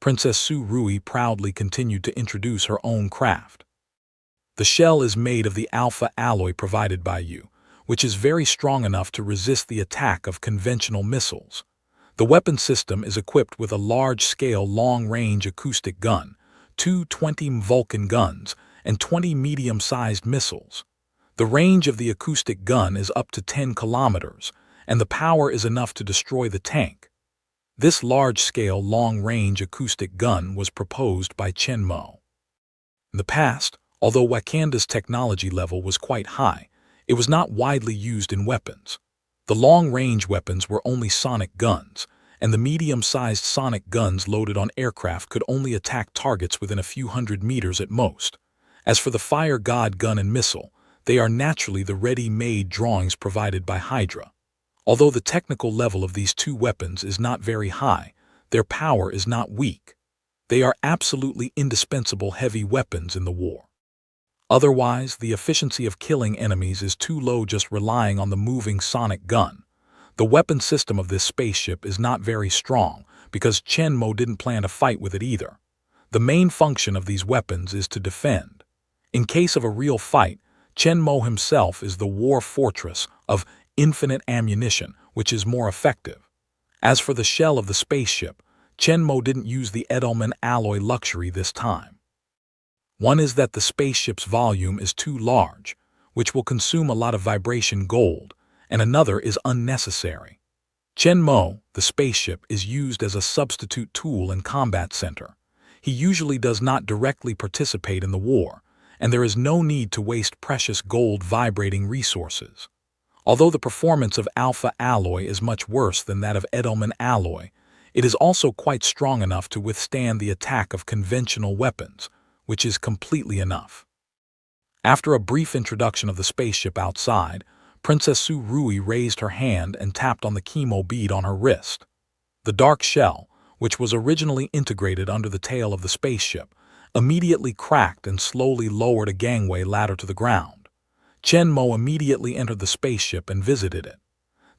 Princess Su Rui proudly continued to introduce her own craft. The shell is made of the alpha alloy provided by you, which is very strong enough to resist the attack of conventional missiles. The weapon system is equipped with a large-scale long-range acoustic gun, two 20 Vulcan guns, and 20 medium-sized missiles. The range of the acoustic gun is up to 10 kilometers, and the power is enough to destroy the tank. This large-scale long-range acoustic gun was proposed by Chen Mo. In the past, although Wakanda's technology level was quite high, it was not widely used in weapons. The long-range weapons were only sonic guns, and the medium-sized sonic guns loaded on aircraft could only attack targets within a few hundred meters at most. As for the Fire God gun and missile, they are naturally the ready-made drawings provided by Hydra. Although the technical level of these two weapons is not very high, their power is not weak. They are absolutely indispensable heavy weapons in the war. Otherwise, the efficiency of killing enemies is too low just relying on the moving sonic gun. The weapon system of this spaceship is not very strong because Chen Mo didn't plan to fight with it either. The main function of these weapons is to defend. In case of a real fight, Chen Mo himself is the war fortress of infinite ammunition, which is more effective. As for the shell of the spaceship, Chen Mo didn't use the Edelman alloy luxury this time. One is that the spaceship's volume is too large, which will consume a lot of vibration gold, and another is unnecessary. Chen Mo, the spaceship, is used as a substitute tool in combat center. He usually does not directly participate in the war, and there is no need to waste precious gold vibrating resources. Although the performance of alpha alloy is much worse than that of Edelman alloy, it is also quite strong enough to withstand the attack of conventional weapons, which is completely enough. After a brief introduction of the spaceship outside, Princess Su Rui raised her hand and tapped on the chemo bead on her wrist. The dark shell, which was originally integrated under the tail of the spaceship, immediately cracked and slowly lowered a gangway ladder to the ground. Chen Mo immediately entered the spaceship and visited it.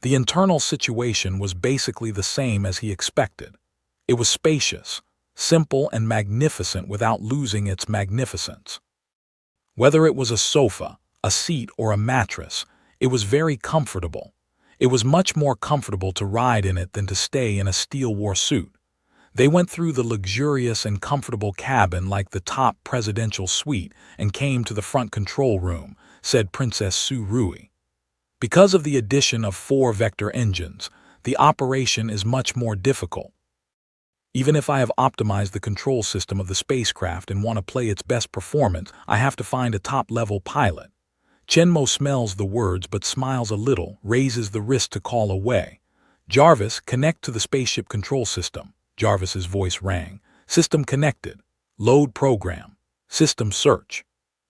The internal situation was basically the same as he expected. It was spacious, simple and magnificent without losing its magnificence. Whether it was a sofa, a seat, or a mattress, it was very comfortable. It was much more comfortable to ride in it than to stay in a steel war suit. They went through the luxurious and comfortable cabin like the top presidential suite and came to the front control room, said Princess Su Rui. Because of the addition of 4 vector engines, the operation is much more difficult. Even if I have optimized the control system of the spacecraft and want to play its best performance, I have to find a top-level pilot. Chen Mo smells the words but smiles a little, raises the wrist to call away. Jarvis, connect to the spaceship control system. Jarvis's voice rang. System connected. Load program. System search.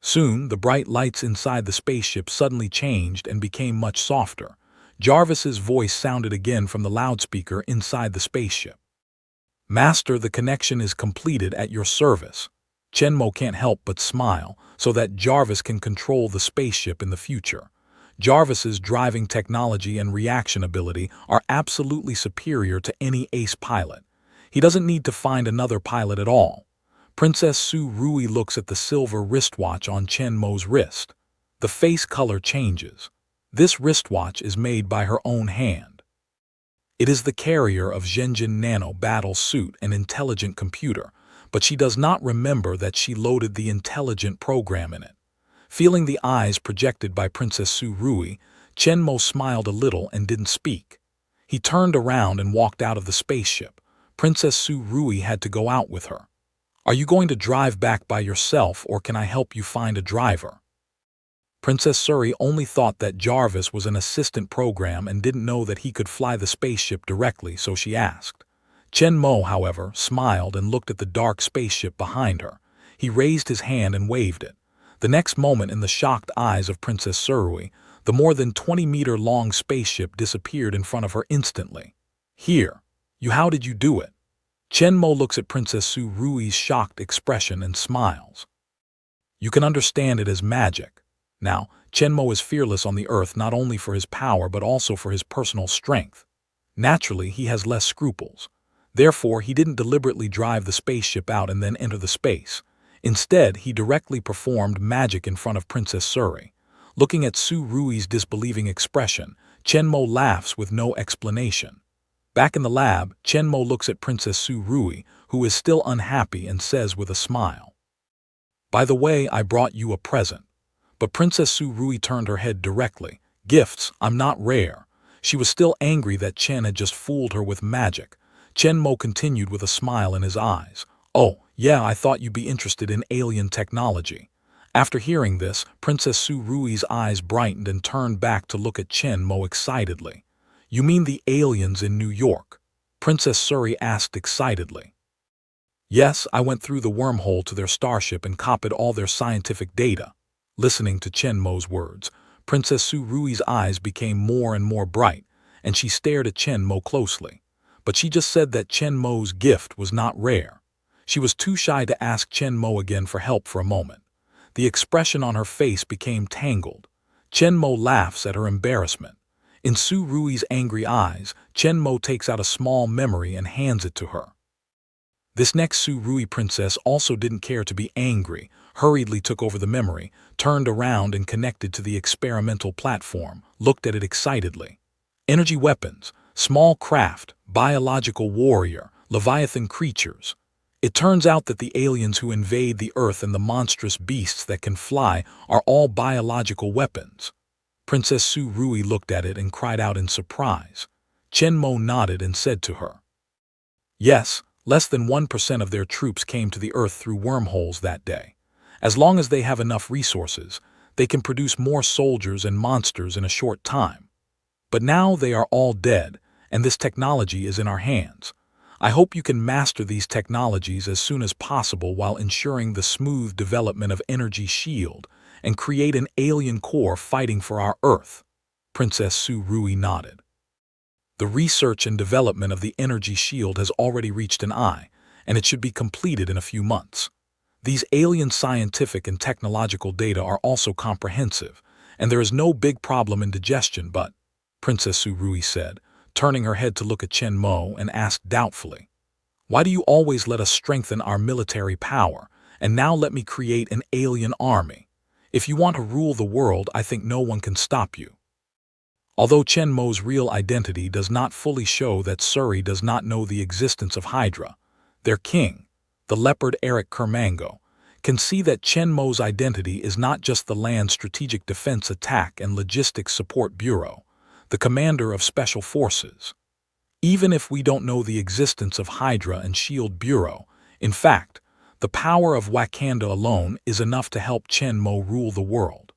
Soon, the bright lights inside the spaceship suddenly changed and became much softer. Jarvis's voice sounded again from the loudspeaker inside the spaceship. Master, the connection is completed at your service. Chen Mo can't help but smile, so that Jarvis can control the spaceship in the future. Jarvis's driving technology and reaction ability are absolutely superior to any ace pilot. He doesn't need to find another pilot at all. Princess Su Rui looks at the silver wristwatch on Chen Mo's wrist. The face color changes. This wristwatch is made by her own hand. It is the carrier of Zhenjin Nano battle suit and intelligent computer, but she does not remember that she loaded the intelligent program in it. Feeling the eyes projected by Princess Su Rui, Chen Mo smiled a little and didn't speak. He turned around and walked out of the spaceship. Princess Su Rui had to go out with her. Are you going to drive back by yourself, or can I help you find a driver? Princess Suri only thought that Jarvis was an assistant program and didn't know that he could fly the spaceship directly, so she asked. Chen Mo, however, smiled and looked at the dark spaceship behind her. He raised his hand and waved it. The next moment, in the shocked eyes of Princess Suri, the more than 20-meter-long spaceship disappeared in front of her instantly. Here, how did you do it? Chen Mo looks at Princess Su Rui's shocked expression and smiles. You can understand it as magic. Now, Chen Mo is fearless on the earth not only for his power but also for his personal strength. Naturally, he has less scruples. Therefore, he didn't deliberately drive the spaceship out and then enter the space. Instead, he directly performed magic in front of Princess Suri. Looking at Su Rui's disbelieving expression, Chen Mo laughs with no explanation. Back in the lab, Chen Mo looks at Princess Su Rui, who is still unhappy, and says with a smile, "By the way, I brought you a present." But Princess Su Rui turned her head directly. "Gifts, I'm not rare." She was still angry that Chen had just fooled her with magic. Chen Mo continued with a smile in his eyes. "Oh, yeah, I thought you'd be interested in alien technology." After hearing this, Princess Su Rui's eyes brightened and turned back to look at Chen Mo excitedly. "You mean the aliens in New York?" Princess Suri asked excitedly. "Yes, I went through the wormhole to their starship and copied all their scientific data." Listening to Chen Mo's words, Princess Su Rui's eyes became more and more bright, and she stared at Chen Mo closely. But she just said that Chen Mo's gift was not rare. She was too shy to ask Chen Mo again for help for a moment. The expression on her face became tangled. Chen Mo laughs at her embarrassment. In Su Rui's angry eyes, Chen Mo takes out a small memory and hands it to her. This next Su Rui princess also didn't care to be angry, hurriedly took over the memory, turned around and connected to the experimental platform, looked at it excitedly. Energy weapons, small craft, biological warrior, Leviathan creatures. It turns out that the aliens who invade the Earth and the monstrous beasts that can fly are all biological weapons. Princess Su Rui looked at it and cried out in surprise. Chen Mo nodded and said to her, "Yes, less than 1% of their troops came to the Earth through wormholes that day. As long as they have enough resources, they can produce more soldiers and monsters in a short time. But now they are all dead, and this technology is in our hands. I hope you can master these technologies as soon as possible while ensuring the smooth development of Energy Shield and create an alien corps fighting for our Earth." Princess Su Rui nodded. The research and development of the Energy Shield has already reached an eye, and it should be completed in a few months. These alien scientific and technological data are also comprehensive, and there is no big problem in digestion, but, Princess Su Rui said, turning her head to look at Chen Mo, and asked doubtfully, "Why do you always let us strengthen our military power, and now let me create an alien army? If you want to rule the world, I think no one can stop you." Although Chen Mo's real identity does not fully show that Suri does not know the existence of Hydra, their king, the leopard Eric Kermango, can see that Chen Mo's identity is not just the Land Strategic Defense Attack and Logistics Support Bureau, the commander of Special Forces. Even if we don't know the existence of Hydra and Shield Bureau, in fact, the power of Wakanda alone is enough to help Chen Mo rule the world.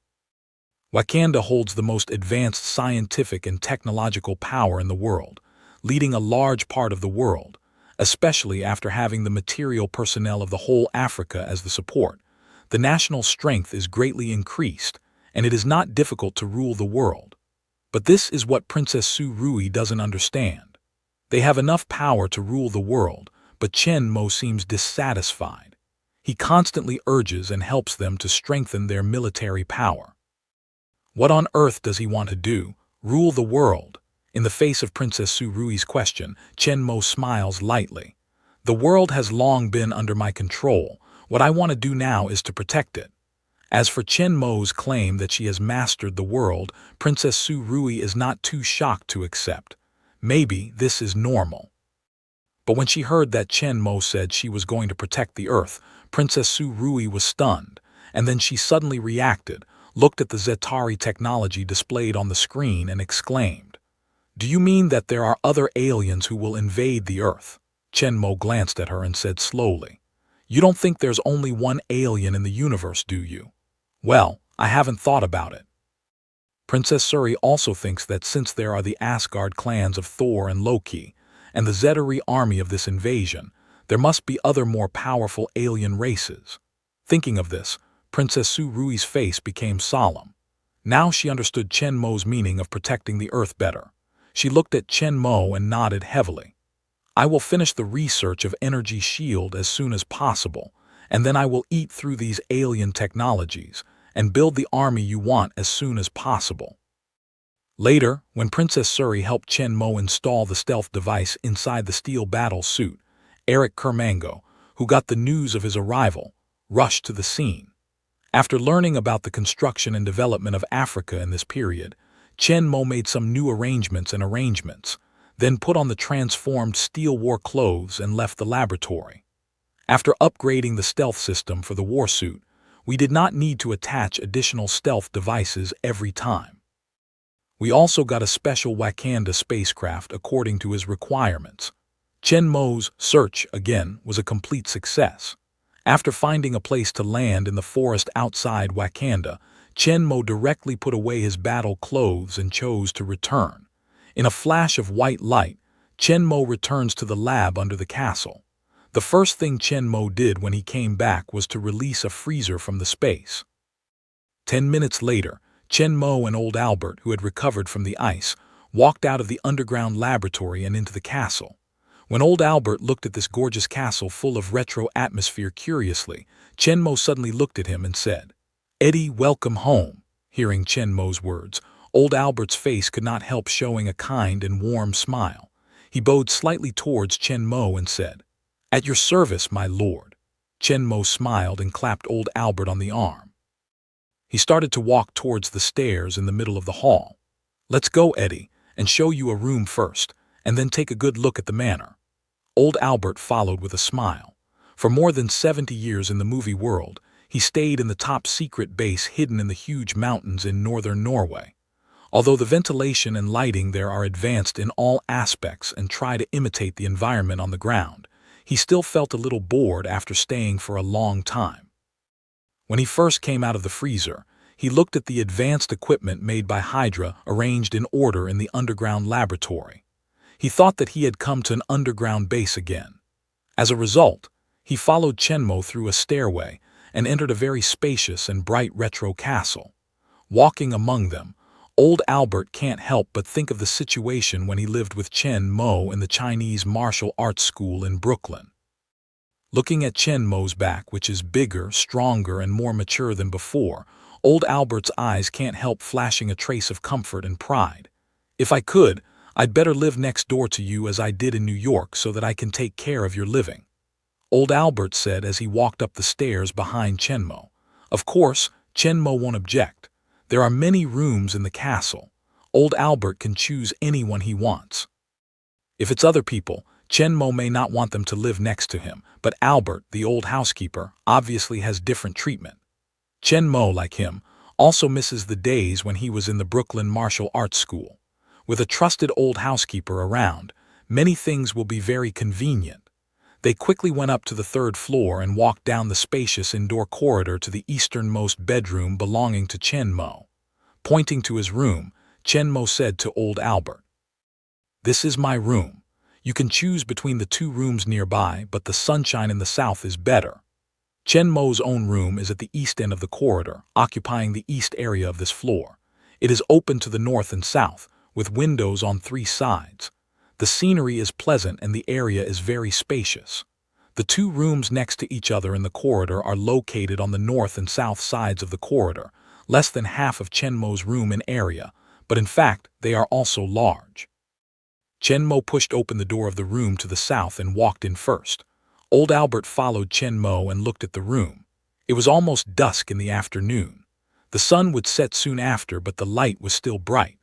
Wakanda holds the most advanced scientific and technological power in the world, leading a large part of the world, especially after having the material personnel of the whole Africa as the support. The national strength is greatly increased, and it is not difficult to rule the world. But this is what Princess Su Rui doesn't understand. They have enough power to rule the world, but Chen Mo seems dissatisfied. He constantly urges and helps them to strengthen their military power. What on earth does he want to do? Rule the world? In the face of Princess Su Rui's question, Chen Mo smiles lightly. "The world has long been under my control. What I want to do now is to protect it." As for Chen Mo's claim that she has mastered the world, Princess Su Rui is not too shocked to accept. Maybe this is normal. But when she heard that Chen Mo said she was going to protect the Earth, Princess Su Rui was stunned, and then she suddenly reacted, looked at the Zetari technology displayed on the screen, and exclaimed, "Do you mean that there are other aliens who will invade the Earth?" Chen Mo glanced at her and said slowly, "You don't think there's only one alien in the universe, do you?" "Well, I haven't thought about it." Princess Suri also thinks that since there are the Asgard clans of Thor and Loki, and the Zetari army of this invasion, there must be other more powerful alien races. Thinking of this, Princess Su Rui's face became solemn. Now she understood Chen Mo's meaning of protecting the Earth better. She looked at Chen Mo and nodded heavily. "I will finish the research of Energy Shield as soon as possible, and then I will eat through these alien technologies and build the army you want as soon as possible." Later, when Princess Suri helped Chen Mo install the stealth device inside the steel battle suit, Eric Kermango, who got the news of his arrival, rushed to the scene. After learning about the construction and development of Africa in this period, Chen Mo made some new arrangements, then put on the transformed steel war clothes and left the laboratory. After upgrading the stealth system for the war suit, we did not need to attach additional stealth devices every time. We also got a special Wakanda spacecraft according to his requirements. Chen Mo's search, again, was a complete success. After finding a place to land in the forest outside Wakanda, Chen Mo directly put away his battle clothes and chose to return. In a flash of white light, Chen Mo returns to the lab under the castle. The first thing Chen Mo did when he came back was to release a freezer from the space. 10 minutes later, Chen Mo and old Albert, who had recovered from the ice, walked out of the underground laboratory and into the castle. When old Albert looked at this gorgeous castle full of retro atmosphere curiously, Chen Mo suddenly looked at him and said, "Eddie, welcome home." Hearing Chen Mo's words, old Albert's face could not help showing a kind and warm smile. He bowed slightly towards Chen Mo and said, "At your service, my lord." Chen Mo smiled and clapped old Albert on the arm. He started to walk towards the stairs in the middle of the hall. "Let's go, Eddie, and show you a room first, and then take a good look at the manor." Old Albert followed with a smile. For more than 70 years in the movie world, he stayed in the top secret base hidden in the huge mountains in northern Norway. Although the ventilation and lighting there are advanced in all aspects and try to imitate the environment on the ground, he still felt a little bored after staying for a long time. When he first came out of the freezer, he looked at the advanced equipment made by Hydra arranged in order in the underground laboratory. He thought that he had come to an underground base again. As a result, he followed Chen Mo through a stairway and entered a very spacious and bright retro castle. Walking among them, old Albert can't help but think of the situation when he lived with Chen Mo in the Chinese martial arts school in Brooklyn. Looking at Chen Mo's back, which is bigger, stronger, and more mature than before, old Albert's eyes can't help flashing a trace of comfort and pride. "If I could, I'd better live next door to you as I did in New York so that I can take care of your living," old Albert said as he walked up the stairs behind Chen Mo. Of course, Chen Mo won't object. There are many rooms in the castle. Old Albert can choose anyone he wants. If it's other people, Chen Mo may not want them to live next to him, but Albert, the old housekeeper, obviously has different treatment. Chen Mo, like him, also misses the days when he was in the Brooklyn Martial Arts School. With a trusted old housekeeper around, many things will be very convenient. They quickly went up to the 3rd floor and walked down the spacious indoor corridor to the easternmost bedroom belonging to Chen Mo. Pointing to his room, Chen Mo said to old Albert, "This is my room. You can choose between the 2 rooms nearby, but the sunshine in the south is better." Chen Mo's own room is at the east end of the corridor, occupying the east area of this floor. It is open to the north and south, with windows on 3 sides. The scenery is pleasant and the area is very spacious. The 2 rooms next to each other in the corridor are located on the north and south sides of the corridor, less than half of Chen Mo's room in area, but in fact they are also large. Chen Mo pushed open the door of the room to the south and walked in first. Old Albert followed Chen Mo and looked at the room. It was almost dusk in the afternoon. The sun would set soon after, but the light was still bright.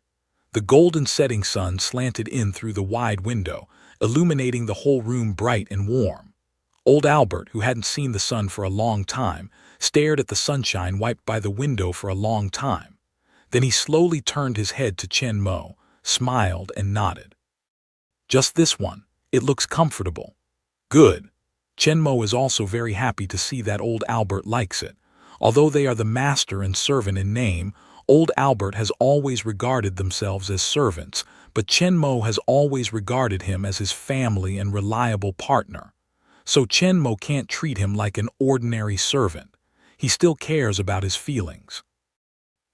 The golden setting sun slanted in through the wide window, illuminating the whole room bright and warm. Old Albert, who hadn't seen the sun for a long time, stared at the sunshine wiped by the window for a long time. Then he slowly turned his head to Chen Mo, smiled and nodded. "Just this one. It looks comfortable." "Good." Chen Mo is also very happy to see that old Albert likes it. Although they are the master and servant in name, old Albert has always regarded themselves as servants, but Chen Mo has always regarded him as his family and reliable partner. So Chen Mo can't treat him like an ordinary servant. He still cares about his feelings.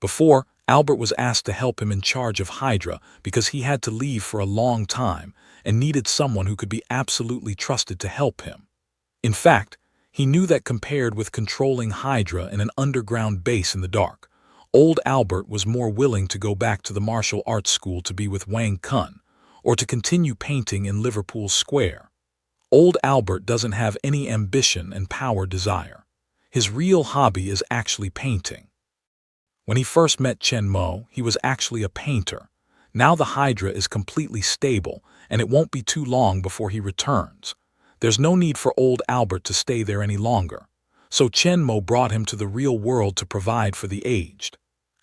Before, Albert was asked to help him in charge of Hydra because he had to leave for a long time and needed someone who could be absolutely trusted to help him. In fact, he knew that compared with controlling Hydra in an underground base in the dark, Old Albert was more willing to go back to the martial arts school to be with Wang Kun, or to continue painting in Liverpool Square. Old Albert doesn't have any ambition and power desire. His real hobby is actually painting. When he first met Chen Mo, he was actually a painter. Now the Hydra is completely stable, and it won't be too long before he returns. There's no need for old Albert to stay there any longer. So Chen Mo brought him to the real world to provide for the aged.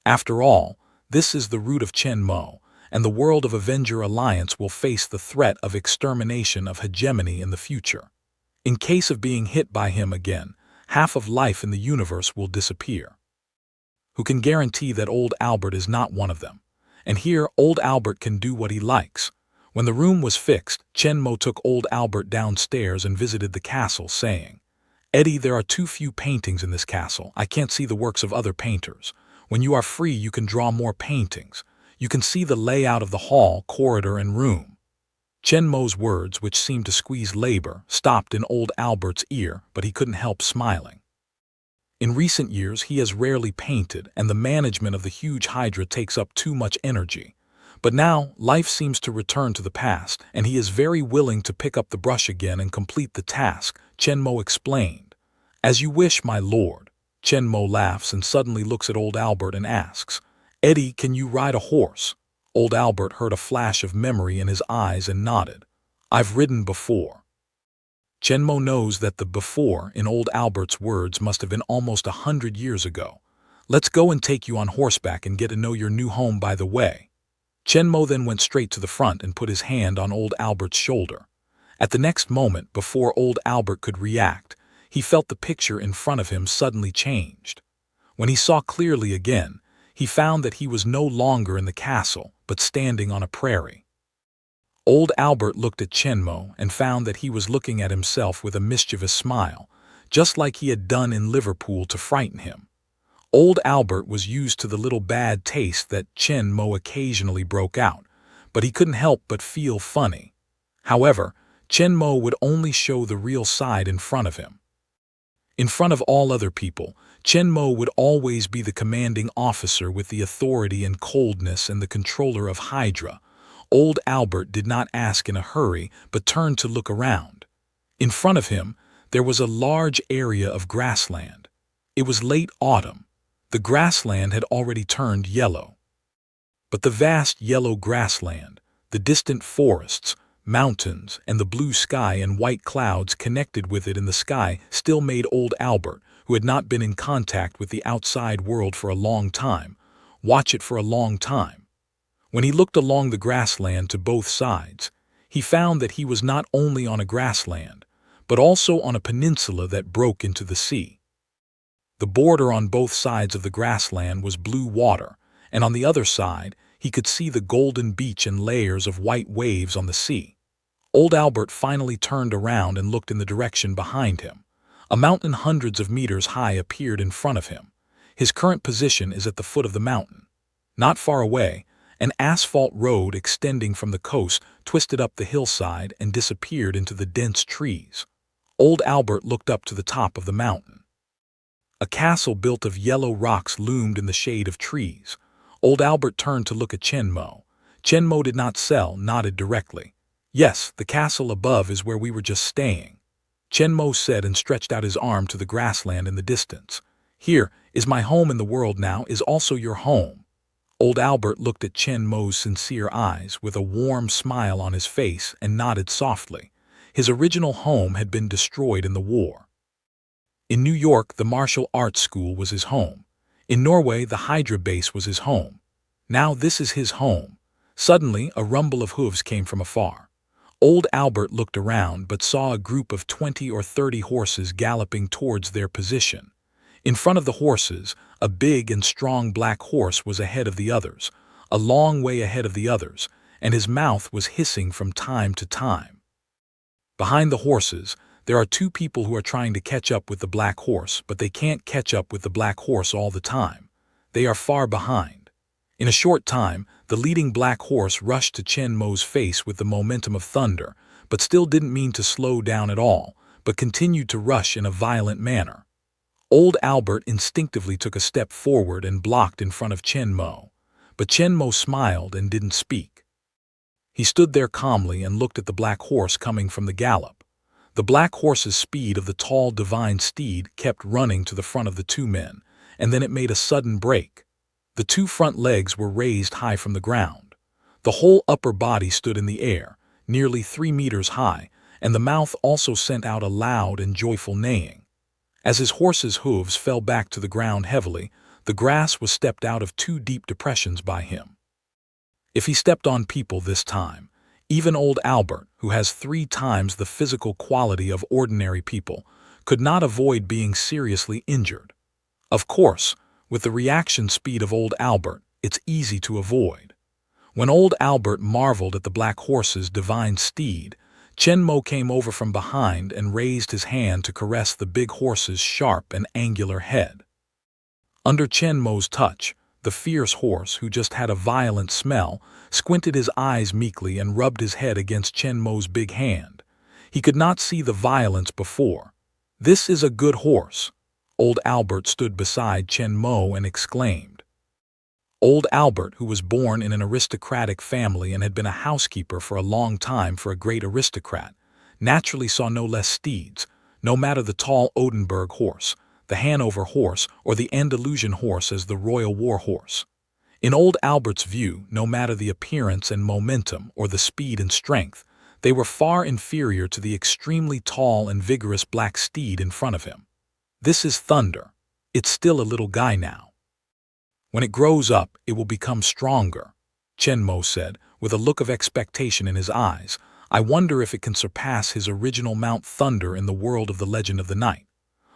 After all, this is the root of Chen Mo, and the world of Avenger Alliance will face the threat of extermination of hegemony in the future. In case of being hit by him again, half of life in the universe will disappear. Who can guarantee that old Albert is not one of them? And here, old Albert can do what he likes. When the room was fixed, Chen Mo took old Albert downstairs and visited the castle, saying, "Eddie, there are too few paintings in this castle. I can't see the works of other painters. When you are free, you can draw more paintings. You can see the layout of the hall, corridor, and room." Chen Mo's words, which seemed to squeeze labor, stopped in old Albert's ear, but he couldn't help smiling. In recent years, he has rarely painted, and the management of the huge Hydra takes up too much energy. But now, life seems to return to the past, and he is very willing to pick up the brush again and complete the task, Chen Mo explained. "As you wish, my lord." Chen Mo laughs and suddenly looks at old Albert and asks, "Eddie, can you ride a horse?" Old Albert heard a flash of memory in his eyes and nodded. "I've ridden before." Chen Mo knows that the before in old Albert's words must have been almost 100 years ago. "Let's go and take you on horseback and get to know your new home by the way." Chen Mo then went straight to the front and put his hand on old Albert's shoulder. At the next moment, before old Albert could react, he felt the picture in front of him suddenly changed. When he saw clearly again, he found that he was no longer in the castle, but standing on a prairie. Old Albert looked at Chen Mo and found that he was looking at himself with a mischievous smile, just like he had done in Liverpool to frighten him. Old Albert was used to the little bad taste that Chen Mo occasionally broke out, but he couldn't help but feel funny. However, Chen Mo would only show the real side in front of him. In front of all other people, Chen Mo would always be the commanding officer with the authority and coldness and the controller of Hydra. Old Albert did not ask in a hurry, but turned to look around. In front of him, there was a large area of grassland. It was late autumn. The grassland had already turned yellow. But the vast yellow grassland, the distant forests, mountains, and the blue sky and white clouds connected with it in the sky still made old Albert, who had not been in contact with the outside world for a long time, watch it for a long time. When he looked along the grassland to both sides, he found that he was not only on a grassland, but also on a peninsula that broke into the sea. The border on both sides of the grassland was blue water, and on the other side, he could see the golden beach and layers of white waves on the sea. Old Albert finally turned around and looked in the direction behind him. A mountain hundreds of meters high appeared in front of him. His current position is at the foot of the mountain. Not far away, an asphalt road extending from the coast twisted up the hillside and disappeared into the dense trees. Old Albert looked up to the top of the mountain. A castle built of yellow rocks loomed in the shade of trees. Old Albert turned to look at Chen Mo. Chen Mo did not nodded directly. "Yes, the castle above is where we were just staying," Chen Mo said and stretched out his arm to the grassland in the distance. "Here is my home in the world now is also your home." Old Albert looked at Chen Mo's sincere eyes with a warm smile on his face and nodded softly. His original home had been destroyed in the war. In New York, the martial arts school was his home. In Norway, the Hydra base was his home. Now this is his home. Suddenly, a rumble of hooves came from afar. Old Albert looked around but saw a group of 20 or 30 horses galloping towards their position. In front of the horses, a big and strong black horse was ahead of the others, a long way ahead of the others, and his mouth was hissing from time to time. Behind the horses, there are two people who are trying to catch up with the black horse, but they can't catch up with the black horse all the time. They are far behind. In a short time, the leading black horse rushed to Chen Mo's face with the momentum of thunder, but still didn't mean to slow down at all, but continued to rush in a violent manner. Old Albert instinctively took a step forward and blocked in front of Chen Mo, but Chen Mo smiled and didn't speak. He stood there calmly and looked at the black horse coming from the gallop. The black horse's speed of the tall divine steed kept running to the front of the two men, and then it made a sudden break. The two front legs were raised high from the ground. The whole upper body stood in the air, nearly 3 meters high, and the mouth also sent out a loud and joyful neighing. As his horse's hooves fell back to the ground heavily, the grass was stepped out of 2 deep depressions by him. If he stepped on people this time, even old Albert, who has 3 times the physical quality of ordinary people, could not avoid being seriously injured. Of course, with the reaction speed of old Albert, it's easy to avoid. When old Albert marveled at the black horse's divine steed, Chen Mo came over from behind and raised his hand to caress the big horse's sharp and angular head. Under Chen Mo's touch, the fierce horse, who just had a violent smell, squinted his eyes meekly and rubbed his head against Chen Mo's big hand. He could not see the violence before. "This is a good horse." Old Albert stood beside Chen Mo and exclaimed. Old Albert, who was born in an aristocratic family and had been a housekeeper for a long time for a great aristocrat, naturally saw no less steeds, no matter the tall Odenburg horse, the Hanover horse, or the Andalusian horse as the royal war horse. In old Albert's view, no matter the appearance and momentum or the speed and strength, they were far inferior to the extremely tall and vigorous black steed in front of him. "This is Thunder. It's still a little guy now. When it grows up, it will become stronger," Chen Mo said, with a look of expectation in his eyes. "I wonder if it can surpass his original Mount Thunder in the world of the Legend of the Night.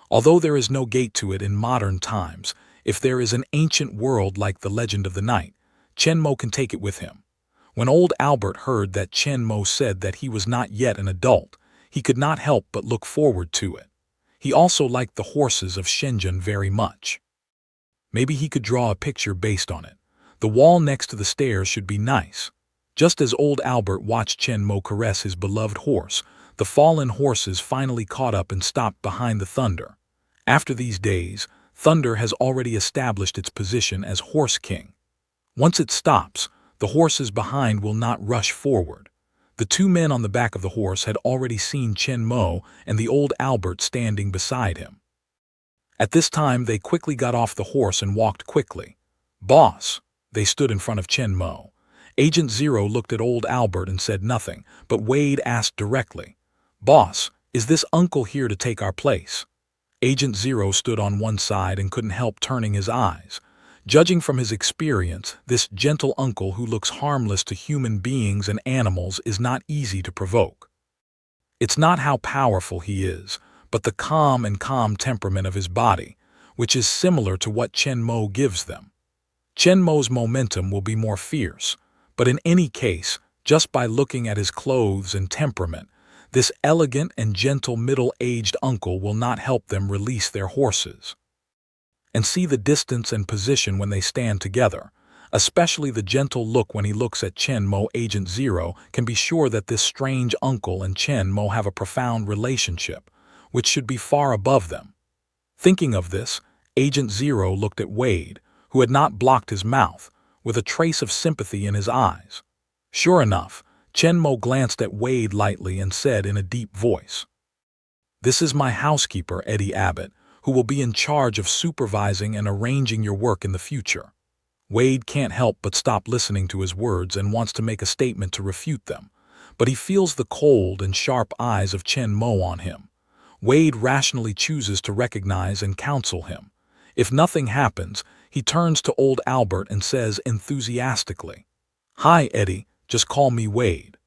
Although there is no gate to it in modern times, if there is an ancient world like the Legend of the Night, Chen Mo can take it with him." When old Albert heard that Chen Mo said that he was not yet an adult, he could not help but look forward to it. He also liked the horses of Shenzhen very much. Maybe he could draw a picture based on it. The wall next to the stairs should be nice. Just as old Albert watched Chen Mo caress his beloved horse, the fallen horses finally caught up and stopped behind the Thunder. After these days, Thunder has already established its position as Horse King. Once it stops, the horses behind will not rush forward. The 2 men on the back of the horse had already seen Chen Mo and the old Albert standing beside him. At this time, they quickly got off the horse and walked quickly. "Boss." They stood in front of Chen Mo. Agent Zero looked at old Albert and said nothing, but Wade asked directly, "Boss, is this uncle here to take our place?" Agent Zero stood on one side and couldn't help turning his eyes. Judging from his experience, this gentle uncle who looks harmless to human beings and animals is not easy to provoke. It's not how powerful he is, but the calm temperament of his body, which is similar to what Chen Mo gives them. Chen Mo's momentum will be more fierce, but in any case, just by looking at his clothes and temperament, this elegant and gentle middle-aged uncle will not help them release their horses. And see the distance and position when they stand together, especially the gentle look when he looks at Chen Mo. Agent Zero can be sure that this strange uncle and Chen Mo have a profound relationship, which should be far above them. Thinking of this, Agent Zero looked at Wade, who had not blocked his mouth, with a trace of sympathy in his eyes. Sure enough, Chen Mo glanced at Wade lightly and said in a deep voice, "This is my housekeeper, Eddie Abbott, who will be in charge of supervising and arranging your work in the future." Wade can't help but stop listening to his words and wants to make a statement to refute them, but he feels the cold and sharp eyes of Chen Mo on him. Wade rationally chooses to recognize and counsel him. If nothing happens, he turns to old Albert and says enthusiastically, "Hi, Eddie, just call me Wade.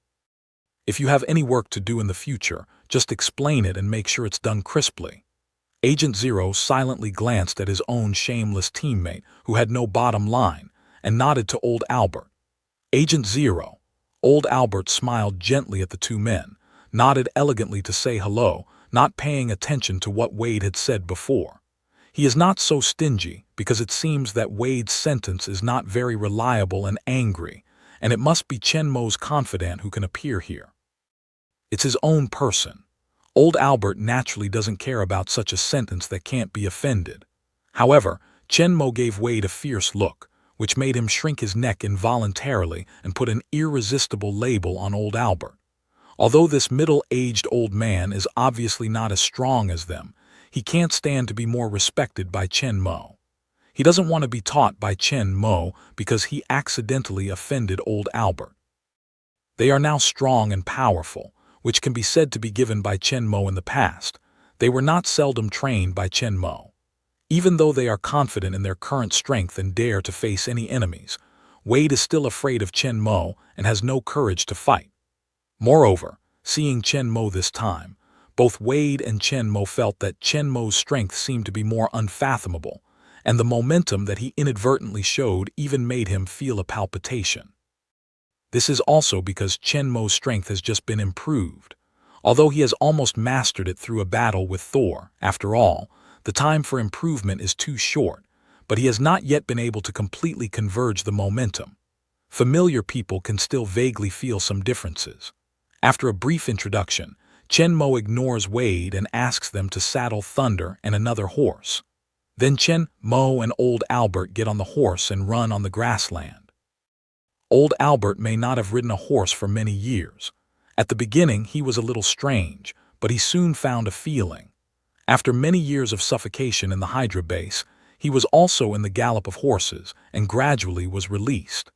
If you have any work to do in the future, just explain it and make sure it's done crisply." Agent Zero silently glanced at his own shameless teammate, who had no bottom line, and nodded to old Albert. "Agent Zero." Old Albert smiled gently at the 2 men, nodded elegantly to say hello, not paying attention to what Wade had said before. He is not so stingy, because it seems that Wade's sentence is not very reliable and angry, and it must be Chen Mo's confidant who can appear here. It's his own person. Old Albert naturally doesn't care about such a sentence that can't be offended. However, Chen Mo gave Wade a fierce look, which made him shrink his neck involuntarily and put an irresistible label on Old Albert. Although this middle-aged old man is obviously not as strong as them, he can't stand to be more respected by Chen Mo. He doesn't want to be taught by Chen Mo because he accidentally offended Old Albert. They are now strong and powerful, which can be said to be given by Chen Mo in the past. They were not seldom trained by Chen Mo. Even though they are confident in their current strength and dare to face any enemies, Wade is still afraid of Chen Mo and has no courage to fight. Moreover, seeing Chen Mo this time, both Wade and Chen Mo felt that Chen Mo's strength seemed to be more unfathomable, and the momentum that he inadvertently showed even made him feel a palpitation. This is also because Chen Mo's strength has just been improved. Although he has almost mastered it through a battle with Thor, after all, the time for improvement is too short, but he has not yet been able to completely converge the momentum. Familiar people can still vaguely feel some differences. After a brief introduction, Chen Mo ignores Wade and asks them to saddle Thunder and another horse. Then Chen Mo and Old Albert get on the horse and run on the grassland. Old Albert may not have ridden a horse for many years. At the beginning, he was a little strange, but he soon found a feeling. After many years of suffocation in the Hydra base, he was also in the gallop of horses and gradually was released.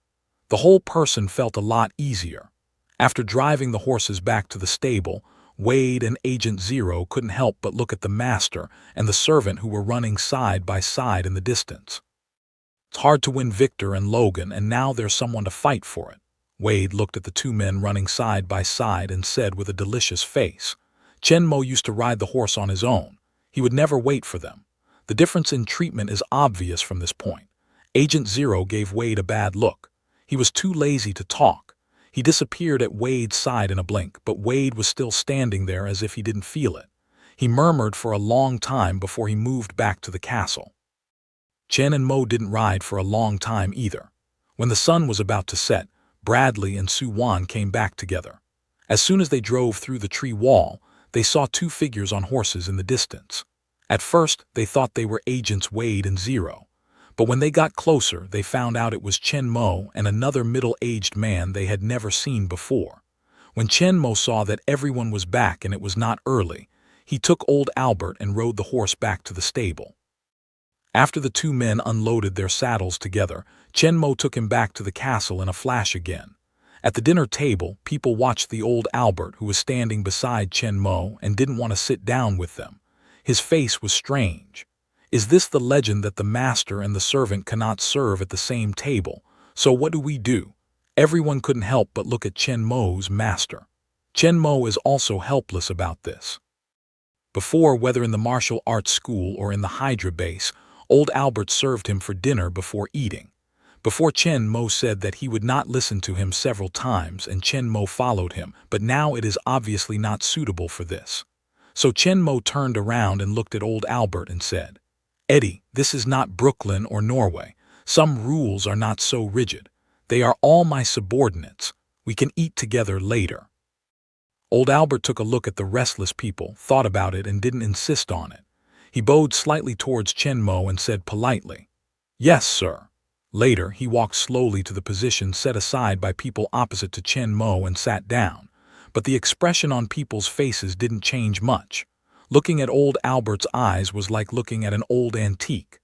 The whole person felt a lot easier. After driving the horses back to the stable, Wade and Agent Zero couldn't help but look at the master and the servant who were running side by side in the distance. It's hard to win Victor and Logan, and now there's someone to fight for it. Wade looked at the two men running side by side and said with a delicious face, Chen Mo used to ride the horse on his own. He would never wait for them. The difference in treatment is obvious from this point. Agent Zero gave Wade a bad look. He was too lazy to talk. He disappeared at Wade's side in a blink, but Wade was still standing there as if he didn't feel it. He murmured for a long time before he moved back to the castle. Chen and Mo didn't ride for a long time either. When the sun was about to set, Bradley and Su Wan came back together. As soon as they drove through the tree wall, they saw two figures on horses in the distance. At first, they thought they were Agents Wade and Zero. But when they got closer, they found out it was Chen Mo and another middle-aged man they had never seen before. When Chen Mo saw that everyone was back and it was not early, he took Old Albert and rode the horse back to the stable. After the two men unloaded their saddles together, Chen Mo took him back to the castle in a flash again. At the dinner table, people watched the Old Albert who was standing beside Chen Mo and didn't want to sit down with them. His face was strange. Is this the legend that the master and the servant cannot serve at the same table? So what do? Everyone couldn't help but look at Chen Mo's master. Chen Mo is also helpless about this. Before, whether in the martial arts school or in the Hydra base, Old Albert served him for dinner before eating. Before, Chen Mo said that he would not listen to him several times, and Chen Mo followed him, but now it is obviously not suitable for this. So Chen Mo turned around and looked at Old Albert and said, Eddie, this is not Brooklyn or Norway. Some rules are not so rigid. They are all my subordinates. We can eat together later. Old Albert took a look at the restless people, thought about it, and didn't insist on it. He bowed slightly towards Chen Mo and said politely, Yes, sir. Later, he walked slowly to the position set aside by people opposite to Chen Mo and sat down. But the expression on people's faces didn't change much. Looking at Old Albert's eyes was like looking at an old antique.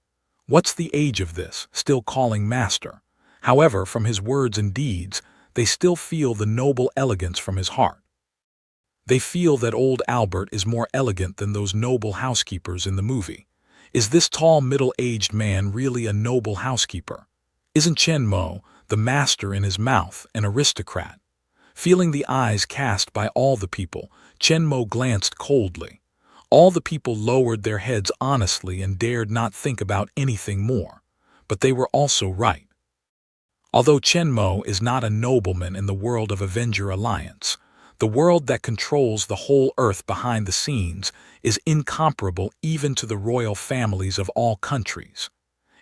What's the age of this, still calling master? However, from his words and deeds, they still feel the noble elegance from his heart. They feel that Old Albert is more elegant than those noble housekeepers in the movie. Is this tall middle-aged man really a noble housekeeper? Isn't Chen Mo, the master in his mouth, an aristocrat? Feeling the eyes cast by all the people, Chen Mo glanced coldly. All the people lowered their heads honestly and dared not think about anything more. But they were also right. Although Chen Mo is not a nobleman in the world of Avenger Alliance, the world that controls the whole earth behind the scenes is incomparable even to the royal families of all countries.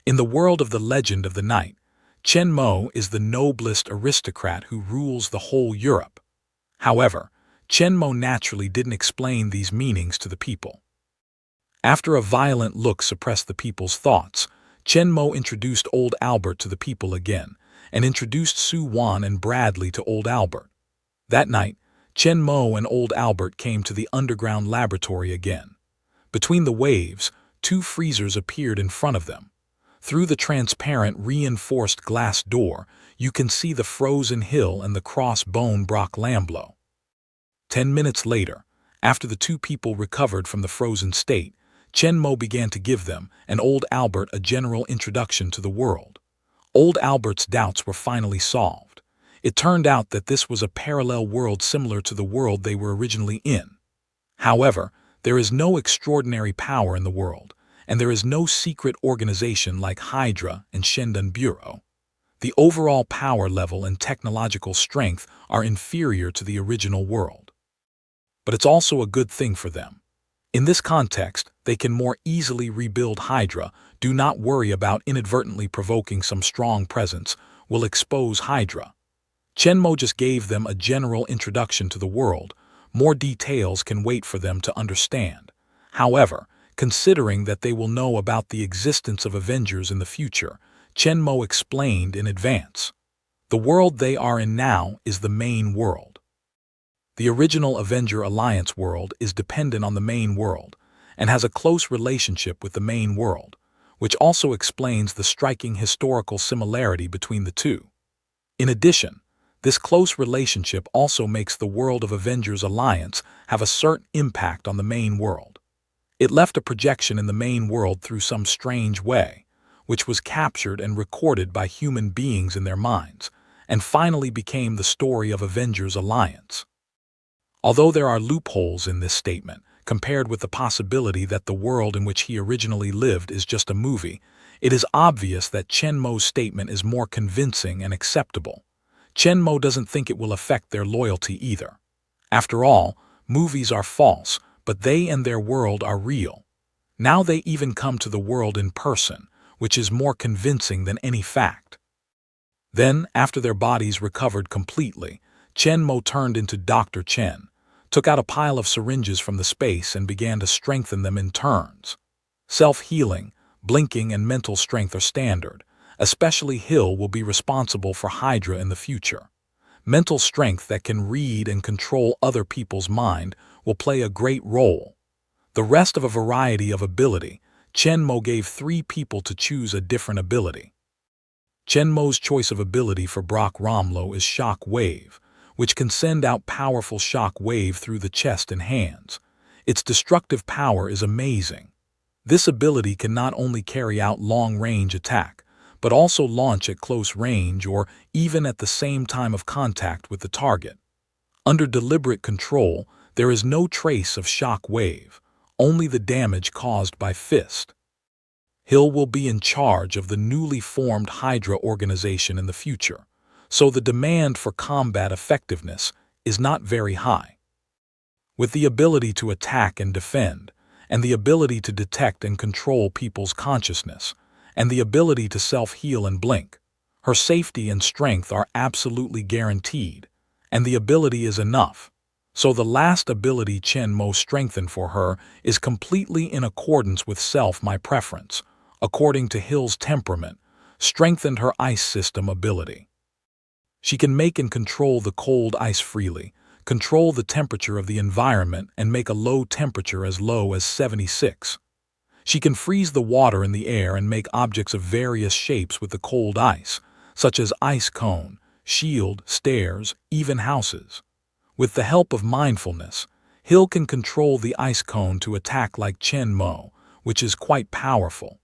In the world of the Legend of the Night, Chen Mo is the noblest aristocrat who rules the whole Europe. However, Chen Mo naturally didn't explain these meanings to the people. After a violent look suppressed the people's thoughts, Chen Mo introduced old Albert to the people again, and introduced Su Wan and Bradley to old Albert. That night, Chen Mo and old Albert came to the underground laboratory again. Between the waves, two freezers appeared in front of them. Through the transparent, reinforced glass door, you can see the frozen hill and the cross-bone Brock Lamblow. 10 minutes later, after the two people recovered from the frozen state, Chen Mo began to give them and old Albert a general introduction to the world. Old Albert's doubts were finally solved. It turned out that this was a parallel world similar to the world they were originally in. However, there is no extraordinary power in the world, and there is no secret organization like Hydra and Shendan Bureau. The overall power level and technological strength are inferior to the original world. But it's also a good thing for them. In this context, they can more easily rebuild Hydra. Do not worry about inadvertently provoking some strong presence will expose Hydra. Chen Mo just gave them a general introduction to the world. More details can wait for them to understand. However, considering that they will know about the existence of Avengers in the future, Chen Mo explained in advance. The world they are in now is the main world. The original Avenger Alliance world is dependent on the main world and has a close relationship with the main world, which also explains the striking historical similarity between the two. In addition, this close relationship also makes the world of Avengers Alliance have a certain impact on the main world. It left a projection in the main world through some strange way, which was captured and recorded by human beings in their minds, and finally became the story of Avengers Alliance. Although there are loopholes in this statement, compared with the possibility that the world in which he originally lived is just a movie, it is obvious that Chen Mo's statement is more convincing and acceptable. Chen Mo doesn't think it will affect their loyalty either. After all, movies are false, but they and their world are real. Now they even come to the world in person, which is more convincing than any fact. Then, after their bodies recovered completely, Chen Mo turned into Dr. Chen, took out a pile of syringes from the space and began to strengthen them in turns. Self-healing, blinking, and mental strength are standard. Especially Hill will be responsible for Hydra in the future. Mental strength that can read and control other people's mind will play a great role. The rest of a variety of ability, Chen Mo gave 3 people to choose a different ability. Chen Mo's choice of ability for Brock Romlow is Shock Wave, which can send out powerful shock wave through the chest and hands. Its destructive power is amazing. This ability can not only carry out long-range attack, but also launch at close range or even at the same time of contact with the target. Under deliberate control, there is no trace of shock wave, only the damage caused by fist. Hill will be in charge of the newly formed Hydra organization in the future, so the demand for combat effectiveness is not very high. With the ability to attack and defend, and the ability to detect and control people's consciousness, and the ability to self-heal and blink, her safety and strength are absolutely guaranteed, and the ability is enough. So the last ability Chen Mo strengthened for her is completely in accordance with my preference, according to Hill's temperament, strengthened her ice system ability. She can make and control the cold ice freely, control the temperature of the environment and make a low temperature as low as 76. She can freeze the water in the air and make objects of various shapes with the cold ice, such as ice cone, shield, stairs, even houses. With the help of mindfulness, Hill can control the ice cone to attack like Chen Mo, which is quite powerful.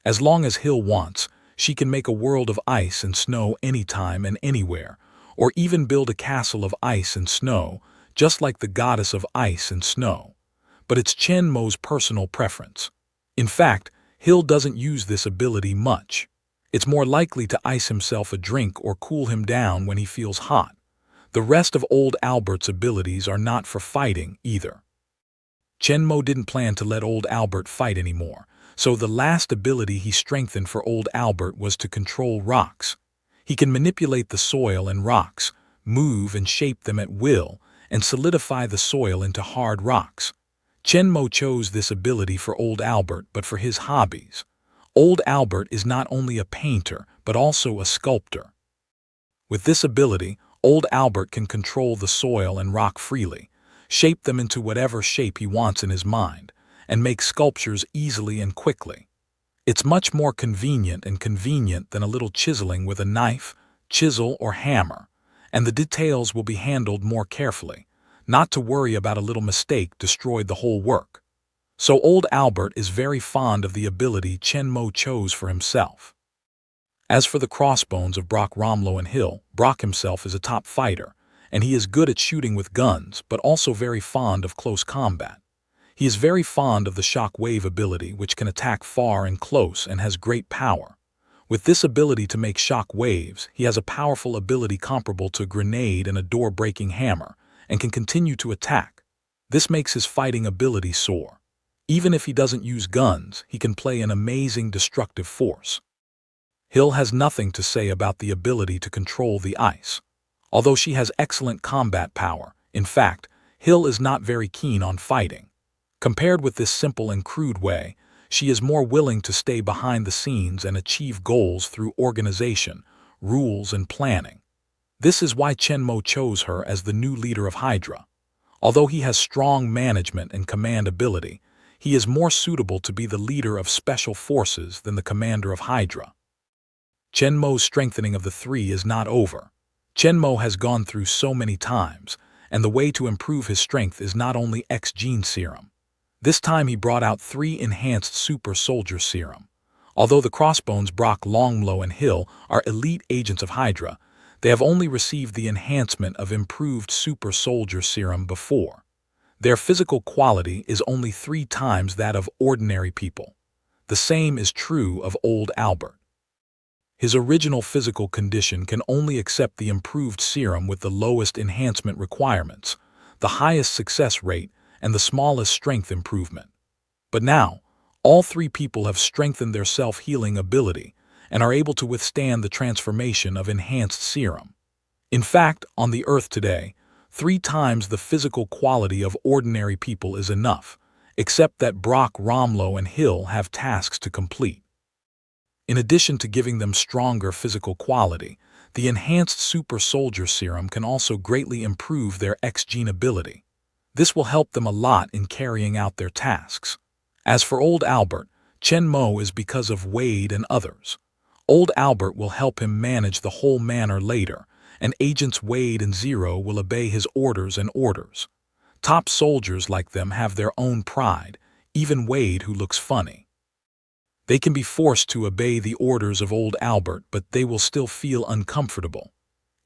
As long as Hill wants, she can make a world of ice and snow anytime and anywhere, or even build a castle of ice and snow, just like the goddess of ice and snow. But it's Chen Mo's personal preference. In fact, Hill doesn't use this ability much. It's more likely to ice himself a drink or cool him down when he feels hot. The rest of old Albert's abilities are not for fighting either. Chen Mo didn't plan to let old Albert fight anymore, so the last ability he strengthened for old Albert was to control rocks. He can manipulate the soil and rocks, move and shape them at will, and solidify the soil into hard rocks. Chen Mo chose this ability for Old Albert, but for his hobbies. Old Albert is not only a painter, but also a sculptor. With this ability, Old Albert can control the soil and rock freely, shape them into whatever shape he wants in his mind, and make sculptures easily and quickly. It's much more convenient than a little chiseling with a knife, chisel, or hammer, and the details will be handled more carefully, not to worry about a little mistake destroyed the whole work. So Old Albert is very fond of the ability Chen Mo chose for himself. As for the crossbones of Brock Romlow and Hill, Brock himself is a top fighter, and he is good at shooting with guns, but also very fond of close combat. He is very fond of the shock wave ability, which can attack far and close and has great power. With this ability to make shock waves, he has a powerful ability comparable to a grenade and a door-breaking hammer, and can continue to attack. This makes his fighting ability soar. Even if he doesn't use guns, he can play an amazing destructive force. Hill has nothing to say about the ability to control the ice. Although she has excellent combat power, in fact, Hill is not very keen on fighting. Compared with this simple and crude way, she is more willing to stay behind the scenes and achieve goals through organization, rules, and planning. This is why Chen Mo chose her as the new leader of Hydra. Although he has strong management and command ability, he is more suitable to be the leader of special forces than the commander of Hydra. Chen Mo's strengthening of the three is not over. Chen Mo has gone through so many times, and the way to improve his strength is not only X-Gene Serum. This time he brought out 3 enhanced Super Soldier Serum. Although the Crossbones Brock Longlow and Hill are elite agents of Hydra, they have only received the enhancement of improved Super Soldier Serum before. Their physical quality is only 3 times that of ordinary people. The same is true of Old Albert. His original physical condition can only accept the improved serum with the lowest enhancement requirements, the highest success rate, and the smallest strength improvement. But now, all 3 people have strengthened their self-healing ability and are able to withstand the transformation of enhanced serum. In fact, on the Earth today, 3 times the physical quality of ordinary people is enough, except that Brock, Romlow, and Hill have tasks to complete. In addition to giving them stronger physical quality, the enhanced Super Soldier Serum can also greatly improve their X-Gene ability. This will help them a lot in carrying out their tasks. As for Old Albert, Chen Mo is because of Wade and others. Old Albert will help him manage the whole manor later, and Agents Wade and Zero will obey his orders. Top soldiers like them have their own pride, even Wade, who looks funny. They can be forced to obey the orders of Old Albert, but they will still feel uncomfortable.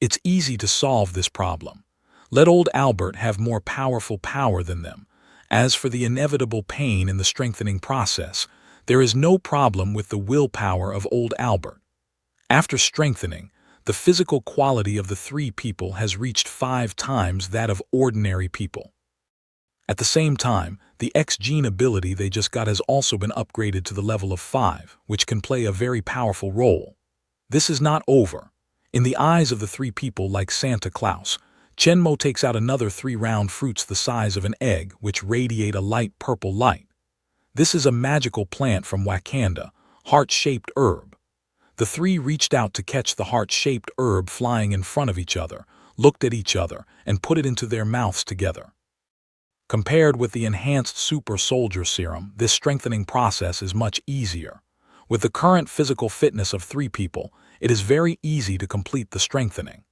It's easy to solve this problem. Let Old Albert have more powerful power than them. As for the inevitable pain in the strengthening process, there is no problem with the willpower of Old Albert. After strengthening, the physical quality of the 3 people has reached 5 times that of ordinary people. At the same time, the X-Gene ability they just got has also been upgraded to the level of 5, which can play a very powerful role. This is not over. In the eyes of the 3 people like Santa Claus, Chen Mo takes out another 3 round fruits the size of an egg, which radiate a light purple light. This is a magical plant from Wakanda, heart-shaped herb. The 3 reached out to catch the heart-shaped herb flying in front of each other, looked at each other, and put it into their mouths together. Compared with the enhanced Super Soldier Serum, this strengthening process is much easier. With the current physical fitness of 3 people, it is very easy to complete the strengthening.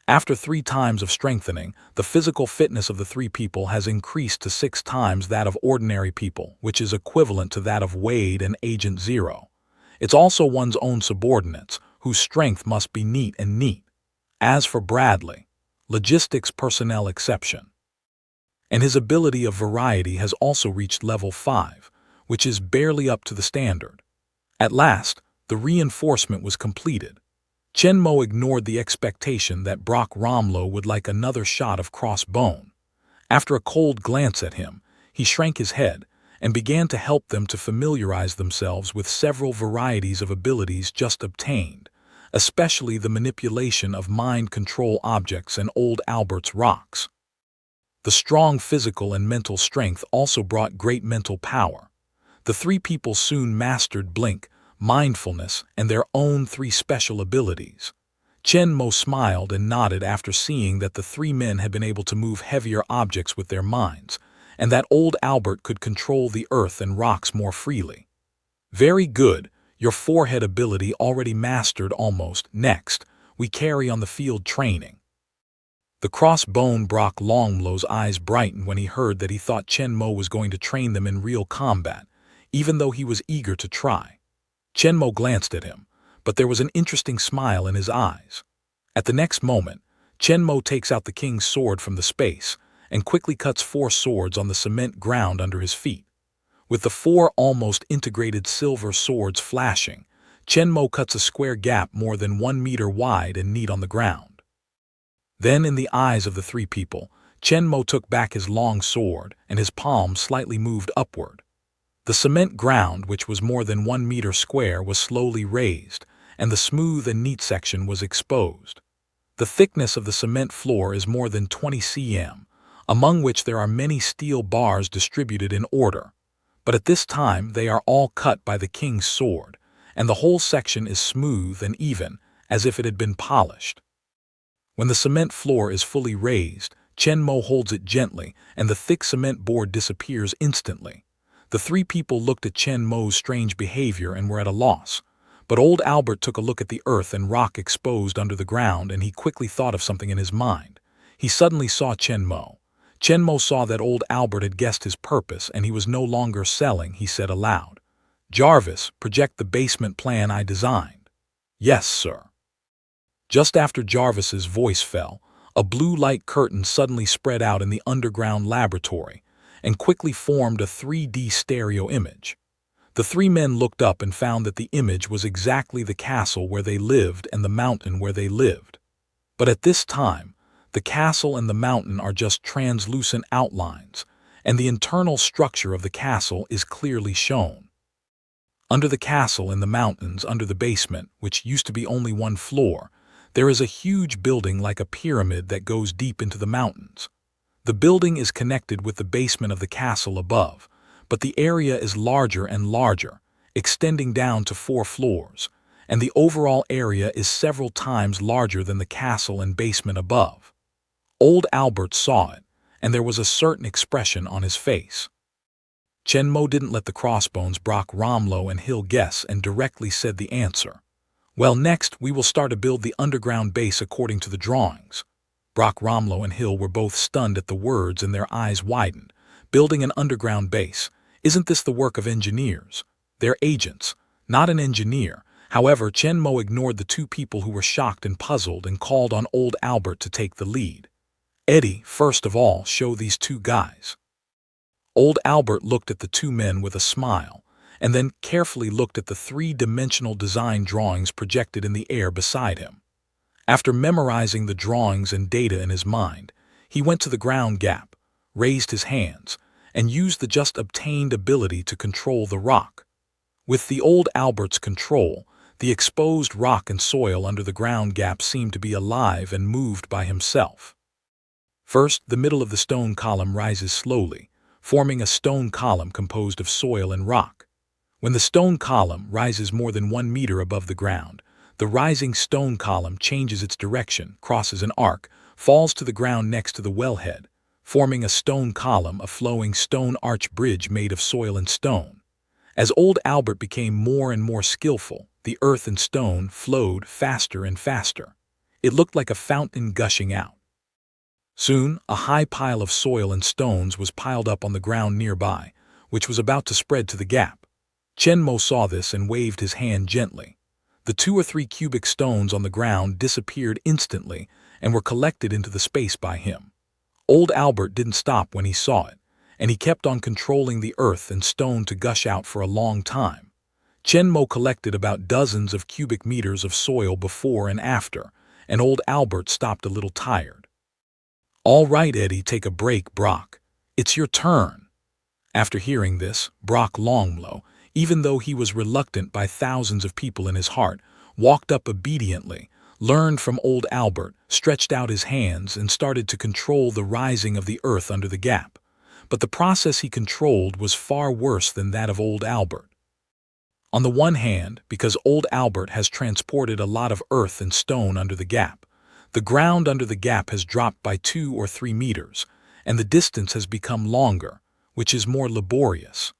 After 3 times of strengthening, the physical fitness of the 3 people has increased to 6 times that of ordinary people, which is equivalent to that of Wade and Agent Zero. It's also one's own subordinates, whose strength must be neat. As for Bradley, logistics personnel exception. And his ability of variety has also reached level 5, which is barely up to the standard. At last, the reinforcement was completed. Chen Mo ignored the expectation that Brock Romlow would like another shot of crossbone. After a cold glance at him, he shrank his head and began to help them to familiarize themselves with several varieties of abilities just obtained, especially the manipulation of mind control objects and Old Albert's rocks. The strong physical and mental strength also brought great mental power. The three people soon mastered blink, mindfulness, and their own three special abilities. Chen Mo smiled and nodded after seeing that the three men had been able to move heavier objects with their minds, and that old Albert could control the earth and rocks more freely. Very good, your forehead ability already mastered almost. Next, we carry on the field training. The crossbone Brock Longmlow's eyes brightened when he heard that he thought Chen Mo was going to train them in real combat, even though he was eager to try. Chen Mo glanced at him, but there was an interesting smile in his eyes. At the next moment, Chen Mo takes out the king's sword from the space and quickly cuts 4 swords on the cement ground under his feet. With the 4 almost integrated silver swords flashing, Chen Mo cuts a square gap more than 1 meter wide and neat on the ground. Then, in the eyes of the three people, Chen Mo took back his long sword and his palm slightly moved upward. The cement ground, which was more than 1 meter square, was slowly raised, and the smooth and neat section was exposed. The thickness of the cement floor is more than 20 cm, among which there are many steel bars distributed in order. But at this time they are all cut by the king's sword, and the whole section is smooth and even, as if it had been polished. When the cement floor is fully raised, Chen Mo holds it gently, and the thick cement board disappears instantly. The three people looked at Chen Mo's strange behavior and were at a loss. But old Albert took a look at the earth and rock exposed under the ground, and he quickly thought of something in his mind. He suddenly saw Chen Mo. Chen Mo saw that old Albert had guessed his purpose, and he was no longer selling. He said aloud, "Jarvis, project the basement plan I designed." "Yes, sir." Just after Jarvis's voice fell, a blue light curtain suddenly spread out in the underground laboratory and quickly formed a 3D stereo image. The three men looked up and found that the image was exactly the castle where they lived and the mountain where they lived. But at this time, the castle and the mountain are just translucent outlines, and the internal structure of the castle is clearly shown. Under the castle in the mountains, under the basement, which used to be only 1 floor, there is a huge building like a pyramid that goes deep into the mountains. The building is connected with the basement of the castle above, but the area is larger and larger, extending down to 4 floors, and the overall area is several times larger than the castle and basement above. Old Albert saw it, and there was a certain expression on his face. Chen Mo didn't let the crossbones Brock Romlow and Hill guess and directly said the answer. "Well, next we will start to build the underground base according to the drawings." Brock Romlow and Hill were both stunned at the words and their eyes widened. Building an underground base? Isn't this the work of engineers? They're agents, not an engineer. However, Chen Mo ignored the 2 people who were shocked and puzzled and called on old Albert to take the lead. "Eddie, first of all, show these 2 guys." Old Albert looked at the 2 men with a smile, and then carefully looked at the 3-dimensional design drawings projected in the air beside him. After memorizing the drawings and data in his mind, he went to the ground gap, raised his hands, and used the just obtained ability to control the rock. With the old Albert's control, the exposed rock and soil under the ground gap seemed to be alive and moved by himself. First, the middle of the stone column rises slowly, forming a stone column composed of soil and rock. When the stone column rises more than 1 meter above the ground, the rising stone column changes its direction, crosses an arc, falls to the ground next to the wellhead, forming a stone column, a flowing stone arch bridge made of soil and stone. As old Albert became more and more skillful, the earth and stone flowed faster and faster. It looked like a fountain gushing out. Soon, a high pile of soil and stones was piled up on the ground nearby, which was about to spread to the gap. Chen Mo saw this and waved his hand gently. The 2 or 3 cubic stones on the ground disappeared instantly and were collected into the space by him. Old Albert didn't stop when he saw it, and he kept on controlling the earth and stone to gush out for a long time. Chen Mo collected about dozens of cubic meters of soil before and after, and old Albert stopped a little tired. "All right, Eddie, take a break, Brock. It's your turn." After hearing this, Brock Longmlow, even though he was reluctant by thousands of people in his heart, walked up obediently, learned from old Albert, stretched out his hands, and started to control the rising of the earth under the gap. But the process he controlled was far worse than that of old Albert. On the one hand, because old Albert has transported a lot of earth and stone under the gap, the ground under the gap has dropped by 2 or 3 meters, and the distance has become longer, which is more laborious.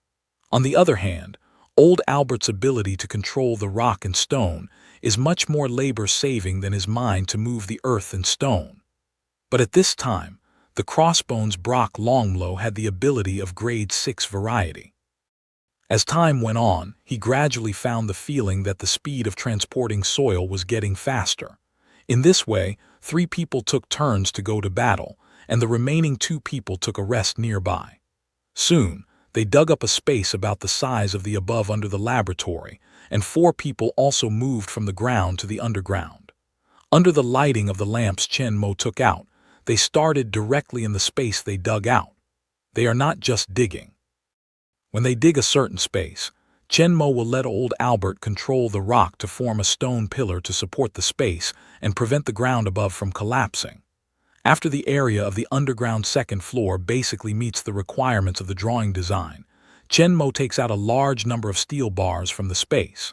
On the other hand, old Albert's ability to control the rock and stone is much more labor-saving than his mind to move the earth and stone. But at this time, the Crossbones Brock Longlow had the ability of grade 6 variety. As time went on, he gradually found the feeling that the speed of transporting soil was getting faster. In this way, 3 people took turns to go to battle, and the remaining 2 people took a rest nearby. Soon, they dug up a space about the size of the above under the laboratory, and 4 people also moved from the ground to the underground. Under the lighting of the lamps Chen Mo took out, they started directly in the space they dug out. They are not just digging. When they dig a certain space, Chen Mo will let old Albert control the rock to form a stone pillar to support the space and prevent the ground above from collapsing. After the area of the underground second floor basically meets the requirements of the drawing design, Chen Mo takes out a large number of steel bars from the space.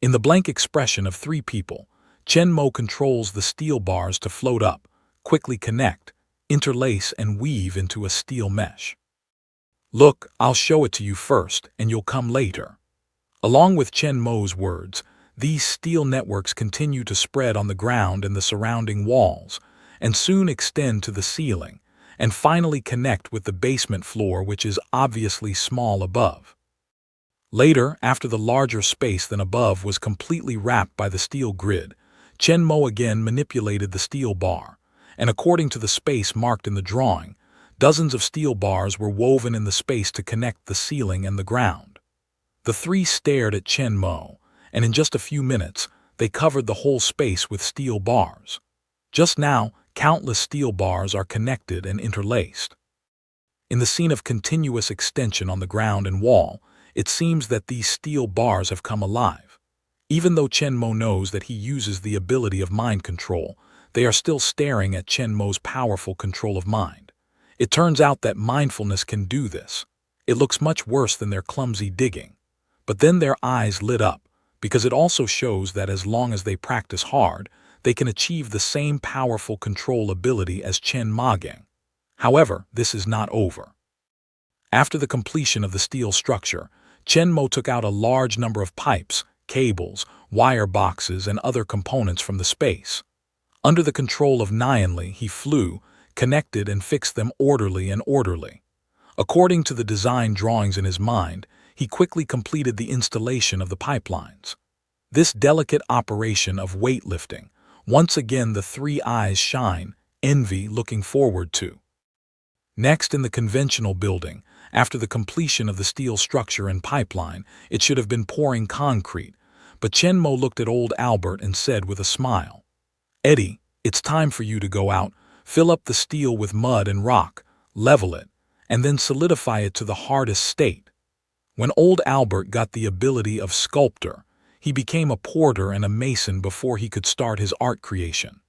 In the blank expression of 3 people, Chen Mo controls the steel bars to float up, quickly connect, interlace, and weave into a steel mesh. "Look, I'll show it to you first, and you'll come later." Along with Chen Mo's words, these steel networks continue to spread on the ground and the surrounding walls, and soon extend to the ceiling, and finally connect with the basement floor, which is obviously small above. Later, after the larger space than above was completely wrapped by the steel grid, Chen Mo again manipulated the steel bar, and according to the space marked in the drawing, dozens of steel bars were woven in the space to connect the ceiling and the ground. The 3 stared at Chen Mo, and in just a few minutes, they covered the whole space with steel bars. Just now, countless steel bars are connected and interlaced. In the scene of continuous extension on the ground and wall, it seems that these steel bars have come alive. Even though Chen Mo knows that he uses the ability of mind control, they are still staring at Chen Mo's powerful control of mind. It turns out that mindfulness can do this. It looks much worse than their clumsy digging. But then their eyes lit up, because it also shows that as long as they practice hard, they can achieve the same powerful control ability as Chen Magang. However, this is not over. After the completion of the steel structure, Chen Mo took out a large number of pipes, cables, wire boxes, and other components from the space. Under the control of Nyanli, he flew, connected, and fixed them orderly. According to the design drawings in his mind, he quickly completed the installation of the pipelines. This delicate operation of weightlifting, once again the 3 eyes shine, envy looking forward to. Next, in the conventional building, after the completion of the steel structure and pipeline, it should have been pouring concrete, but Chen Mo looked at old Albert and said with a smile, "Eddie, it's time for you to go out, fill up the steel with mud and rock, level it, and then solidify it to the hardest state." When old Albert got the ability of sculptor, he became a porter and a mason before he could start his art creation.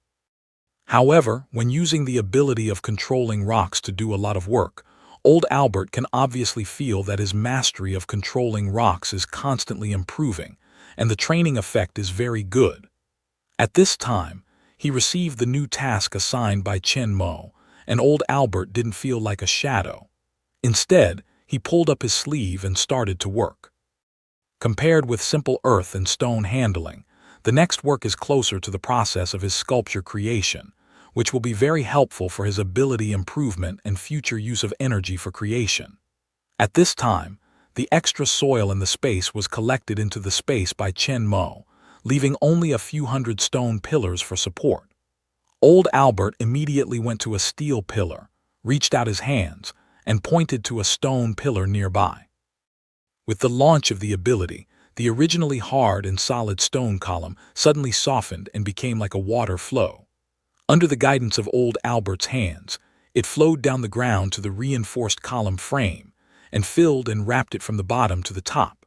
However, when using the ability of controlling rocks to do a lot of work, old Albert can obviously feel that his mastery of controlling rocks is constantly improving, and the training effect is very good. At this time, he received the new task assigned by Chen Mo, and old Albert didn't feel like a shadow. Instead, he pulled up his sleeve and started to work. Compared with simple earth and stone handling, the next work is closer to the process of his sculpture creation, which will be very helpful for his ability improvement and future use of energy for creation. At this time, the extra soil in the space was collected into the space by Chen Mo, leaving only a few hundred stone pillars for support. Old Albert immediately went to a steel pillar, reached out his hands, and pointed to a stone pillar nearby. With the launch of the ability, the originally hard and solid stone column suddenly softened and became like a water flow. Under the guidance of old Albert's hands, it flowed down the ground to the reinforced column frame and filled and wrapped it from the bottom to the top.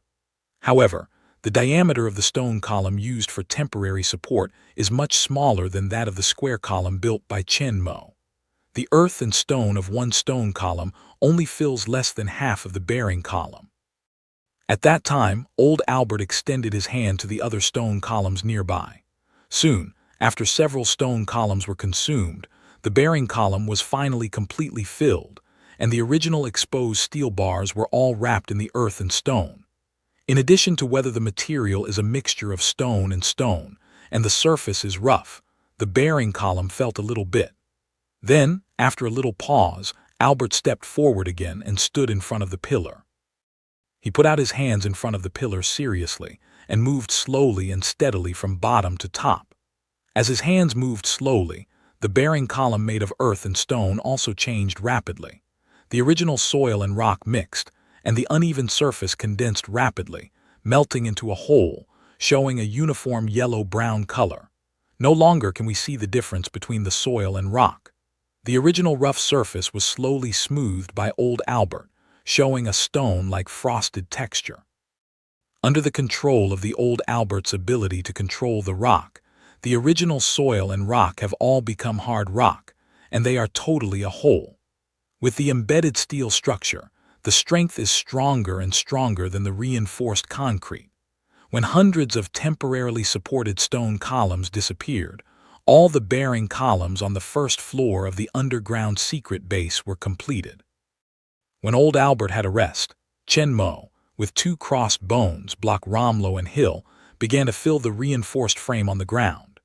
However, The diameter of the stone column used for temporary support is much smaller than that of the square column built by Chen Mo. The earth and stone of one stone column only fills less than half of the bearing column. At that time, old Albert extended his hand to the other stone columns nearby. Soon, after several stone columns were consumed, the bearing column was finally completely filled, and the original exposed steel bars were all wrapped in the earth and stone. In addition to whether the material is a mixture of stone, and the surface is rough, the bearing column felt a little bit. Then, after a little pause, Albert stepped forward again and stood in front of the pillar. He put out his hands in front of the pillar seriously and moved slowly and steadily from bottom to top. As his hands moved slowly, the bearing column made of earth and stone also changed rapidly. The original soil and rock mixed, and the uneven surface condensed rapidly, melting into a whole, showing a uniform yellow-brown color. No longer can we see the difference between the soil and rock. The original rough surface was slowly smoothed by old Albert, showing a stone-like frosted texture. Under the control of the old Albert's ability to control the rock, the original soil and rock have all become hard rock, and they are totally a whole. With the embedded steel structure, the strength is stronger and stronger than the reinforced concrete. When hundreds of temporarily supported stone columns disappeared, all the bearing columns on the first floor of the underground secret base were completed. When old Albert had a rest, Chen Mo, with two crossed bones, block Romlo and Hill, began to fill the reinforced frame on the ground.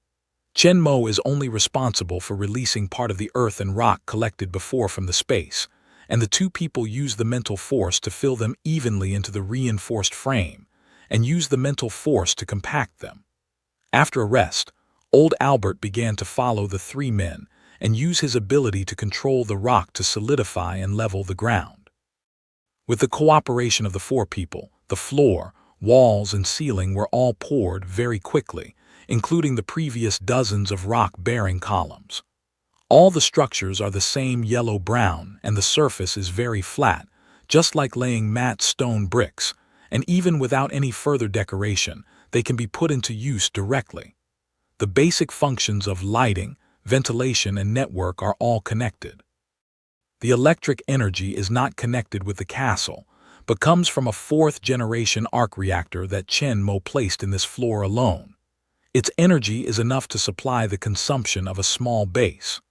Chen Mo is only responsible for releasing part of the earth and rock collected before from the space, and the two people use the mental force to fill them evenly into the reinforced frame, and use the mental force to compact them. After a rest, old Albert began to follow the three men and use his ability to control the rock to solidify and level the ground. With the cooperation of the four people, the floor, walls, and ceiling were all poured very quickly, including the previous dozens of rock-bearing columns. All the structures are the same yellow-brown, and the surface is very flat, just like laying matte stone bricks, and even without any further decoration, they can be put into use directly. The basic functions of lighting, ventilation, and network are all connected. The electric energy is not connected with the castle, but comes from a fourth-generation arc reactor that Chen Mo placed in this floor alone. Its energy is enough to supply the consumption of a small base.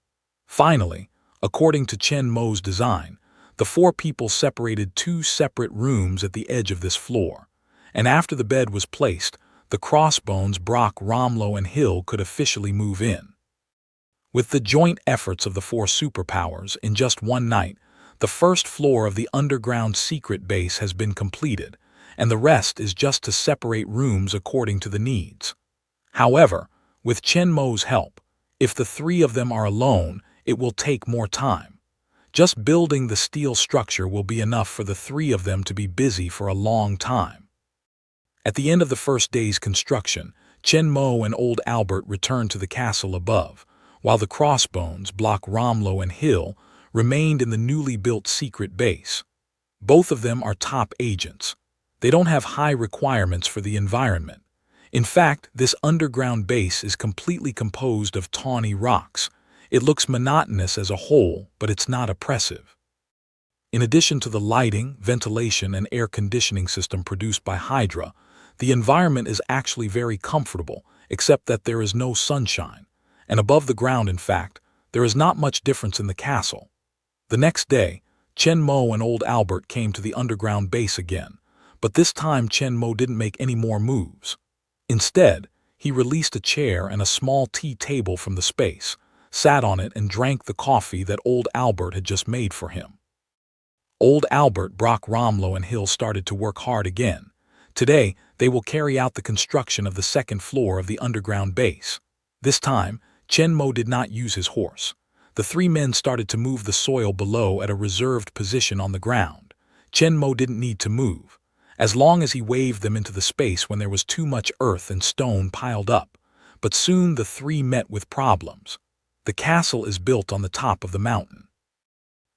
Finally, according to Chen Mo's design, the four people separated two separate rooms at the edge of this floor, and after the bed was placed, the crossbones Brock, Romlo, and Hill could officially move in. With the joint efforts of the four superpowers, in just one night, the first floor of the underground secret base has been completed, and the rest is just to separate rooms according to the needs. However, with Chen Mo's help, if the three of them are alone, it will take more time. Just building the steel structure will be enough for the three of them to be busy for a long time. At the end of the first day's construction, Chen Mo and old Albert returned to the castle above, while the crossbones, Block, Romlo, and Hill, remained in the newly built secret base. Both of them are top agents. They don't have high requirements for the environment. In fact, this underground base is completely composed of tawny rocks. It looks monotonous as a whole, but it's not oppressive. In addition to the lighting, ventilation, and air conditioning system produced by Hydra, the environment is actually very comfortable, except that there is no sunshine. And above the ground, in fact, there is not much difference in the castle. The next day, Chen Mo and old Albert came to the underground base again, but this time Chen Mo didn't make any more moves. Instead, he released a chair and a small tea table from the space, sat on it, and drank the coffee that old Albert had just made for him. Old Albert, Brock, Romlo, and Hill started to work hard again. Today, they will carry out the construction of the second floor of the underground base. This time, Chen Mo did not use his horse. The three men started to move the soil below at a reserved position on the ground. Chen Mo didn't need to move, as long as he waved them into the space when there was too much earth and stone piled up. But soon the three met with problems. The castle is built on the top of the mountain.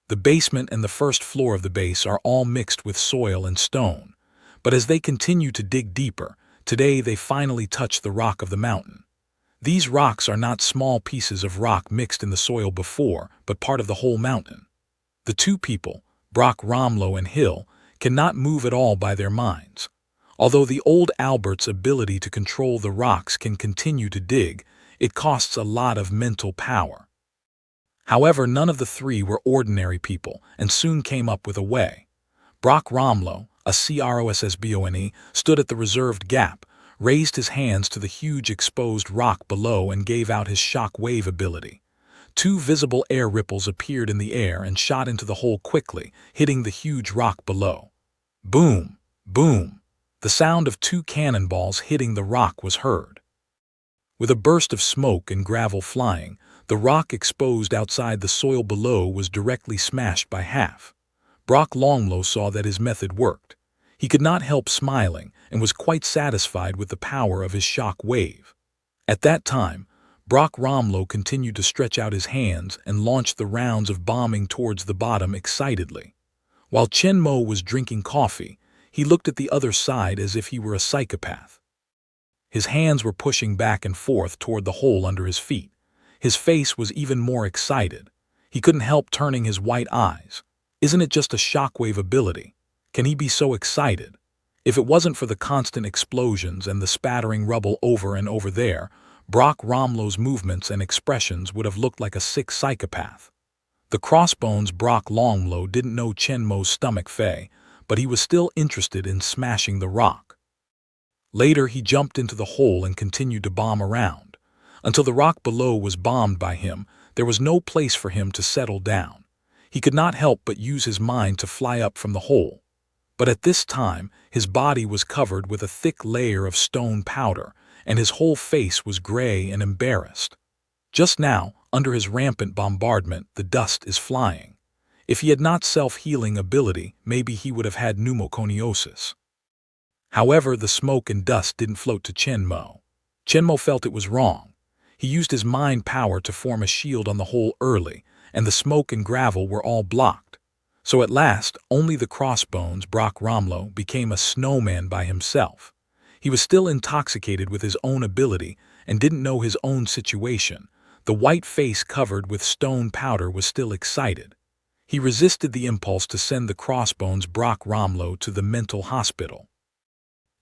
The basement and the first floor of the base are all mixed with soil and stone, but as they continue to dig deeper, Today they finally touched the rock of the mountain. These rocks are not small pieces of rock mixed in the soil before, but part of the whole mountain. The two people, Brock Romlow and Hill, cannot move at all by their minds. Although the old Albert's ability to control the rocks can continue to dig, it costs a lot of mental power. However, none of the three were ordinary people and soon came up with a way. Brock Romlow, a CROSSBONE, stood at the reserved gap, raised his hands to the huge exposed rock below and gave out his shock wave ability. Two visible air ripples appeared in the air and shot into the hole quickly, hitting the huge rock below. Boom! Boom! The sound of two cannonballs hitting the rock was heard. With a burst of smoke and gravel flying, the rock exposed outside the soil below was directly smashed by half. Brock Romlow saw that his method worked. He could not help smiling and was quite satisfied with the power of his shock wave. At that time, Brock Romlow continued to stretch out his hands and launch the rounds of bombing towards the bottom excitedly. While Chen Mo was drinking coffee, he looked at the other side as if he were a psychopath. His hands were pushing back and forth toward the hole under his feet. His face was even more excited. He couldn't help turning his white eyes. Isn't it just a shockwave ability? Can he be so excited? If it wasn't for the constant explosions and the spattering rubble over and over there, Brock Romlow's movements and expressions would have looked like a sick psychopath. The crossbones Brock Romlow didn't know Chen Mo's stomach fey, but he was still interested in smashing the rock. Later he jumped into the hole and continued to bomb around. Until the rock below was bombed by him, there was no place for him to settle down. He could not help but use his mind to fly up from the hole. But at this time, his body was covered with a thick layer of stone powder, and his whole face was gray and embarrassed. Just now, under his rampant bombardment, the dust is flying. If he had not self-healing ability, maybe he would have had pneumoconiosis. However, the smoke and dust didn't float to Chen Mo. Chen Mo felt it was wrong. He used his mind power to form a shield on the hole early, and the smoke and gravel were all blocked. So at last, only the crossbones Brock Romlow became a snowman by himself. He was still intoxicated with his own ability and didn't know his own situation. The white face covered with stone powder was still excited. He resisted the impulse to send the crossbones Brock Romlow to the mental hospital.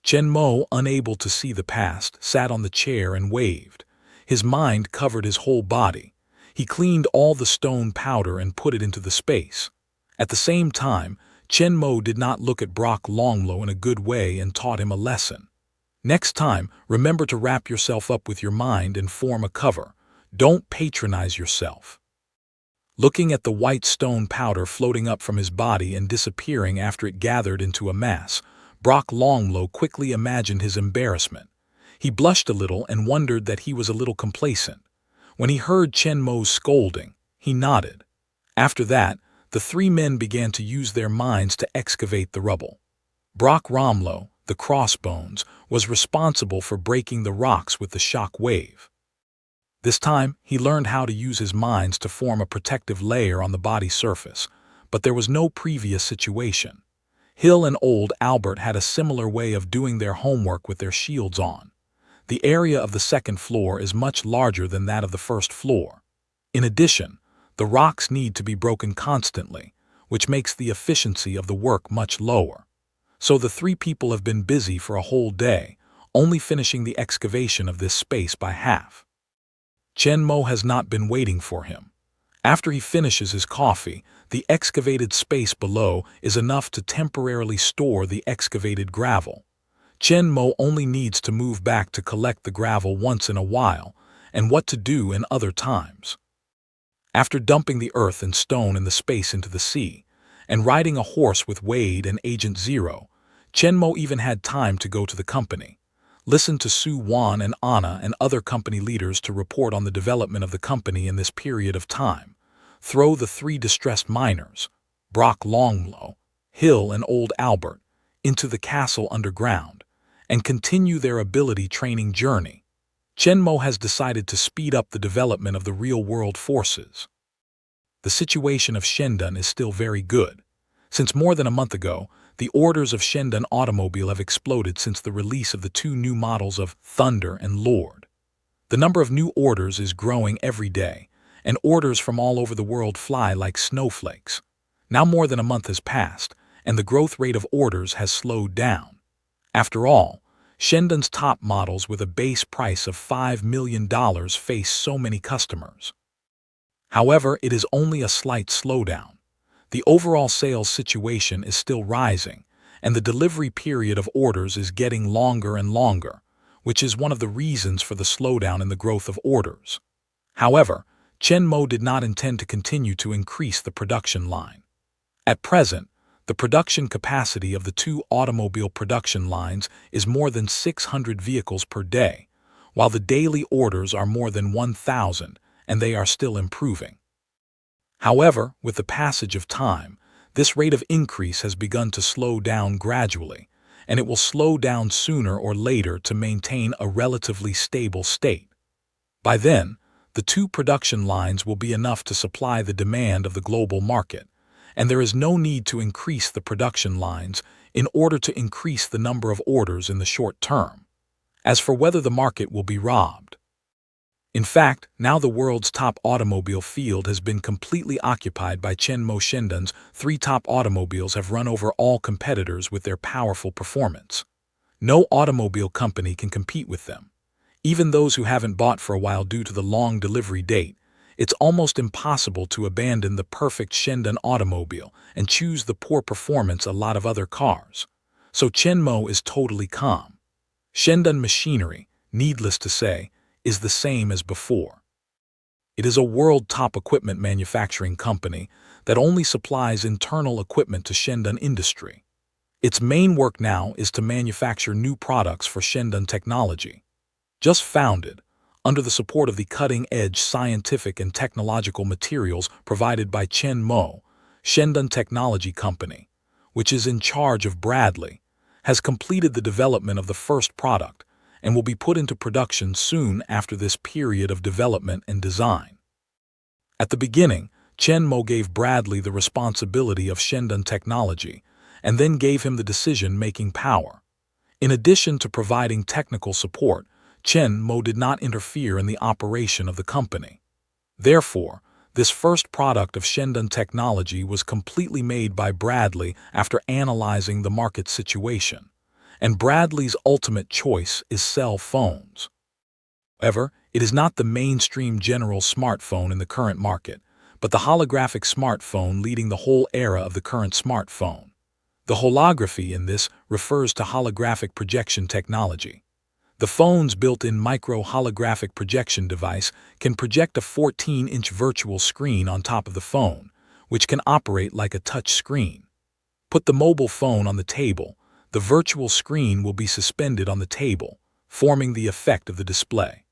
Chen Mo, unable to see the past, sat on the chair and waved. His mind covered his whole body. He cleaned all the stone powder and put it into the space. At the same time, Chen Mo did not look at Brock Romlow in a good way and taught him a lesson. Next time, remember to wrap yourself up with your mind and form a cover. Don't patronize yourself. Looking at the white stone powder floating up from his body and disappearing after it gathered into a mass, Brock Romlow quickly imagined his embarrassment. He blushed a little and wondered that he was a little complacent. When he heard Chen Mo's scolding, he nodded. After that, the three men began to use their minds to excavate the rubble. Brock Romlow, the crossbones, was responsible for breaking the rocks with the shock wave. This time, he learned how to use his minds to form a protective layer on the body surface, but there was no previous situation. Hill and old Albert had a similar way of doing their homework with their shields on. The area of the second floor is much larger than that of the first floor. In addition, the rocks need to be broken constantly, which makes the efficiency of the work much lower. So the three people have been busy for a whole day, only finishing the excavation of this space by half. Chen Mo has not been waiting for him. After he finishes his coffee, the excavated space below is enough to temporarily store the excavated gravel. Chen Mo only needs to move back to collect the gravel once in a while, and what to do in other times. After dumping the earth and stone in the space into the sea, and riding a horse with Wade and Agent Zero, Chen Mo even had time to go to the company, listen to Su Wan and Anna and other company leaders to report on the development of the company in this period of time, throw the three distressed miners, Brock Romlow, Hill and old Albert, into the castle underground, and continue their ability training journey. Chen Mo has decided to speed up the development of the real-world forces. The situation of Shendun is still very good. Since more than a month ago, The orders of Shendan Automobile have exploded since the release of the two new models of Thunder and Lord. The number of new orders is growing every day, and orders from all over the world fly like snowflakes. Now more than a month has passed, and the growth rate of orders has slowed down. After all, Shendan's top models with a base price of $5 million face so many customers. However, it is only a slight slowdown. The overall sales situation is still rising, and the delivery period of orders is getting longer and longer, which is one of the reasons for the slowdown in the growth of orders. However, Chen Mo did not intend to continue to increase the production line. At present, the production capacity of the two automobile production lines is more than 600 vehicles per day, while the daily orders are more than 1,000, and they are still improving. However, with the passage of time, this rate of increase has begun to slow down gradually, and it will slow down sooner or later to maintain a relatively stable state. By then, the two production lines will be enough to supply the demand of the global market, and there is no need to increase the production lines in order to increase the number of orders in the short term. As for whether the market will be robbed, in fact, now the world's top automobile field has been completely occupied by Chen Mo. Shendan's three top automobiles have run over all competitors with their powerful performance. No automobile company can compete with them. Even those who haven't bought for a while due to the long delivery date, it's almost impossible to abandon the perfect Shendan automobile and choose the poor performance a lot of other cars. So Chen Mo is totally calm. Shendan machinery, needless to say, is the same as before. It is a world top equipment manufacturing company that only supplies internal equipment to Shendan industry. Its main work now is to manufacture new products for Shendan technology. Just founded, under the support of the cutting-edge scientific and technological materials provided by Chen Mo, Shendan Technology Company, which is in charge of Bradley, has completed the development of the first product and will be put into production soon after this period of development and design. At the beginning, Chen Mo gave Bradley the responsibility of Shendan Technology and then gave him the decision-making power. In addition to providing technical support, Chen Mo did not interfere in the operation of the company. Therefore, this first product of Shendan Technology was completely made by Bradley after analyzing the market situation, and Bradley's ultimate choice is cell phones. However, it is not the mainstream general smartphone in the current market, but the holographic smartphone leading the whole era of the current smartphone. The holography in this refers to holographic projection technology. The phone's built-in micro-holographic projection device can project a 14-inch virtual screen on top of the phone, which can operate like a touch screen. Put the mobile phone on the table, the virtual screen will be suspended on the table, forming the effect of the display.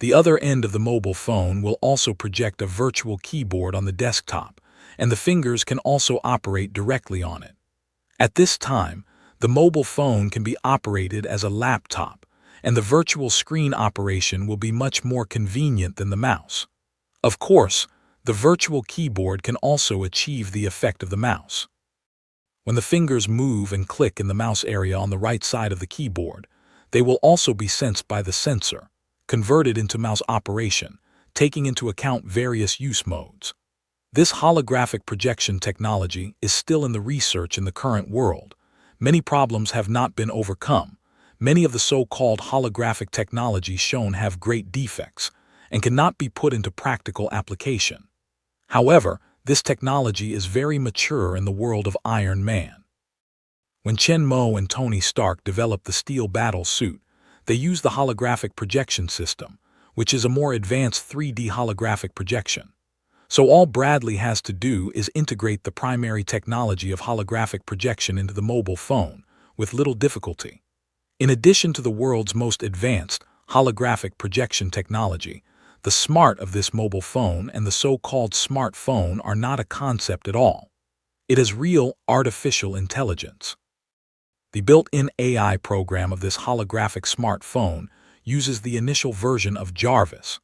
The other end of the mobile phone will also project a virtual keyboard on the desktop, and the fingers can also operate directly on it. At this time, the mobile phone can be operated as a laptop, and the virtual screen operation will be much more convenient than the mouse. Of course, the virtual keyboard can also achieve the effect of the mouse. When the fingers move and click in the mouse area on the right side of the keyboard, they will also be sensed by the sensor, converted into mouse operation, taking into account various use modes. This holographic projection technology is still in the research in the current world. Many problems have not been overcome. Many of the so-called holographic technologies shown have great defects and cannot be put into practical application. However, this technology is very mature in the world of Iron Man. When Chen Mo and Tony Stark developed the steel battle suit, they used the holographic projection system, which is a more advanced 3D holographic projection. So all Bradley has to do is integrate the primary technology of holographic projection into the mobile phone with little difficulty. In addition to the world's most advanced holographic projection technology, the smart of this mobile phone and the so-called smartphone are not a concept at all. It is real artificial intelligence. The built-in AI program of this holographic smartphone uses the initial version of Jarvis.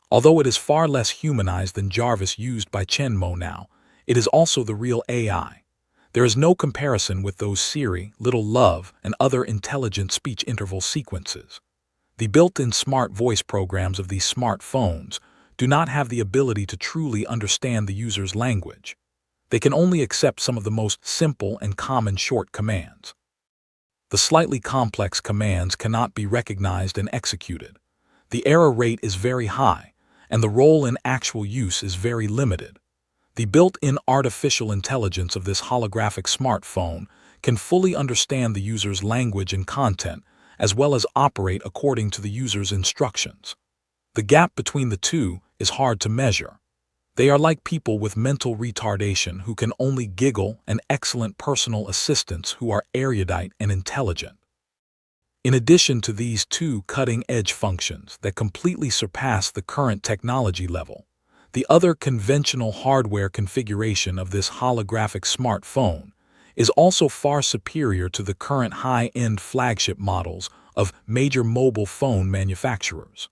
Although it is far less humanized than Jarvis used by Chen Mo now, it is also the real AI. There is no comparison with those Siri, Little Love, and other intelligent speech interval sequences. The built-in smart voice programs of these smartphones do not have the ability to truly understand the user's language. They can only accept some of the most simple and common short commands. The slightly complex commands cannot be recognized and executed. The error rate is very high, and the role in actual use is very limited. The built-in artificial intelligence of this holographic smartphone can fully understand the user's language and content, as well as operate according to the user's instructions. The gap between the two is hard to measure. They are like people with mental retardation who can only giggle and excellent personal assistants who are erudite and intelligent. In addition to these two cutting-edge functions that completely surpass the current technology level, the other conventional hardware configuration of this holographic smartphone is also far superior to the current high-end flagship models of major mobile phone manufacturers.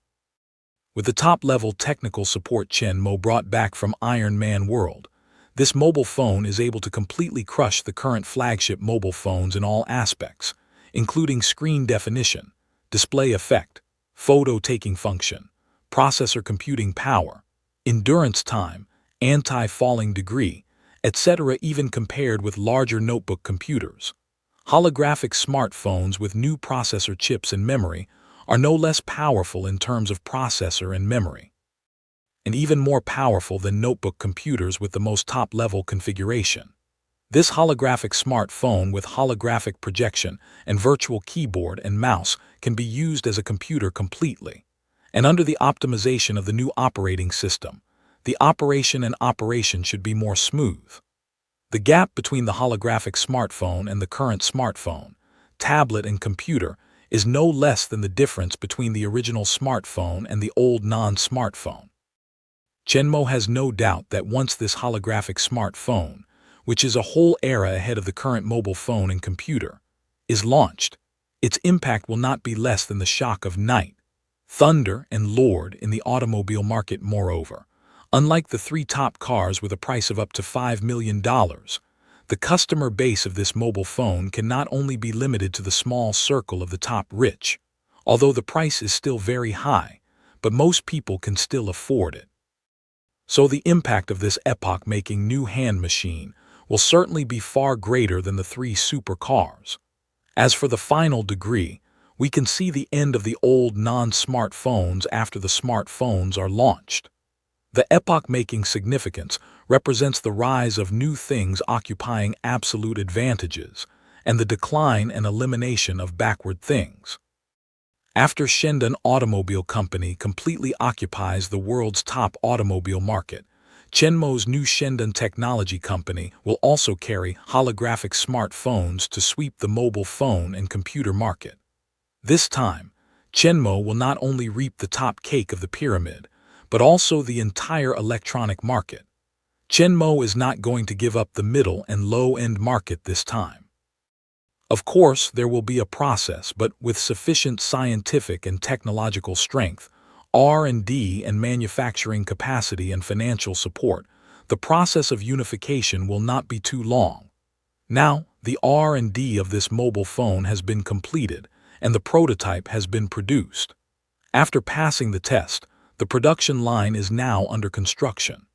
With the top-level technical support Chen Mo brought back from Iron Man World, this mobile phone is able to completely crush the current flagship mobile phones in all aspects, including screen definition, display effect, photo-taking function, processor computing power, endurance time, anti-falling degree, etc., even compared with larger notebook computers. Holographic smartphones with new processor chips and memory are no less powerful in terms of processor and memory, and even more powerful than notebook computers with the most top-level configuration. This holographic smartphone with holographic projection and virtual keyboard and mouse can be used as a computer completely, and under the optimization of the new operating system, the operation should be more smooth. The gap between the holographic smartphone and the current smartphone, tablet, and computer is no less than the difference between the original smartphone and the old non-smartphone. Chen Mo has no doubt that once this holographic smartphone, which is a whole era ahead of the current mobile phone and computer, is launched, its impact will not be less than the shock of night, thunder, and lord in the automobile market. Moreover, unlike the three top cars with a price of up to $5 million, the customer base of this mobile phone can not only be limited to the small circle of the top rich, although the price is still very high, but most people can still afford it. So the impact of this epoch-making new hand machine will certainly be far greater than the three supercars. As for the final degree, we can see the end of the old non-smartphones after the smartphones are launched. The epoch-making significance represents the rise of new things occupying absolute advantages and the decline and elimination of backward things. After Shendan Automobile Company completely occupies the world's top automobile market, Chen Mo's new Shendan Technology Company will also carry holographic smartphones to sweep the mobile phone and computer market. This time, Chen Mo will not only reap the top cake of the pyramid, but also the entire electronic market. Chen Mo is not going to give up the middle and low-end market this time. Of course, there will be a process, but with sufficient scientific and technological strength, R&D and manufacturing capacity and financial support, the process of unification will not be too long. Now, the R&D of this mobile phone has been completed, and the prototype has been produced. After passing the test, the production line is now under construction.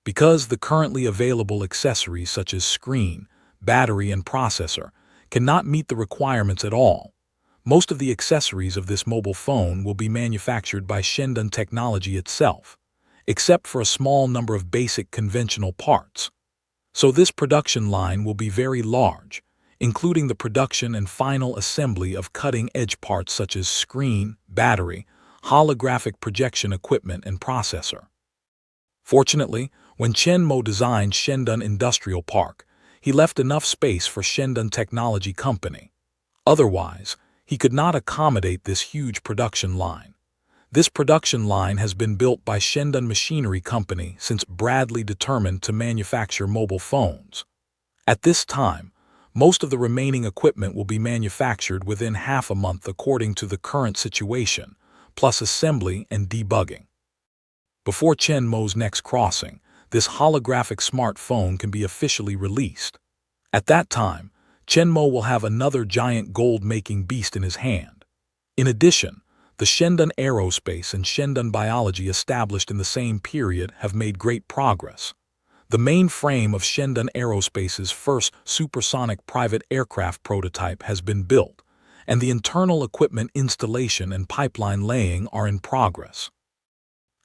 Because the currently available accessories such as screen, battery, and processor cannot meet the requirements at all, most of the accessories of this mobile phone will be manufactured by Shendan Technology itself, except for a small number of basic conventional parts. So this production line will be very large, including the production and final assembly of cutting-edge parts such as screen, battery, holographic projection equipment, and processor. Fortunately, when Chen Mo designed Shendan Industrial Park, he left enough space for Shendan Technology Company. Otherwise, he could not accommodate this huge production line. This production line has been built by Shendan Machinery Company since Bradley determined to manufacture mobile phones. At this time, most of the remaining equipment will be manufactured within half a month according to the current situation, plus assembly and debugging. Before Chen Mo's next crossing, this holographic smartphone can be officially released. At that time, Chen Mo will have another giant gold-making beast in his hand. In addition, the Shendan Aerospace and Shendan Biology established in the same period have made great progress. The main frame of Shendan Aerospace's first supersonic private aircraft prototype has been built, and the internal equipment installation and pipeline laying are in progress.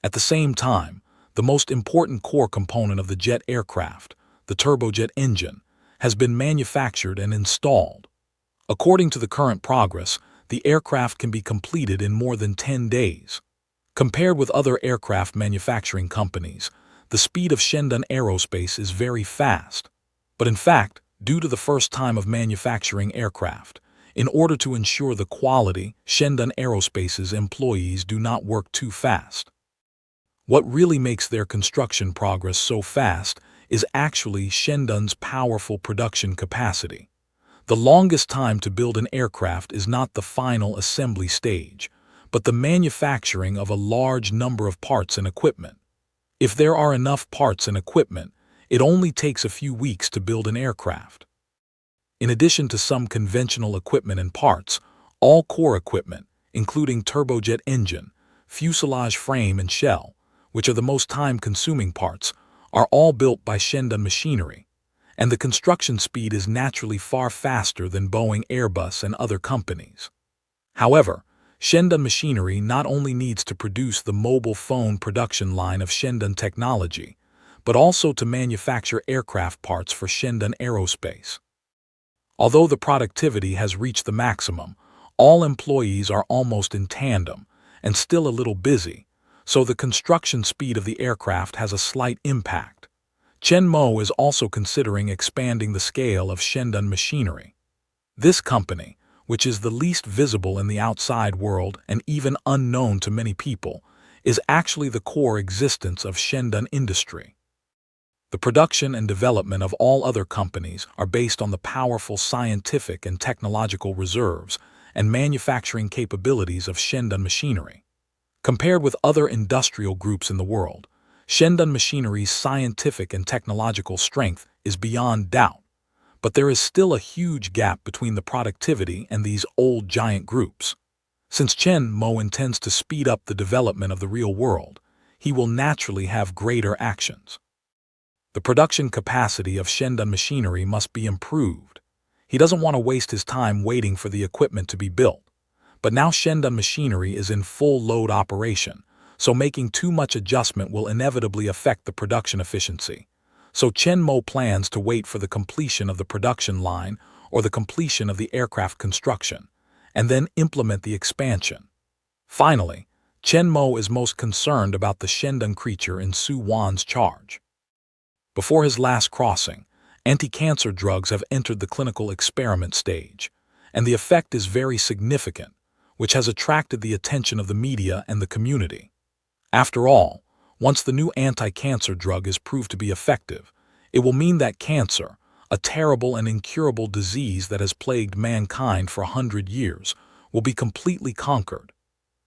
At the same time, the most important core component of the jet aircraft, the turbojet engine, has been manufactured and installed. According to the current progress, the aircraft can be completed in more than 10 days. Compared with other aircraft manufacturing companies, the speed of Shendan Aerospace is very fast. But in fact, due to the first time of manufacturing aircraft, in order to ensure the quality, Shendan Aerospace's employees do not work too fast. What really makes their construction progress so fast is actually Shendan's powerful production capacity. The longest time to build an aircraft is not the final assembly stage, but the manufacturing of a large number of parts and equipment. If there are enough parts and equipment, it only takes a few weeks to build an aircraft. In addition to some conventional equipment and parts, all core equipment, including turbojet engine, fuselage frame and shell, which are the most time-consuming parts, are all built by Shendan machinery, and the construction speed is naturally far faster than Boeing, Airbus, and other companies. However, Shendan machinery not only needs to produce the mobile phone production line of Shendan Technology, but also to manufacture aircraft parts for Shendan Aerospace. Although the productivity has reached the maximum, all employees are almost in tandem and still a little busy, so the construction speed of the aircraft has a slight impact. Chen Mo is also considering expanding the scale of Shendan machinery. This company, which is the least visible in the outside world and even unknown to many people, is actually the core existence of Shendan industry. The production and development of all other companies are based on the powerful scientific and technological reserves and manufacturing capabilities of Shendan machinery. Compared with other industrial groups in the world, Shendan machinery's scientific and technological strength is beyond doubt, but there is still a huge gap between the productivity and these old giant groups. Since Chen Mo intends to speed up the development of the real world, he will naturally have greater actions. The production capacity of Shendan machinery must be improved. He doesn't want to waste his time waiting for the equipment to be built. But now Shendan machinery is in full load operation, so making too much adjustment will inevitably affect the production efficiency. So Chen Mo plans to wait for the completion of the production line or the completion of the aircraft construction, and then implement the expansion. Finally, Chen Mo is most concerned about the Shendan creature in Su Wan's charge. Before his last crossing, anti-cancer drugs have entered the clinical experiment stage, and the effect is very significant, which has attracted the attention of the media and the community. After all, once the new anti-cancer drug is proved to be effective, it will mean that cancer, a terrible and incurable disease that has plagued mankind for 100 years, will be completely conquered.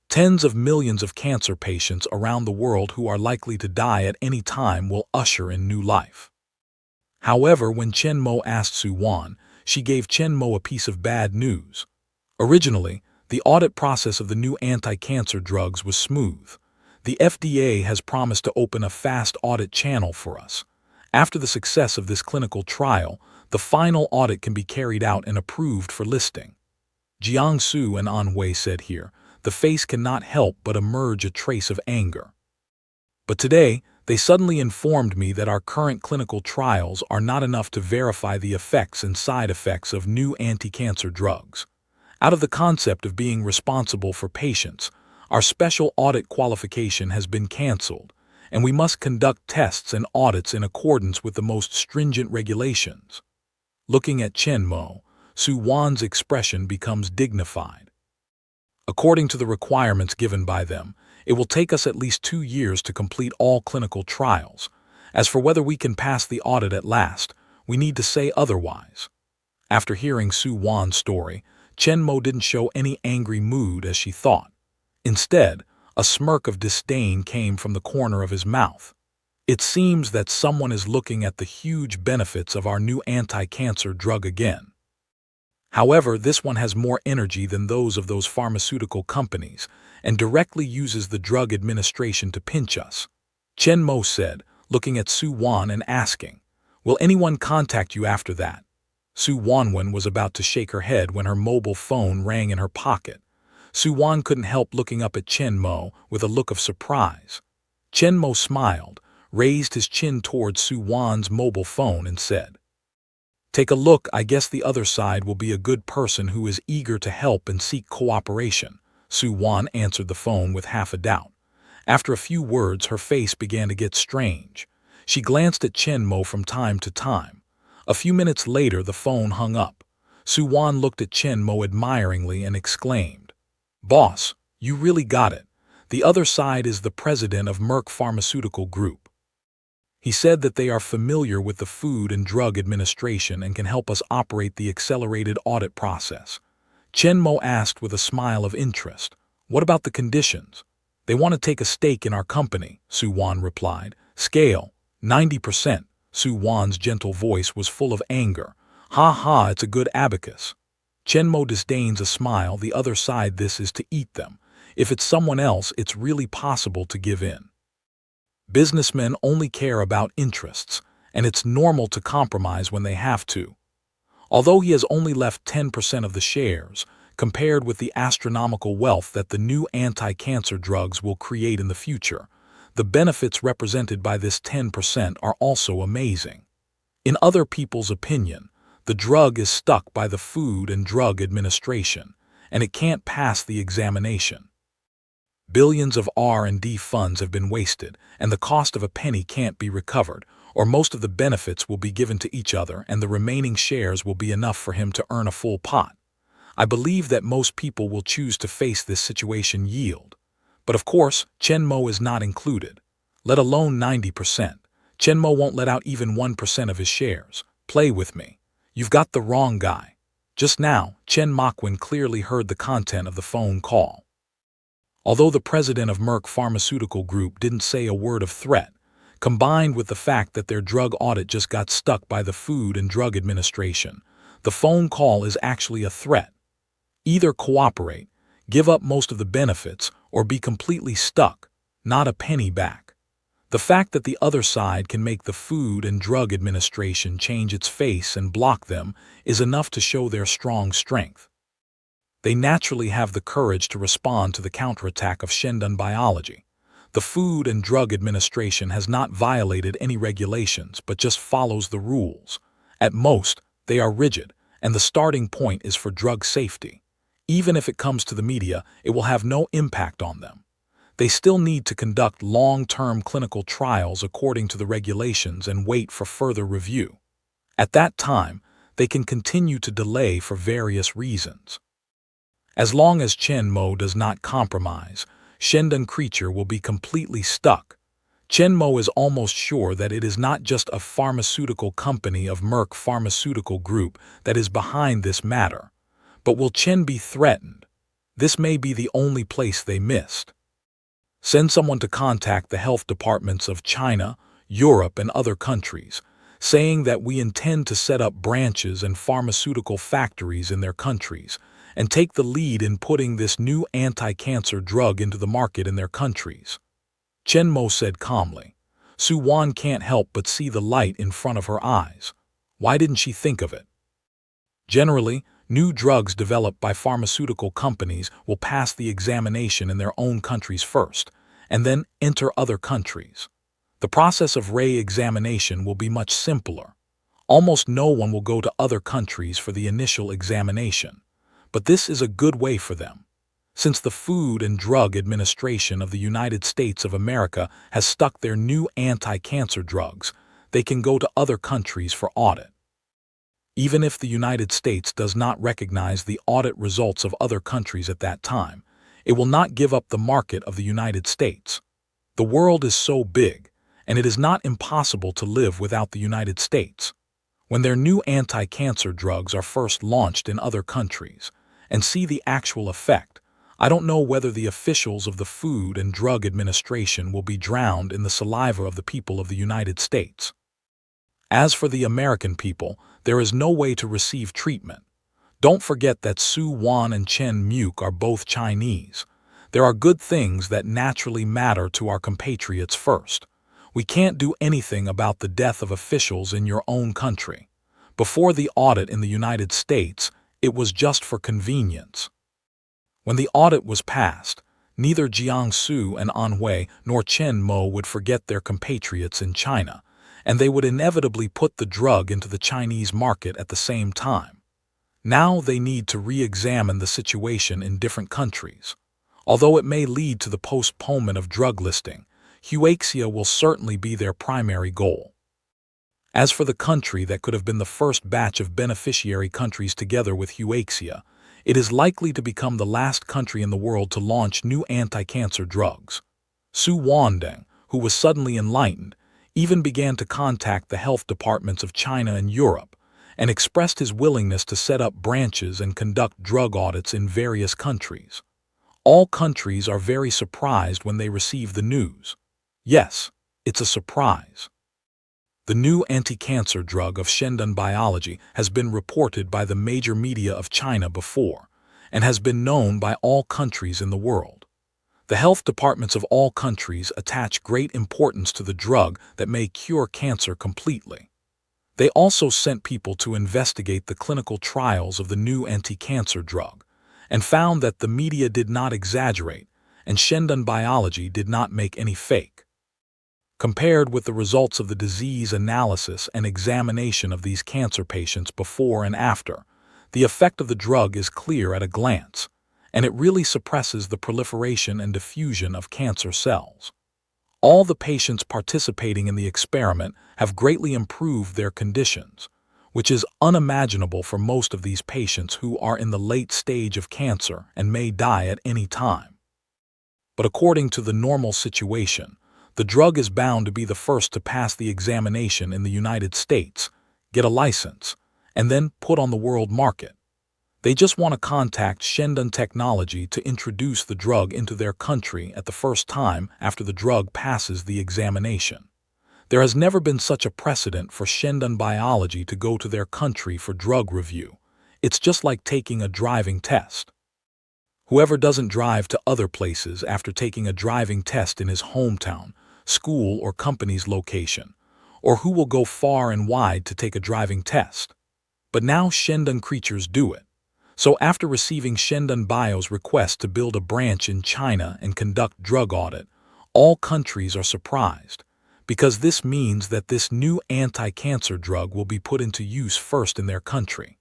Tens of millions of cancer patients around the world who are likely to die at any time will usher in new life. However, when Chen Mo asked Su Wan, she gave Chen Mo a piece of bad news. Originally, the audit process of the new anti-cancer drugs was smooth. The FDA has promised to open a fast audit channel for us. After the success of this clinical trial, the final audit can be carried out and approved for listing. Jiangsu and Anhui said here, the face cannot help but emerge a trace of anger. But today, they suddenly informed me that our current clinical trials are not enough to verify the effects and side effects of new anti-cancer drugs. Out of the concept of being responsible for patients, our special audit qualification has been canceled, and we must conduct tests and audits in accordance with the most stringent regulations. Looking at Chen Mo, Su Wan's expression becomes dignified. According to the requirements given by them, it will take us at least 2 years to complete all clinical trials. As for whether we can pass the audit at last, we need to say otherwise. After hearing Su Wan's story, Chen Mo didn't show any angry mood as she thought. Instead, a smirk of disdain came from the corner of his mouth. It seems that someone is looking at the huge benefits of our new anti-cancer drug again. However, this one has more energy than those pharmaceutical companies and directly uses the Drug Administration to pinch us. Chen Mo said, looking at Su Wan and asking, "Will anyone contact you after that?" Su Wanwen was about to shake her head when her mobile phone rang in her pocket. Su Wan couldn't help looking up at Chen Mo with a look of surprise. Chen Mo smiled, raised his chin towards Su Wan's mobile phone and said, "Take a look. I guess the other side will be a good person who is eager to help and seek cooperation." Su Wan answered the phone with half a doubt. After a few words, her face began to get strange. She glanced at Chen Mo from time to time. A few minutes later, the phone hung up. Su Wan looked at Chen Mo admiringly and exclaimed, "Boss, you really got it. The other side is the president of Merck Pharmaceutical Group. He said that they are familiar with the Food and Drug Administration and can help us operate the accelerated audit process." Chen Mo asked with a smile of interest, "What about the conditions?" "They want to take a stake in our company," Su Wan replied. "Scale, 90%. Su Wan's gentle voice was full of anger. "Ha ha, it's a good abacus." Chen Mo disdains a smile. "The other side, this is to eat them. If it's someone else, it's really possible to give in. Businessmen only care about interests, and it's normal to compromise when they have to." Although he has only left 10% of the shares, compared with the astronomical wealth that the new anti-cancer drugs will create in the future, the benefits represented by this 10% are also amazing. In other people's opinion, the drug is stuck by the Food and Drug Administration, and it can't pass the examination. Billions of R&D funds have been wasted, and the cost of a penny can't be recovered, or most of the benefits will be given to each other and the remaining shares will be enough for him to earn a full pot. I believe that most people will choose to face this situation yield. But of course, Chen Mo is not included. Let alone 90%. Chen Mo won't let out even 1% of his shares. Play with me. You've got the wrong guy. Just now, Chen Mokwin clearly heard the content of the phone call. Although the president of Merck Pharmaceutical Group didn't say a word of threat, combined with the fact that their drug audit just got stuck by the Food and Drug Administration, the phone call is actually a threat. Either cooperate, give up most of the benefits, or be completely stuck, not a penny back. The fact that the other side can make the Food and Drug Administration change its face and block them is enough to show their strong strength. They naturally have the courage to respond to the counterattack of Shendan biology. The Food and Drug Administration has not violated any regulations but just follows the rules. At most, they are rigid, and the starting point is for drug safety. Even if it comes to the media, it will have no impact on them. They still need to conduct long-term clinical trials according to the regulations and wait for further review. At that time, they can continue to delay for various reasons. As long as Chen Mo does not compromise, Shendan creature will be completely stuck. Chen Mo is almost sure that it is not just a pharmaceutical company of Merck Pharmaceutical Group that is behind this matter. But will Chen be threatened? This may be the only place they missed. Send someone to contact the health departments of China, Europe, and other countries, saying that we intend to set up branches and pharmaceutical factories in their countries, and take the lead in putting this new anti-cancer drug into the market in their countries. Chen Mo said calmly. Su Wan can't help but see the light in front of her eyes. Why didn't she think of it? Generally, new drugs developed by pharmaceutical companies will pass the examination in their own countries first, and then enter other countries. The process of re-examination will be much simpler. Almost no one will go to other countries for the initial examination. But this is a good way for them. Since the Food and Drug Administration of the United States of America has stuck their new anti-cancer drugs, they can go to other countries for audit. Even if the United States does not recognize the audit results of other countries at that time, it will not give up the market of the United States. The world is so big, and it is not impossible to live without the United States. When their new anti-cancer drugs are first launched in other countries, and see the actual effect, I don't know whether the officials of the Food and Drug Administration will be drowned in the saliva of the people of the United States. As for the American people, there is no way to receive treatment. Don't forget that Su Wan and Chen Muk are both Chinese. There are good things that naturally matter to our compatriots first. We can't do anything about the death of officials in your own country. Before the audit in the United States, it was just for convenience. When the audit was passed, neither Jiangsu and Anhui nor Chen Mo would forget their compatriots in China, and they would inevitably put the drug into the Chinese market at the same time. Now they need to re-examine the situation in different countries. Although it may lead to the postponement of drug listing, Huaxia will certainly be their primary goal. As for the country that could have been the first batch of beneficiary countries together with Huaxia, it is likely to become the last country in the world to launch new anti-cancer drugs. Su Wandeng, who was suddenly enlightened, even began to contact the health departments of China and Europe, and expressed his willingness to set up branches and conduct drug audits in various countries. All countries are very surprised when they receive the news. Yes, it's a surprise. The new anti-cancer drug of Shendun Biology has been reported by the major media of China before, and has been known by all countries in the world. The health departments of all countries attach great importance to the drug that may cure cancer completely. They also sent people to investigate the clinical trials of the new anti-cancer drug, and found that the media did not exaggerate, and Shendun Biology did not make any fake. Compared with the results of the disease analysis and examination of these cancer patients before and after, the effect of the drug is clear at a glance, and it really suppresses the proliferation and diffusion of cancer cells. All the patients participating in the experiment have greatly improved their conditions, which is unimaginable for most of these patients who are in the late stage of cancer and may die at any time. But according to the normal situation, the drug is bound to be the first to pass the examination in the United States, get a license, and then put on the world market. They just want to contact Shendun Technology to introduce the drug into their country at the first time after the drug passes the examination. There has never been such a precedent for Shendun Biology to go to their country for drug review. It's just like taking a driving test. Whoever doesn't drive to other places after taking a driving test in his hometown, school or company's location, or who will go far and wide to take a driving test. But now Shendun creatures do it. So after receiving Shendun Bio's request to build a branch in China and conduct drug audit, all countries are surprised, because this means that this new anti-cancer drug will be put into use first in their country.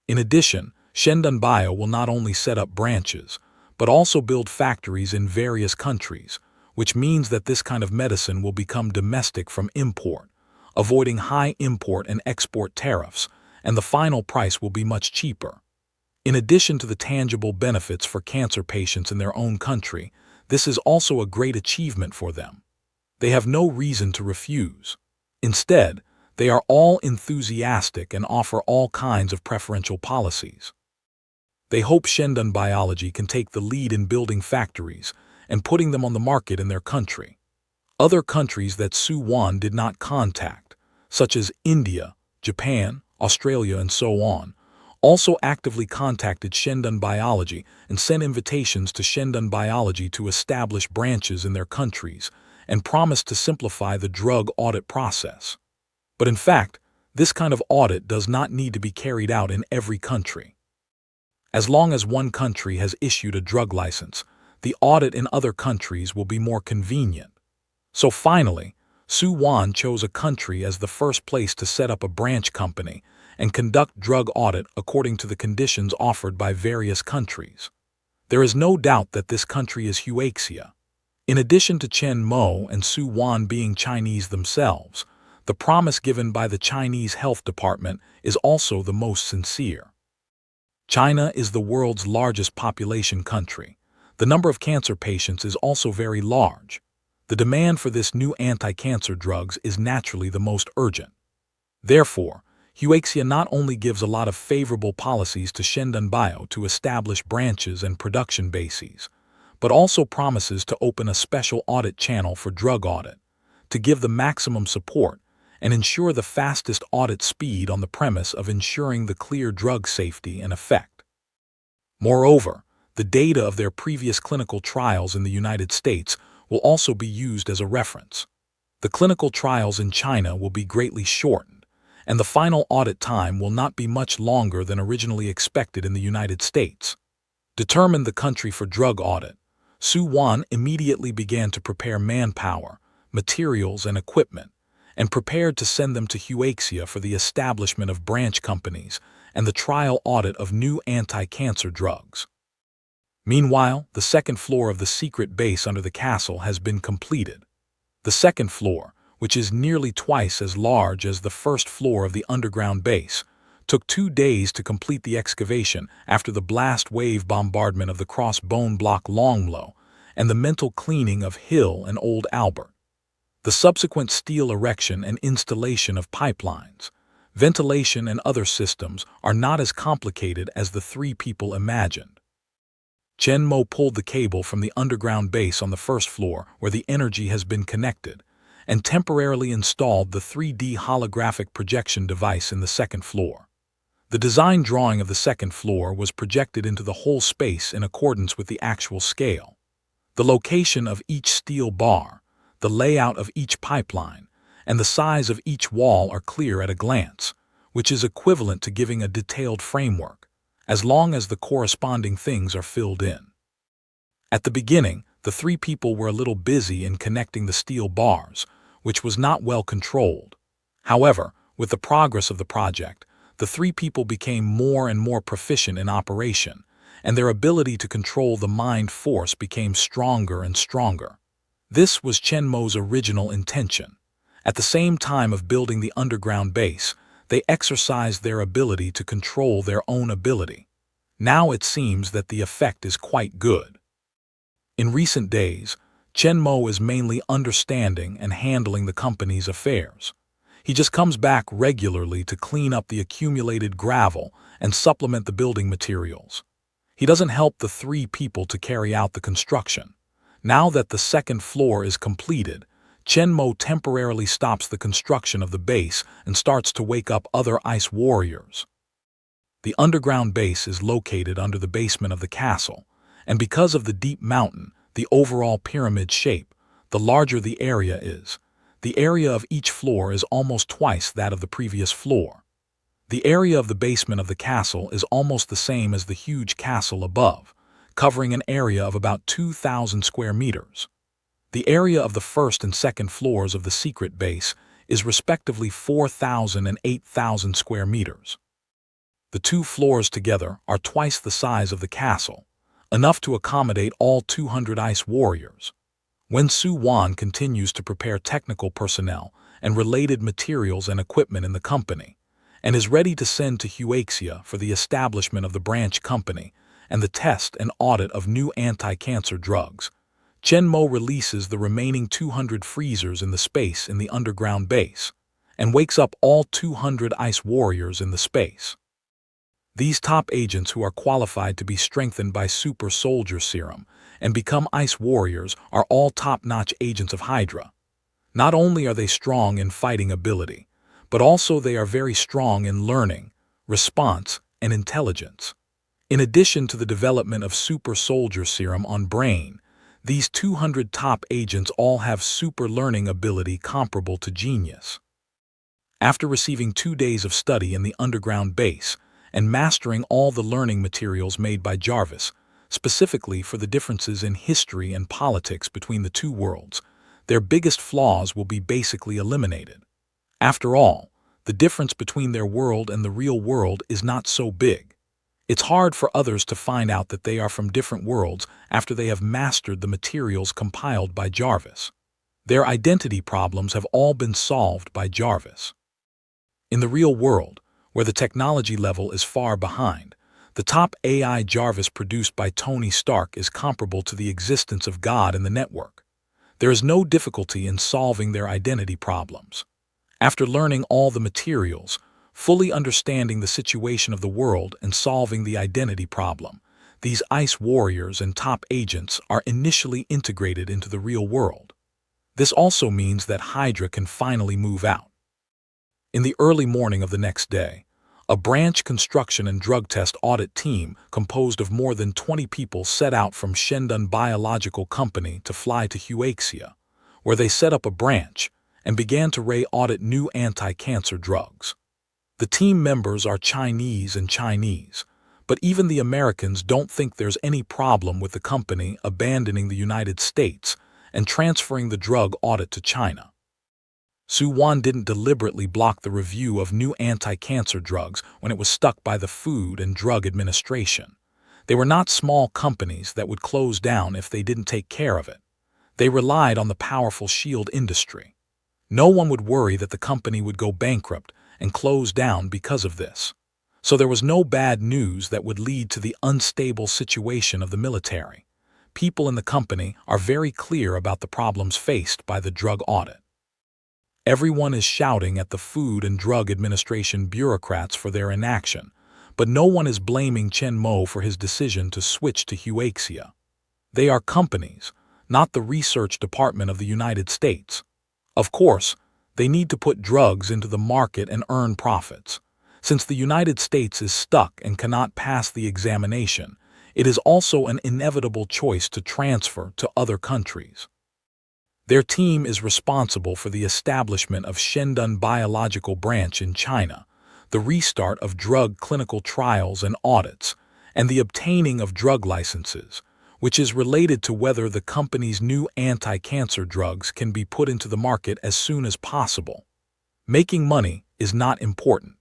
In addition, Shendun Bio will not only set up branches, but also build factories in various countries, which means that this kind of medicine will become domestic from import, avoiding high import and export tariffs, and the final price will be much cheaper. In addition to the tangible benefits for cancer patients in their own country, this is also a great achievement for them. They have no reason to refuse. Instead, they are all enthusiastic and offer all kinds of preferential policies. They hope Shendun Biology can take the lead in building factories and putting them on the market in their country. Other countries that Su Wan did not contact, such as India, Japan, Australia, and so on, also actively contacted Shendun Biology and sent invitations to Shendun Biology to establish branches in their countries and promised to simplify the drug audit process. But in fact, this kind of audit does not need to be carried out in every country. As long as one country has issued a drug license, the audit in other countries will be more convenient. So finally, Su Wan chose a country as the first place to set up a branch company and conduct drug audit according to the conditions offered by various countries. There is no doubt that this country is Huaxia. In addition to Chen Mo and Su Wan being Chinese themselves, the promise given by the Chinese Health Department is also the most sincere. China is the world's largest population country. The number of cancer patients is also very large. The demand for this new anti-cancer drugs is naturally the most urgent. Therefore, Huaxia not only gives a lot of favorable policies to Shendan Bio to establish branches and production bases, but also promises to open a special audit channel for drug audit, to give the maximum support and ensure the fastest audit speed on the premise of ensuring the clear drug safety and effect. Moreover, the data of their previous clinical trials in the United States will also be used as a reference. The clinical trials in China will be greatly shortened, and the final audit time will not be much longer than originally expected in the United States. Determined the country for drug audit, Su Wan immediately began to prepare manpower, materials, and equipment, and prepared to send them to Huaxia for the establishment of branch companies and the trial audit of new anti-cancer drugs. Meanwhile, the second floor of the secret base under the castle has been completed. The second floor, which is nearly twice as large as the first floor of the underground base, took 2 days to complete the excavation after the blast wave bombardment of the cross-bone block Longlo and the mental cleaning of Hill and Old Albert. The subsequent steel erection and installation of pipelines, ventilation and other systems are not as complicated as the 3 people imagined. Chen Mo pulled the cable from the underground base on the first floor where the energy has been connected and temporarily installed the 3D holographic projection device in the second floor. The design drawing of the second floor was projected into the whole space in accordance with the actual scale. The location of each steel bar, the layout of each pipeline, and the size of each wall are clear at a glance, which is equivalent to giving a detailed framework, as long as the corresponding things are filled in. At the beginning, the 3 people were a little busy in connecting the steel bars, which was not well controlled. However, with the progress of the project, the 3 people became more and more proficient in operation, and their ability to control the mind force became stronger and stronger. This was Chen Mo's original intention. At the same time of building the underground base, they exercised their ability to control their own ability. Now it seems that the effect is quite good. In recent days, Chen Mo is mainly understanding and handling the company's affairs. He just comes back regularly to clean up the accumulated gravel and supplement the building materials. He doesn't help the 3 people to carry out the construction. Now that the second floor is completed, Chen Mo temporarily stops the construction of the base and starts to wake up other ice warriors. The underground base is located under the basement of the castle, and because of the deep mountain, the overall pyramid shape, the larger the area is. The area of each floor is almost twice that of the previous floor. The area of the basement of the castle is almost the same as the huge castle above, covering an area of about 2,000 square meters. The area of the first and second floors of the secret base is respectively 4,000 and 8,000 square meters. The 2 floors together are twice the size of the castle, enough to accommodate all 200 ice warriors. When Su Wan continues to prepare technical personnel and related materials and equipment in the company, and is ready to send to Huaxia for the establishment of the branch company and the test and audit of new anti-cancer drugs, Chen Mo releases the remaining 200 freezers in the space in the underground base, and wakes up all 200 ice warriors in the space. These top agents who are qualified to be strengthened by super soldier serum and become ice warriors are all top-notch agents of Hydra. Not only are they strong in fighting ability, but also they are very strong in learning, response, and intelligence. In addition to the development of super soldier serum on brain, these 200 top agents all have super learning ability comparable to genius. After receiving 2 days of study in the underground base and mastering all the learning materials made by Jarvis, specifically for the differences in history and politics between the 2 worlds, their biggest flaws will be basically eliminated. After all, the difference between their world and the real world is not so big. It's hard for others to find out that they are from different worlds after they have mastered the materials compiled by Jarvis. Their identity problems have all been solved by Jarvis. In the real world, where the technology level is far behind, the top AI Jarvis produced by Tony Stark is comparable to the existence of God in the network. There is no difficulty in solving their identity problems. After learning all the materials, fully understanding the situation of the world and solving the identity problem. These ice warriors and top agents are initially integrated into the real world. This also means that Hydra can finally move out. In the early morning of the next day, a branch construction and drug test audit team composed of more than 20 people set out from Shandong Biological Company to fly to Huaxia, where they set up a branch and began to audit new anti-cancer drugs. The team members are Chinese, but even the Americans don't think there's any problem with the company abandoning the United States and transferring the drug audit to China. Suwan didn't deliberately block the review of new anti-cancer drugs when it was stuck by the Food and Drug Administration. They were not small companies that would close down if they didn't take care of it. They relied on the powerful shield industry. No one would worry that the company would go bankrupt and close down because of this. So there was no bad news that would lead to the unstable situation of the military. People in the company are very clear about the problems faced by the drug audit. Everyone is shouting at the Food and Drug Administration bureaucrats for their inaction, but no one is blaming Chen Mo for his decision to switch to Huaxia. They are companies, not the research department of the United States. Of course, they need to put drugs into the market and earn profits. Since the United States is stuck and cannot pass the examination, it is also an inevitable choice to transfer to other countries. Their team is responsible for the establishment of Shandong Biological Branch in China, the restart of drug clinical trials and audits, and the obtaining of drug licenses, which is related to whether the company's new anti-cancer drugs can be put into the market as soon as possible. Making money is not important.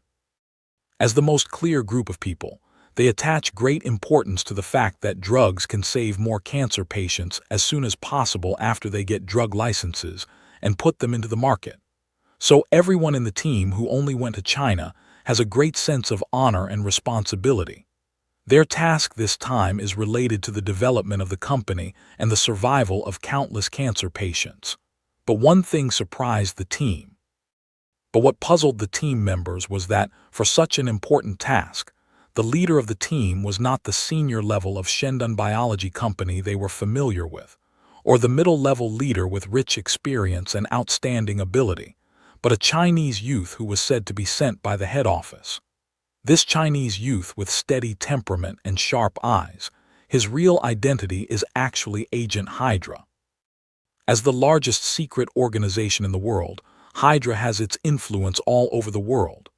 As the most clear group of people, they attach great importance to the fact that drugs can save more cancer patients as soon as possible after they get drug licenses and put them into the market. So everyone in the team who only went to China has a great sense of honor and responsibility. Their task this time is related to the development of the company and the survival of countless cancer patients. But one thing surprised the team. But what puzzled the team members was that, for such an important task, the leader of the team was not the senior level of Shandong Biology Company they were familiar with, or the middle-level leader with rich experience and outstanding ability, but a Chinese youth who was said to be sent by the head office. This Chinese youth with steady temperament and sharp eyes, his real identity is actually Agent Hydra. As the largest secret organization in the world, Hydra has its influence all over the world.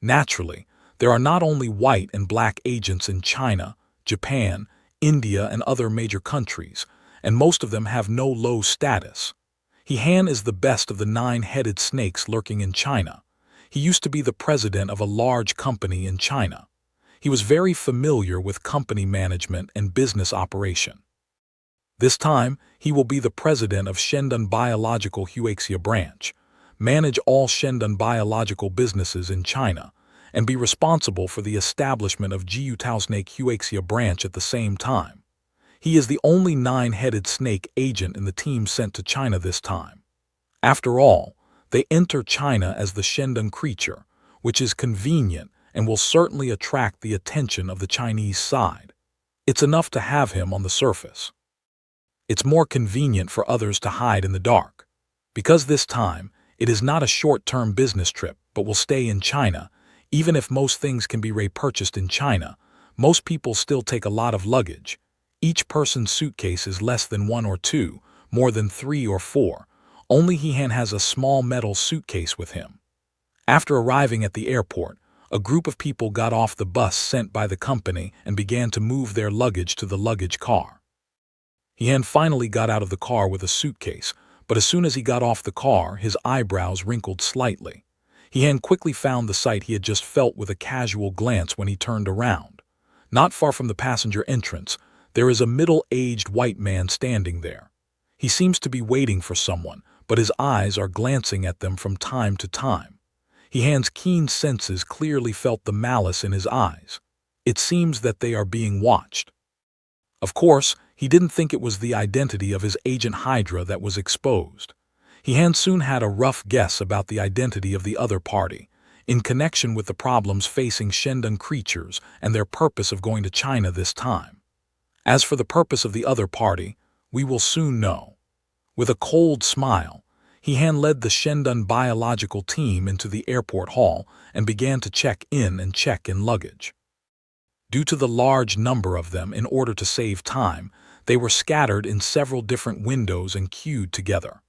Naturally, there are not only white and black agents in China, Japan, India, and other major countries, and most of them have no low status. Han is the best of the 9-headed snakes lurking in China. He used to be the president of a large company in China. He was very familiar with company management and business operation. This time, he will be the president of Shandong Biological Huaxia Branch, manage all Shandong Biological businesses in China, and be responsible for the establishment of Jiutao Snake Huaxia Branch at the same time. He is the only 9-headed snake agent in the team sent to China this time. After all, they enter China as the Shandong creature, which is convenient and will certainly attract the attention of the Chinese side. It's enough to have him on the surface. It's more convenient for others to hide in the dark. Because this time, it is not a short-term business trip, but will stay in China. Even if most things can be repurchased in China, most people still take a lot of luggage. Each person's suitcase is less than 1 or 2, more than 3 or 4. Only Han has a small metal suitcase with him. After arriving at the airport, a group of people got off the bus sent by the company and began to move their luggage to the luggage car. Han finally got out of the car with a suitcase, but as soon as he got off the car, his eyebrows wrinkled slightly. Han quickly found the sight he had just felt with a casual glance when he turned around. Not far from the passenger entrance, there is a middle-aged white man standing there. He seems to be waiting for someone, but his eyes are glancing at them from time to time. Han's keen senses clearly felt the malice in his eyes. It seems that they are being watched. Of course, he didn't think it was the identity of his agent Hydra that was exposed. Han soon had a rough guess about the identity of the other party. in connection with the problems facing Shandong creatures and their purpose of going to China this time. As for the purpose of the other party, we will soon know. With a cold smile, he led the Shandong biological team into the airport hall and began to check in luggage. Due to the large number of them, in order to save time, they were scattered in several different windows and queued together.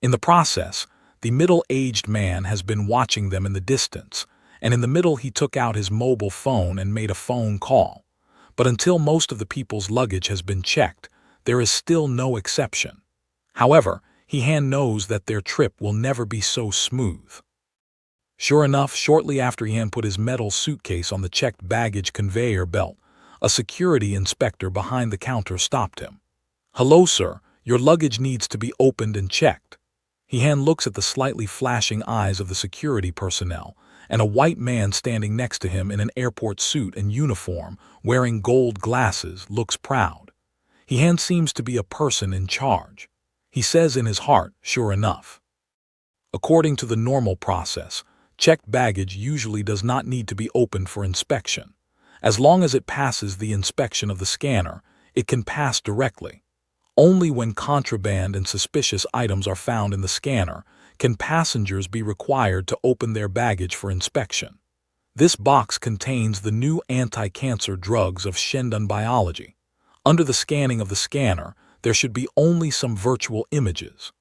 In the process, the middle-aged man has been watching them in the distance, and in the middle he took out his mobile phone and made a phone call. But until most of the people's luggage has been checked, there is still no exception. However, he knows that their trip will never be so smooth. Sure enough, shortly after he put his metal suitcase on the checked baggage conveyor belt, a security inspector behind the counter stopped him. "Hello, sir, your luggage needs to be opened and checked." He looks at the slightly flashing eyes of the security personnel, and a white man standing next to him in an airport suit and uniform, wearing gold glasses, looks proud. He seems to be a person in charge. He says in his heart, "Sure enough." According to the normal process, checked baggage usually does not need to be opened for inspection. As long as it passes the inspection of the scanner, it can pass directly. Only when contraband and suspicious items are found in the scanner can passengers be required to open their baggage for inspection. This box contains the new anti-cancer drugs of Shandong biology. Under the scanning of the scanner, there should be only some virtual images.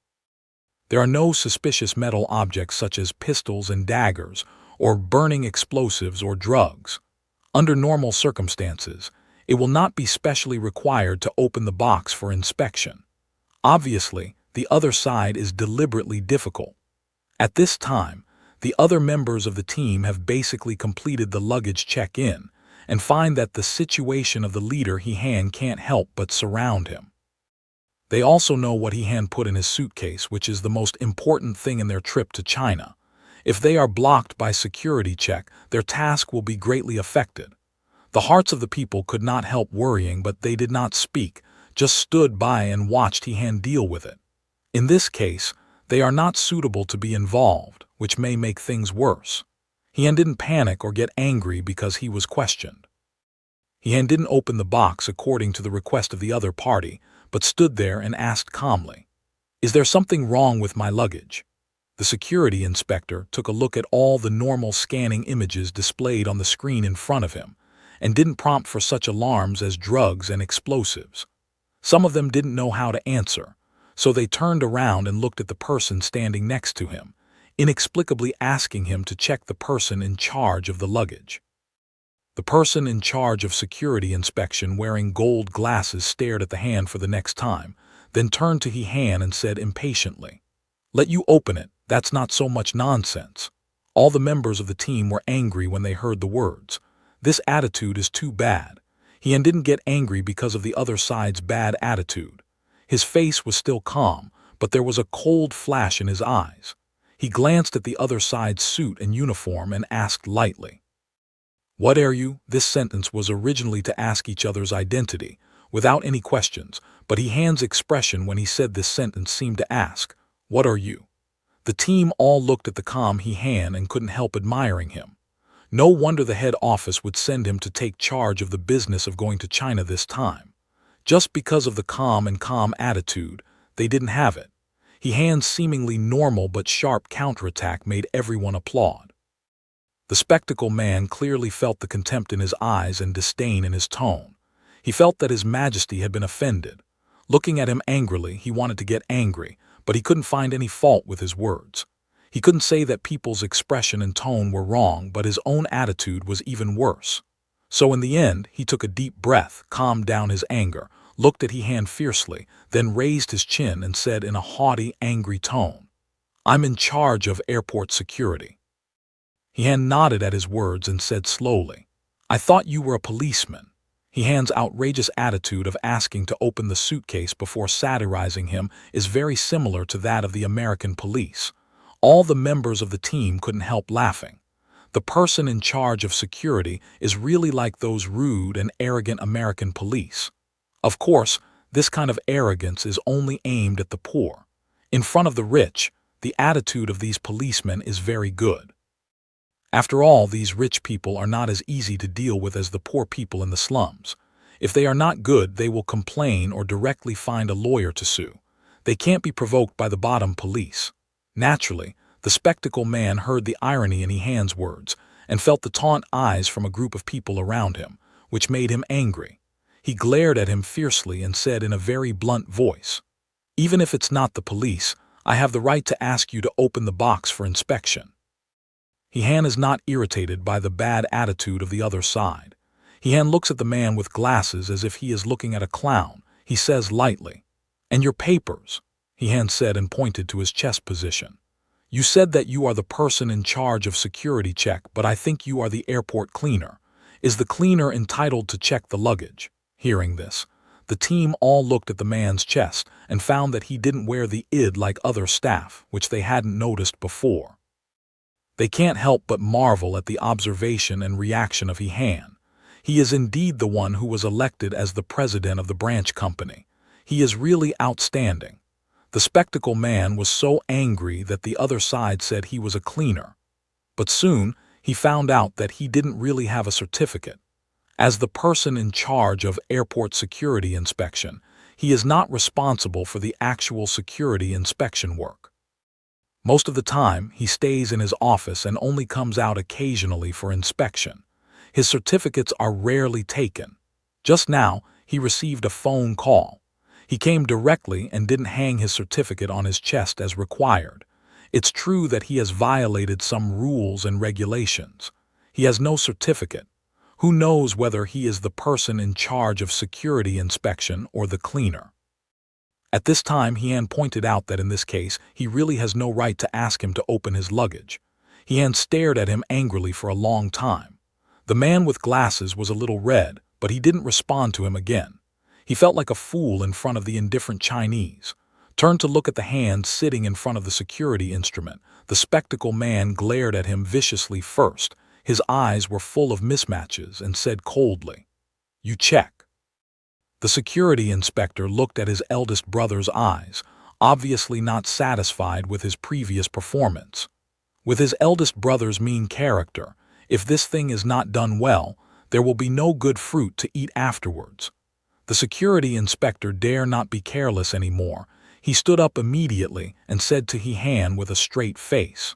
There are no suspicious metal objects such as pistols and daggers, or burning explosives or drugs. Under normal circumstances, it will not be specially required to open the box for inspection. Obviously, the other side is deliberately difficult. At this time, the other members of the team have basically completed the luggage check-in and find that the situation of the leader can't help but surround him. They also know what he put in his suitcase, which is the most important thing in their trip to China. If they are blocked by security check, their task will be greatly affected. The hearts of the people could not help worrying, but they did not speak, just stood by and watched he deal with it. In this case, they are not suitable to be involved, which may make things worse. He didn't panic or get angry because he was questioned. He didn't open the box according to the request of the other party, but stood there and asked calmly, "Is there something wrong with my luggage?" The security inspector took a look at all the normal scanning images displayed on the screen in front of him, and didn't prompt for such alarms as drugs and explosives. Some of them didn't know how to answer, so they turned around and looked at the person standing next to him, inexplicably asking him to check the person in charge of the luggage. The person in charge of security inspection wearing gold glasses stared at the hand for the next time, then turned to Han and said impatiently, "Let you open it, that's not so much nonsense." All the members of the team were angry when they heard the words. This attitude is too bad. He didn't get angry because of the other side's bad attitude. His face was still calm, but there was a cold flash in his eyes. He glanced at the other side's suit and uniform and asked lightly, "What are you?" This sentence was originally to ask each other's identity, without any questions, but Han's expression when he said this sentence seemed to ask, "What are you?" The team all looked at the calm Han and couldn't help admiring him. No wonder the head office would send him to take charge of the business of going to China this time. Just because of the calm attitude, they didn't have it. Han's seemingly normal but sharp counterattack made everyone applaud. The spectacle man clearly felt the contempt in his eyes and disdain in his tone. He felt that His Majesty had been offended. Looking at him angrily, he wanted to get angry, but he couldn't find any fault with his words. He couldn't say that people's expression and tone were wrong, but his own attitude was even worse. So in the end, he took a deep breath, calmed down his anger, looked at Han fiercely, then raised his chin and said in a haughty, angry tone, "I'm in charge of airport security." Han nodded at his words and said slowly, "I thought you were a policeman." Han's outrageous attitude of asking to open the suitcase before satirizing him is very similar to that of the American police. All the members of the team couldn't help laughing. The person in charge of security is really like those rude and arrogant American police. Of course, this kind of arrogance is only aimed at the poor. In front of the rich, the attitude of these policemen is very good. After all, these rich people are not as easy to deal with as the poor people in the slums. If they are not good, they will complain or directly find a lawyer to sue. They can't be provoked by the bottom police. Naturally, the spectacle man heard the irony in Hehan's words and felt the taunt eyes from a group of people around him, which made him angry. He glared at him fiercely and said in a very blunt voice, "Even if it's not the police, I have the right to ask you to open the box for inspection." Hehan is not irritated by the bad attitude of the other side. Hehan looks at the man with glasses as if he is looking at a clown. He says lightly, "And your papers?" Hehan said and pointed to his chest position. "You said that you are the person in charge of security check, but I think you are the airport cleaner. Is the cleaner entitled to check the luggage?" Hearing this, the team all looked at the man's chest and found that he didn't wear the ID like other staff, which they hadn't noticed before. They can't help but marvel at the observation and reaction of Hehan. He is indeed the one who was elected as the president of the branch company. He is really outstanding. The spectacle man was so angry that the other side said he was a cleaner. But soon, he found out that he didn't really have a certificate. As the person in charge of airport security inspection, he is not responsible for the actual security inspection work. Most of the time, he stays in his office and only comes out occasionally for inspection. His certificates are rarely taken. Just now, he received a phone call. He came directly and didn't hang his certificate on his chest as required. It's true that he has violated some rules and regulations. He has no certificate. Who knows whether he is the person in charge of security inspection or the cleaner? At this time, Hehan pointed out that in this case, he really has no right to ask him to open his luggage. Hehan stared at him angrily for a long time. The man with glasses was a little red, but he didn't respond to him again. He felt like a fool in front of the indifferent Chinese. Turned to look at the hand sitting in front of the security instrument. The spectacle man glared at him viciously first. His eyes were full of mismatches and said coldly, "You check." The security inspector looked at his eldest brother's eyes, obviously not satisfied with his previous performance. With his eldest brother's mean character, if this thing is not done well, there will be no good fruit to eat afterwards. The security inspector dare not be careless anymore. He stood up immediately and said to Hehan with a straight face,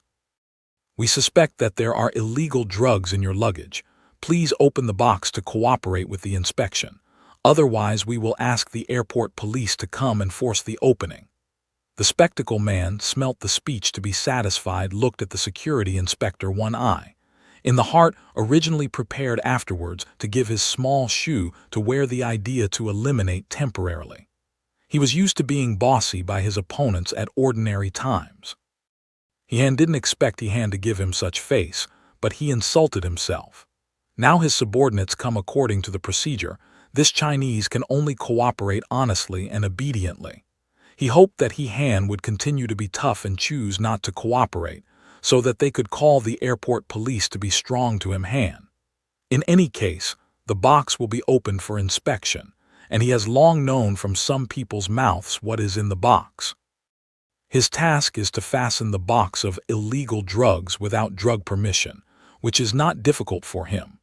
"We suspect that there are illegal drugs in your luggage. Please open the box to cooperate with the inspection. Otherwise, we will ask the airport police to come and force the opening." The spectacle man smelt the speech to be satisfied, looked at the security inspector one eye. In the heart, originally prepared afterwards to give his small shoe to wear the idea to eliminate temporarily. He was used to being bossy by his opponents at ordinary times. Hehan didn't expect Hehan to give him such face, but he insulted himself. Now his subordinates come according to the procedure. This Chinese can only cooperate honestly and obediently. He hoped that Hehan would continue to be tough and choose not to cooperate, so that they could call the airport police to be strong to Hehan. In any case, the box will be opened for inspection, and he has long known from some people's mouths what is in the box. His task is to fasten the box of illegal drugs without drug permission, which is not difficult for him.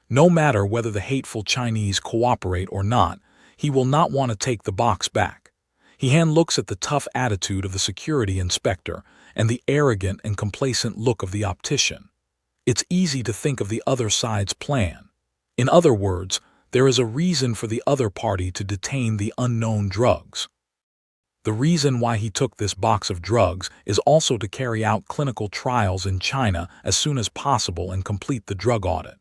No matter whether the hateful Chinese cooperate or not, he will not want to take the box back. Hehan looks at the tough attitude of the security inspector and the arrogant and complacent look of the optician. It's easy to think of the other side's plan. In other words, there is a reason for the other party to detain the unknown drugs. The reason why he took this box of drugs is also to carry out clinical trials in China as soon as possible and complete the drug audit.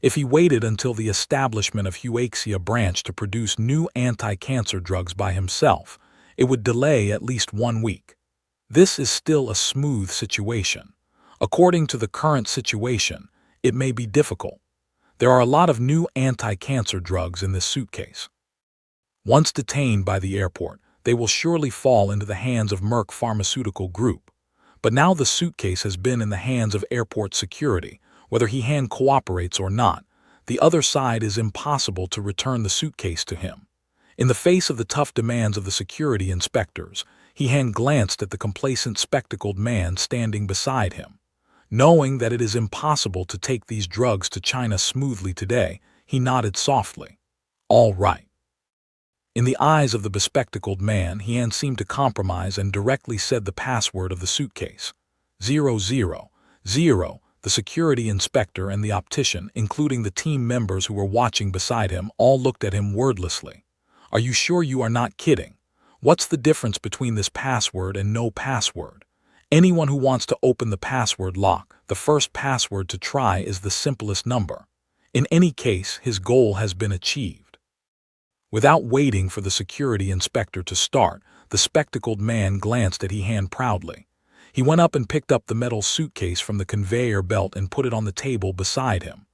If he waited until the establishment of Huaxia branch to produce new anti-cancer drugs by himself, it would delay at least 1 week. This is still a smooth situation. According to the current situation, it may be difficult. There are a lot of new anti-cancer drugs in this suitcase. Once detained by the airport, they will surely fall into the hands of Merck Pharmaceutical Group. But now the suitcase has been in the hands of airport security. Whether Hehan cooperates or not, the other side is impossible to return the suitcase to him. In the face of the tough demands of the security inspectors, Hehan glanced at the complacent spectacled man standing beside him. Knowing that it is impossible to take these drugs to China smoothly today, he nodded softly. All right. In the eyes of the bespectacled man, Hien seemed to compromise and directly said the password of the suitcase. 000. The security inspector and the optician, including the team members who were watching beside him, all looked at him wordlessly. Are you sure you are not kidding? What's the difference between this password and no password? Anyone who wants to open the password lock, the first password to try is the simplest number. In any case, his goal has been achieved. Without waiting for the security inspector to start, the spectacled man glanced at Hien proudly. He went up and picked up the metal suitcase from the conveyor belt and put it on the table beside him.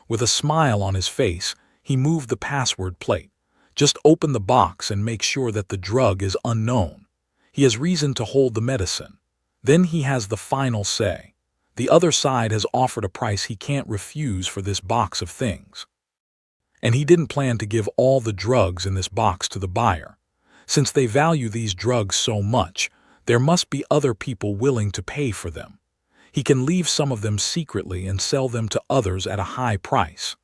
With a smile on his face, he moved the password plate. Just open the box and make sure that the drug is unknown. He has reason to hold the medicine. Then he has the final say. The other side has offered a price he can't refuse for this box of things. And he didn't plan to give all the drugs in this box to the buyer. Since they value these drugs so much, there must be other people willing to pay for them. He can leave some of them secretly and sell them to others at a high price.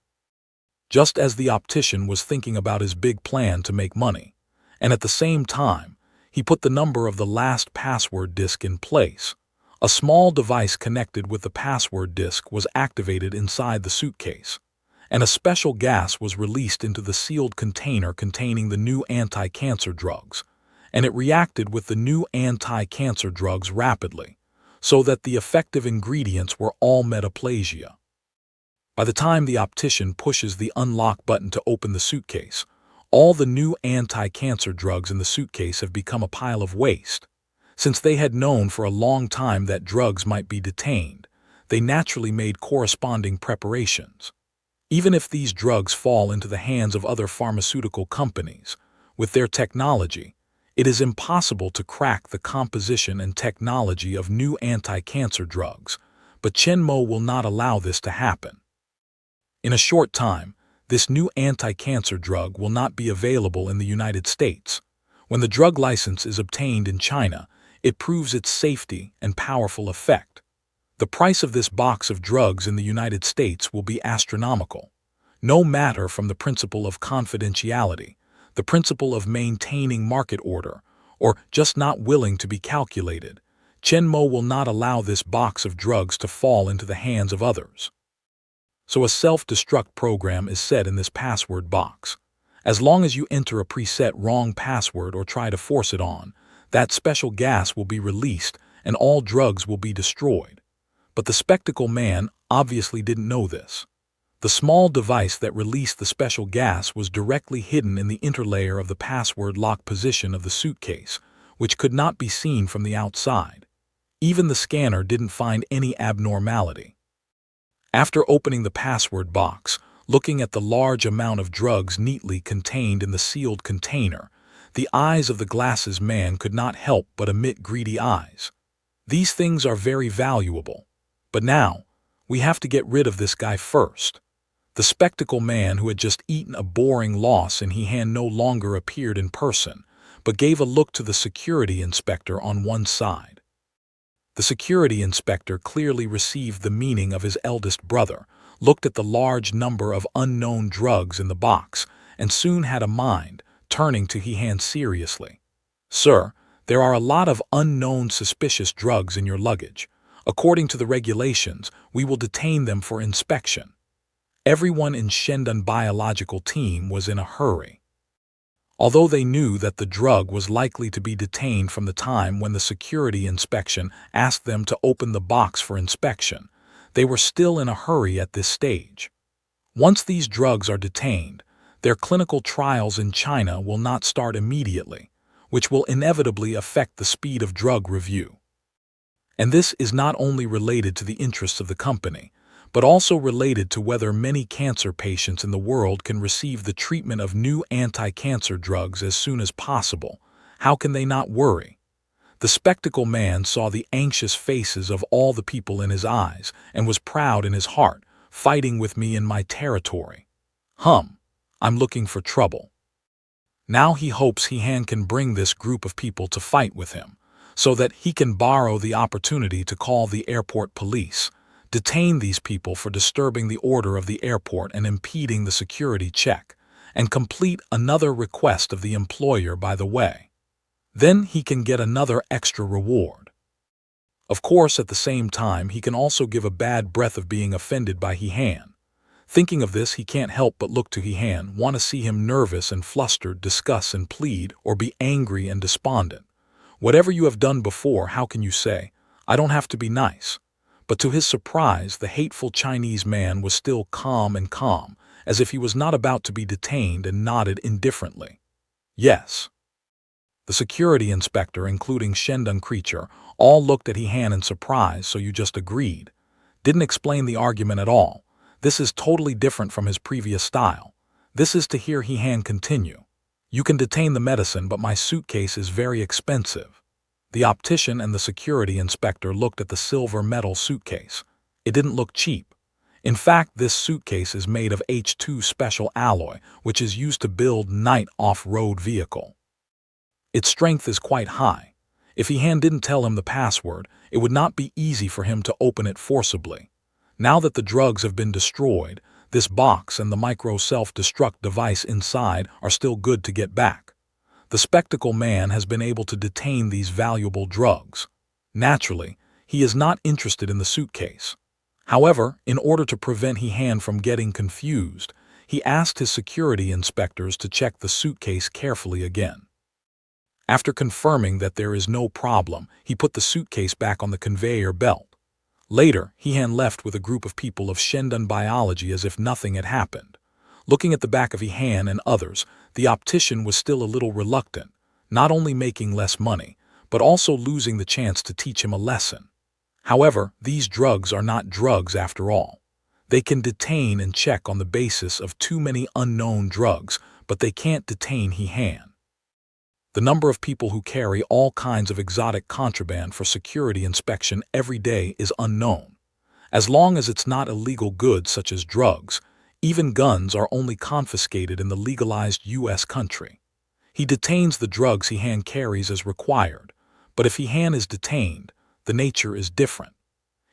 Just as the optician was thinking about his big plan to make money, and at the same time, he put the number of the last password disk in place. A small device connected with the password disk was activated inside the suitcase, and a special gas was released into the sealed container containing the new anti-cancer drugs, and it reacted with the new anti-cancer drugs rapidly, so that the effective ingredients were all metaplasia. By the time the optician pushes the unlock button to open the suitcase, all the new anti-cancer drugs in the suitcase have become a pile of waste. Since they had known for a long time that drugs might be detained, they naturally made corresponding preparations. Even if these drugs fall into the hands of other pharmaceutical companies, with their technology, it is impossible to crack the composition and technology of new anti-cancer drugs, but Chen Mo will not allow this to happen. In a short time, this new anti-cancer drug will not be available in the United States. When the drug license is obtained in China, it proves its safety and powerful effect. The price of this box of drugs in the United States will be astronomical. No matter from the principle of confidentiality, the principle of maintaining market order, or just not willing to be calculated, Chen Mo will not allow this box of drugs to fall into the hands of others. So a self-destruct program is set in this password box. As long as you enter a preset wrong password or try to force it on, that special gas will be released and all drugs will be destroyed. But the spectacle man obviously didn't know this. The small device that released the special gas was directly hidden in the interlayer of the password lock position of the suitcase, which could not be seen from the outside. Even the scanner didn't find any abnormality. After opening the password box, looking at the large amount of drugs neatly contained in the sealed container, the eyes of the glasses man could not help but emit greedy eyes. These things are very valuable, but now, we have to get rid of this guy first. The spectacle man who had just eaten a boring loss in Hien no longer appeared in person, but gave a look to the security inspector on one side. The security inspector clearly received the meaning of his eldest brother, looked at the large number of unknown drugs in the box, and soon had a mind, turning to Hien seriously. Sir, there are a lot of unknown suspicious drugs in your luggage. According to the regulations, we will detain them for inspection. Everyone in Shendan biological team was in a hurry. Although they knew that the drug was likely to be detained from the time when the security inspection asked them to open the box for inspection, they were still in a hurry at this stage. Once these drugs are detained, their clinical trials in China will not start immediately, which will inevitably affect the speed of drug review. And this is not only related to the interests of the company, but also related to whether many cancer patients in the world can receive the treatment of new anti-cancer drugs as soon as possible. How can they not worry? The spectacle man saw the anxious faces of all the people in his eyes and was proud in his heart, fighting with me in my territory. I'm looking for trouble. Now he hopes Hien can bring this group of people to fight with him, so that he can borrow the opportunity to call the airport police. detain these people for disturbing the order of the airport and impeding the security check, and complete another request of the employer by the way. Then he can get another extra reward. Of course, at the same time, he can also give a bad breath of being offended by He-Han. Thinking of this, he can't help but look to He-Han, want to see him nervous and flustered, discuss and plead, or be angry and despondent. Whatever you have done before, how can you say, I don't have to be nice? But to his surprise, the hateful Chinese man was still calm, as if he was not about to be detained, and nodded indifferently. Yes. The security inspector, including Shendun Creature, all looked at He-Han in surprise. So you just agreed. Didn't explain the argument at all. This is totally different from his previous style. This is to hear He-Han continue. You can detain the medicine, but my suitcase is very expensive. The optician and the security inspector looked at the silver metal suitcase. It didn't look cheap. In fact, this suitcase is made of H2 special alloy, which is used to build night off-road vehicle. Its strength is quite high. If He-Han didn't tell him the password, it would not be easy for him to open it forcibly. Now that the drugs have been destroyed, this box and the micro self-destruct device inside are still good to get back. The spectacle man has been able to detain these valuable drugs. Naturally, he is not interested in the suitcase. However, in order to prevent He-Han from getting confused, he asked his security inspectors to check the suitcase carefully again. After confirming that there is no problem, he put the suitcase back on the conveyor belt. Later, He-Han left with a group of people of Shendun biology as if nothing had happened. Looking at the back of He-Han and others, the optician was still a little reluctant, not only making less money, but also losing the chance to teach him a lesson. However, these drugs are not drugs after all. They can detain and check on the basis of too many unknown drugs, but they can't detain He-Han. The number of people who carry all kinds of exotic contraband for security inspection every day is unknown. As long as it's not illegal goods such as drugs, even guns are only confiscated in the legalized U.S. country. He detains the drugs He-Han carries as required, but if He-Han is detained, the nature is different.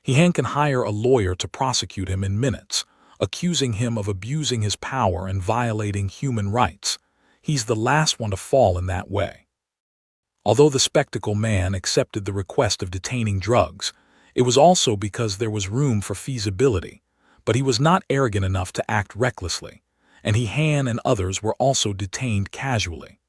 He-Han can hire a lawyer to prosecute him in minutes, accusing him of abusing his power and violating human rights. He's the last one to fall in that way. Although the spectacle man accepted the request of detaining drugs, it was also because there was room for feasibility, but he was not arrogant enough to act recklessly, and He-Han and others were also detained casually.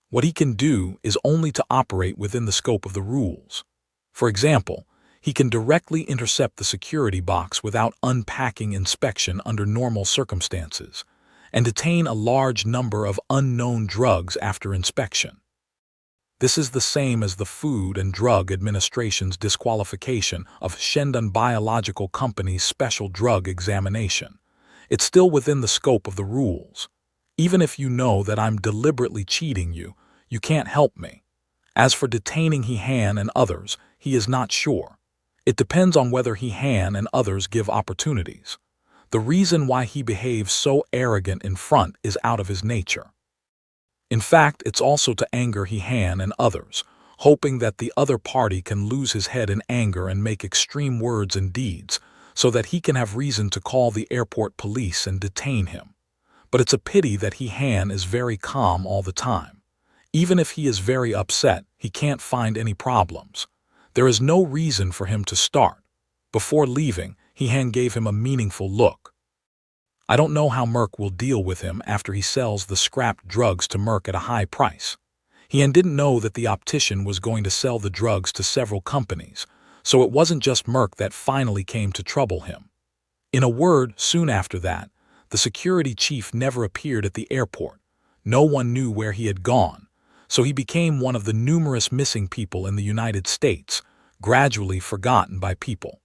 What he can do is only to operate within the scope of the rules. For example, he can directly intercept the security box without unpacking inspection under normal circumstances, and detain a large number of unknown drugs after inspection. This is the same as the Food and Drug Administration's disqualification of Shendun Biological Company's special drug examination. It's still within the scope of the rules. Even if you know that I'm deliberately cheating you, you can't help me. As for detaining He-Han and others, he is not sure. It depends on whether He-Han and others give opportunities. The reason why he behaves so arrogant in front is out of his nature. In fact, it's also to anger He-Han and others, hoping that the other party can lose his head in anger and make extreme words and deeds, so that he can have reason to call the airport police and detain him. But it's a pity that He-Han is very calm all the time. Even if he is very upset, he can't find any problems. There is no reason for him to start. Before leaving, He-Han gave him a meaningful look. I don't know how Merc will deal with him after he sells the scrapped drugs to Merc at a high price. He-Han didn't know that the optician was going to sell the drugs to several companies, so it wasn't just Merc that finally came to trouble him. In a word, soon after that, the security chief never appeared at the airport. No one knew where he had gone, so he became one of the numerous missing people in the United States, gradually forgotten by people.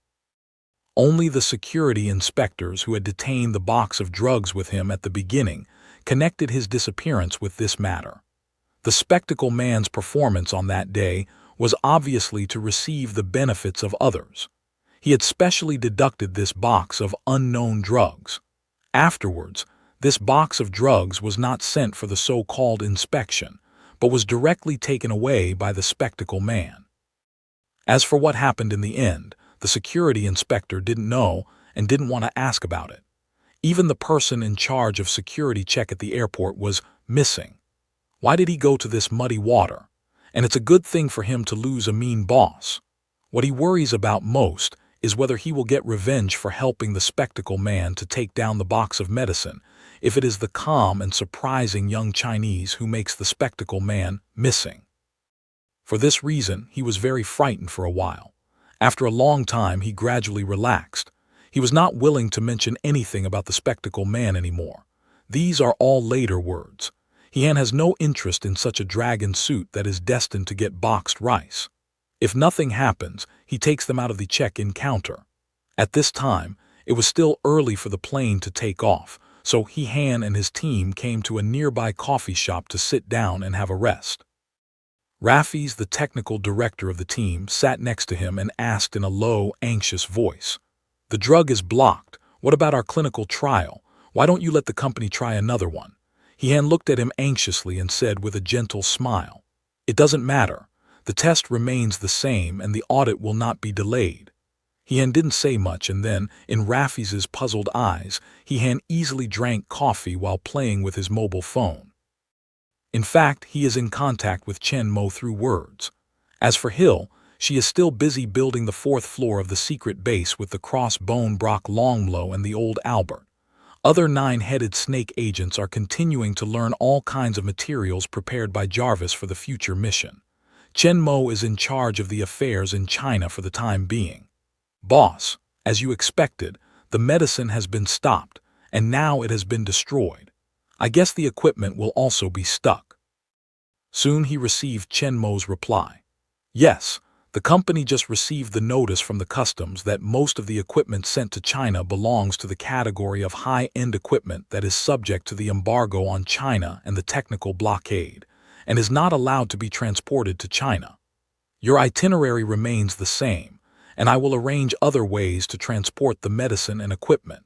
Only the security inspectors who had detained the box of drugs with him at the beginning connected his disappearance with this matter. The spectacle man's performance on that day was obviously to receive the benefits of others. He had specially deducted this box of unknown drugs. Afterwards, this box of drugs was not sent for the so-called inspection, but was directly taken away by the spectacle man. As for what happened in the end, The security inspector didn't know and didn't want to ask about it. Even the person in charge of security check at the airport was missing. Why did he go to this muddy water? And it's a good thing for him to lose a mean boss. What he worries about most is whether he will get revenge for helping the spectacle man to take down the box of medicine, if it is the calm and surprising young Chinese who makes the spectacle man missing. For this reason, he was very frightened for a while. After a long time, he gradually relaxed. He was not willing to mention anything about the spectacle man anymore. These are all later words. He has no interest in such a dragon suit that is destined to get boxed rice. If nothing happens, he takes them out of the check-in counter. At this time, it was still early for the plane to take off, so Han and his team came to a nearby coffee shop to sit down and have a rest. Rafi's, the technical director of the team, sat next to him and asked in a low, anxious voice, "The drug is blocked. What about our clinical trial? Why don't you let the company try another one?" Han looked at him anxiously and said with a gentle smile, "It doesn't matter. The test remains the same and the audit will not be delayed." Han didn't say much, and then, in Rafi's puzzled eyes, Han easily drank coffee while playing with his mobile phone. In fact, he is in contact with Chen Mo through words. As for Hill, she is still busy building the 4th floor of the secret base with the crossbone Brock Longlow and the old Albert. Other 9-headed snake agents are continuing to learn all kinds of materials prepared by Jarvis for the future mission. Chen Mo is in charge of the affairs in China for the time being. "Boss, as you expected, the medicine has been stopped, and now it has been destroyed. I guess the equipment will also be stuck." Soon he received Chen Mo's reply. "Yes, the company just received the notice from the customs that most of the equipment sent to China belongs to the category of high-end equipment that is subject to the embargo on China and the technical blockade, and is not allowed to be transported to China. Your itinerary remains the same, and I will arrange other ways to transport the medicine and equipment."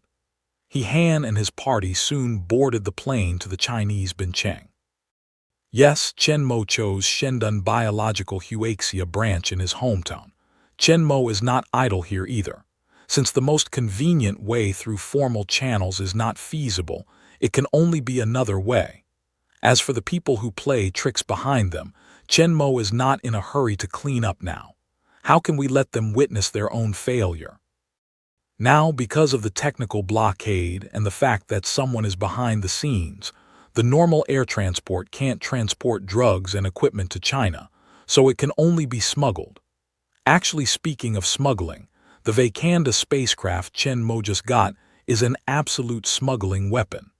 Han and his party soon boarded the plane to the Chinese Bincheng. Yes, Chen Mo chose Shendun Biological Huaxia branch in his hometown. Chen Mo is not idle here either. Since the most convenient way through formal channels is not feasible, it can only be another way. As for the people who play tricks behind them, Chen Mo is not in a hurry to clean up now. How can we let them witness their own failure? Now, because of the technical blockade and the fact that someone is behind the scenes, the normal air transport can't transport drugs and equipment to China, so it can only be smuggled. Actually, speaking of smuggling, the Wakanda spacecraft Chen Mo just got is an absolute smuggling weapon.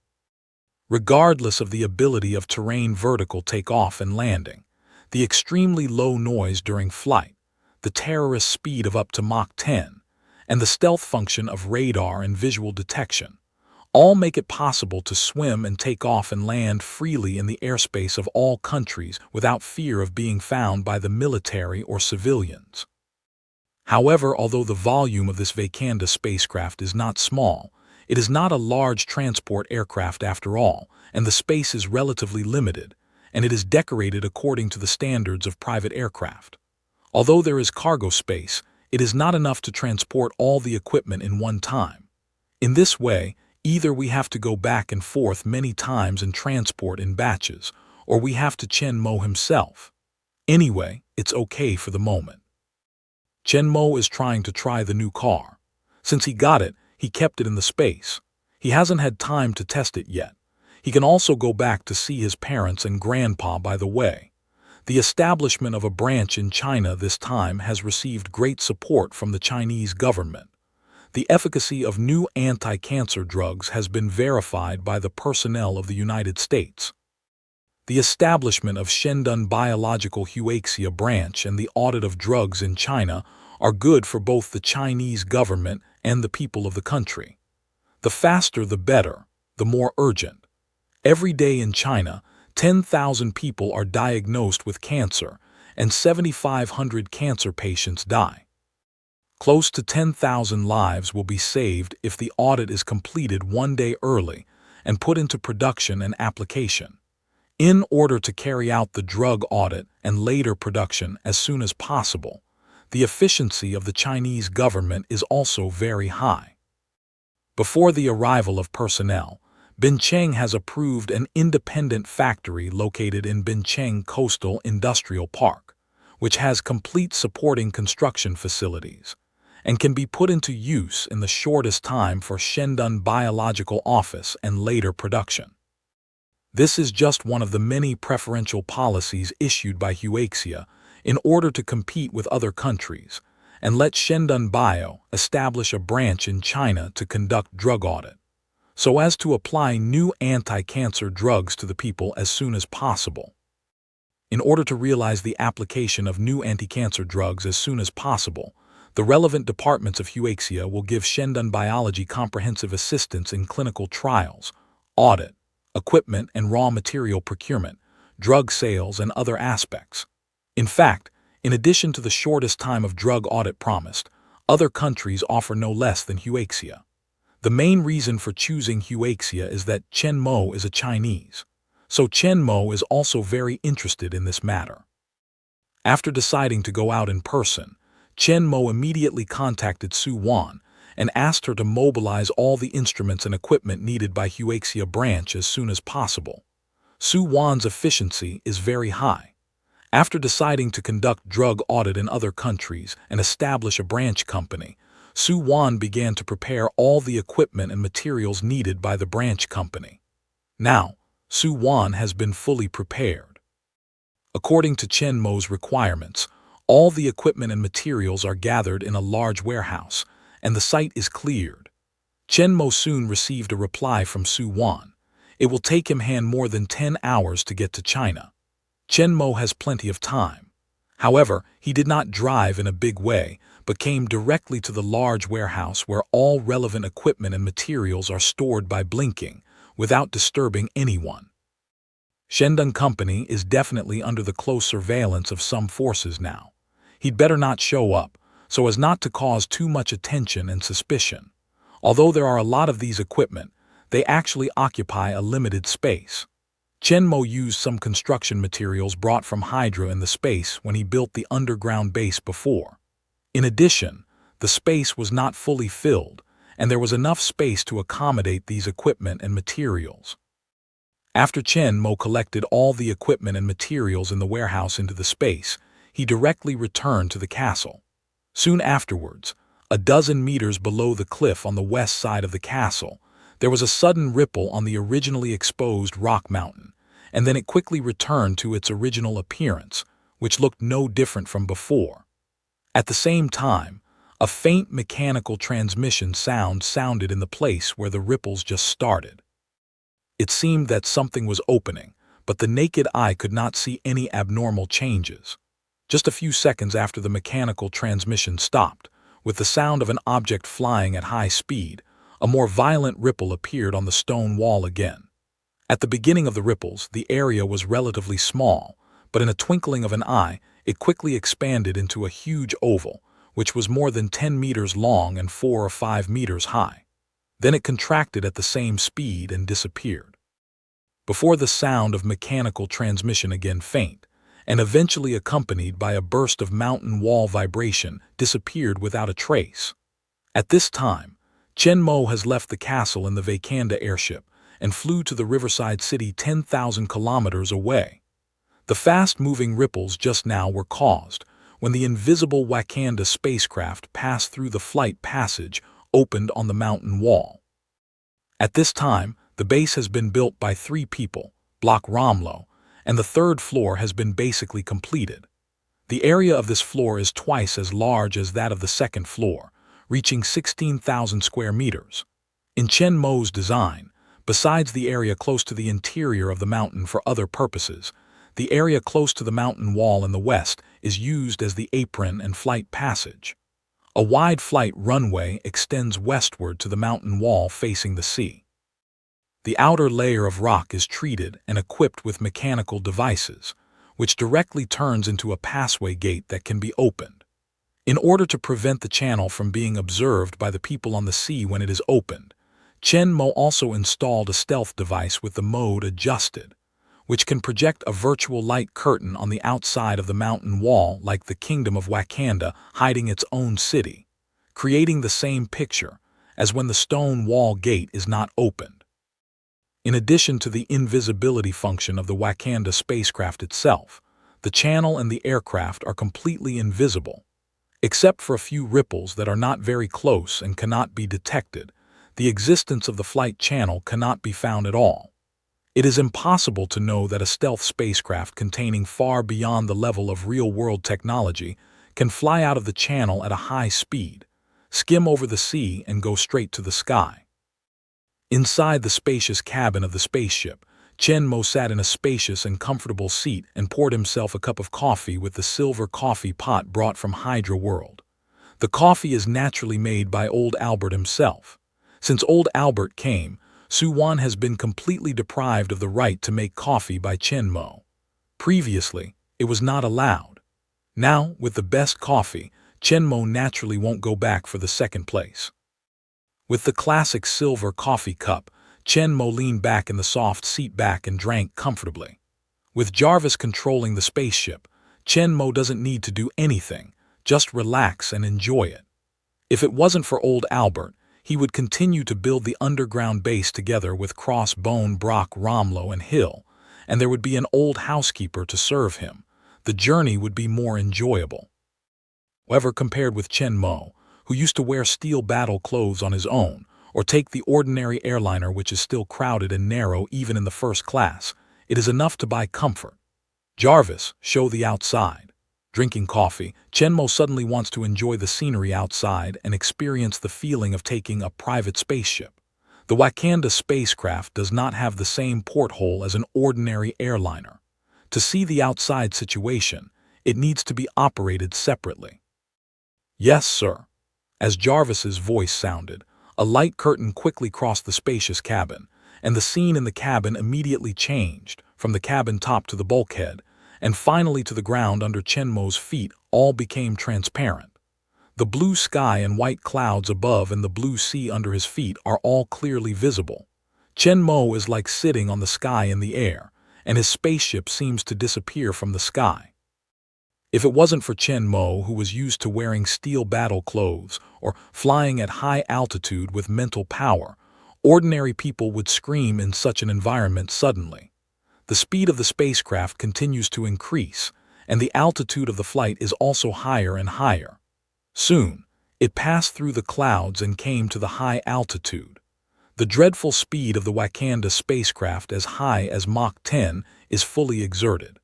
Regardless of the ability of terrain vertical takeoff and landing, the extremely low noise during flight, the terrorist speed of up to Mach 10, and the stealth function of radar and visual detection, all make it possible to swim and take off and land freely in the airspace of all countries without fear of being found by the military or civilians. However, although the volume of this Wakanda spacecraft is not small, it is not a large transport aircraft after all, and the space is relatively limited, and it is decorated according to the standards of private aircraft. Although there is cargo space, it is not enough to transport all the equipment in one time. In this way, either we have to go back and forth many times and transport in batches, or we have to Chen Mo himself. Anyway, it's okay for the moment. Chen Mo is trying to try the new car. Since he got it, he kept it in the space. He hasn't had time to test it yet. He can also go back to see his parents and grandpa by the way. The establishment of a branch in China this time has received great support from the Chinese government. The efficacy of new anti-cancer drugs has been verified by the personnel of the United States. The establishment of Shendun Biological Huaxia branch and the audit of drugs in China are good for both the Chinese government and the people of the country. The faster the better, the more urgent. Every day in China, 10,000 people are diagnosed with cancer, and 7,500 cancer patients die. Close to 10,000 lives will be saved if the audit is completed one day early and put into production and application. In order to carry out the drug audit and later production as soon as possible, the efficiency of the Chinese government is also very high. Before the arrival of personnel, Bincheng has approved an independent factory located in Bincheng Coastal Industrial Park, which has complete supporting construction facilities and can be put into use in the shortest time for Shendun Biological Office and later production. This is just one of the many preferential policies issued by Huaxia in order to compete with other countries and let Shendun Bio establish a branch in China to conduct drug audit, so as to apply new anti-cancer drugs to the people as soon as possible. In order to realize the application of new anti-cancer drugs as soon as possible, the relevant departments of Huaxia will give Shendun Biology comprehensive assistance in clinical trials, audit, equipment and raw material procurement, drug sales, and other aspects. In fact, in addition to the shortest time of drug audit promised, other countries offer no less than Huaxia. The main reason for choosing Huaxia is that Chen Mo is a Chinese, so Chen Mo is also very interested in this matter. After deciding to go out in person, Chen Mo immediately contacted Su Wan and asked her to mobilize all the instruments and equipment needed by Huaxia branch as soon as possible. Su Wan's efficiency is very high. After deciding to conduct drug audit in other countries and establish a branch company, Su Wan began to prepare all the equipment and materials needed by the branch company. Now, Su Wan has been fully prepared. According to Chen Mo's requirements, all the equipment and materials are gathered in a large warehouse, and the site is cleared. Chen Mo soon received a reply from Su Wan. It will take him more than 10 hours to get to China. Chen Mo has plenty of time. However, he did not drive in a big way, but came directly to the large warehouse where all relevant equipment and materials are stored by blinking, without disturbing anyone. Shendun Company is definitely under the close surveillance of some forces now. He'd better not show up, so as not to cause too much attention and suspicion. Although there are a lot of these equipment, they actually occupy a limited space. Chen Mo used some construction materials brought from Hydra in the space when he built the underground base before. In addition, the space was not fully filled, and there was enough space to accommodate these equipment and materials. After Chen Mo collected all the equipment and materials in the warehouse into the space, he directly returned to the castle. Soon afterwards, a dozen meters below the cliff on the west side of the castle, there was a sudden ripple on the originally exposed rock mountain, and then it quickly returned to its original appearance, which looked no different from before. At the same time, a faint mechanical transmission sound sounded in the place where the ripples just started. It seemed that something was opening, but the naked eye could not see any abnormal changes. Just a few seconds after the mechanical transmission stopped, with the sound of an object flying at high speed, a more violent ripple appeared on the stone wall again. At the beginning of the ripples, the area was relatively small, but in a twinkling of an eye, it quickly expanded into a huge oval, which was more than 10 meters long and 4 or 5 meters high. Then it contracted at the same speed and disappeared. Before the sound of mechanical transmission again faint, and eventually accompanied by a burst of mountain wall vibration, disappeared without a trace. At this time, Chen Mo has left the castle in the Wakanda airship and flew to the riverside city 10,000 kilometers away. The fast-moving ripples just now were caused when the invisible Wakanda spacecraft passed through the flight passage opened on the mountain wall. At this time, the base has been built by 3 people, Block Romlo, and the 3rd floor has been basically completed. The area of this floor is twice as large as that of the 2nd floor, reaching 16,000 square meters. In Chen Mo's design, besides the area close to the interior of the mountain for other purposes, the area close to the mountain wall in the west is used as the apron and flight passage. A wide flight runway extends westward to the mountain wall facing the sea. The outer layer of rock is treated and equipped with mechanical devices, which directly turns into a passway gate that can be opened. In order to prevent the channel from being observed by the people on the sea when it is opened, Chen Mo also installed a stealth device with the mode adjusted, which can project a virtual light curtain on the outside of the mountain wall like the Kingdom of Wakanda hiding its own city, creating the same picture as when the stone wall gate is not opened. In addition to the invisibility function of the Wakanda spacecraft itself, the channel and the aircraft are completely invisible. Except for a few ripples that are not very close and cannot be detected, the existence of the flight channel cannot be found at all. It is impossible to know that a stealth spacecraft containing far beyond the level of real-world technology can fly out of the channel at a high speed, skim over the sea, and go straight to the sky. Inside the spacious cabin of the spaceship, Chen Mo sat in a spacious and comfortable seat and poured himself a cup of coffee with the silver coffee pot brought from Hydra World. The coffee is naturally made by Old Albert himself. Since Old Albert came, Su-Wan has been completely deprived of the right to make coffee by Chen Mo. Previously, it was not allowed. Now, with the best coffee, Chen Mo naturally won't go back for the second place. With the classic silver coffee cup, Chen Mo leaned back in the soft seat back and drank comfortably. With Jarvis controlling the spaceship, Chen Mo doesn't need to do anything, just relax and enjoy it. If it wasn't for Old Albert, he would continue to build the underground base together with Crossbone, Brock, Romlo, and Hill, and there would be an old housekeeper to serve him. The journey would be more enjoyable. However, compared with Chen Mo, who used to wear steel battle clothes on his own, or take the ordinary airliner which is still crowded and narrow even in the first class, it is enough to buy comfort. Jarvis, show the outside. Drinking coffee, Chen Mo suddenly wants to enjoy the scenery outside and experience the feeling of taking a private spaceship. The Wakanda spacecraft does not have the same porthole as an ordinary airliner. To see the outside situation, it needs to be operated separately. Yes, sir. As Jarvis's voice sounded, a light curtain quickly crossed the spacious cabin, and the scene in the cabin immediately changed, from the cabin top to the bulkhead, and finally to the ground under Chen Mo's feet. All became transparent. The blue sky and white clouds above and the blue sea under his feet are all clearly visible. Chen Mo is like sitting on the sky in the air, and his spaceship seems to disappear from the sky. If it wasn't for Chen Mo, who was used to wearing steel battle clothes or flying at high altitude with mental power, ordinary people would scream in such an environment suddenly. The speed of the spacecraft continues to increase, and the altitude of the flight is also higher and higher. Soon, it passed through the clouds and came to the high altitude. The dreadful speed of the Wakanda spacecraft, as high as Mach 10, is fully exerted.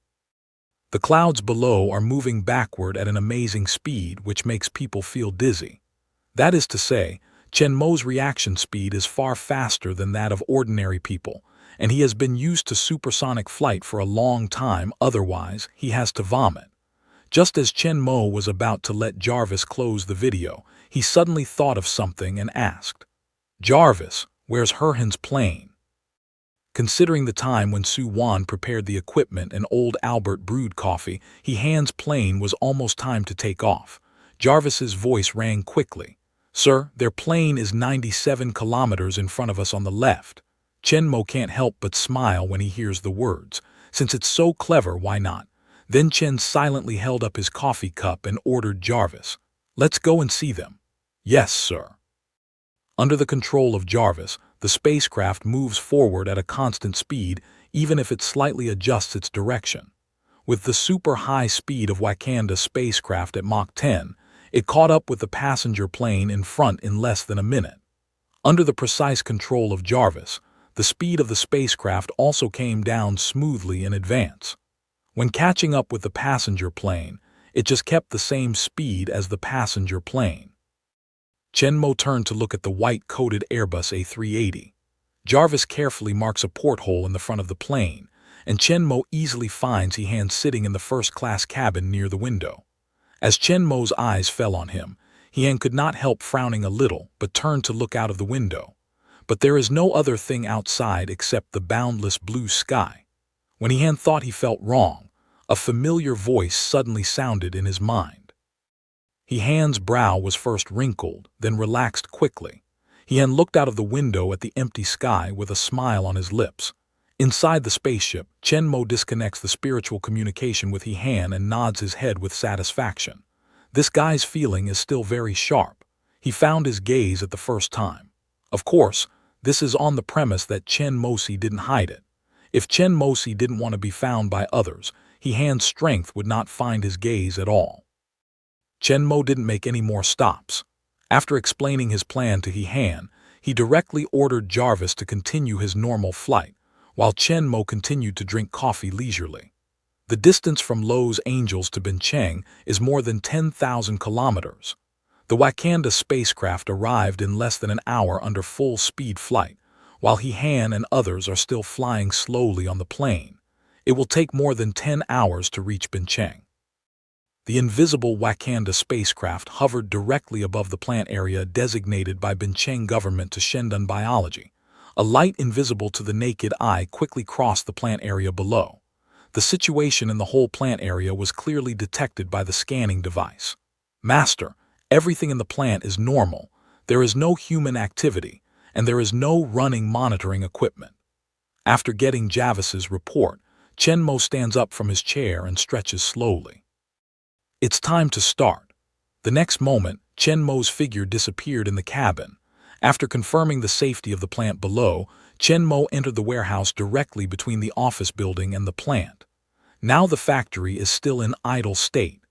The clouds below are moving backward at an amazing speed which makes people feel dizzy. That is to say, Chen Mo's reaction speed is far faster than that of ordinary people, and he has been used to supersonic flight for a long time, otherwise he has to vomit. Just as Chen Mo was about to let Jarvis close the video, he suddenly thought of something and asked, "Jarvis, where's Herhan's plane?" Considering the time when Su-Wan prepared the equipment and Old Albert brewed coffee, Han's plane was almost time to take off. Jarvis's voice rang quickly. "Sir, their plane is 97 kilometers in front of us on the left." Chen Mo can't help but smile when he hears the words. Since it's so clever, why not? Then Chen silently held up his coffee cup and ordered Jarvis, "Let's go and see them." "Yes, sir." Under the control of Jarvis, the spacecraft moves forward at a constant speed, even if it slightly adjusts its direction. With the super high speed of Wakanda spacecraft at Mach 10, it caught up with the passenger plane in front in less than a minute. Under the precise control of Jarvis, the speed of the spacecraft also came down smoothly in advance. When catching up with the passenger plane, it just kept the same speed as the passenger plane. Chen Mo turned to look at the white-coated Airbus A380. Jarvis carefully marks a porthole in the front of the plane, and Chen Mo easily finds Han sitting in the first-class cabin near the window. As Chen Mo's eyes fell on him, Han could not help frowning a little, but turned to look out of the window. But there is no other thing outside except the boundless blue sky. When Han thought he felt wrong, a familiar voice suddenly sounded in his mind. Han's brow was first wrinkled, then relaxed quickly. Han looked out of the window at the empty sky with a smile on his lips. Inside the spaceship, Chen Mo disconnects the spiritual communication with He Han and nods his head with satisfaction. This guy's feeling is still very sharp. He found his gaze at the first time. Of course, this is on the premise that Chen Mosi didn't hide it. If Chen Mosi didn't want to be found by others, He Han's strength would not find his gaze at all. Chen Mo didn't make any more stops. After explaining his plan to He Han, he directly ordered Jarvis to continue his normal flight, while Chen Mo continued to drink coffee leisurely. The distance from Los Angeles to Bincheng is more than 10,000 kilometers. The Wakanda spacecraft arrived in less than an hour under full-speed flight, while He Han and others are still flying slowly on the plane. It will take more than 10 hours to reach Bincheng. The invisible Wakanda spacecraft hovered directly above the plant area designated by Bincheng government to Shendun biology. A light invisible to the naked eye quickly crossed the plant area below. The situation in the whole plant area was clearly detected by the scanning device. Master, everything in the plant is normal. There is no human activity, and there is no running monitoring equipment. After getting Jarvis's report, Chen Mo stands up from his chair and stretches slowly. It's time to start. The next moment, Chen Mo's figure disappeared in the cabin. After confirming the safety of the plant below, Chen Mo entered the warehouse directly between the office building and the plant. Now the factory is still in idle state.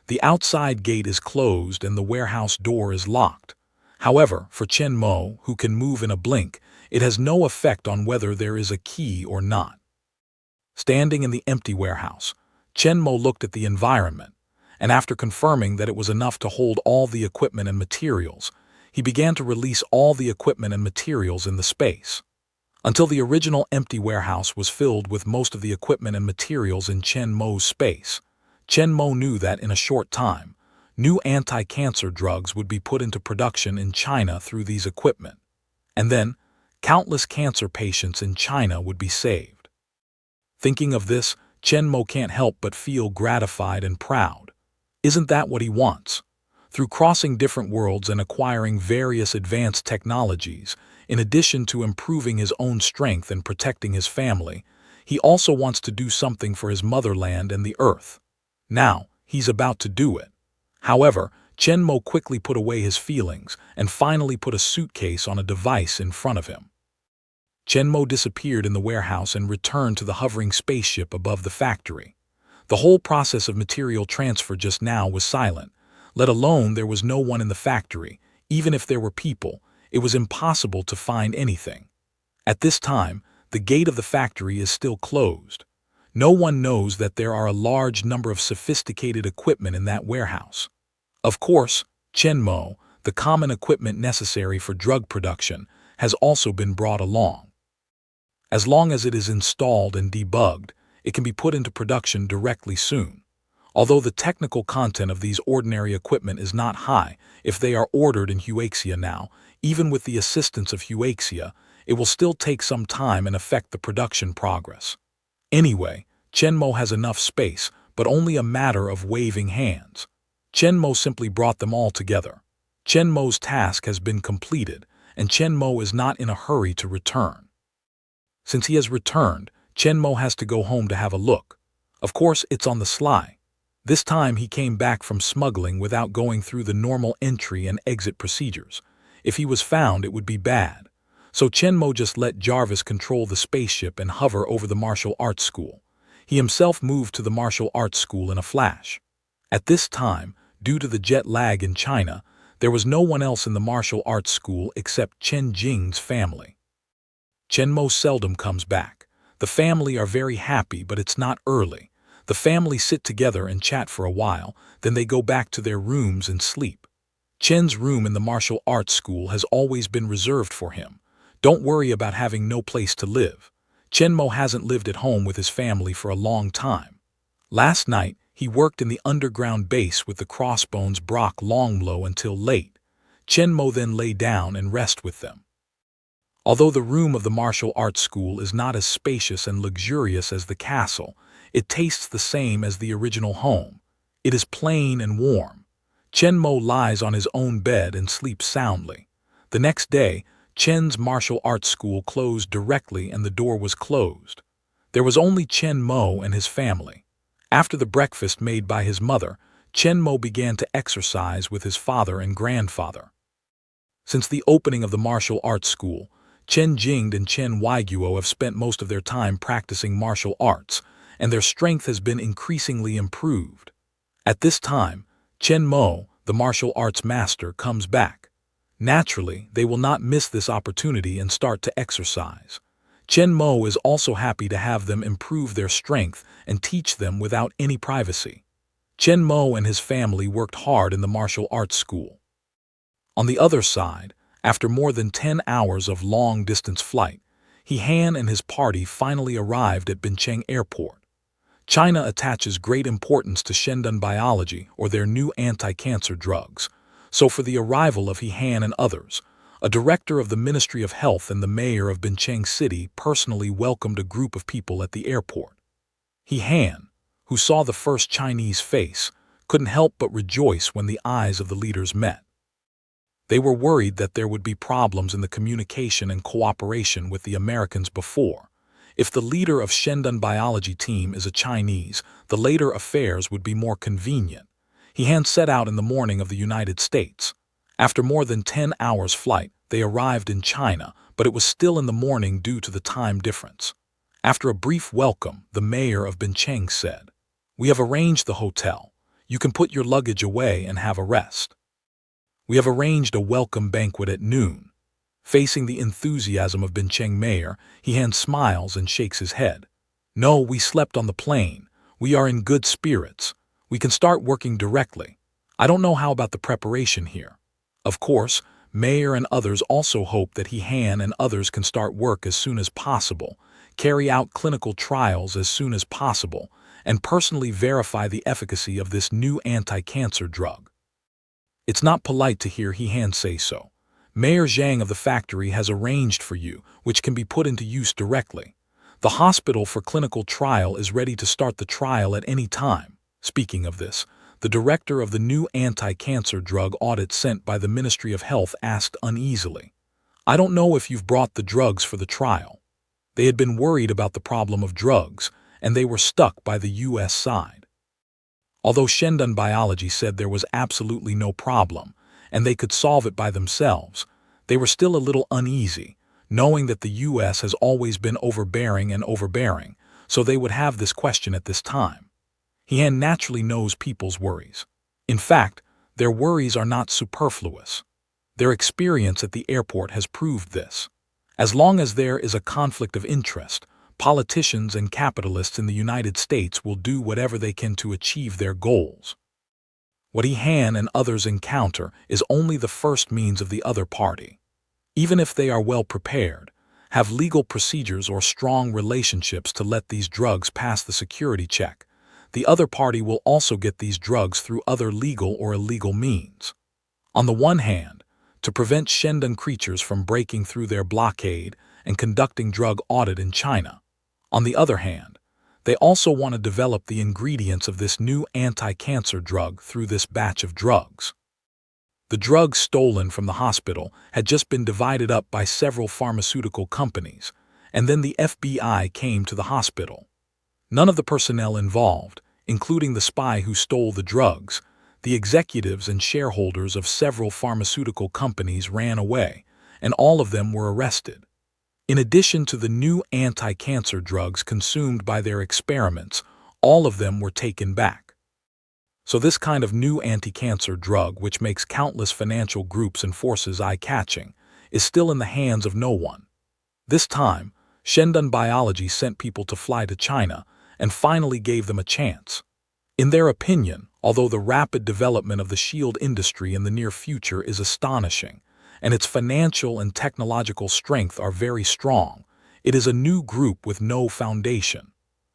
The outside gate is closed and the warehouse door is locked. However, for Chen Mo, who can move in a blink, it has no effect on whether there is a key or not. Standing in the empty warehouse, Chen Mo looked at the environment, and after confirming that it was enough to hold all the equipment and materials, he began to release all the equipment and materials in the space. Until the original empty warehouse was filled with most of the equipment and materials in Chen Mo's space, Chen Mo knew that in a short time, new anti-cancer drugs would be put into production in China through these equipment. And then, countless cancer patients in China would be saved. Thinking of this, Chen Mo can't help but feel gratified and proud. Isn't that what he wants? Through crossing different worlds and acquiring various advanced technologies, in addition to improving his own strength and protecting his family, he also wants to do something for his motherland and the earth. Now, he's about to do it. However, Chen Mo quickly put away his feelings and finally put a suitcase on a device in front of him. Chen Mo disappeared in the warehouse and returned to the hovering spaceship above the factory. The whole process of material transfer just now was silent, let alone there was no one in the factory. Even if there were people, it was impossible to find anything. At this time, the gate of the factory is still closed. No one knows that there are a large number of sophisticated equipment in that warehouse. Of course, Chen Mo, the common equipment necessary for drug production, has also been brought along. As long as it is installed and debugged, it can be put into production directly soon. Although the technical content of these ordinary equipment is not high, if they are ordered in Huaxia now, even with the assistance of Huaxia, it will still take some time and affect the production progress. Anyway, Chen Mo has enough space, but only a matter of waving hands. Chen Mo simply brought them all together. Chen Mo's task has been completed, and Chen Mo is not in a hurry to return. Since he has returned, Chen Mo has to go home to have a look. Of course, it's on the sly. This time he came back from smuggling without going through the normal entry and exit procedures. If he was found, it would be bad. So Chen Mo just let Jarvis control the spaceship and hover over the martial arts school. He himself moved to the martial arts school in a flash. At this time, due to the jet lag in China, there was no one else in the martial arts school except Chen Jing's family. Chen Mo seldom comes back. The family are very happy, but it's not early. The family sit together and chat for a while, then they go back to their rooms and sleep. Chen's room in the martial arts school has always been reserved for him. Don't worry about having no place to live. Chen Mo hasn't lived at home with his family for a long time. Last night, he worked in the underground base with the Crossbones Brock Longlow until late. Chen Mo then lay down and rest with them. Although the room of the martial arts school is not as spacious and luxurious as the castle, it tastes the same as the original home. It is plain and warm. Chen Mo lies on his own bed and sleeps soundly. The next day, Chen's martial arts school closed directly and the door was closed. There was only Chen Mo and his family. After the breakfast made by his mother, Chen Mo began to exercise with his father and grandfather. Since the opening of the martial arts school, Chen Jingde and Chen Weiguo have spent most of their time practicing martial arts, and their strength has been increasingly improved. At this time, Chen Mo, the martial arts master, comes back. Naturally, they will not miss this opportunity and start to exercise. Chen Mo is also happy to have them improve their strength and teach them without any privacy. Chen Mo and his family worked hard in the martial arts school. On the other side, after more than 10 hours of long-distance flight, He Han and his party finally arrived at Bincheng Airport. China attaches great importance to Shendun biology or their new anti-cancer drugs, so for the arrival of He Han and others, a director of the Ministry of Health and the mayor of Bincheng City personally welcomed a group of people at the airport. He Han, who saw the first Chinese face, couldn't help but rejoice when the eyes of the leaders met. They were worried that there would be problems in the communication and cooperation with the Americans before. If the leader of Shendun biology team is a Chinese, the later affairs would be more convenient. He Han set out in the morning of the United States. After more than 10 hours flight, they arrived in China, but it was still in the morning due to the time difference. After a brief welcome, the mayor of Bincheng said, "We have arranged the hotel. You can put your luggage away and have a rest. We have arranged a welcome banquet at noon." Facing the enthusiasm of Bincheng Mayor, He Han smiles and shakes his head. "No, we slept on the plane. We are in good spirits. We can start working directly. I don't know how about the preparation here." Of course, Mayor and others also hope that He Han and others can start work as soon as possible, carry out clinical trials as soon as possible, and personally verify the efficacy of this new anti-cancer drug. It's not polite to hear He Han say so. Mayor Zhang of the factory has arranged for you, which can be put into use directly. The hospital for clinical trial is ready to start the trial at any time. Speaking of this, the director of the new anti-cancer drug audit sent by the Ministry of Health asked uneasily, "I don't know if you've brought the drugs for the trial." They had been worried about the problem of drugs, and they were stuck by the U.S. side. Although Shendun Biology said there was absolutely no problem, and they could solve it by themselves, they were still a little uneasy, knowing that the U.S. has always been overbearing, so they would have this question at this time. He Han naturally knows people's worries. In fact, their worries are not superfluous. Their experience at the airport has proved this. As long as there is a conflict of interest, politicians and capitalists in the United States will do whatever they can to achieve their goals. What He Han and others encounter is only the first means of the other party. Even if they are well prepared, have legal procedures or strong relationships to let these drugs pass the security check, the other party will also get these drugs through other legal or illegal means. On the one hand, to prevent Shendun creatures from breaking through their blockade and conducting drug audit in China. On the other hand, they also want to develop the ingredients of this new anti-cancer drug through this batch of drugs. The drugs stolen from the hospital had just been divided up by several pharmaceutical companies, and then the FBI came to the hospital. None of the personnel involved, including the spy who stole the drugs, the executives and shareholders of several pharmaceutical companies ran away, and all of them were arrested. In addition to the new anti-cancer drugs consumed by their experiments, all of them were taken back. So this kind of new anti-cancer drug, which makes countless financial groups and forces eye-catching, is still in the hands of no one. This time, Shendun Biology sent people to fly to China and finally gave them a chance. In their opinion, although the rapid development of the shield industry in the near future is astonishing, and its financial and technological strength are very strong, it is a new group with no foundation.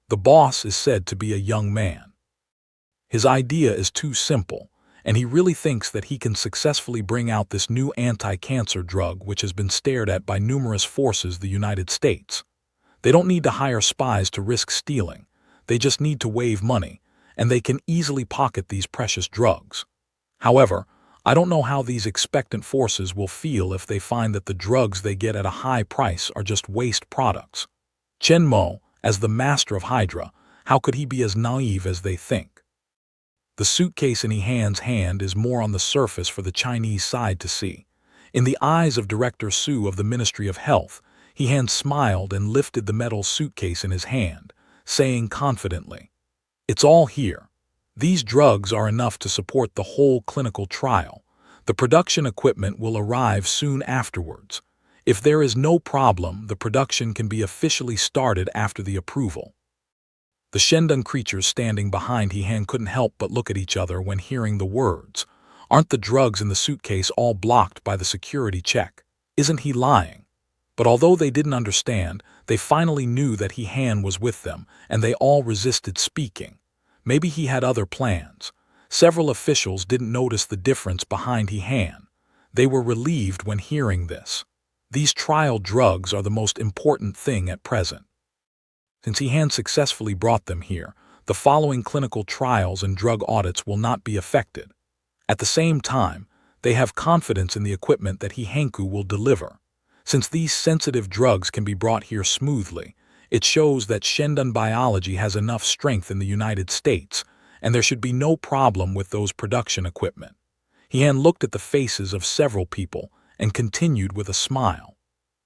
The boss is said to be a young man. His idea is too simple, and he really thinks that he can successfully bring out this new anti-cancer drug which has been stared at by numerous forces the United States. They don't need to hire spies to risk stealing, they just need to wave money, and they can easily pocket these precious drugs. However, I don't know how these expectant forces will feel if they find that the drugs they get at a high price are just waste products. Chen Mo, as the master of Hydra, how could he be as naive as they think? The suitcase in Han's hand is more on the surface for the Chinese side to see. In the eyes of Director Su of the Ministry of Health, Han smiled and lifted the metal suitcase in his hand, saying confidently, "It's all here. These drugs are enough to support the whole clinical trial. The production equipment will arrive soon afterwards. If there is no problem, the production can be officially started after the approval." The Shendun creatures standing behind Han couldn't help but look at each other when hearing the words. Aren't the drugs in the suitcase all blocked by the security check? Isn't he lying? But although they didn't understand, they finally knew that Han was with them, and they all resisted speaking. Maybe he had other plans. Several officials didn't notice the difference behind Han. They were relieved when hearing this. These trial drugs are the most important thing at present. Since Han successfully brought them here, the following clinical trials and drug audits will not be affected. At the same time, they have confidence in the equipment that Hanku will deliver. Since these sensitive drugs can be brought here smoothly, it shows that Shendun biology has enough strength in the United States, and there should be no problem with those production equipment. Han looked at the faces of several people and continued with a smile.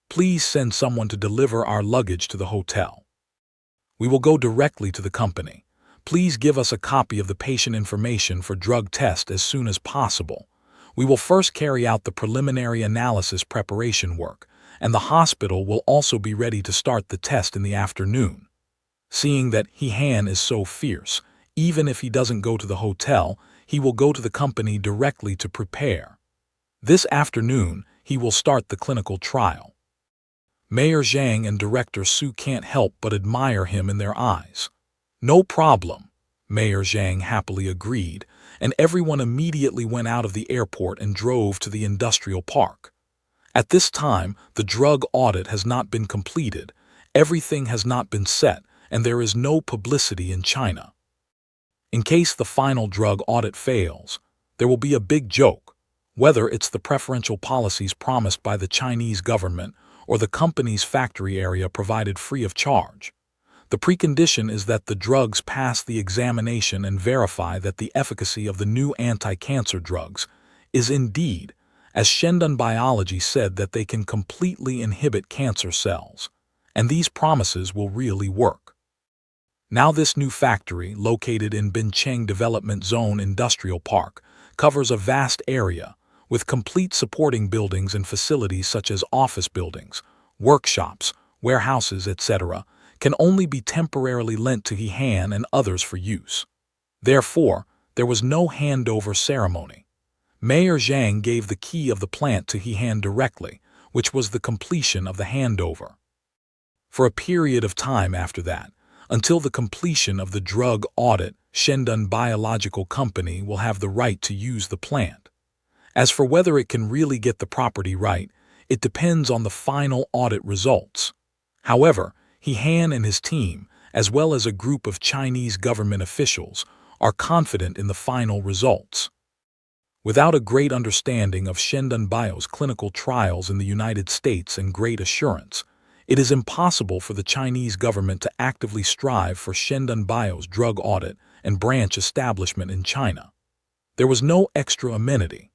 "Please send someone to deliver our luggage to the hotel. We will go directly to the company. Please give us a copy of the patient information for drug test as soon as possible. We will first carry out the preliminary analysis preparation work, and the hospital will also be ready to start the test in the afternoon." Seeing that Han is so fierce, even if he doesn't go to the hotel, he will go to the company directly to prepare. This afternoon, he will start the clinical trial. Mayor Zhang and Director Su can't help but admire him in their eyes. "No problem," Mayor Zhang happily agreed, and everyone immediately went out of the airport and drove to the industrial park. At this time, the drug audit has not been completed, everything has not been set, and there is no publicity in China. In case the final drug audit fails, there will be a big joke, whether it's the preferential policies promised by the Chinese government or the company's factory area provided free of charge. The precondition is that the drugs pass the examination and verify that the efficacy of the new anti-cancer drugs is indeed, as Shendun biology said, that they can completely inhibit cancer cells, and these promises will really work. Now this new factory, located in Bincheng Development Zone Industrial Park, covers a vast area, with complete supporting buildings and facilities such as office buildings, workshops, warehouses, etc., can only be temporarily lent to Han and others for use. Therefore, there was no handover ceremony. Mayor Zhang gave the key of the plant to Han directly, which was the completion of the handover. For a period of time after that, until the completion of the drug audit, Shendun Biological Company will have the right to use the plant. As for whether it can really get the property right, it depends on the final audit results. However, Han and his team, as well as a group of Chinese government officials, are confident in the final results. Without a great understanding of Shendun Bio's clinical trials in the United States and great assurance, it is impossible for the Chinese government to actively strive for Shendun Bio's drug audit and branch establishment in China. There was no extra amenity.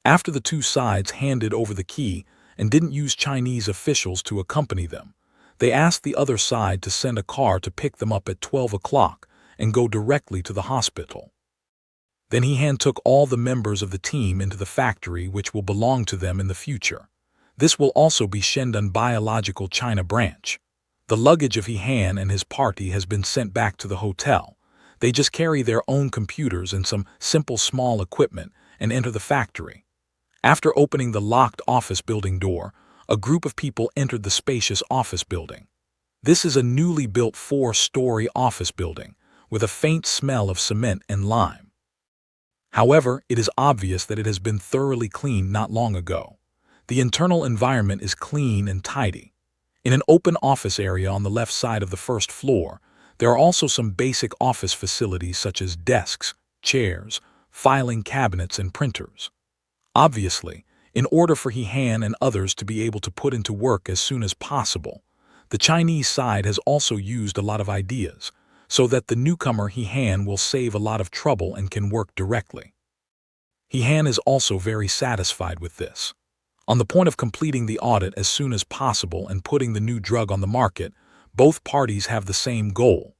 After the two sides handed over the key and didn't use Chinese officials to accompany them, they asked the other side to send a car to pick them up at 12 o'clock and go directly to the hospital. Then Han took all the members of the team into the factory which will belong to them in the future. This will also be Shendun Biological China branch. The luggage of Han and his party has been sent back to the hotel. They just carry their own computers and some simple small equipment and enter the factory. After opening the locked office building door, a group of people entered the spacious office building. This is a newly built 4-story office building, with a faint smell of cement and lime. However, it is obvious that it has been thoroughly cleaned not long ago. The internal environment is clean and tidy. In an open office area on the left side of the first floor, there are also some basic office facilities such as desks, chairs, filing cabinets, and printers. Obviously, in order for He Han and others to be able to put into work as soon as possible, the Chinese side has also used a lot of ideas, so that the newcomer He Han will save a lot of trouble and can work directly. He Han is also very satisfied with this. On the point of completing the audit as soon as possible and putting the new drug on the market, both parties have the same goal.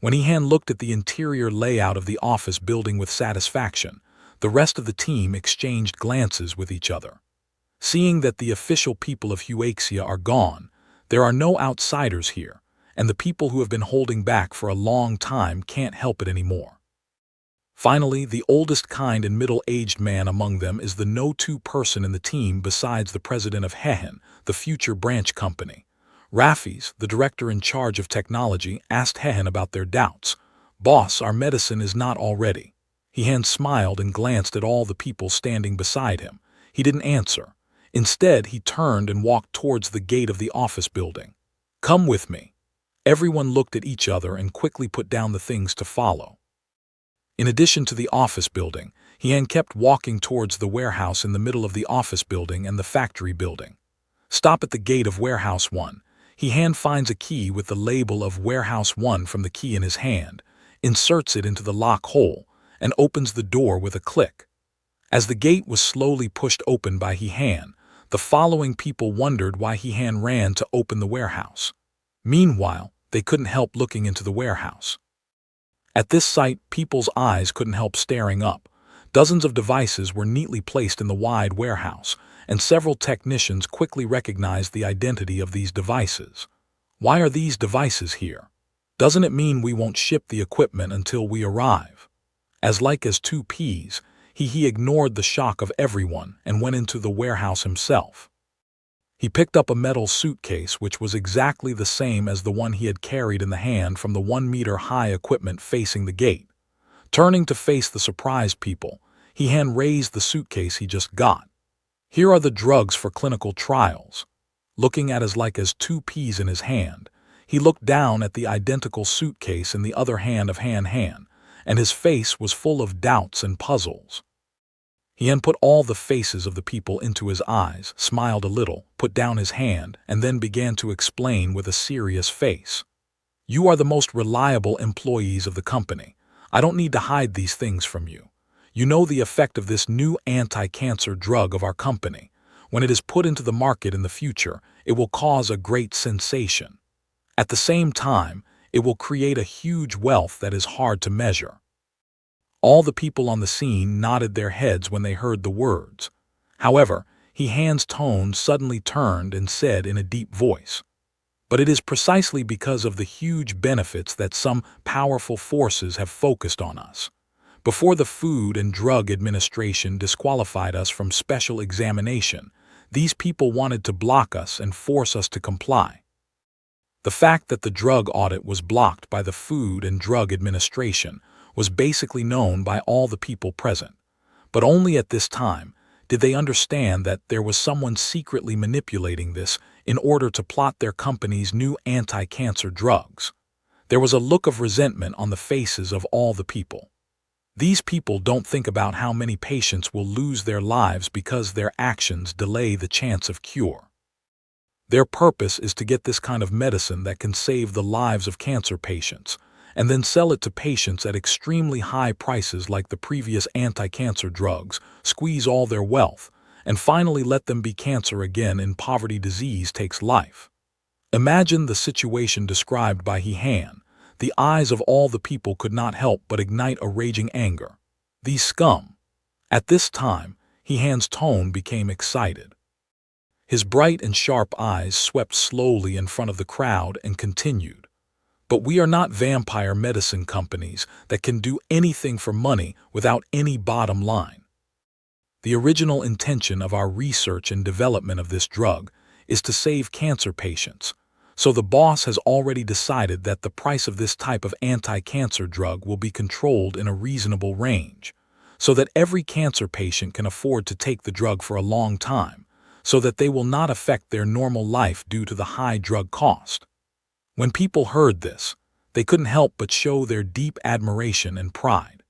When He Han looked at the interior layout of the office building with satisfaction, the rest of the team exchanged glances with each other. Seeing that the official people of Huaxia are gone, there are no outsiders here, and the people who have been holding back for a long time can't help it anymore. Finally, the oldest kind and middle-aged man among them is the no-two person in the team besides the president of Hehen, the future branch company. Rafi's, the director in charge of technology, asked Hehen about their doubts. "Boss, our medicine is not all ready." He Han smiled and glanced at all the people standing beside him. He didn't answer. Instead, he turned and walked towards the gate of the office building. "Come with me." Everyone looked at each other and quickly put down the things to follow. In addition to the office building, He Han kept walking towards the warehouse in the middle of the office building and the factory building. Stop at the gate of Warehouse 1. He Han finds a key with the label of Warehouse 1 from the key in his hand, inserts it into the lock hole, and opens the door with a click. As the gate was slowly pushed open by He Han, the following people wondered why He Han ran to open the warehouse. Meanwhile, they couldn't help looking into the warehouse. At this sight, people's eyes couldn't help staring up. Dozens of devices were neatly placed in the wide warehouse, and several technicians quickly recognized the identity of these devices. Why are these devices here? Doesn't it mean we won't ship the equipment until we arrive? As like as two peas, he ignored the shock of everyone and went into the warehouse himself. He picked up a metal suitcase which was exactly the same as the one he had carried in the hand from the 1-meter-high equipment facing the gate. Turning to face the surprised people, He Han raised the suitcase he just got. "Here are the drugs for clinical trials." Looking at as like as two peas in his hand, he looked down at the identical suitcase in the other hand of Han Han, and his face was full of doubts and puzzles. He Han put all the faces of the people into his eyes, smiled a little, put down his hand, and then began to explain with a serious face. "You are the most reliable employees of the company. I don't need to hide these things from you. You know the effect of this new anti-cancer drug of our company. When it is put into the market in the future, it will cause a great sensation. At the same time, it will create a huge wealth that is hard to measure." All the people on the scene nodded their heads when they heard the words. However, He Han's tone suddenly turned and said in a deep voice, "But it is precisely because of the huge benefits that some powerful forces have focused on us. Before the Food and Drug Administration disqualified us from special examination, these people wanted to block us and force us to comply. The fact that the drug audit was blocked by the Food and Drug Administration was basically known by all the people present, but only at this time did they understand that there was someone secretly manipulating this in order to plot their company's new anti-cancer drugs. There was a look of resentment on the faces of all the people. These people don't think about how many patients will lose their lives because their actions delay the chance of cure. Their purpose is to get this kind of medicine that can save the lives of cancer patients, and then sell it to patients at extremely high prices like the previous anti-cancer drugs, squeeze all their wealth, and finally let them be cancer again in poverty disease takes life. Imagine the situation described by He Han. The eyes of all the people could not help but ignite a raging anger. These scum. At this time, He Han's tone became excited. His bright and sharp eyes swept slowly in front of the crowd and continued. "But we are not vampire medicine companies that can do anything for money without any bottom line. The original intention of our research and development of this drug is to save cancer patients, so the boss has already decided that the price of this type of anti-cancer drug will be controlled in a reasonable range, so that every cancer patient can afford to take the drug for a long time, so that they will not affect their normal life due to the high drug cost." When people heard this, they couldn't help but show their deep admiration and pride.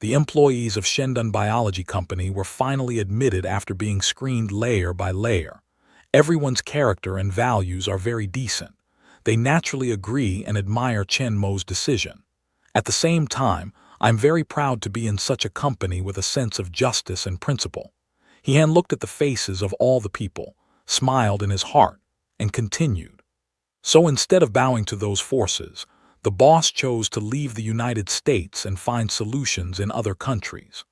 The employees of Shendun Biology Company were finally admitted after being screened layer by layer. Everyone's character and values are very decent. They naturally agree and admire Chen Mo's decision. At the same time, I'm very proud to be in such a company with a sense of justice and principle. He had looked at the faces of all the people, smiled in his heart, and continued. So instead of bowing to those forces, the boss chose to leave the United States and find solutions in other countries.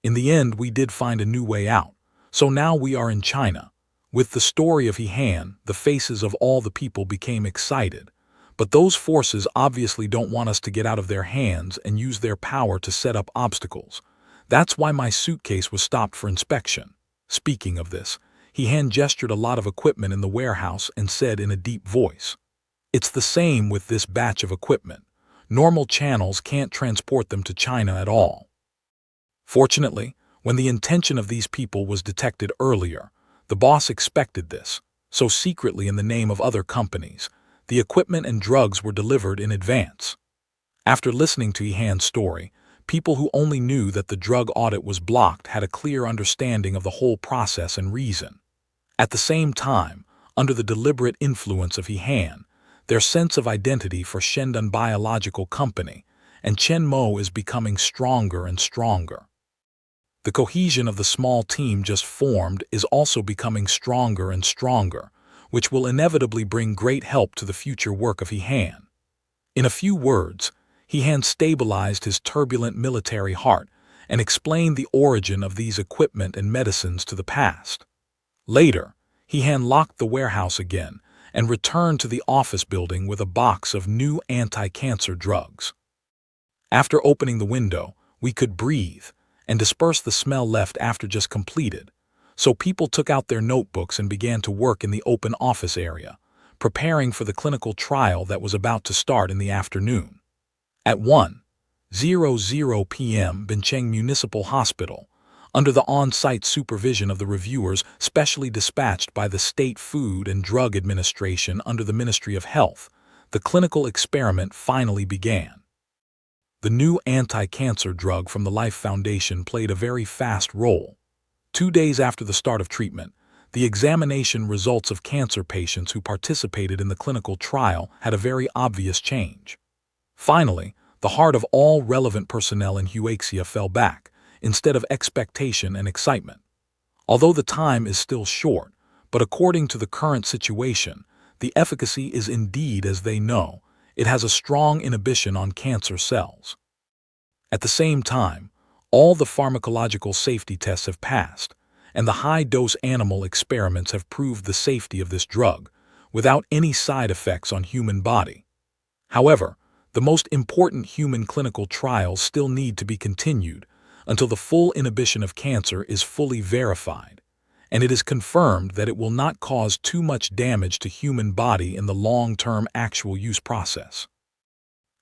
In the end, we did find a new way out, so now we are in China. With the story of He Han, the faces of all the people became excited, but those forces obviously don't want us to get out of their hands and use their power to set up obstacles. That's why my suitcase was stopped for inspection. Speaking of this, He Han gestured a lot of equipment in the warehouse and said in a deep voice, "It's the same with this batch of equipment. Normal channels can't transport them to China at all." Fortunately, when the intention of these people was detected earlier, the boss expected this, so secretly in the name of other companies, the equipment and drugs were delivered in advance. After listening to He Han's story, people who only knew that the drug audit was blocked had a clear understanding of the whole process and reason. At the same time, under the deliberate influence of He Han, their sense of identity for Shendun Biological Company and Chen Mo is becoming stronger and stronger. The cohesion of the small team just formed is also becoming stronger and stronger, which will inevitably bring great help to the future work of He Han. In a few words, He Han stabilized his turbulent military heart and explained the origin of these equipment and medicines to the past. Later, He Han locked the warehouse again and returned to the office building with a box of new anti-cancer drugs. After opening the window, we could breathe and disperse the smell left after just completed, so people took out their notebooks and began to work in the open office area, preparing for the clinical trial that was about to start in the afternoon. At 1:00 p.m., Bincheng Municipal Hospital, under the on-site supervision of the reviewers specially dispatched by the State Food and Drug Administration under the Ministry of Health, the clinical experiment finally began. The new anti-cancer drug from the Life Foundation played a very fast role. 2 days after the start of treatment, the examination results of cancer patients who participated in the clinical trial had a very obvious change. Finally, the heart of all relevant personnel in Huaxia fell back, instead of expectation and excitement. Although the time is still short, but according to the current situation, the efficacy is indeed as they know. It has a strong inhibition on cancer cells. At the same time, all the pharmacological safety tests have passed, and the high-dose animal experiments have proved the safety of this drug, without any side effects on human body. However, the most important human clinical trials still need to be continued until the full inhibition of cancer is fully verified, and it is confirmed that it will not cause too much damage to human body in the long-term actual use process.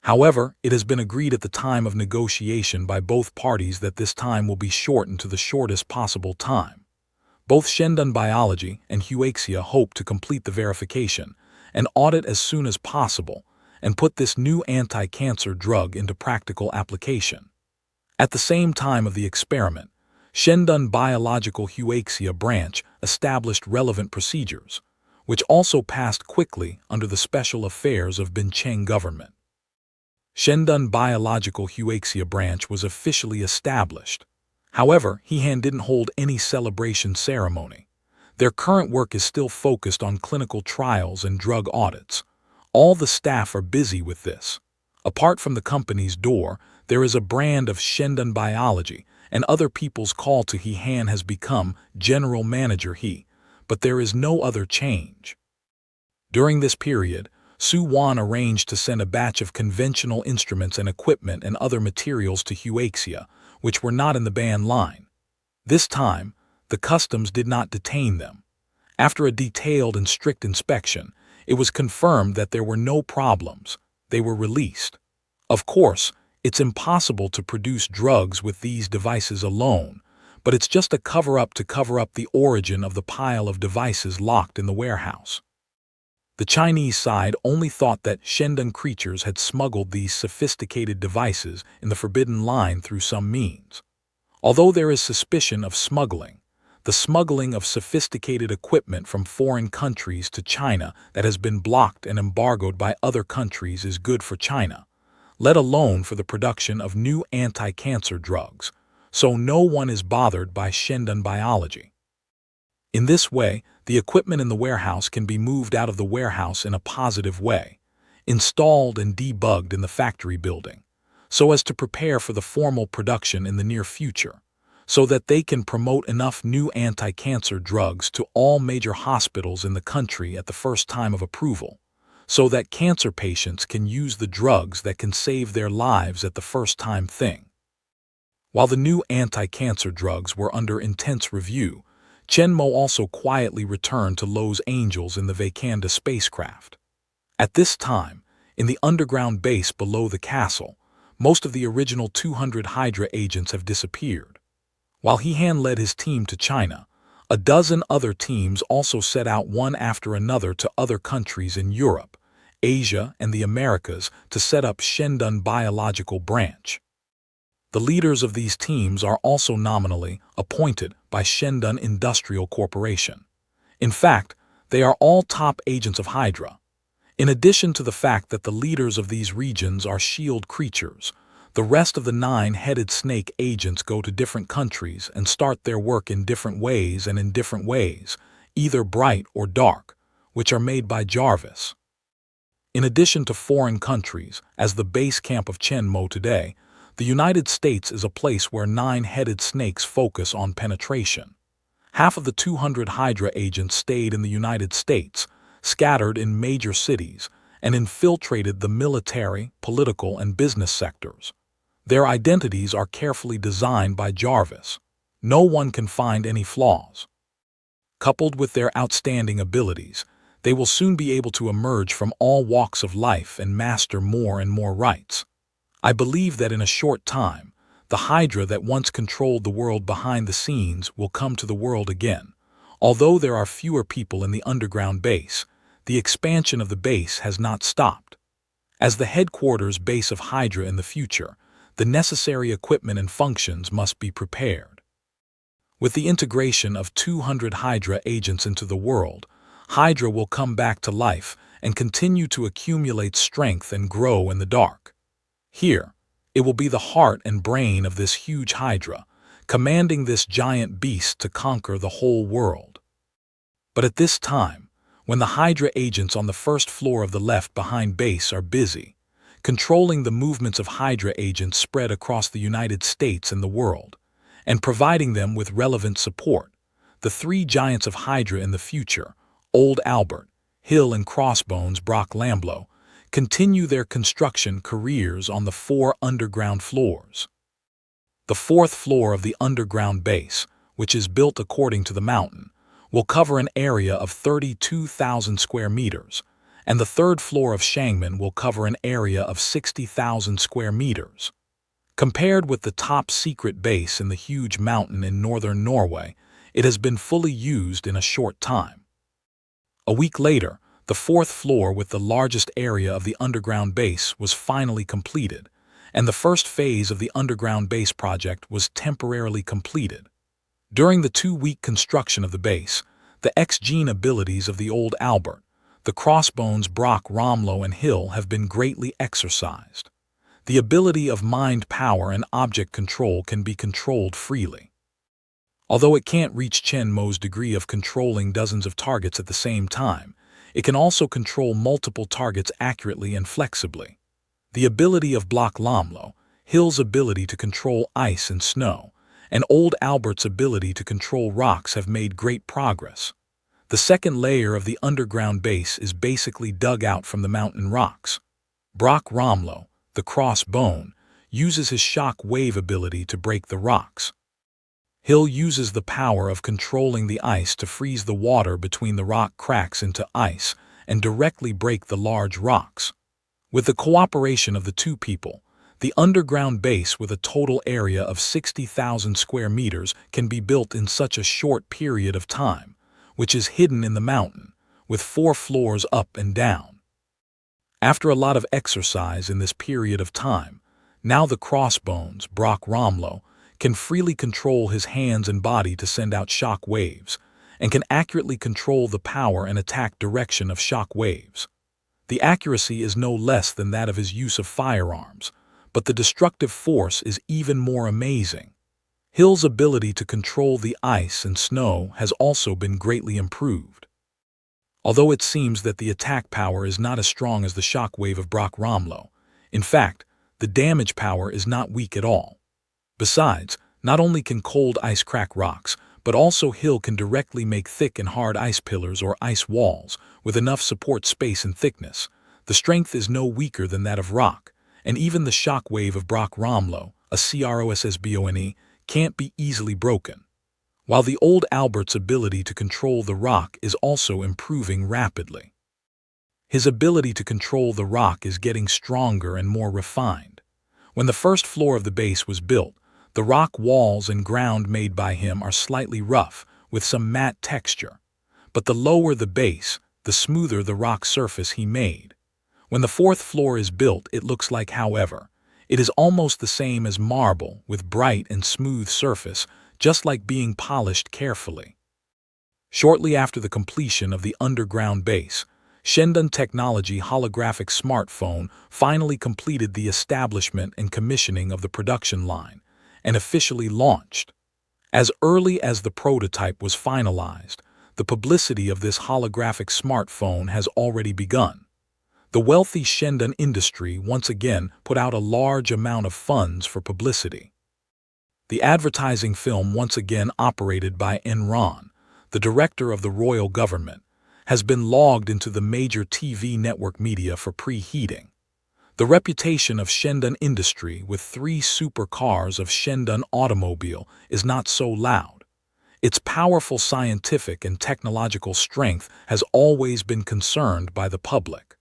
However, it has been agreed at the time of negotiation by both parties that this time will be shortened to the shortest possible time. Both Shendun Biology and Huaxia hope to complete the verification and audit as soon as possible and put this new anti-cancer drug into practical application. At the same time of the experiment, Shendun Biological Huaxia branch established relevant procedures, which also passed quickly under the special affairs of Bincheng government. Shendun Biological Huaxia branch was officially established. However, He Han didn't hold any celebration ceremony. Their current work is still focused on clinical trials and drug audits. All the staff are busy with this. Apart from the company's door, there is a brand of Shendun Biology, and other people's call to He Han has become General Manager He, but there is no other change. During this period, Su Wan arranged to send a batch of conventional instruments and equipment and other materials to Huaxia, which were not in the ban line. This time, the customs did not detain them. After a detailed and strict inspection, it was confirmed that there were no problems. They were released. Of course, it's impossible to produce drugs with these devices alone, but it's just a cover-up to cover up the origin of the pile of devices locked in the warehouse. The Chinese side only thought that Shendun creatures had smuggled these sophisticated devices in the Forbidden Line through some means. Although there is suspicion of smuggling, the smuggling of sophisticated equipment from foreign countries to China that has been blocked and embargoed by other countries is good for China, let alone for the production of new anti-cancer drugs, so no one is bothered by Shendun biology. In this way, the equipment in the warehouse can be moved out of the warehouse in a positive way, installed and debugged in the factory building, so as to prepare for the formal production in the near future, so that they can promote enough new anti-cancer drugs to all major hospitals in the country at the first time of approval, so that cancer patients can use the drugs that can save their lives at the first time thing. While the new anti-cancer drugs were under intense review, Chen Mo also quietly returned to Los Angeles in the Wakanda spacecraft. At this time, in the underground base below the castle, most of the original 200 Hydra agents have disappeared. While he hand-led his team to China, a dozen other teams also set out one after another to other countries in Europe, Asia, and the Americas to set up Shendun Biological Branch. The leaders of these teams are also nominally appointed by Shendun Industrial Corporation. In fact, they are all top agents of Hydra. In addition to the fact that the leaders of these regions are shield creatures, the rest of the 9-headed snake agents go to different countries and start their work in different ways and in different ways, either bright or dark, which are made by Jarvis. In addition to foreign countries, as the base camp of Chen Mo today, the United States is a place where 9-headed snakes focus on penetration. Half of the 200 Hydra agents stayed in the United States, scattered in major cities, and infiltrated the military, political, and business sectors. Their identities are carefully designed by Jarvis. No one can find any flaws. Coupled with their outstanding abilities, they will soon be able to emerge from all walks of life and master more and more rights. I believe that in a short time, the Hydra that once controlled the world behind the scenes will come to the world again. Although there are fewer people in the underground base, the expansion of the base has not stopped. As the headquarters base of Hydra in the future, the necessary equipment and functions must be prepared. With the integration of 200 Hydra agents into the world, Hydra will come back to life and continue to accumulate strength and grow in the dark. Here, it will be the heart and brain of this huge Hydra, commanding this giant beast to conquer the whole world. But at this time, when the Hydra agents on the first floor of the Left Behind base are busy, controlling the movements of Hydra agents spread across the United States and the world, and providing them with relevant support, the three giants of Hydra in the future, Old Albert, Hill and Crossbones Brock Lamblow, continue their construction careers on the 4 underground floors. The 4th floor of the underground base, which is built according to the mountain, will cover an area of 32,000 square meters, and the 3rd floor of Shangman will cover an area of 60,000 square meters. Compared with the top secret base in the huge mountain in northern Norway, it has been fully used in a short time. A week later, the 4th floor with the largest area of the underground base was finally completed, and the first phase of the underground base project was temporarily completed. During the 2-week construction of the base, the X-gene abilities of the Old Albert, the Crossbones Brock Romlow and Hill have been greatly exercised. The ability of mind power and object control can be controlled freely. Although it can't reach Chen Mo's degree of controlling dozens of targets at the same time, it can also control multiple targets accurately and flexibly. The ability of Brock Romlow, Hill's ability to control ice and snow, and Old Albert's ability to control rocks have made great progress. The second layer of the underground base is basically dug out from the mountain rocks. Brock Romlow, the Crossbone, uses his shock wave ability to break the rocks. Hill uses the power of controlling the ice to freeze the water between the rock cracks into ice and directly break the large rocks. With the cooperation of the two people, the underground base with a total area of 60,000 square meters can be built in such a short period of time, which is hidden in the mountain, with 4 floors up and down. After a lot of exercise in this period of time, now the Crossbones, Brock Romlow, can freely control his hands and body to send out shock waves, and can accurately control the power and attack direction of shock waves. The accuracy is no less than that of his use of firearms, but the destructive force is even more amazing. Hill's ability to control the ice and snow has also been greatly improved. Although it seems that the attack power is not as strong as the shock wave of Brock Romlow, in fact, the damage power is not weak at all. Besides, not only can cold ice crack rocks, but also Hill can directly make thick and hard ice pillars or ice walls with enough support space and thickness. The strength is no weaker than that of rock, and even the shock wave of Brock Romlow, a CROSSBONE, can't be easily broken. While the old Albert's ability to control the rock is also improving rapidly. His ability to control the rock is getting stronger and more refined. When the first floor of the base was built, the rock walls and ground made by him are slightly rough, with some matte texture. But the lower the base, the smoother the rock surface he made. When the 4th floor is built, it looks like, however, it is almost the same as marble, with bright and smooth surface, just like being polished carefully. Shortly after the completion of the underground base, Shendon Technology holographic smartphone finally completed the establishment and commissioning of the production line, and officially launched. As early as the prototype was finalized, the publicity of this holographic smartphone has already begun. The wealthy Shendon industry once again put out a large amount of funds for publicity. The advertising film, once again operated by Enron, the director of the royal government, has been logged into the major TV network media for preheating. The reputation of Shendon Industry with 3 supercars of Shendon Automobile is not so loud. Its powerful scientific and technological strength has always been concerned by the public.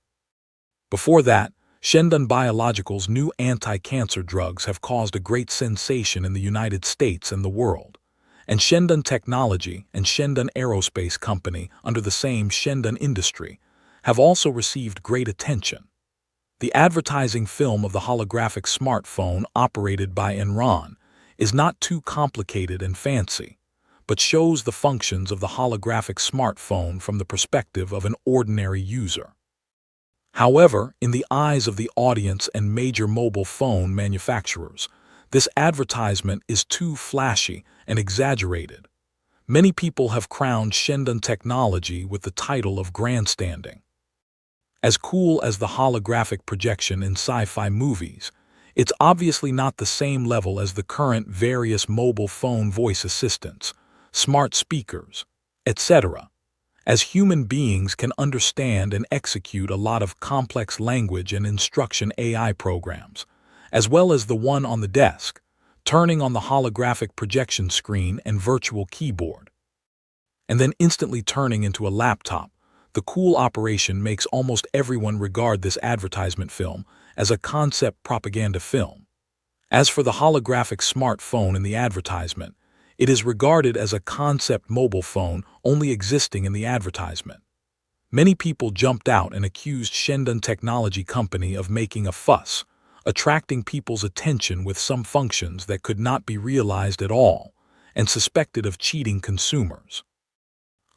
Before that, Shendon Biological's new anti-cancer drugs have caused a great sensation in the United States and the world, and Shendon Technology and Shendon Aerospace Company, under the same Shendon Industry, have also received great attention. The advertising film of the holographic smartphone operated by Enron is not too complicated and fancy, but shows the functions of the holographic smartphone from the perspective of an ordinary user. However, in the eyes of the audience and major mobile phone manufacturers, this advertisement is too flashy and exaggerated. Many people have crowned Shendon Technology with the title of grandstanding. As cool as the holographic projection in sci-fi movies, it's obviously not the same level as the current various mobile phone voice assistants, smart speakers, etc. As human beings can understand and execute a lot of complex language and instruction AI programs, as well as the one on the desk, turning on the holographic projection screen and virtual keyboard, and then instantly turning into a laptop. The cool operation makes almost everyone regard this advertisement film as a concept propaganda film. As for the holographic smartphone in the advertisement, it is regarded as a concept mobile phone only existing in the advertisement. Many people jumped out and accused Shendon Technology Company of making a fuss, attracting people's attention with some functions that could not be realized at all, and suspected of cheating consumers.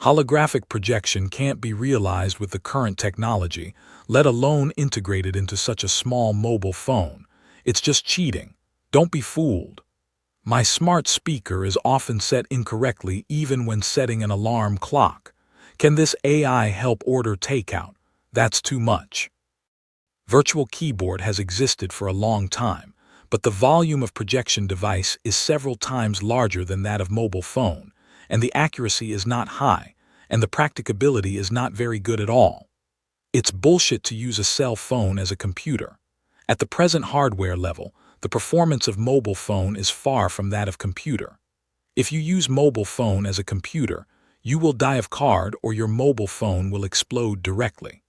Holographic projection can't be realized with the current technology, let alone integrated into such a small mobile phone. It's just cheating. Don't be fooled. My smart speaker is often set incorrectly even when setting an alarm clock. Can this AI help order takeout? That's too much. Virtual keyboard has existed for a long time, but the volume of projection device is several times larger than that of mobile phone, and the accuracy is not high, and the practicability is not very good at all. It's bullshit to use a cell phone as a computer. At the present hardware level, the performance of mobile phone is far from that of computer. If you use mobile phone as a computer, you will die of card or your mobile phone will explode directly.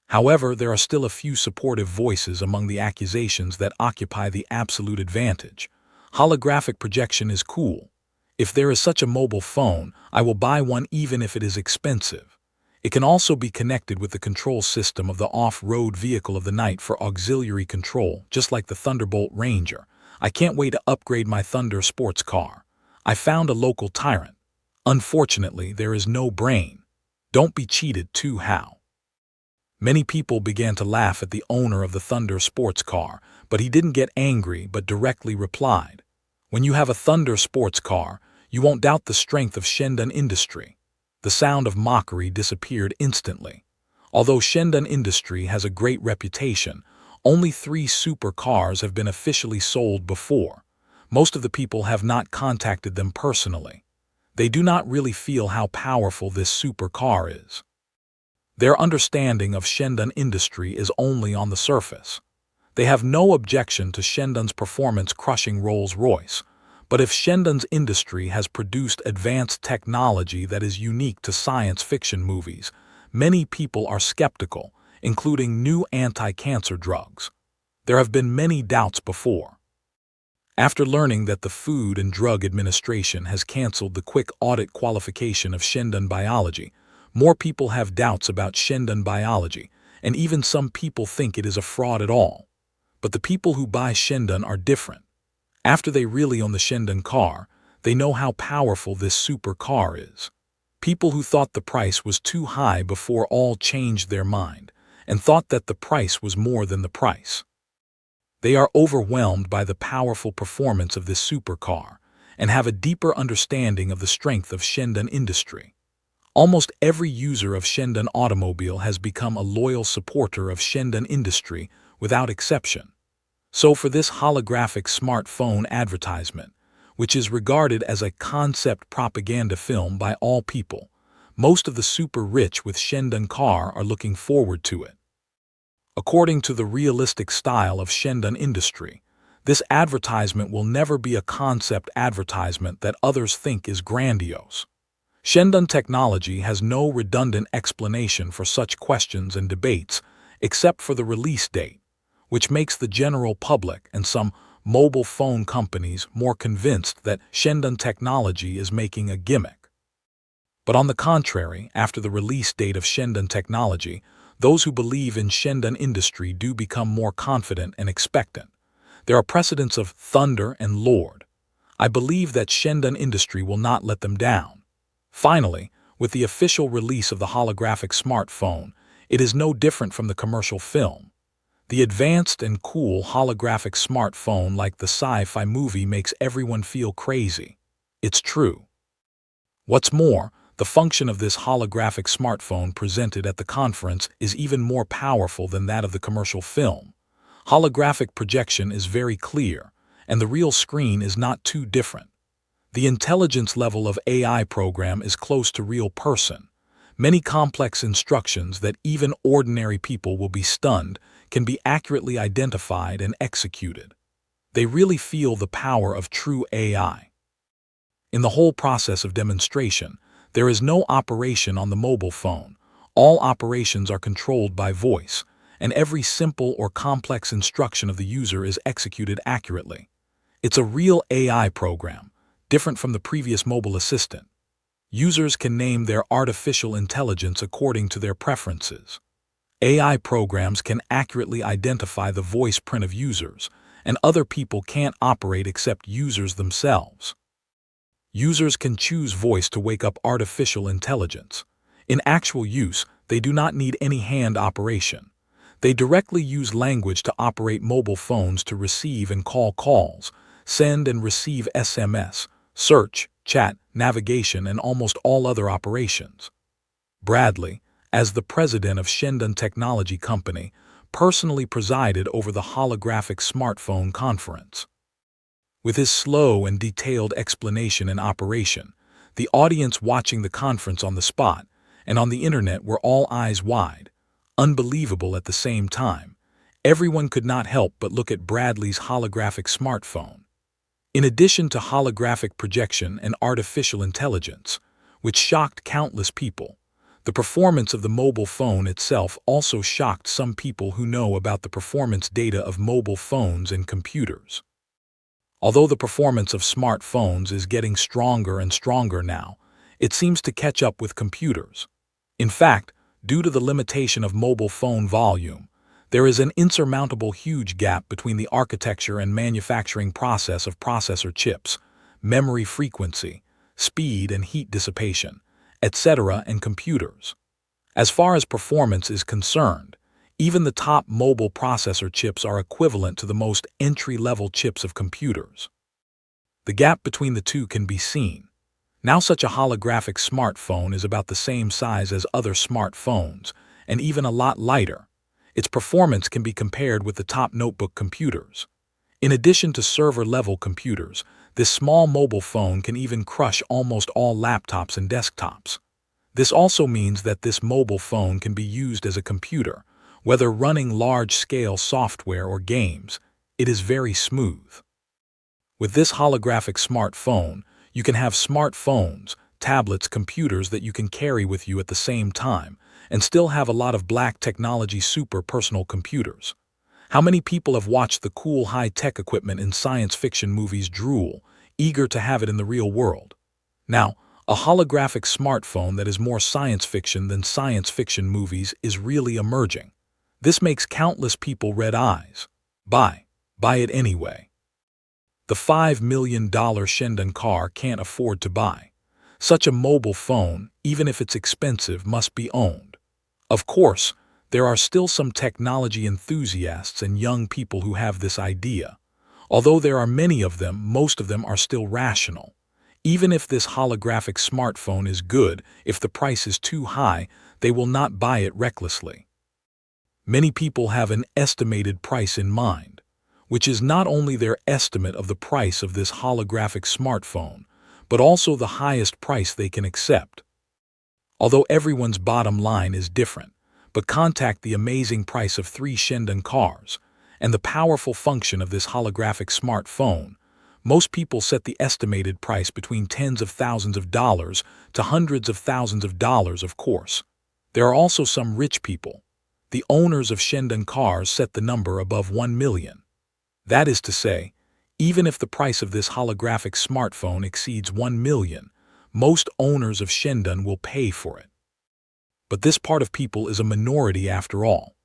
However, there are still a few supportive voices among the accusations that occupy the absolute advantage. Holographic projection is cool. If there is such a mobile phone, I will buy one even if it is expensive. It can also be connected with the control system of the off-road vehicle of the night for auxiliary control, just like the Thunderbolt Ranger. I can't wait to upgrade my Thunder sports car. I found a local tyrant. Unfortunately, there is no brain. Don't be cheated too, how? Many people began to laugh at the owner of the Thunder sports car, but he didn't get angry but directly replied, "When you have a Thunder sports car, you won't doubt the strength of Shendan Industry." The sound of mockery disappeared instantly. Although Shendan Industry has a great reputation, only 3 supercars have been officially sold before. Most of the people have not contacted them personally. They do not really feel how powerful this supercar is. Their understanding of Shendan Industry is only on the surface. They have no objection to Shendan's performance-crushing Rolls-Royce, but if Shendan's Industry has produced advanced technology that is unique to science fiction movies, many people are skeptical, including new anti-cancer drugs. There have been many doubts before. After learning that the Food and Drug Administration has canceled the quick audit qualification of Shendan Biology, more people have doubts about Shendan Biology, and even some people think it is a fraud at all. But the people who buy Shendan are different. After they really own the Shendan car, they know how powerful this super car is. People who thought the price was too high before all changed their mind, and thought that the price was more than the price. They are overwhelmed by the powerful performance of this supercar, and have a deeper understanding of the strength of Shendan Industry. Almost every user of Shendan Automobile has become a loyal supporter of Shendan Industry without exception. So for this holographic smartphone advertisement, which is regarded as a concept propaganda film by all people, most of the super rich with Shendan car are looking forward to it. According to the realistic style of Shendan Industry, this advertisement will never be a concept advertisement that others think is grandiose. Shendan technology has no redundant explanation for such questions and debates except for the release date, which makes the general public and some mobile phone companies more convinced that Shendan technology is making a gimmick. But on the contrary, after the release date of Shendan technology, those who believe in Shendan Industry do become more confident and expectant. There are precedents of thunder and Lord. I believe that Shendan Industry will not let them down. Finally, with the official release of the holographic smartphone, it is no different from the commercial film. The advanced and cool holographic smartphone like the sci-fi movie makes everyone feel crazy. It's true. What's more, the function of this holographic smartphone presented at the conference is even more powerful than that of the commercial film. Holographic projection is very clear, and the real screen is not too different. The intelligence level of AI program is close to real person. Many complex instructions that even ordinary people will be stunned can be accurately identified and executed. They really feel the power of true AI. In the whole process of demonstration, there is no operation on the mobile phone. All operations are controlled by voice, and every simple or complex instruction of the user is executed accurately. It's a real AI program, different from the previous mobile assistant. Users can name their artificial intelligence according to their preferences. AI programs can accurately identify the voice print of users, and other people can't operate except users themselves. Users can choose voice to wake up artificial intelligence. In actual use, they do not need any hand operation. They directly use language to operate mobile phones to receive and call calls, send and receive SMS, search, chat, navigation, and almost all other operations. Bradley, as the president of Shendan Technology Company, personally presided over the holographic smartphone conference. With his slow and detailed explanation and operation, the audience watching the conference on the spot and on the internet were all eyes wide, unbelievable at the same time. Everyone could not help but look at Bradley's holographic smartphone. In addition to holographic projection and artificial intelligence, which shocked countless people, the performance of the mobile phone itself also shocked some people who know about the performance data of mobile phones and computers. Although the performance of smartphones is getting stronger and stronger now, it seems to catch up with computers. In fact, Due to the limitation of mobile phone volume, there is an insurmountable huge gap between the architecture and manufacturing process of processor chips, memory frequency, speed and heat dissipation, etc. and computers. As far as performance is concerned, even the top mobile processor chips are equivalent to the most entry-level chips of computers. The gap between the two can be seen. Now such a holographic smartphone is about the same size as other smartphones, and even a lot lighter. Its performance can be compared with the top notebook computers. In addition to server-level computers, this small mobile phone can even crush almost all laptops and desktops. This also means that this mobile phone can be used as a computer, whether running large-scale software or games. It is very smooth. With this holographic smartphone, you can have smartphones, tablets, computers that you can carry with you at the same time, and still have a lot of black technology super personal computers. How many people have watched the cool high-tech equipment in science fiction movies drool, eager to have it in the real world? Now, a holographic smartphone that is more science fiction than science fiction movies is really emerging. This makes countless people red eyes. Buy it anyway. The $5 million Shendon car can't afford to buy. Such a mobile phone, even if it's expensive, must be owned. Of course, there are still some technology enthusiasts and young people who have this idea. Although there are many of them, most of them are still rational. Even if this holographic smartphone is good, if the price is too high, they will not buy it recklessly. Many people have an estimated price in mind, which is not only their estimate of the price of this holographic smartphone, but also the highest price they can accept. Although everyone's bottom line is different, but contact the amazing price of 3 Shendon cars and the powerful function of this holographic smartphone, most people set the estimated price between tens of thousands of dollars to hundreds of thousands of dollars, of course. There are also some rich people. The owners of Shendon cars set the number above 1 million. That is to say, even if the price of this holographic smartphone exceeds 1 million, most owners of Shendon will pay for it. But this part of people is a minority after all.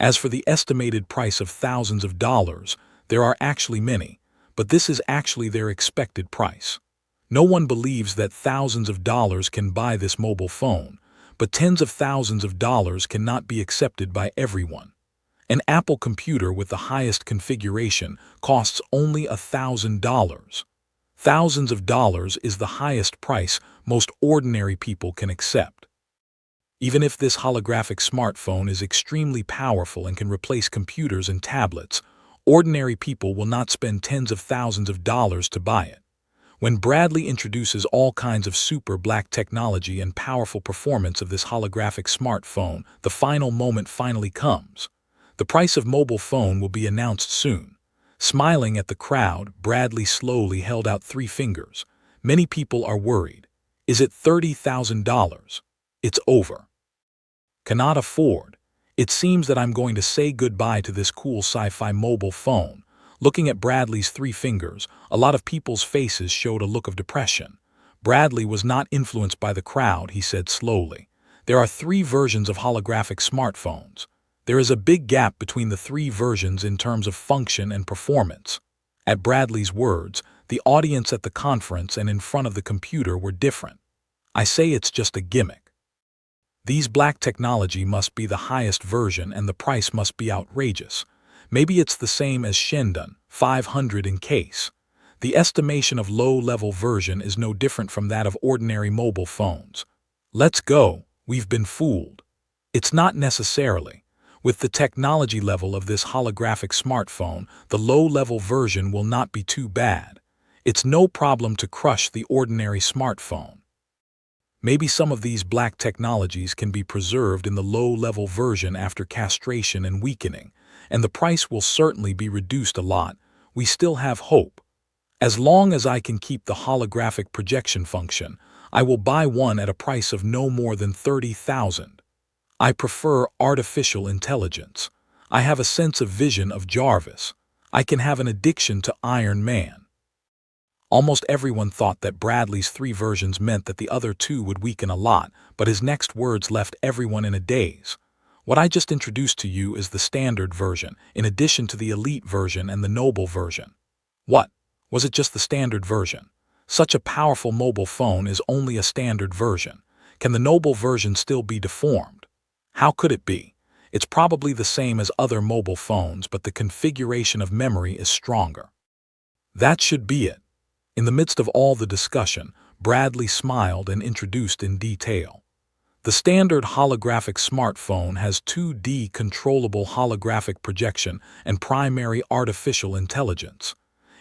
As for the estimated price of thousands of dollars, there are actually many, but this is actually their expected price. No one believes that thousands of dollars can buy this mobile phone, but tens of thousands of dollars cannot be accepted by everyone. An Apple computer with the highest configuration costs only $1,000. Thousands of dollars is the highest price most ordinary people can accept. Even if this holographic smartphone is extremely powerful and can replace computers and tablets, ordinary people will not spend tens of thousands of dollars to buy it. When Bradley introduces all kinds of super black technology and powerful performance of this holographic smartphone, the final moment finally comes. The price of mobile phone will be announced soon. Smiling at the crowd, Bradley slowly held out 3 fingers. Many people are worried. Is it $30,000? It's over. Cannot afford. It seems that I'm going to say goodbye to this cool sci-fi mobile phone. Looking at Bradley's 3 fingers, a lot of people's faces showed a look of depression. Bradley was not influenced by the crowd, he said slowly. There are 3 versions of holographic smartphones. There is a big gap between the 3 versions in terms of function and performance. At Bradley's words, the audience at the conference and in front of the computer were different. I say it's just a gimmick. These black technology must be the highest version and the price must be outrageous. Maybe it's the same as Shendon, 500 in case. The estimation of low-level version is no different from that of ordinary mobile phones. Let's go, we've been fooled. It's not necessarily. With the technology level of this holographic smartphone, the low-level version will not be too bad. It's no problem to crush the ordinary smartphone. Maybe some of these black technologies can be preserved in the low-level version after castration and weakening, and the price will certainly be reduced a lot. We still have hope. As long as I can keep the holographic projection function, I will buy one at a price of no more than $30,000. I prefer artificial intelligence. I have a sense of vision of Jarvis. I can have an addiction to Iron Man. Almost everyone thought that Bradley's 3 versions meant that the other 2 would weaken a lot, but his next words left everyone in a daze. What I just introduced to you is the standard version, in addition to the elite version and the noble version. What? Was it just the standard version? Such a powerful mobile phone is only a standard version. Can the noble version still be deformed? How could it be? It's probably the same as other mobile phones, but the configuration of memory is stronger. That should be it. In the midst of all the discussion, Bradley smiled and introduced in detail. The standard holographic smartphone has 2D controllable holographic projection and primary artificial intelligence.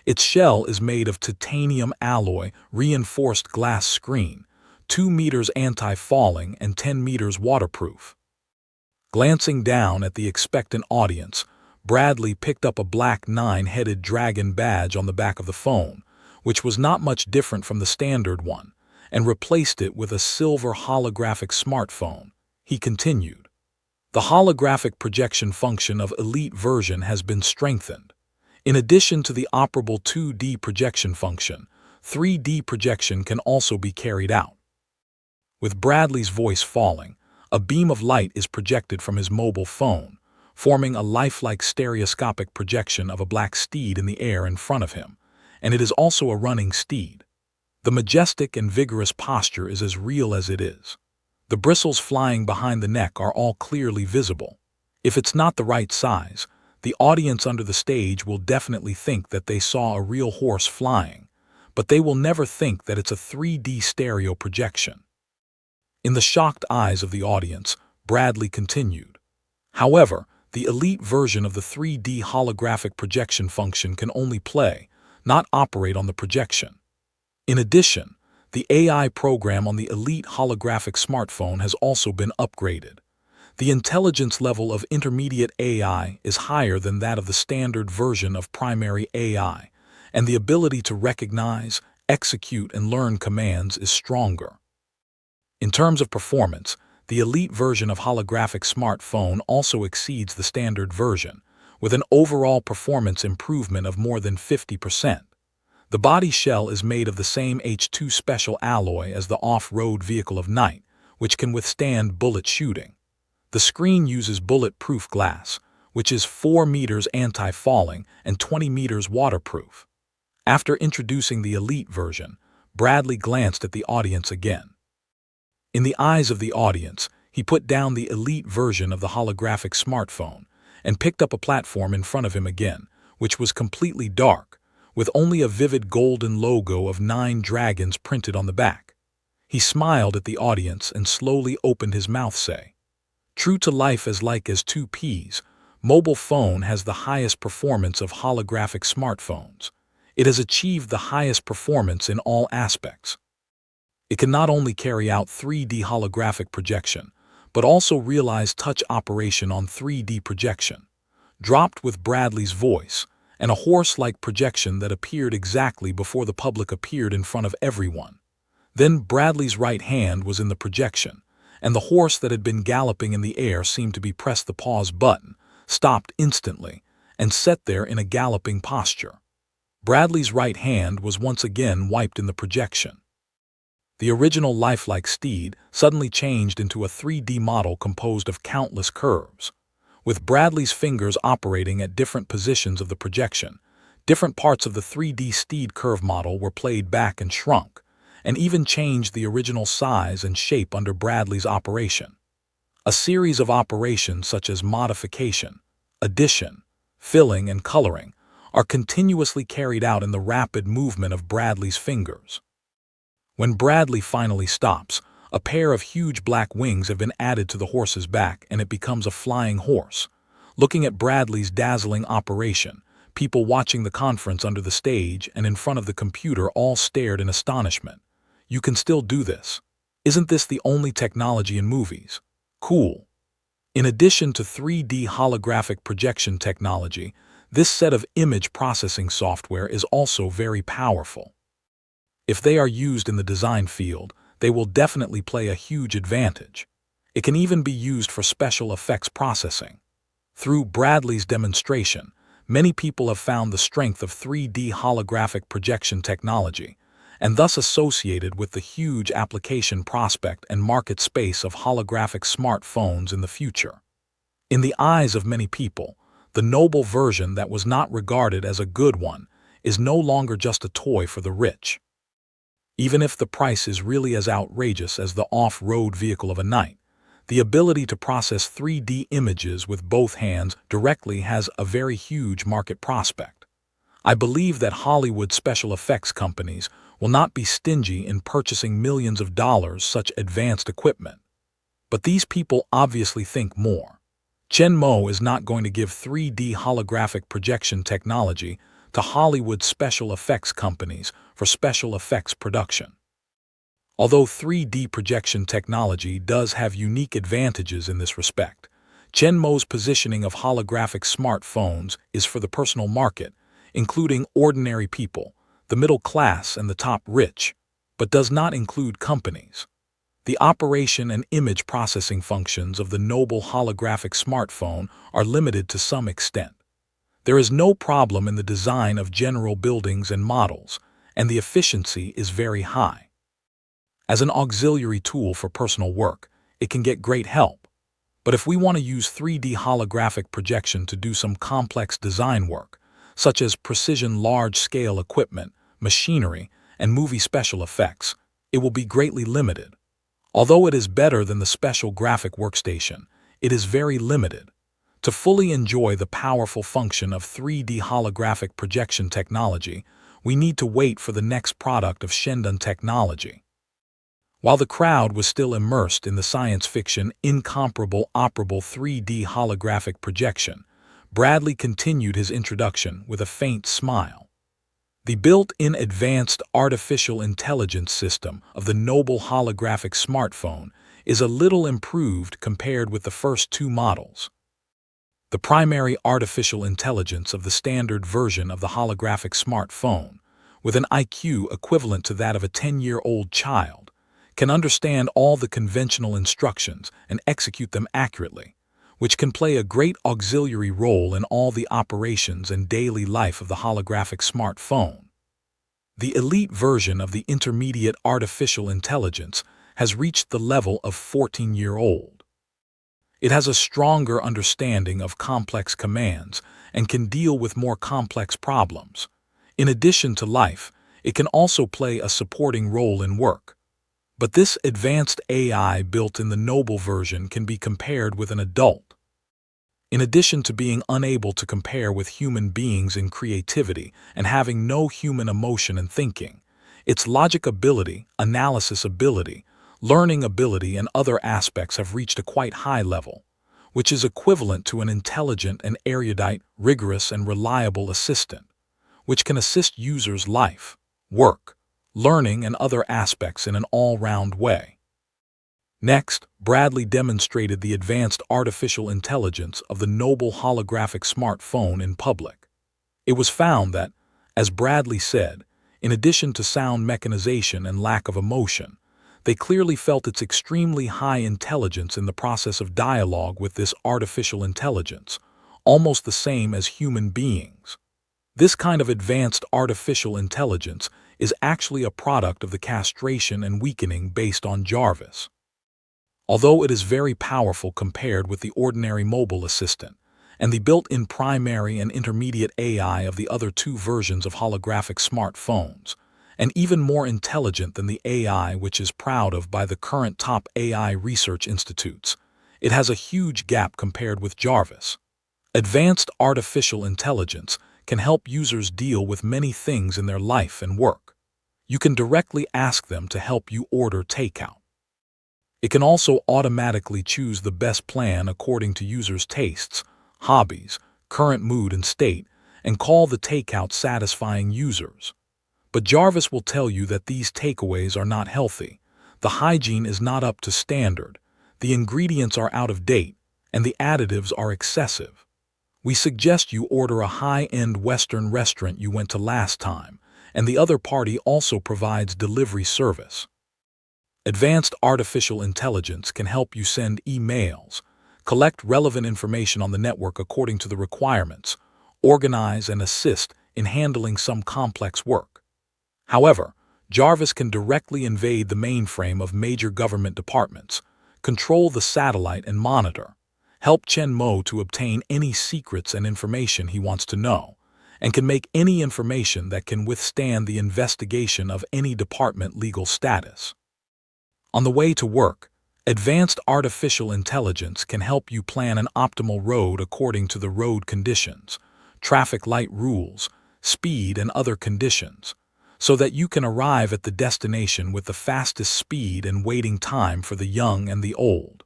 Its shell is made of titanium alloy reinforced glass screen, 2 meters anti-falling and 10 meters waterproof. Glancing down at the expectant audience, Bradley picked up a black 9-headed dragon badge on the back of the phone, which was not much different from the standard one, and replaced it with a silver holographic smartphone. He continued, "The holographic projection function of Elite version has been strengthened. In addition to the operable 2D projection function, 3D projection can also be carried out." With Bradley's voice falling, a beam of light is projected from his mobile phone, forming a lifelike stereoscopic projection of a black steed in the air in front of him, and it is also a running steed. The majestic and vigorous posture is as real as it is. The bristles flying behind the neck are all clearly visible. If it's not the right size, the audience under the stage will definitely think that they saw a real horse flying, but they will never think that it's a 3D stereo projection. In the shocked eyes of the audience, Bradley continued, "However, the elite version of the 3D holographic projection function can only play, not operate on the projection. In addition, the AI program on the elite holographic smartphone has also been upgraded. The intelligence level of intermediate AI is higher than that of the standard version of primary AI, and the ability to recognize, execute, and learn commands is stronger. In terms of performance, the elite version of holographic smartphone also exceeds the standard version, with an overall performance improvement of more than 50%. The body shell is made of the same H2 special alloy as the off-road vehicle of night, which can withstand bullet shooting. The screen uses bulletproof glass, which is 4 meters anti-falling and 20 meters waterproof." After introducing the elite version, Bradley glanced at the audience again. In the eyes of the audience, he put down the elite version of the holographic smartphone and picked up a platform in front of him again, which was completely dark, with only a vivid golden logo of 9 dragons printed on the back. He smiled at the audience and slowly opened his mouth, say, "True to life as like as 2 peas, mobile phone has the highest performance of holographic smartphones. It has achieved the highest performance in all aspects. It can not only carry out 3D holographic projection, but also realize touch operation on 3D projection." Dropped with Bradley's voice, and a horse-like projection that appeared exactly before the public appeared in front of everyone. Then Bradley's right hand was in the projection, and the horse that had been galloping in the air seemed to be pressed the pause button, stopped instantly, and sat there in a galloping posture. Bradley's right hand was once again wiped in the projection. The original lifelike steed suddenly changed into a 3D model composed of countless curves. With Bradley's fingers operating at different positions of the projection, different parts of the 3D steed curve model were played back and shrunk, and even changed the original size and shape under Bradley's operation. A series of operations such as modification, addition, filling, and coloring are continuously carried out in the rapid movement of Bradley's fingers. When Bradley finally stops, a pair of huge black wings have been added to the horse's back and it becomes a flying horse. Looking at Bradley's dazzling operation, people watching the conference under the stage and in front of the computer all stared in astonishment. "You can still do this. Isn't this the only technology in movies? Cool." In addition to 3D holographic projection technology, this set of image processing software is also very powerful. If they are used in the design field, they will definitely play a huge advantage. It can even be used for special effects processing. Through Bradley's demonstration, many people have found the strength of 3D holographic projection technology, and thus associated with the huge application prospect and market space of holographic smartphones in the future. In the eyes of many people, the noble version that was not regarded as a good one is no longer just a toy for the rich. Even if the price is really as outrageous as the off-road vehicle of a night, the ability to process 3D images with both hands directly has a very huge market prospect. I believe that Hollywood special effects companies will not be stingy in purchasing millions of dollars such advanced equipment. But these people obviously think more. Chen Mo is not going to give 3D holographic projection technology to Hollywood special effects companies for special effects production. Although 3D projection technology does have unique advantages in this respect, Chen Mo's positioning of holographic smartphones is for the personal market, including ordinary people, the middle class and the top rich, but does not include companies. The operation and image processing functions of the noble holographic smartphone are limited to some extent. There is no problem in the design of general buildings and models, and the efficiency is very high. As an auxiliary tool for personal work, it can get great help. But if we want to use 3D holographic projection to do some complex design work, such as precision large-scale equipment, machinery, and movie special effects, it will be greatly limited. Although it is better than the special graphic workstation, it is very limited. To fully enjoy the powerful function of 3D holographic projection technology, we need to wait for the next product of Shendun technology. While the crowd was still immersed in the science fiction incomparable operable 3D holographic projection, Bradley continued his introduction with a faint smile. The built-in advanced artificial intelligence system of the noble holographic smartphone is a little improved compared with the first two models. The primary artificial intelligence of the standard version of the holographic smartphone, with an IQ equivalent to that of a 10-year-old child, can understand all the conventional instructions and execute them accurately, which can play a great auxiliary role in all the operations and daily life of the holographic smartphone. The elite version of the intermediate artificial intelligence has reached the level of 14-year-old. It has a stronger understanding of complex commands and can deal with more complex problems. In addition to life, it can also play a supporting role in work. But this advanced AI built in the noble version can be compared with an adult. In addition to being unable to compare with human beings in creativity and having no human emotion and thinking, its logic ability, analysis ability, learning ability and other aspects have reached a quite high level, which is equivalent to an intelligent and erudite, rigorous and reliable assistant, which can assist users' life, work, learning and other aspects in an all-round way. Next, Bradley demonstrated the advanced artificial intelligence of the noble holographic smartphone in public. It was found that, as Bradley said, in addition to sound mechanization and lack of emotion, they clearly felt its extremely high intelligence in the process of dialogue with this artificial intelligence, almost the same as human beings. This kind of advanced artificial intelligence is actually a product of the castration and weakening based on Jarvis. Although it is very powerful compared with the ordinary mobile assistant and the built-in primary and intermediate AI of the other two versions of holographic smartphones, and even more intelligent than the AI which is proud of by the current top AI research institutes, it has a huge gap compared with Jarvis. Advanced artificial intelligence can help users deal with many things in their life and work. You can directly ask them to help you order takeout. It can also automatically choose the best plan according to users' tastes, hobbies, current mood and state, and call the takeout satisfying users. But Jarvis will tell you that these takeaways are not healthy, the hygiene is not up to standard, the ingredients are out of date, and the additives are excessive. We suggest you order a high-end Western restaurant you went to last time, and the other party also provides delivery service. Advanced artificial intelligence can help you send emails, collect relevant information on the network according to the requirements, organize, and assist in handling some complex work. However, Jarvis can directly invade the mainframe of major government departments, control the satellite and monitor, help Chen Mo to obtain any secrets and information he wants to know, and can make any information that can withstand the investigation of any department legal status. On the way to work, advanced artificial intelligence can help you plan an optimal road according to the road conditions, traffic light rules, speed, and other conditions, so that you can arrive at the destination with the fastest speed and waiting time for the young and the old.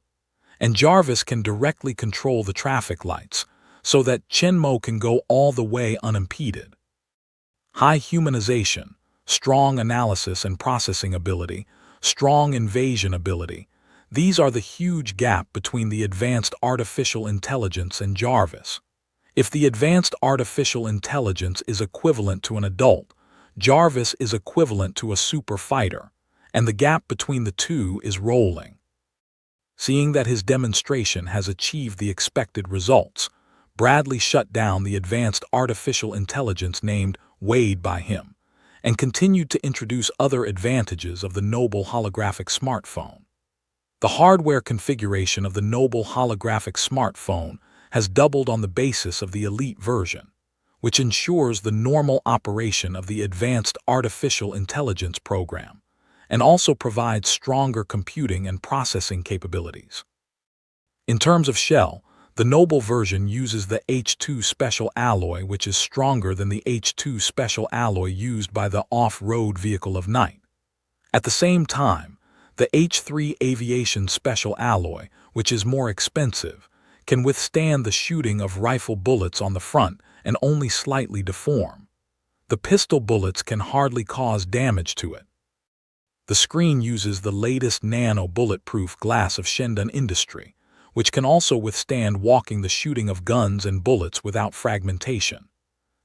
And Jarvis can directly control the traffic lights, so that Chen Mo can go all the way unimpeded. High humanization, strong analysis and processing ability, strong invasion ability. These are the huge gap between the advanced artificial intelligence and Jarvis. If the advanced artificial intelligence is equivalent to an adult, Jarvis is equivalent to a super fighter, and the gap between the two is rolling. Seeing that his demonstration has achieved the expected results, Bradley shut down the advanced artificial intelligence named Wade by him, and continued to introduce other advantages of the Noble holographic smartphone. The hardware configuration of the Noble holographic smartphone has doubled on the basis of the Elite version, which ensures the normal operation of the advanced artificial intelligence program, and also provides stronger computing and processing capabilities. In terms of shell, the Noble version uses the H2 special alloy, which is stronger than the H2 special alloy used by the off-road vehicle of night. At the same time, the H3 aviation special alloy, which is more expensive, can withstand the shooting of rifle bullets on the front and only slightly deform. The pistol bullets can hardly cause damage to it. The screen uses the latest nano bulletproof glass of Shendun Industry, which can also withstand walking the shooting of guns and bullets without fragmentation.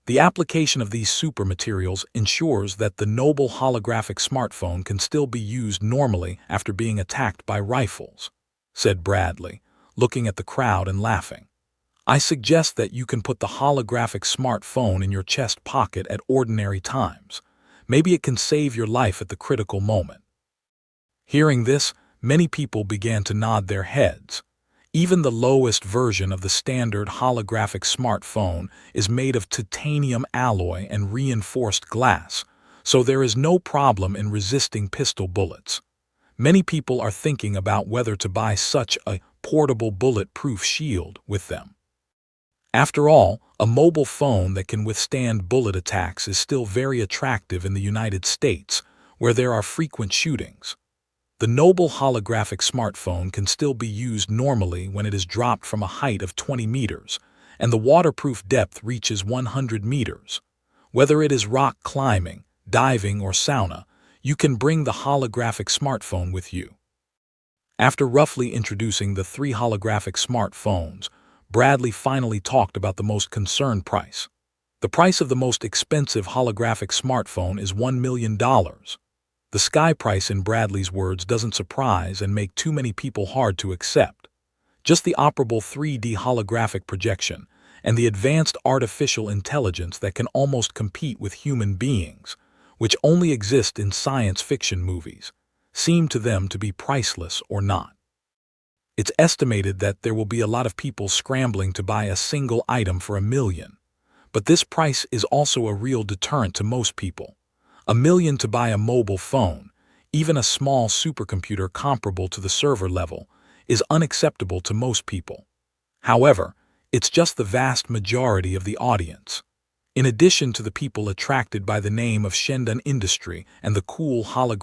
The application of these super materials ensures that the Noble holographic smartphone can still be used normally after being attacked by rifles, said Bradley, looking at the crowd and laughing. I suggest that you can put the holographic smartphone in your chest pocket at ordinary times. Maybe it can save your life at the critical moment. Hearing this, many people began to nod their heads. Even the lowest version of the standard holographic smartphone is made of titanium alloy and reinforced glass, so there is no problem in resisting pistol bullets. Many people are thinking about whether to buy such a portable bulletproof shield with them. After all, a mobile phone that can withstand bullet attacks is still very attractive in the United States, where there are frequent shootings. The Noble holographic smartphone can still be used normally when it is dropped from a height of 20 meters, and the waterproof depth reaches 100 meters. Whether it is rock climbing, diving, or sauna, you can bring the holographic smartphone with you. After roughly introducing the 3 holographic smartphones, Bradley finally talked about the most concerned price. The price of the most expensive holographic smartphone is $1 million. The sky price, in Bradley's words, doesn't surprise and make too many people hard to accept. Just the operable 3D holographic projection and the advanced artificial intelligence that can almost compete with human beings, which only exist in science fiction movies, seem to them to be priceless or not. It's estimated that there will be a lot of people scrambling to buy a single item for $1 million, but this price is also a real deterrent to most people. $1 million to buy a mobile phone, even a small supercomputer comparable to the server level, is unacceptable to most people. However, it's just the vast majority of the audience. In addition to the people attracted by the name of Shendun Industry and the cool holographic